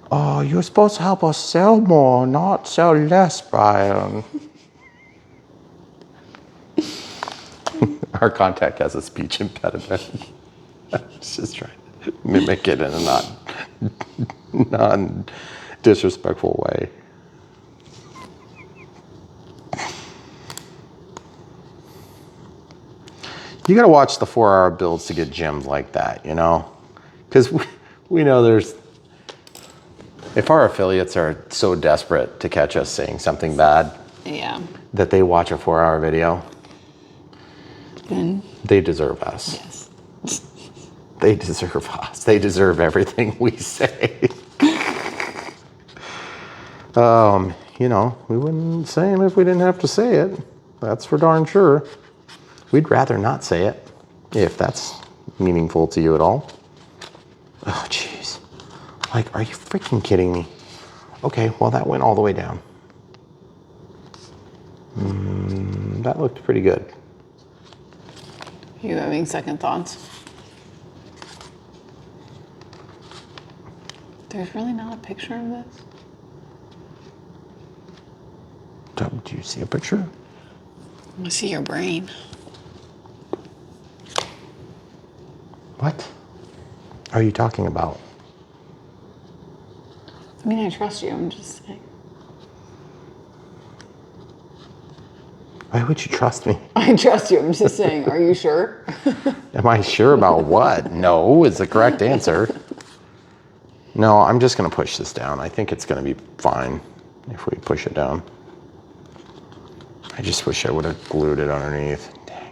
Oh, you're supposed to help us sell more, not sell less, Brian. Our contact has a speech impediment. It's just trying to mimic it in a non-disrespectful way. You gotta watch the 4-hour builds to get gems like that, you know? Because we know there's, if our affiliates are so desperate to catch us saying something bad, Yeah. that they watch a 4-hour video, Then, they deserve us. yes. They deserve us. They deserve everything we say. You know, we wouldn't say them if we didn't have to say it. That's for darn sure. We'd rather not say it, if that's meaningful to you at all. Oh, jeez. Like, are you freaking kidding me? Okay, well, that went all the way down. That looked pretty good. You having second thoughts? There's really not a picture of this? Do you see a picture? I see your brain. What are you talking about? I mean, I trust you. I'm just saying. Why would you trust me? I trust you. I'm just saying. Are you sure? Am I sure about what? No is the correct answer. No, I'm just going to push this down. I think it's going to be fine if we push it down. I just wish I would have glued it underneath. Dang.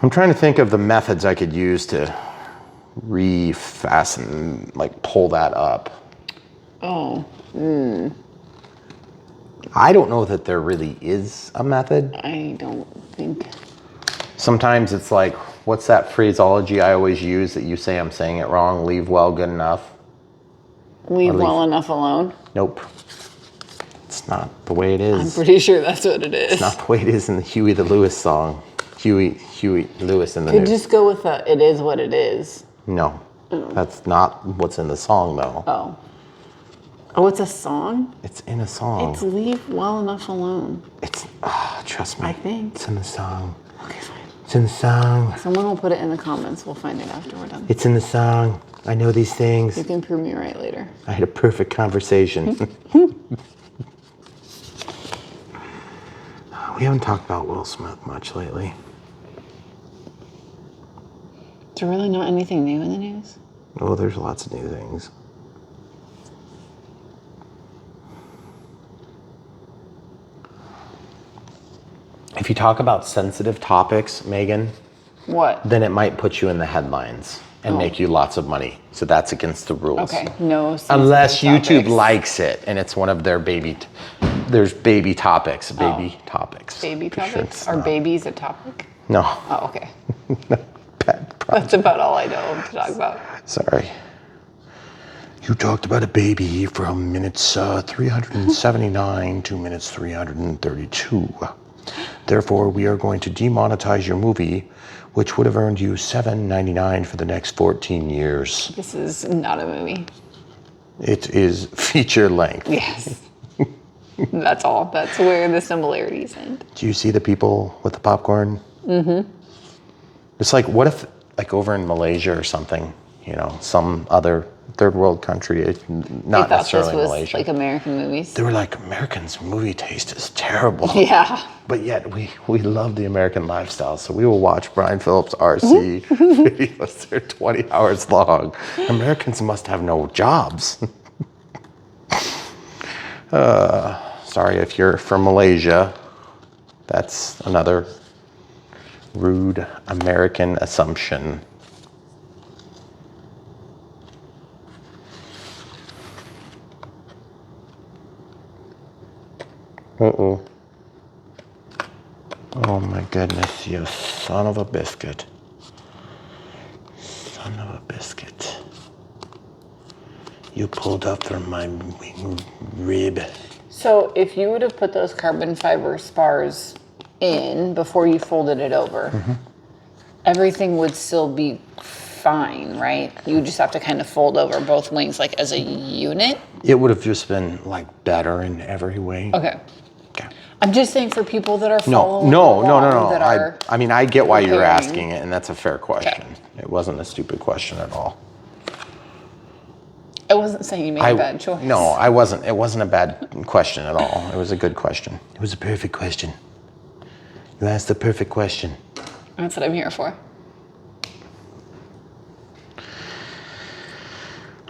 I'm trying to think of the methods I could use to refasten, like pull that up. Oh. I don't know that there really is a method. I don't think. Sometimes it's like, what's that phraseology I always use that you say I'm saying it wrong? Leave well good enough. Leave well enough alone? Nope. It's not the way it is. I'm pretty sure that's what it is. It's not the way it is in the Huey the Lewis song. Huey Lewis in the Could news. just go with the it is what it is. No, that's not what's in the song though. Oh. Oh, it's a song? It's in a song. It's leave well enough alone. It's, trust me. I think. It's in the song. Okay, fine. It's in the song. Someone will put it in the comments. We'll find it after we're done. It's in the song. I know these things. You can prove me right later. I had a perfect conversation. We haven't talked about Will Smith much lately. Is there really not anything new in the news? Oh, there's lots of new things. If you talk about sensitive topics, Megan, What? then it might put you in the headlines and make you lots of money. So that's against the rules. Okay, no. Unless sensitive YouTube topics. likes it and it's one of their there's baby topics, baby topics. Baby Be sure topics? it's Are not. babies a topic? No. Oh, okay. Bad problem. That's about all I know to talk about. Sorry. You talked about a baby from minutes 379 to minutes 332. Therefore, we are going to demonetize your movie, which would have earned you $7.99 for the next 14 years. This is not a movie. It is feature length. Yes. That's all. That's where the similarities end. Do you see the people with the popcorn? Mm-hmm. It's like, what if, like over in Malaysia or something, you know, some other third world country, not necessarily this was Malaysia. like American movies. They were like, Americans' movie taste is terrible. Yeah. But yet we love the American lifestyle. So we will watch Brian Phillips' RC videos. They're 20 hours long. Americans must have no jobs. Sorry if you're from Malaysia. That's another Rude American assumption. Uh-oh. Oh my goodness, you son of a biscuit. Son of a biscuit. You pulled up from my wing rib. So if you would have put those carbon fiber spars in before you folded it over, everything would still be fine, right? You would just have to kind of fold over both wings like as a unit. It would have just been like better in every way. Okay. Okay. I'm just saying for people that are No. following along that are I mean, I get why you're repairing. asking it, and that's a fair question. It wasn't a stupid question at all. I wasn't saying you made a bad choice. No, I wasn't. It wasn't a bad question at all. It was a good question. It was a perfect question. You asked the perfect question. That's what I'm here for.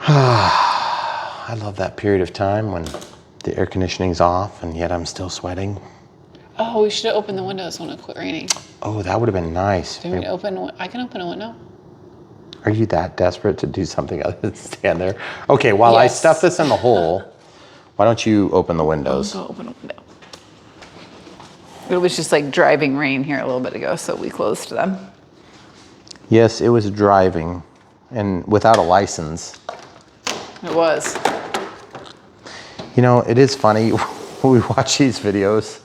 I love that period of time when the air conditioning's off and yet I'm still sweating. Oh, we should have opened the windows when it quit raining. Oh, that would have been nice. Do we open? I can open a window. Are you that desperate to do something other than stand there? Okay, while I stuff this in the hole, why don't you open the windows? I'll go open a window. It was just like driving rain here a little bit ago, so we closed them. Yes, it was driving and without a license. It was. You know, it is funny when we watch these videos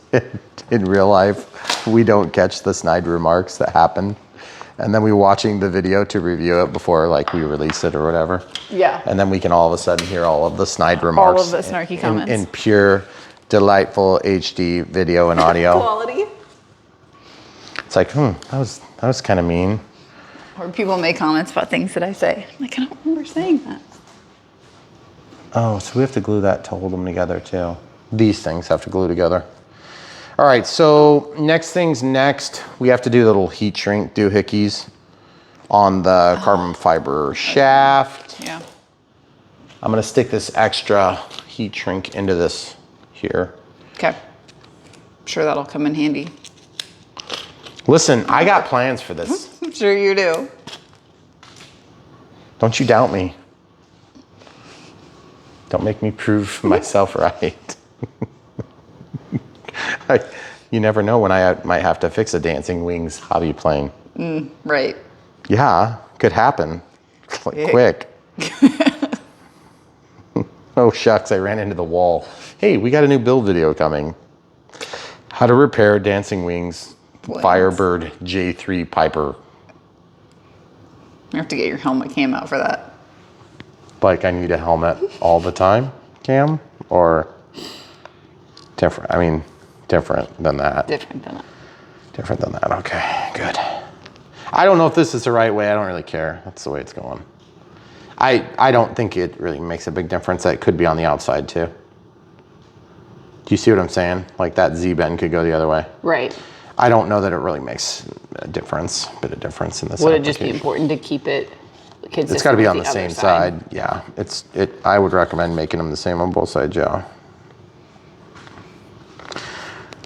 in real life, we don't catch the snide remarks that happen. And then we're watching the video to review it before like we release it or whatever. Yeah. And then we can all of a sudden hear all of the snide remarks. All of the snarky comments. In pure, delightful HD video and audio. Quality. It's like, that was kind of mean. Or people make comments about things that I say. I'm like, I don't remember saying that. Oh, so we have to glue that to hold them together too. These things have to glue together. All right, so next thing's next. We have to do little heat shrink doohickeys on the carbon fiber shaft. Yeah. I'm gonna stick this extra heat shrink into this here. Okay. I'm sure that'll come in handy. Listen, I got plans for this. I'm sure you do. Don't you doubt me. Don't make me prove myself right. You never know when I might have to fix a dancing wings hobby plane. Right. Yeah, could happen. Like, quick. Oh shucks, I ran into the wall. Hey, we got a new build video coming. How to repair dancing wings, Firebird J3 Piper. You have to get your helmet cam out for that. Like I need a helmet all the time, Cam? Or different? I mean, different than that. Different than that. Different than that, okay, good. I don't know if this is the right way, I don't really care. That's the way it's going. I don't think it really makes a big difference. That could be on the outside too. Do you see what I'm saying? Like that Z-bend could go the other way. Right. I don't know that it really makes a bit of difference in this Would it just be important to keep it consistent? It's got to be with on the same side. Yeah, I would recommend making them the same on both sides, yeah.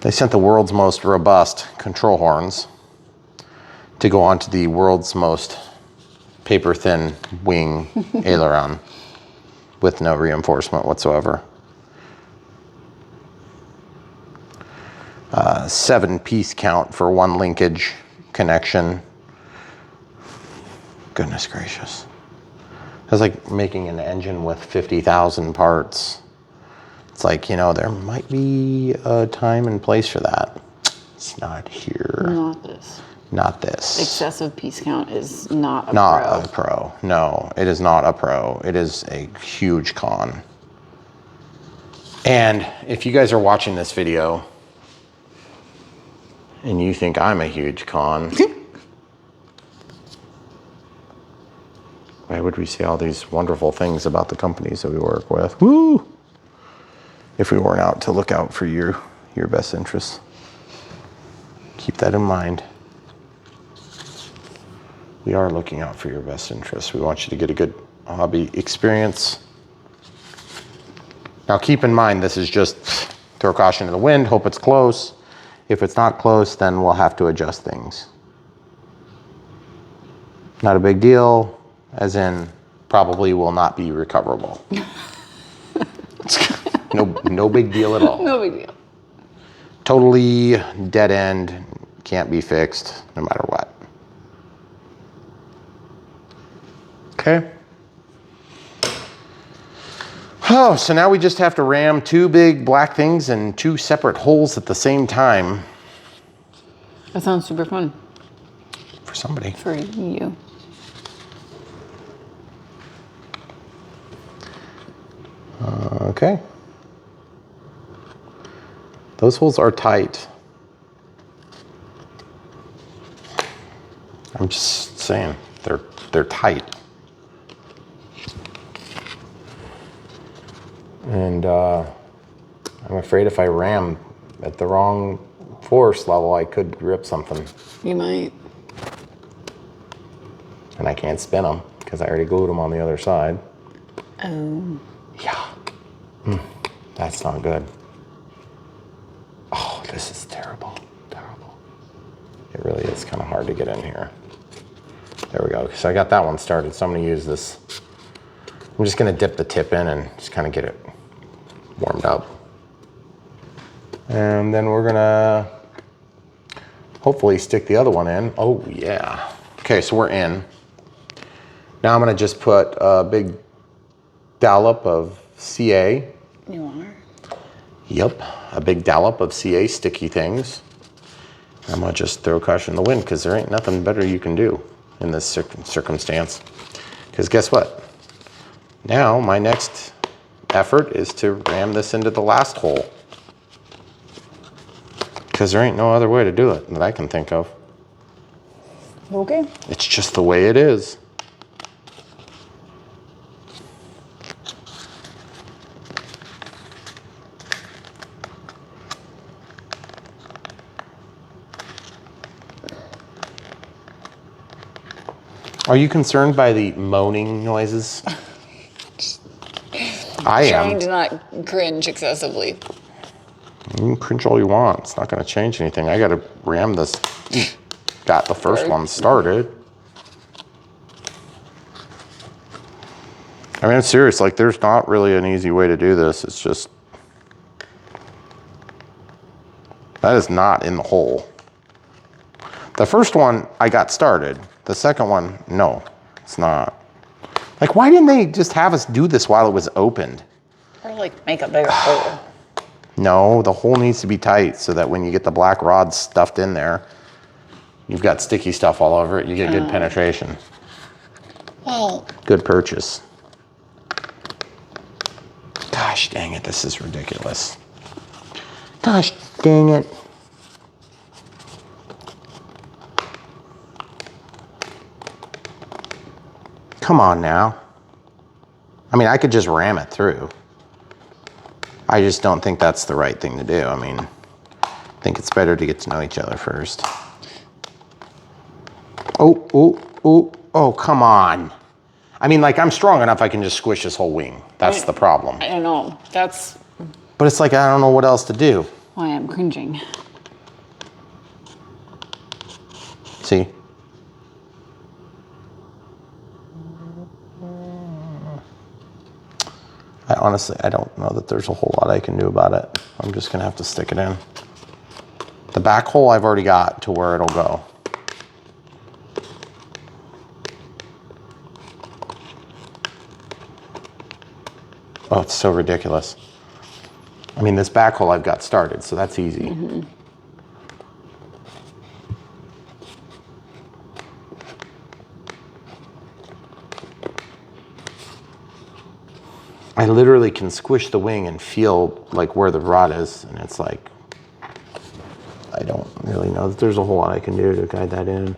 They sent the world's most robust control horns to go onto the world's most paper-thin wing aileron with no reinforcement whatsoever. 7-piece count for one linkage connection. Goodness gracious. It's like making an engine with 50,000 parts. It's like, there might be a time and place for that. It's not here. Not this. Not this. Excessive piece count is not a Not a pro. No, it is not a pro. It is a huge con. And if you guys are watching this video and you think I'm a huge con, why would we say all these wonderful things about the companies that we work with? Woo! If we weren't out to look out for your best interests. Keep that in mind. We are looking out for your best interests. We want you to get a good hobby experience. Now keep in mind, this is just throw caution to the wind, hope it's close. If it's not close, then we'll have to adjust things. Not a big deal, as in probably will not be recoverable. No big deal at all. No big deal. Totally dead end, can't be fixed no matter what. Okay. Oh, so now we just have to ram 2 big black things in 2 separate holes at the same time. That sounds super fun. For somebody. For you. Okay. Those holes are tight. I'm just saying, they're tight. And I'm afraid if I ram at the wrong force level, I could rip something. You might. And I can't spin them because I already glued them on the other side. Oh. Yeah. That's not good. Oh, this is terrible. Terrible. It really is kind of hard to get in here. There we go. So I got that one started. So I'm going to use this. I'm just going to dip the tip in and just kind of get it warmed up. And then we're going to hopefully stick the other one in. Oh, yeah. Okay, so we're in. Now I'm going to just put a big dollop of CA. You are? Yep, a big dollop of CA sticky things. I'm going to just throw caution to the wind because there ain't nothing better you can do in this circumstance. Because guess what? Now my next effort is to ram this into the last hole. Because there ain't no other way to do it that I can think of. Okay. It's just the way it is. Are you concerned by the moaning noises? I am. Trying to not cringe excessively. You can cringe all you want. It's not going to change anything. I got to ram this. Got the first one started. I mean, it's serious. Like, there's not really an easy way to do this. It's just... that is not in the hole. The first one, I got started. The second one, no, it's not. Like, why didn't they just have us do this while it was opened? Or like make a bigger hole. No, the hole needs to be tight so that when you get the black rods stuffed in there, you've got sticky stuff all over it. You get good penetration. Well, Good purchase. Gosh dang it, this is ridiculous. Gosh dang it. Come on now. I mean, I could just ram it through. I just don't think that's the right thing to do. I mean, I think it's better to get to know each other first. Oh, come on. I mean, like, I'm strong enough I can just squish this whole wing. That's the problem. I don't know. That's But it's like, I don't know what else to do. why I'm cringing. See? I don't know that there's a whole lot I can do about it. I'm just gonna have to stick it in. The back hole I've already got to where it'll go. Oh, it's so ridiculous. I mean, this back hole I've got started, so that's easy. I literally can squish the wing and feel like where the rod is, and it's like, I don't really know that there's a whole lot I can do to guide that in.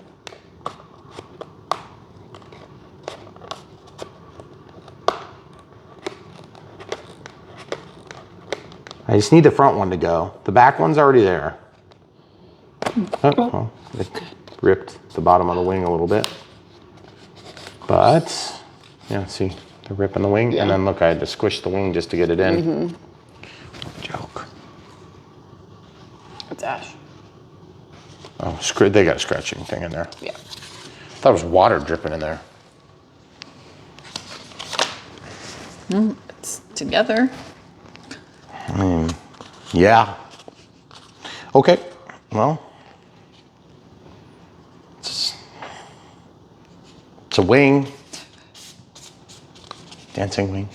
I just need the front one to go. The back one's already there. Oh, well, it ripped the bottom of the wing a little bit. But, yeah, see, the rip in the wing. Yeah. And then look, I had to squish the wing just to get it in. Joke. It's ash. Oh, they got a scratching thing in there. Yeah. thought there was water dripping in there. It's together. Yeah. Okay, well. It's a wing. Dancing wing.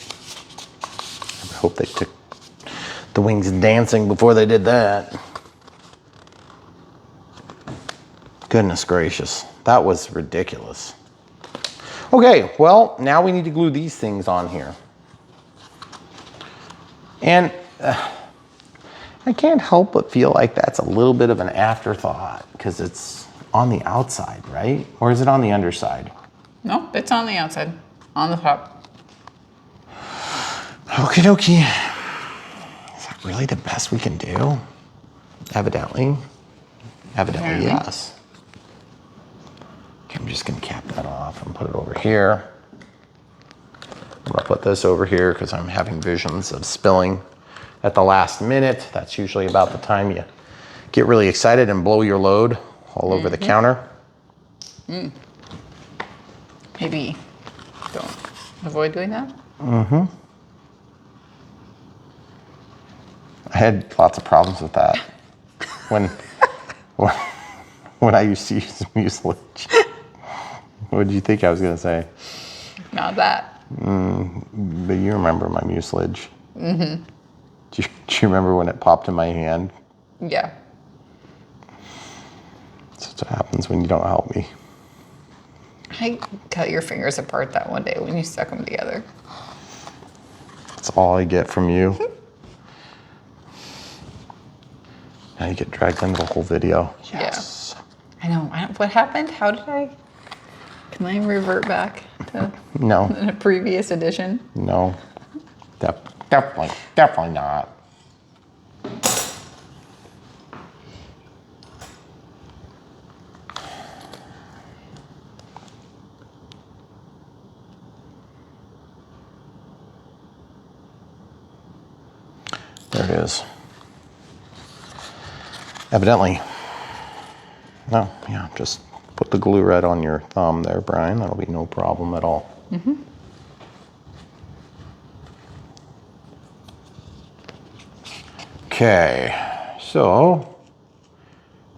I hope they took the wings dancing before they did that. Goodness gracious, that was ridiculous. Okay, well, now we need to glue these things on here. And I can't help but feel like that's a little bit of an afterthought because it's on the outside, right? Or is it on the underside? No, it's on the outside, on the top. Okie dokie. Is that really the best we can do? Evidently. Evidently, yes. Okay, I'm just gonna cap that off and put it over here. I'm gonna put this over here because I'm having visions of spilling at the last minute. That's usually about the time you get really excited and blow your load all over the counter. Maybe don't avoid doing that. I had lots of problems with that when I used to use mucilage. What did you think I was gonna say? Not that. But you remember my mucilage. Do you remember when it popped in my hand? Yeah. That's what happens when you don't help me. I cut your fingers apart that one day when you stuck them together. That's all I get from you. Now you get dragged into the whole video. Yes. Yeah. I know. What happened? How did I? Can I revert back to No. a previous edition? No. Definitely not. There it is. Evidently. No, yeah, just put the glue right on your thumb there, Brian. That'll be no problem at all. Okay, so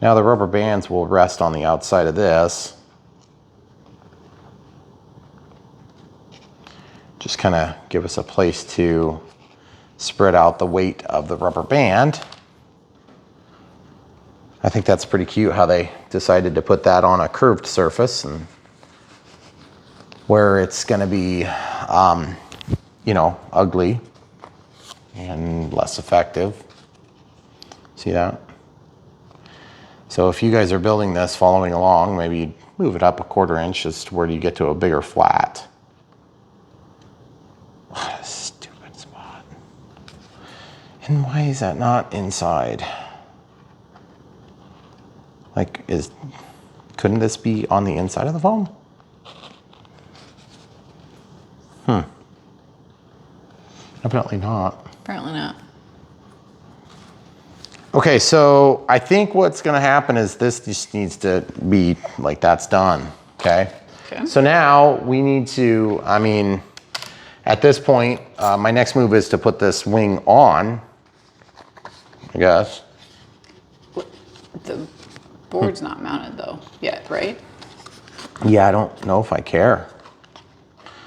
now the rubber bands will rest on the outside of this. Just kind of give us a place to spread out the weight of the rubber band. I think that's pretty cute how they decided to put that on a curved surface and where it's going to be, you know, ugly and less effective. See that? So if you guys are building this, following along, maybe move it up a 1/4 inch just to where you get to a bigger flat. What a stupid spot. And why is that not inside? Like, couldn't this be on the inside of the foam? Evidently not. Apparently not. Okay, so I think what's gonna happen is this just needs to be like, that's done, okay? Okay. So now we need to, I mean, at this point, my next move is to put this wing on, I guess. The board's not mounted though yet, right? Yeah, I don't know if I care.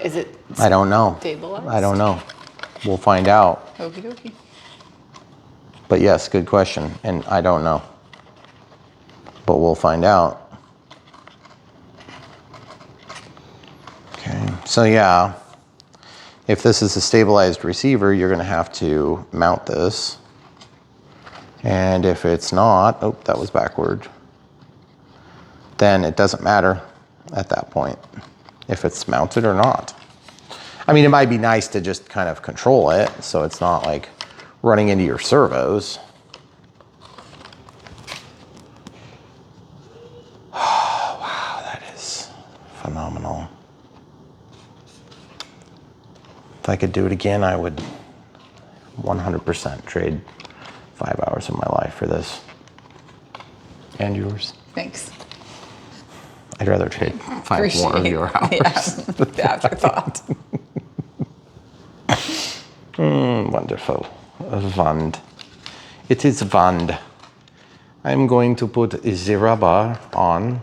Is it I don't know. stabilized? I don't know. We'll find out. Okie dokie. But yes, good question, and I don't know. But we'll find out. Okay, so yeah, if this is a stabilized receiver, you're gonna have to mount this. And if it's not, oh, that was backward, then it doesn't matter at that point if it's mounted or not. I mean, it might be nice to just kind of control it so it's not like running into your servos. Oh, wow, that is phenomenal. If I could do it again, I would 100% trade 5 hours of my life for this. And yours. Thanks. I'd rather take 5 more of your hours. Yeah, the afterthought. Wonderful. Wand. It is wand. I'm going to put the rubber on.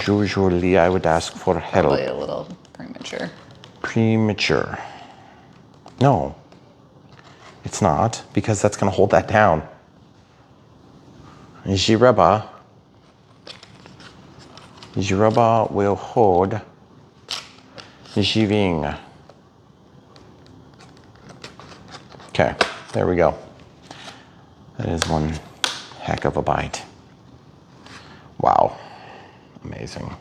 Usually I would ask for help. Probably a little premature. Premature. No, it's not, because that's going to hold that down. The rubber will hold the ring. Okay, there we go. That is one heck of a bite. Wow, amazing.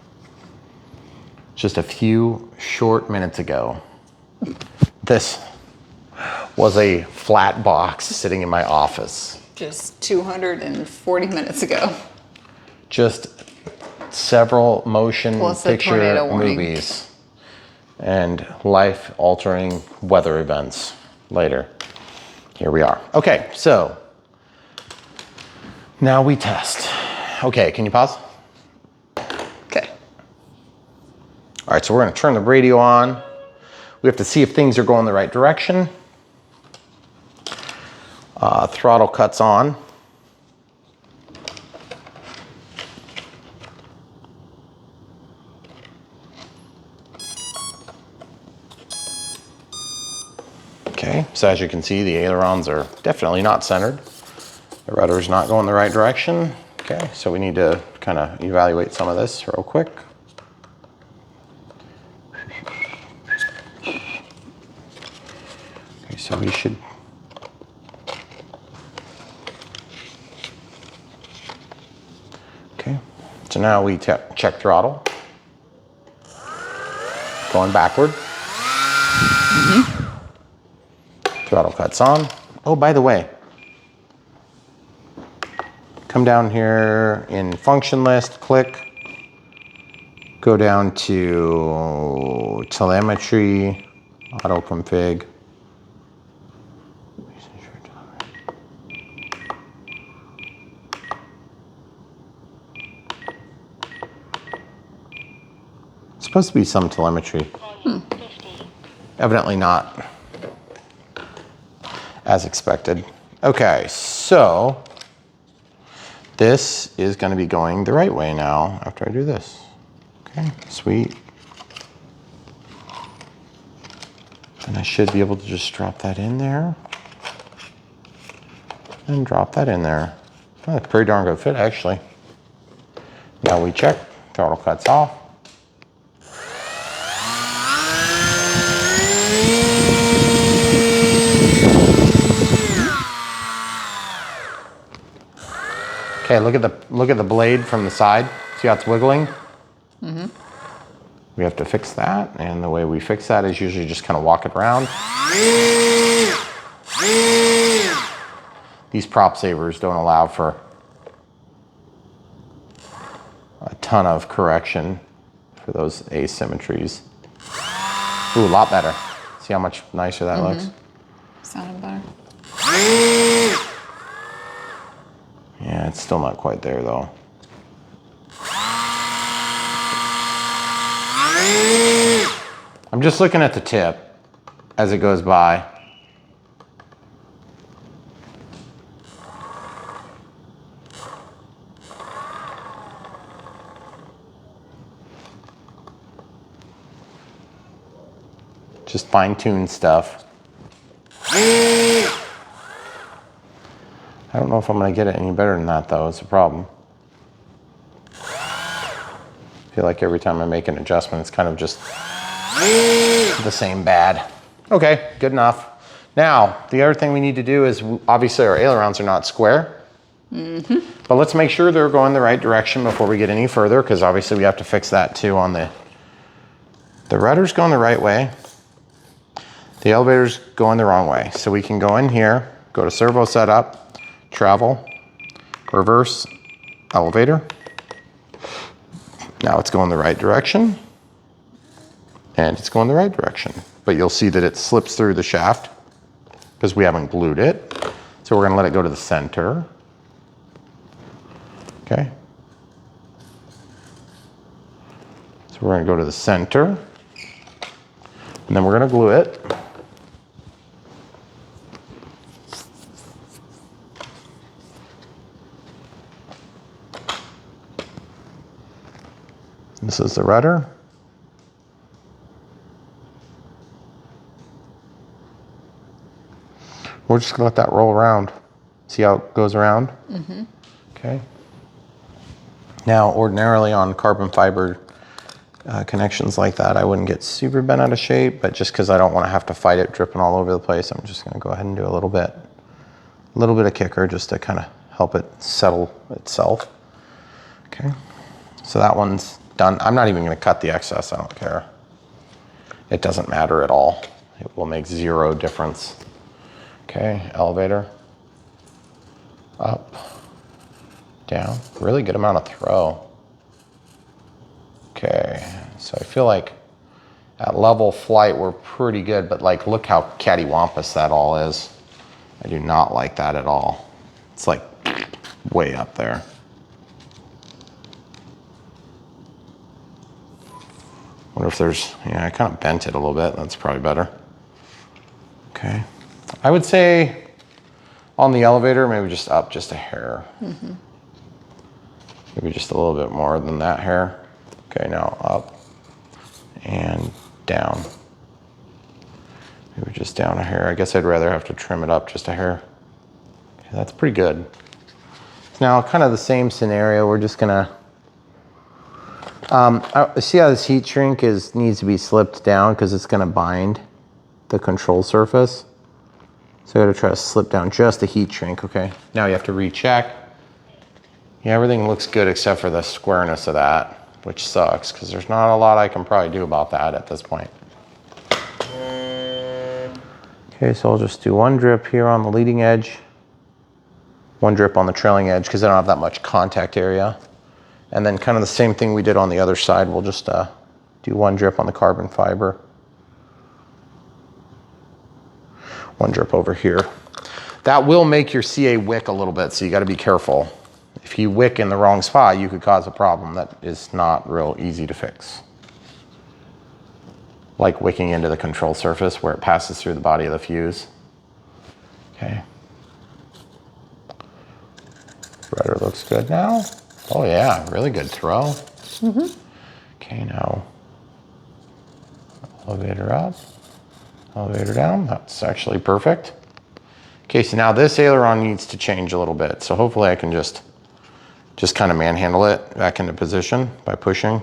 Just a few short minutes ago, this was a flat box sitting in my office. Just 240 minutes ago. Just several motion Plus a picture tornado warning. movies and life-altering weather events later. Here we are. Okay, so now we test. Okay, can you pause? Okay. All right, so we're gonna turn the radio on. We have to see if things are going the right direction. Throttle cuts on. Okay, so as you can see, the ailerons are definitely not centered. The rudder's not going the right direction. Okay, so we need to kind of evaluate some of this real quick. Okay, so we should. Okay, so now we check throttle. Going backward. Throttle cuts on. Oh, by the way, come down here in function list, click, go down to telemetry, auto config. It's supposed to be some telemetry. Evidently not. As expected. Okay, so this is going to be going the right way now after I do this. Okay, sweet. And I should be able to just drop that in there. And drop that in there. Oh, that's a pretty darn good fit, actually. Now we check. Throttle cuts off. Okay, look at the blade from the side. See how it's wiggling? Mm-hmm. We have to fix that, and the way we fix that is usually just kind of walk it around. These prop savers don't allow for a ton of correction for those asymmetries. Ooh, a lot better. See how much nicer that looks? Sounded better. Yeah, it's still not quite there though. I'm just looking at the tip as it goes by. Just fine-tune stuff. I don't know if I'm going to get it any better than that, though. It's a problem. I feel like every time I make an adjustment, it's kind of just the same bad. Okay, good enough. Now, the other thing we need to do is, obviously our ailerons are not square. But let's make sure they're going the right direction before we get any further, because obviously we have to fix that too on the rudder's going the right way. The elevator's going the wrong way. So we can go in here, go to servo setup, travel, reverse, elevator. Now it's going the right direction, and it's going the right direction. But you'll see that it slips through the shaft because we haven't glued it. So we're gonna let it go to the center. Okay. So we're gonna go to the center, and then we're gonna glue it. This is the rudder. We're just gonna let that roll around. See how it goes around? Mm-hmm. Okay. Now, ordinarily on carbon fiber connections like that, I wouldn't get super bent out of shape, but just because I don't want to have to fight it dripping all over the place, I'm just gonna go ahead and do a little bit of kicker just to kind of help it settle itself. Okay, so that one's done. I'm not even gonna cut the excess, I don't care. It doesn't matter at all. It will make zero difference. Okay, elevator, up, down, really good amount of throw. Okay, so I feel like at level flight we're pretty good, but like look how cattywampus that all is. I do not like that at all. It's like way up there. Wonder if there's, yeah, I kind of bent it a little bit. That's probably better. Okay. I would say on the elevator, maybe just up just a hair. Mm-hmm. Maybe just a little bit more than that hair. Okay, now up and down. Maybe just down a hair. I guess I'd rather have to trim it up just a hair. Okay, that's pretty good. Now, kind of the same scenario. We're just gonna, see how this heat shrink needs to be slipped down because it's gonna bind the control surface. So I gotta try to slip down just the heat shrink, okay? Now you have to recheck. Yeah, everything looks good except for the squareness of that, which sucks because there's not a lot I can probably do about that at this point. Okay, so I'll just do one drip here on the leading edge, one drip on the trailing edge because I don't have that much contact area. And then kind of the same thing we did on the other side, we'll just do one drip on the carbon fiber. One drip over here. That will make your CA wick a little bit, so you gotta be careful. If you wick in the wrong spot, you could cause a problem that is not real easy to fix. Like wicking into the control surface where it passes through the body of the fuse. Okay. Rudder looks good now. Oh yeah, really good throw. Mm-hmm. Okay, now elevator up. Elevator down, that's actually perfect. Okay, so now this aileron needs to change a little bit. So hopefully I can just kind of manhandle it back into position by pushing.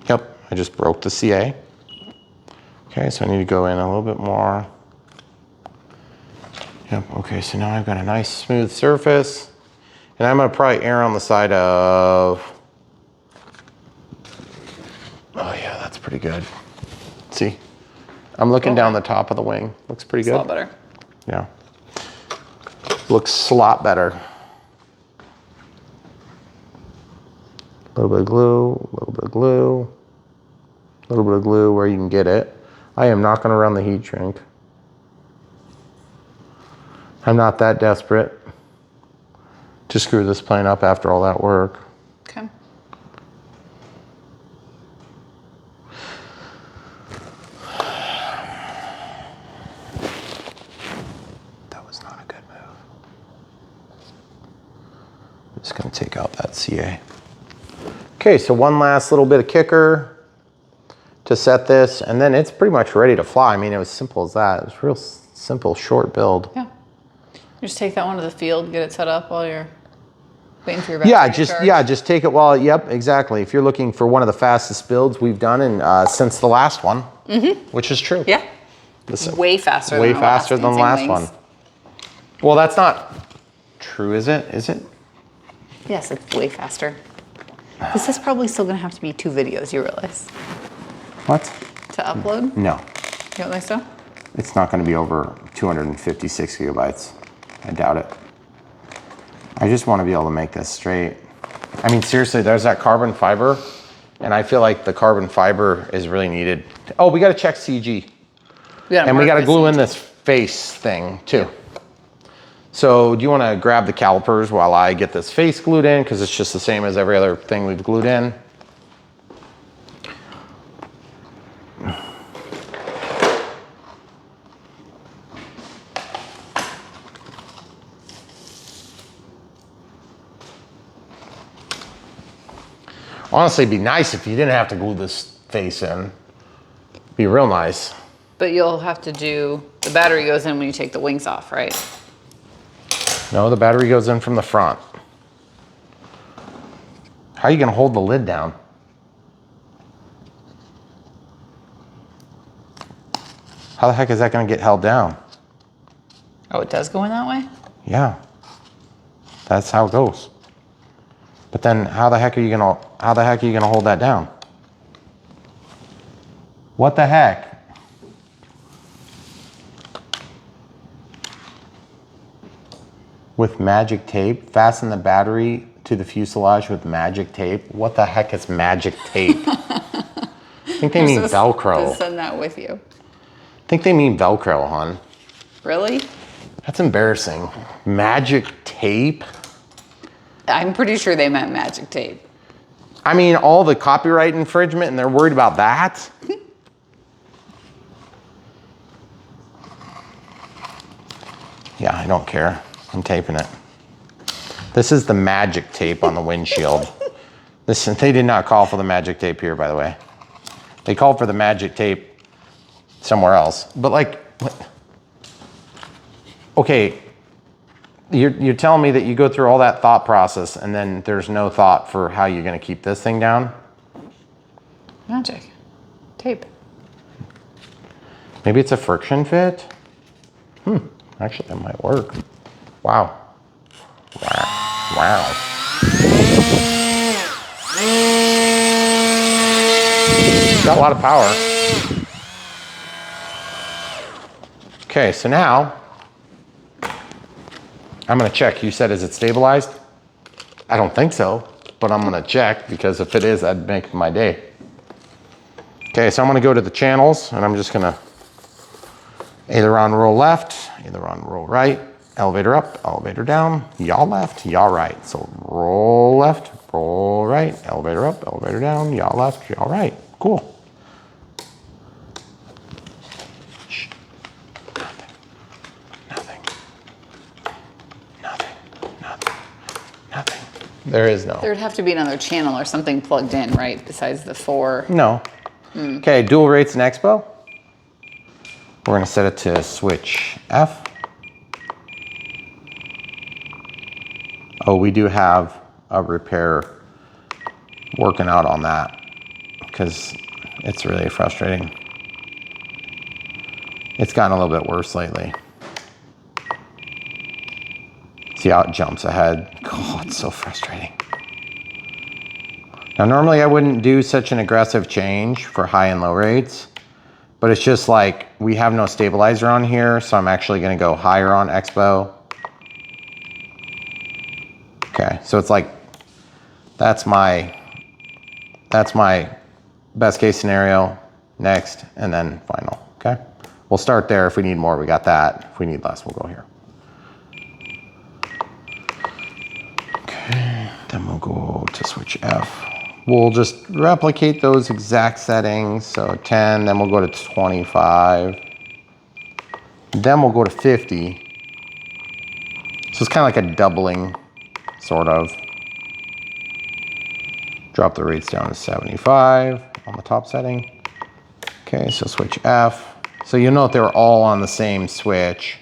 Yep, I just broke the CA. Okay, so I need to go in a little bit more. Yep, okay, so now I've got a nice smooth surface. And I'm gonna probably err on the side of, oh yeah, that's pretty good. See, I'm looking down the top of the wing. Looks pretty good. It's a lot better. Yeah. Looks a lot better. A little bit of glue, a little bit of glue, a little bit of glue where you can get it. I am not gonna run the heat shrink. I'm not that desperate to screw this plane up after all that work. Okay. Just gonna take out that CA. Okay, so one last little bit of kicker to set this, and then it's pretty much ready to fly. I mean, it was simple as that. It was real simple, short build. Yeah. You just take that one to the field, get it set up while you're waiting for your battery to charge. Just take it while, yep, exactly. If you're looking for one of the fastest builds we've done in, since the last one, which is true. Yeah. Way faster than the last one. Well, that's not true, is it? Is it? Yes, it's way faster. This is probably still gonna have to be 2 videos, you realize? What? To upload? No. You don't think so? It's not gonna be over 256 gigabytes. I doubt it. I just wanna be able to make this straight. I mean, seriously, there's that carbon fiber, and I feel like the carbon fiber is really needed. Oh, we gotta check CG. And we gotta glue in this face thing too. Yep. So do you wanna grab the calipers while I get this face glued in? Because it's just the same as every other thing we've glued in. Honestly, it'd be nice if you didn't have to glue this face in. Be real nice. But you'll have to do, the battery goes in when you take the wings off, right? No, the battery goes in from the front. How are you gonna hold the lid down? How the heck is that gonna get held down? Oh, it does go in that way? Yeah, that's how it goes. But then how the heck are you gonna hold that down? What the heck? With magic tape, fasten the battery to the fuselage with magic tape. What the heck is magic tape? I think they mean Velcro. To send that with you. I think they mean Velcro, hon. Really? That's embarrassing. Magic tape? I'm pretty sure they meant magic tape. I mean, all the copyright infringement and they're worried about that? Yeah, I don't care. I'm taping it. This is the magic tape on the windshield. Listen, they did not call for the magic tape here, by the way. They called for the magic tape somewhere else. But like, what? Okay, you're telling me that you go through all that thought process and then there's no thought for how you're gonna keep this thing down? Magic. Tape. Maybe it's a friction fit? Actually, that might work. Wow. Wow. Got a lot of power. Okay, so now I'm gonna check. You said, is it stabilized? I don't think so, but I'm gonna check because if it is, that'd make my day. Okay, so I'm gonna go to the channels and I'm just gonna aileron roll left, aileron roll right, elevator up, elevator down, yaw left, yaw right. So roll left, roll right, elevator up, elevator down, yaw left, yaw right. Cool. Shh. Nothing. There is no. There'd have to be another channel or something plugged in, right? Besides the 4. No. Okay, dual rates and expo. We're gonna set it to switch F. Oh, we do have a repair working out on that because it's really frustrating. It's gotten a little bit worse lately. See how it jumps ahead? God, it's so frustrating. Now, normally I wouldn't do such an aggressive change for high and low rates, but it's just like we have no stabilizer on here, so I'm actually gonna go higher on expo. Okay, so it's like, that's my best case scenario, next, and then final, okay? We'll start there. If we need more, we got that. If we need less, we'll go here. Okay, then we'll go to switch F. We'll just replicate those exact settings. So 10, then we'll go to 25. Then we'll go to 50. So it's kind of like a doubling, sort of. Drop the rates down to 75 on the top setting. Okay, so switch F. So you'll note they're all on the same switch.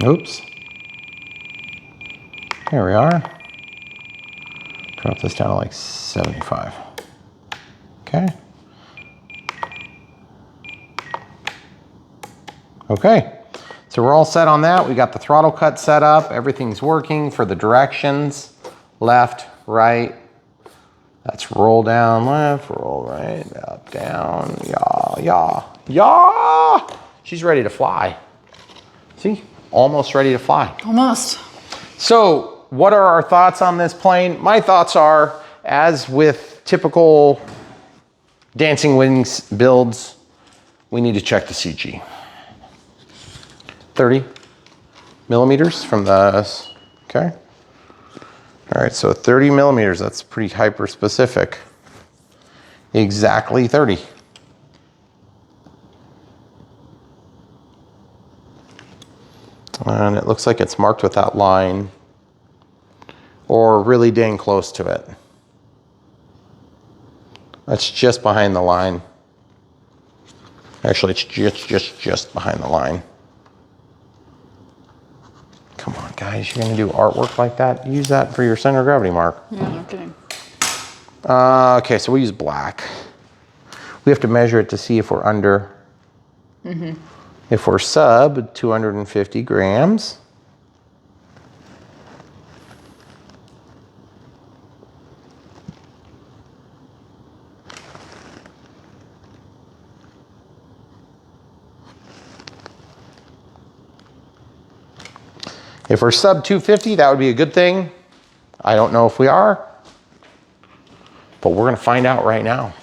Oops. There we are. Drop this down to like 75. Okay. Okay, so we're all set on that. We got the throttle cut set up. Everything's working for the directions. Left, right. That's roll down left, roll right, up, down, yaw, yaw, yaw. She's ready to fly. See? Almost ready to fly. Almost. So what are our thoughts on this plane? My thoughts are, as with typical Dancing Wings builds, we need to check the CG. 30 millimeters from the, okay. All right, so 30 millimeters, that's pretty hyper specific. Exactly 30. And it looks like it's marked with that line, or really dang close to it. That's just behind the line. Actually, it's just behind the line. Come on, guys, you're gonna do artwork like that? Use that for your center of gravity mark. Yeah, no kidding. Okay, so we use black. We have to measure it to see if we're under. If we're sub 250 grams. If we're sub 250, that would be a good thing. I don't know if we are, but we're gonna find out right now.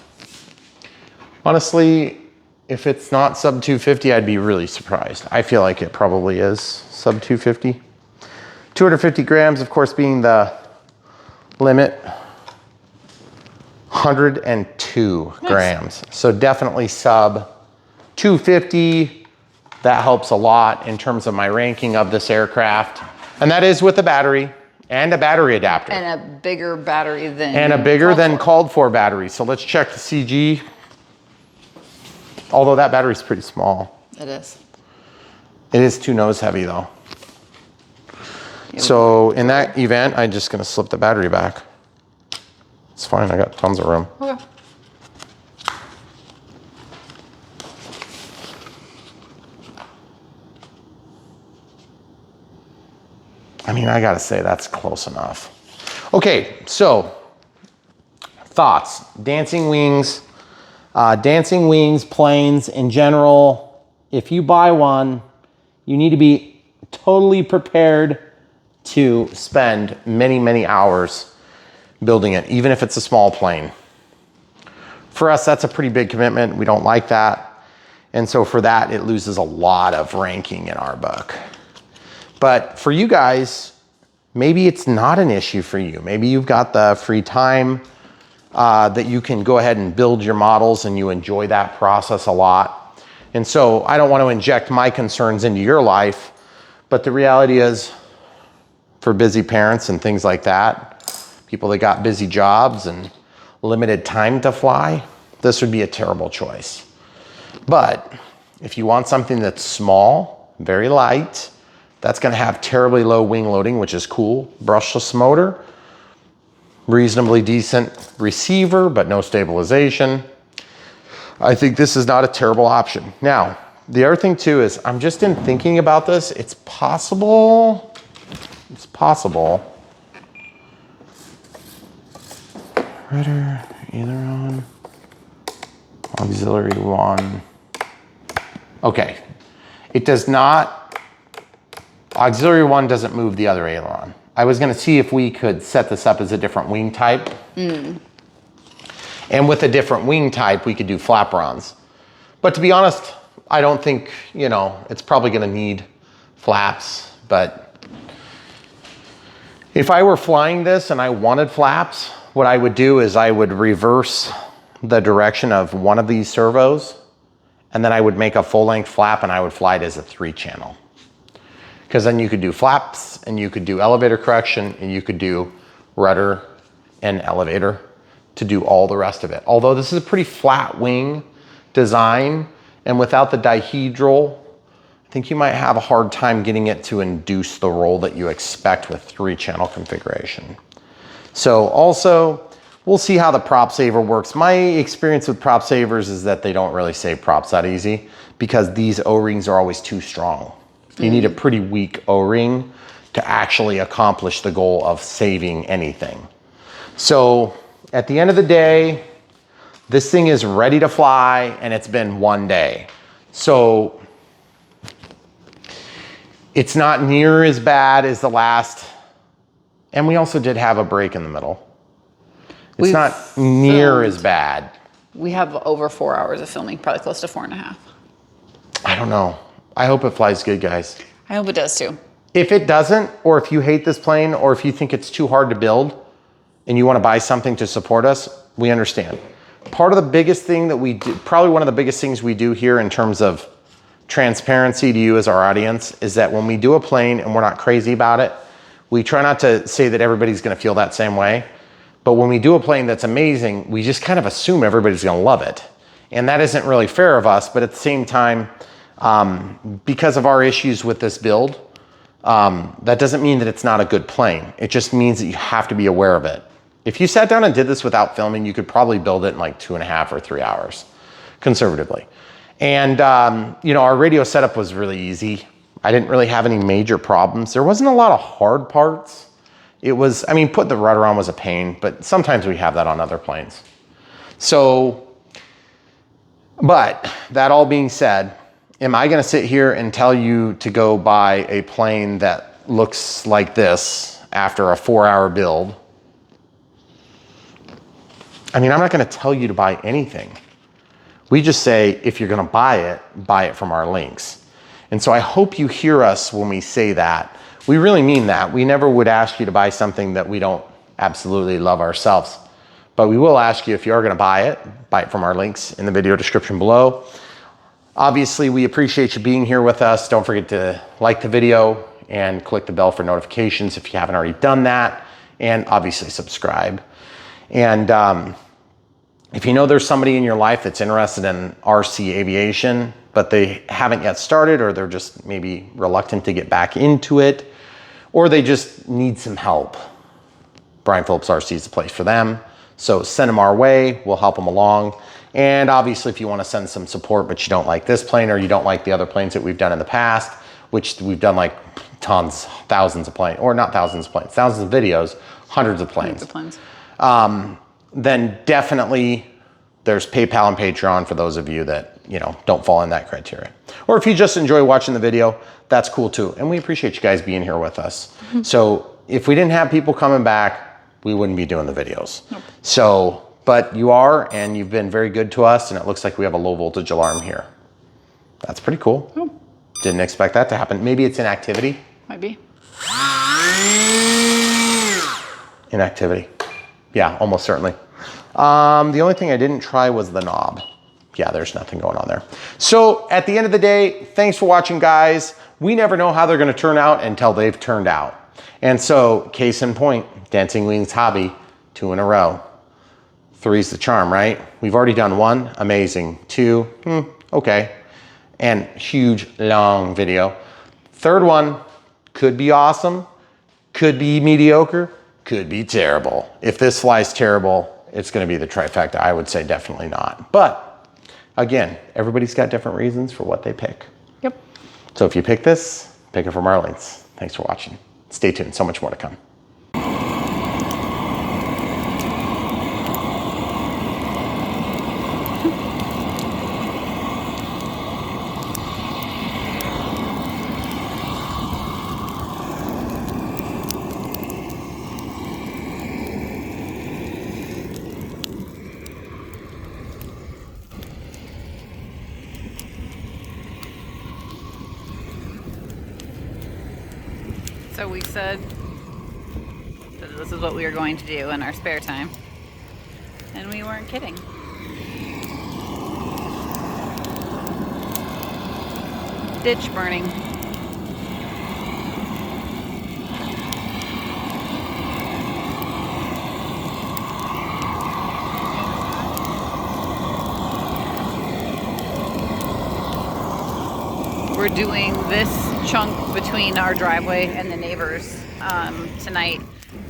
Honestly, if it's not sub 250, I'd be really surprised. I feel like it probably is sub 250. 250 grams, of course, being the limit. 102 grams. So definitely sub 250. That helps a lot in terms of my ranking of this aircraft. And that is with a battery and a battery adapter. And a bigger battery than And a bigger than called for battery. So let's check the CG. Although that battery's pretty small. It is. It is too nose heavy though. So in that event, I'm just gonna slip the battery back. It's fine, I got tons of room. Okay. I mean, I gotta say that's close enough. Okay, so thoughts. Dancing wings, planes in general. If you buy one, you need to be totally prepared to spend many, many hours building it, even if it's a small plane. For us, that's a pretty big commitment. We don't like that. And so for that, it loses a lot of ranking in our book. But for you guys, maybe it's not an issue for you. Maybe you've got the free time that you can go ahead and build your models and you enjoy that process a lot. And so I don't want to inject my concerns into your life, but the reality is for busy parents and things like that, people that got busy jobs and limited time to fly, this would be a terrible choice. But if you want something that's small, very light, that's gonna have terribly low wing loading, which is cool, brushless motor, reasonably decent receiver, but no stabilization, I think this is not a terrible option. Now, the other thing too is, I'm just in thinking about this, it's possible, rudder, aileron, auxiliary one. Okay, it does not, auxiliary one doesn't move the other aileron. I was gonna see if we could set this up as a different wing type. And with a different wing type, we could do flaperons. But to be honest, I don't think, you know, it's probably gonna need flaps, but if I were flying this and I wanted flaps, what I would do is I would reverse the direction of one of these servos, and then I would make a full-length flap and I would fly it as a 3-channel. Because then you could do flaps and you could do elevator correction and you could do rudder and elevator to do all the rest of it. Although this is a pretty flat wing design, and without the dihedral, I think you might have a hard time getting it to induce the roll that you expect with 3-channel configuration. So also, we'll see how the prop saver works. My experience with prop savers is that they don't really save props that easy because these O-rings are always too strong. You need a pretty weak O-ring to actually accomplish the goal of saving anything. So at the end of the day, this thing is ready to fly and it's been 1 day. So it's not near as bad as the last, and we also did have a break in the middle. It's not near as bad. We have over 4 hours of filming, probably close to 4.5. I don't know. I hope it flies good, guys. I hope it does too. If it doesn't, or if you hate this plane, or if you think it's too hard to build and you want to buy something to support us, we understand. Part of the biggest thing that we do, probably one of the biggest things we do here in terms of transparency to you as our audience is that when we do a plane and we're not crazy about it, we try not to say that everybody's gonna feel that same way. But when we do a plane that's amazing, we just kind of assume everybody's gonna love it. And that isn't really fair of us, but at the same time, because of our issues with this build, that doesn't mean that it's not a good plane. It just means that you have to be aware of it. If you sat down and did this without filming, you could probably build it in like 2.5 or 3 hours, conservatively. And you know, our radio setup was really easy. I didn't really have any major problems. There wasn't a lot of hard parts. It was, I mean, putting the rudder on was a pain, but sometimes we have that on other planes. So, but that all being said, am I gonna sit here and tell you to go buy a plane that looks like this after a 4-hour build? I mean, I'm not gonna tell you to buy anything. We just say, if you're gonna buy it from our links. And so I hope you hear us when we say that. We really mean that. We never would ask you to buy something that we don't absolutely love ourselves. But we will ask you, if you are gonna buy it from our links in the video description below. Obviously, we appreciate you being here with us. Don't forget to like the video and click the bell for notifications if you haven't already done that. And obviously subscribe. And if you know there's somebody in your life that's interested in RC aviation, but they haven't yet started, or they're just maybe reluctant to get back into it, or they just need some help, Brian Phillips RC is the place for them. So send them our way, we'll help them along. And obviously, if you want to send some support, but you don't like this plane, or you don't like the other planes that we've done in the past, which we've done like tons, thousands of planes, or not thousands of planes, thousands of videos, hundreds of planes. Hundreds of planes. Then definitely there's PayPal and Patreon for those of you that, you know, don't fall in that criteria. Or if you just enjoy watching the video, that's cool too. And we appreciate you guys being here with us. So if we didn't have people coming back, we wouldn't be doing the videos. Nope. So, but you are, and you've been very good to us, and it looks like we have a low voltage alarm here. That's pretty cool. Oh. Didn't expect that to happen. Maybe it's inactivity. Might be. Inactivity. Yeah, almost certainly. The only thing I didn't try was the knob. Yeah, there's nothing going on there. So at the end of the day, thanks for watching, guys. We never know how they're gonna turn out until they've turned out. And so, case in point, Dancing Wings Hobby, 2 in a row. 3's the charm, right? We've already done 1, amazing. 2, okay. And huge, long video. 3rd one, could be awesome, could be mediocre, could be terrible. If this flies terrible, it's gonna be the trifecta. I would say definitely not. But again, everybody's got different reasons for what they pick. Yep. So if you pick this, pick it from our links. Thanks for watching. Stay tuned, so much more to come. So we said that this is what we were going to do in our spare time, and we weren't kidding. Ditch burning. We're doing this chunk between our driveway and the neighbors tonight.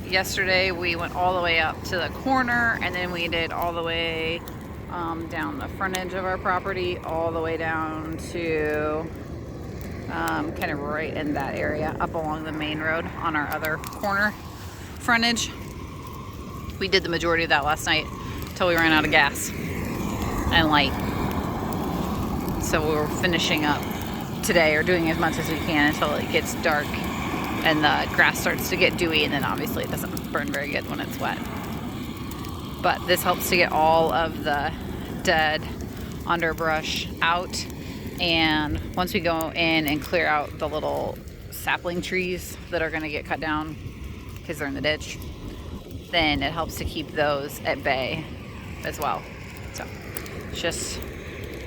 Yesterday we went all the way up to the corner, and then we did all the way down the front edge of our property, all the way down to kind of right in that area, up along the main road on our other corner frontage. We did the majority of that last night until we ran out of gas and light. So we're finishing up today, or doing as much as we can until it gets dark and the grass starts to get dewy, and then obviously it doesn't burn very good when it's wet. But this helps to get all of the dead underbrush out, and once we go in and clear out the little sapling trees that are going to get cut down because they're in the ditch, then it helps to keep those at bay as well. So it's just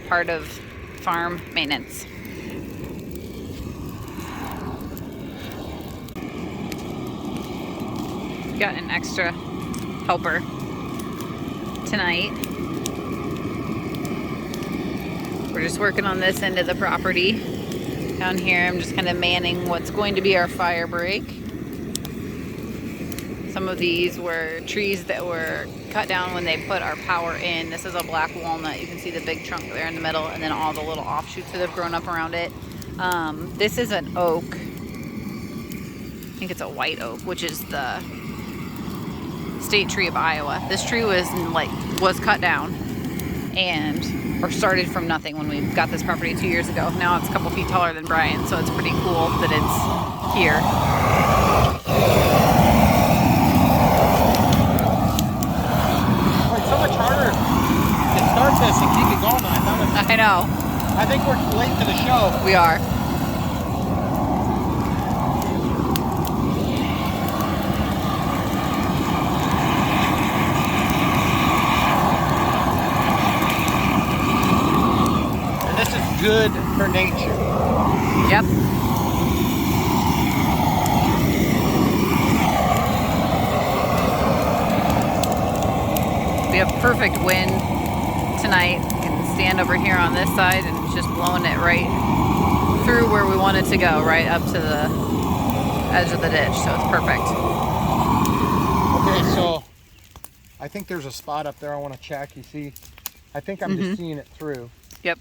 part of farm maintenance. got an extra helper tonight. We're just working on this end of the property. Down here, I'm just kind of manning what's going to be our fire break. Some of these were trees that were cut down when they put our power in. This is a black walnut. You can see the big trunk there in the middle, and then all the little offshoots that have grown up around it. This is an oak. I think it's a white oak, which is the state tree of Iowa. This tree was cut down or started from nothing when we got this property 2 years ago. Now it's a couple feet taller than Brian, so it's pretty cool that it's here. It's so much harder to start this and keep it going than I thought it was. I know. I think we're late to the show. We are. Good for nature. Yep. We have perfect wind tonight. You can stand over here on this side and it's just blowing it right through where we want it to go, right up to the edge of the ditch, so it's perfect. Okay, so I think there's a spot up there I want to check. You see, I think I'm just seeing it through. Yep.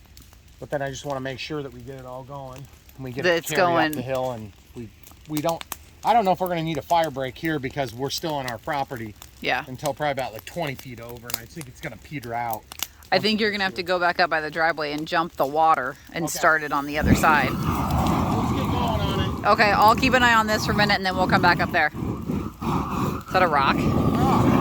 But then I just want to make sure that we get it all going and we get That it it's carried going up the hill, and we don't. I don't know if we're going to need a fire break here because we're still on our property. Yeah. Until probably about like 20 feet over, and I think it's going to peter out. I think you're going to have to go back up by the driveway and jump the water and start it on the other side. Let's get going on it. Okay, I'll keep an eye on this for a minute and then we'll come back up there. Is that a rock? Oh.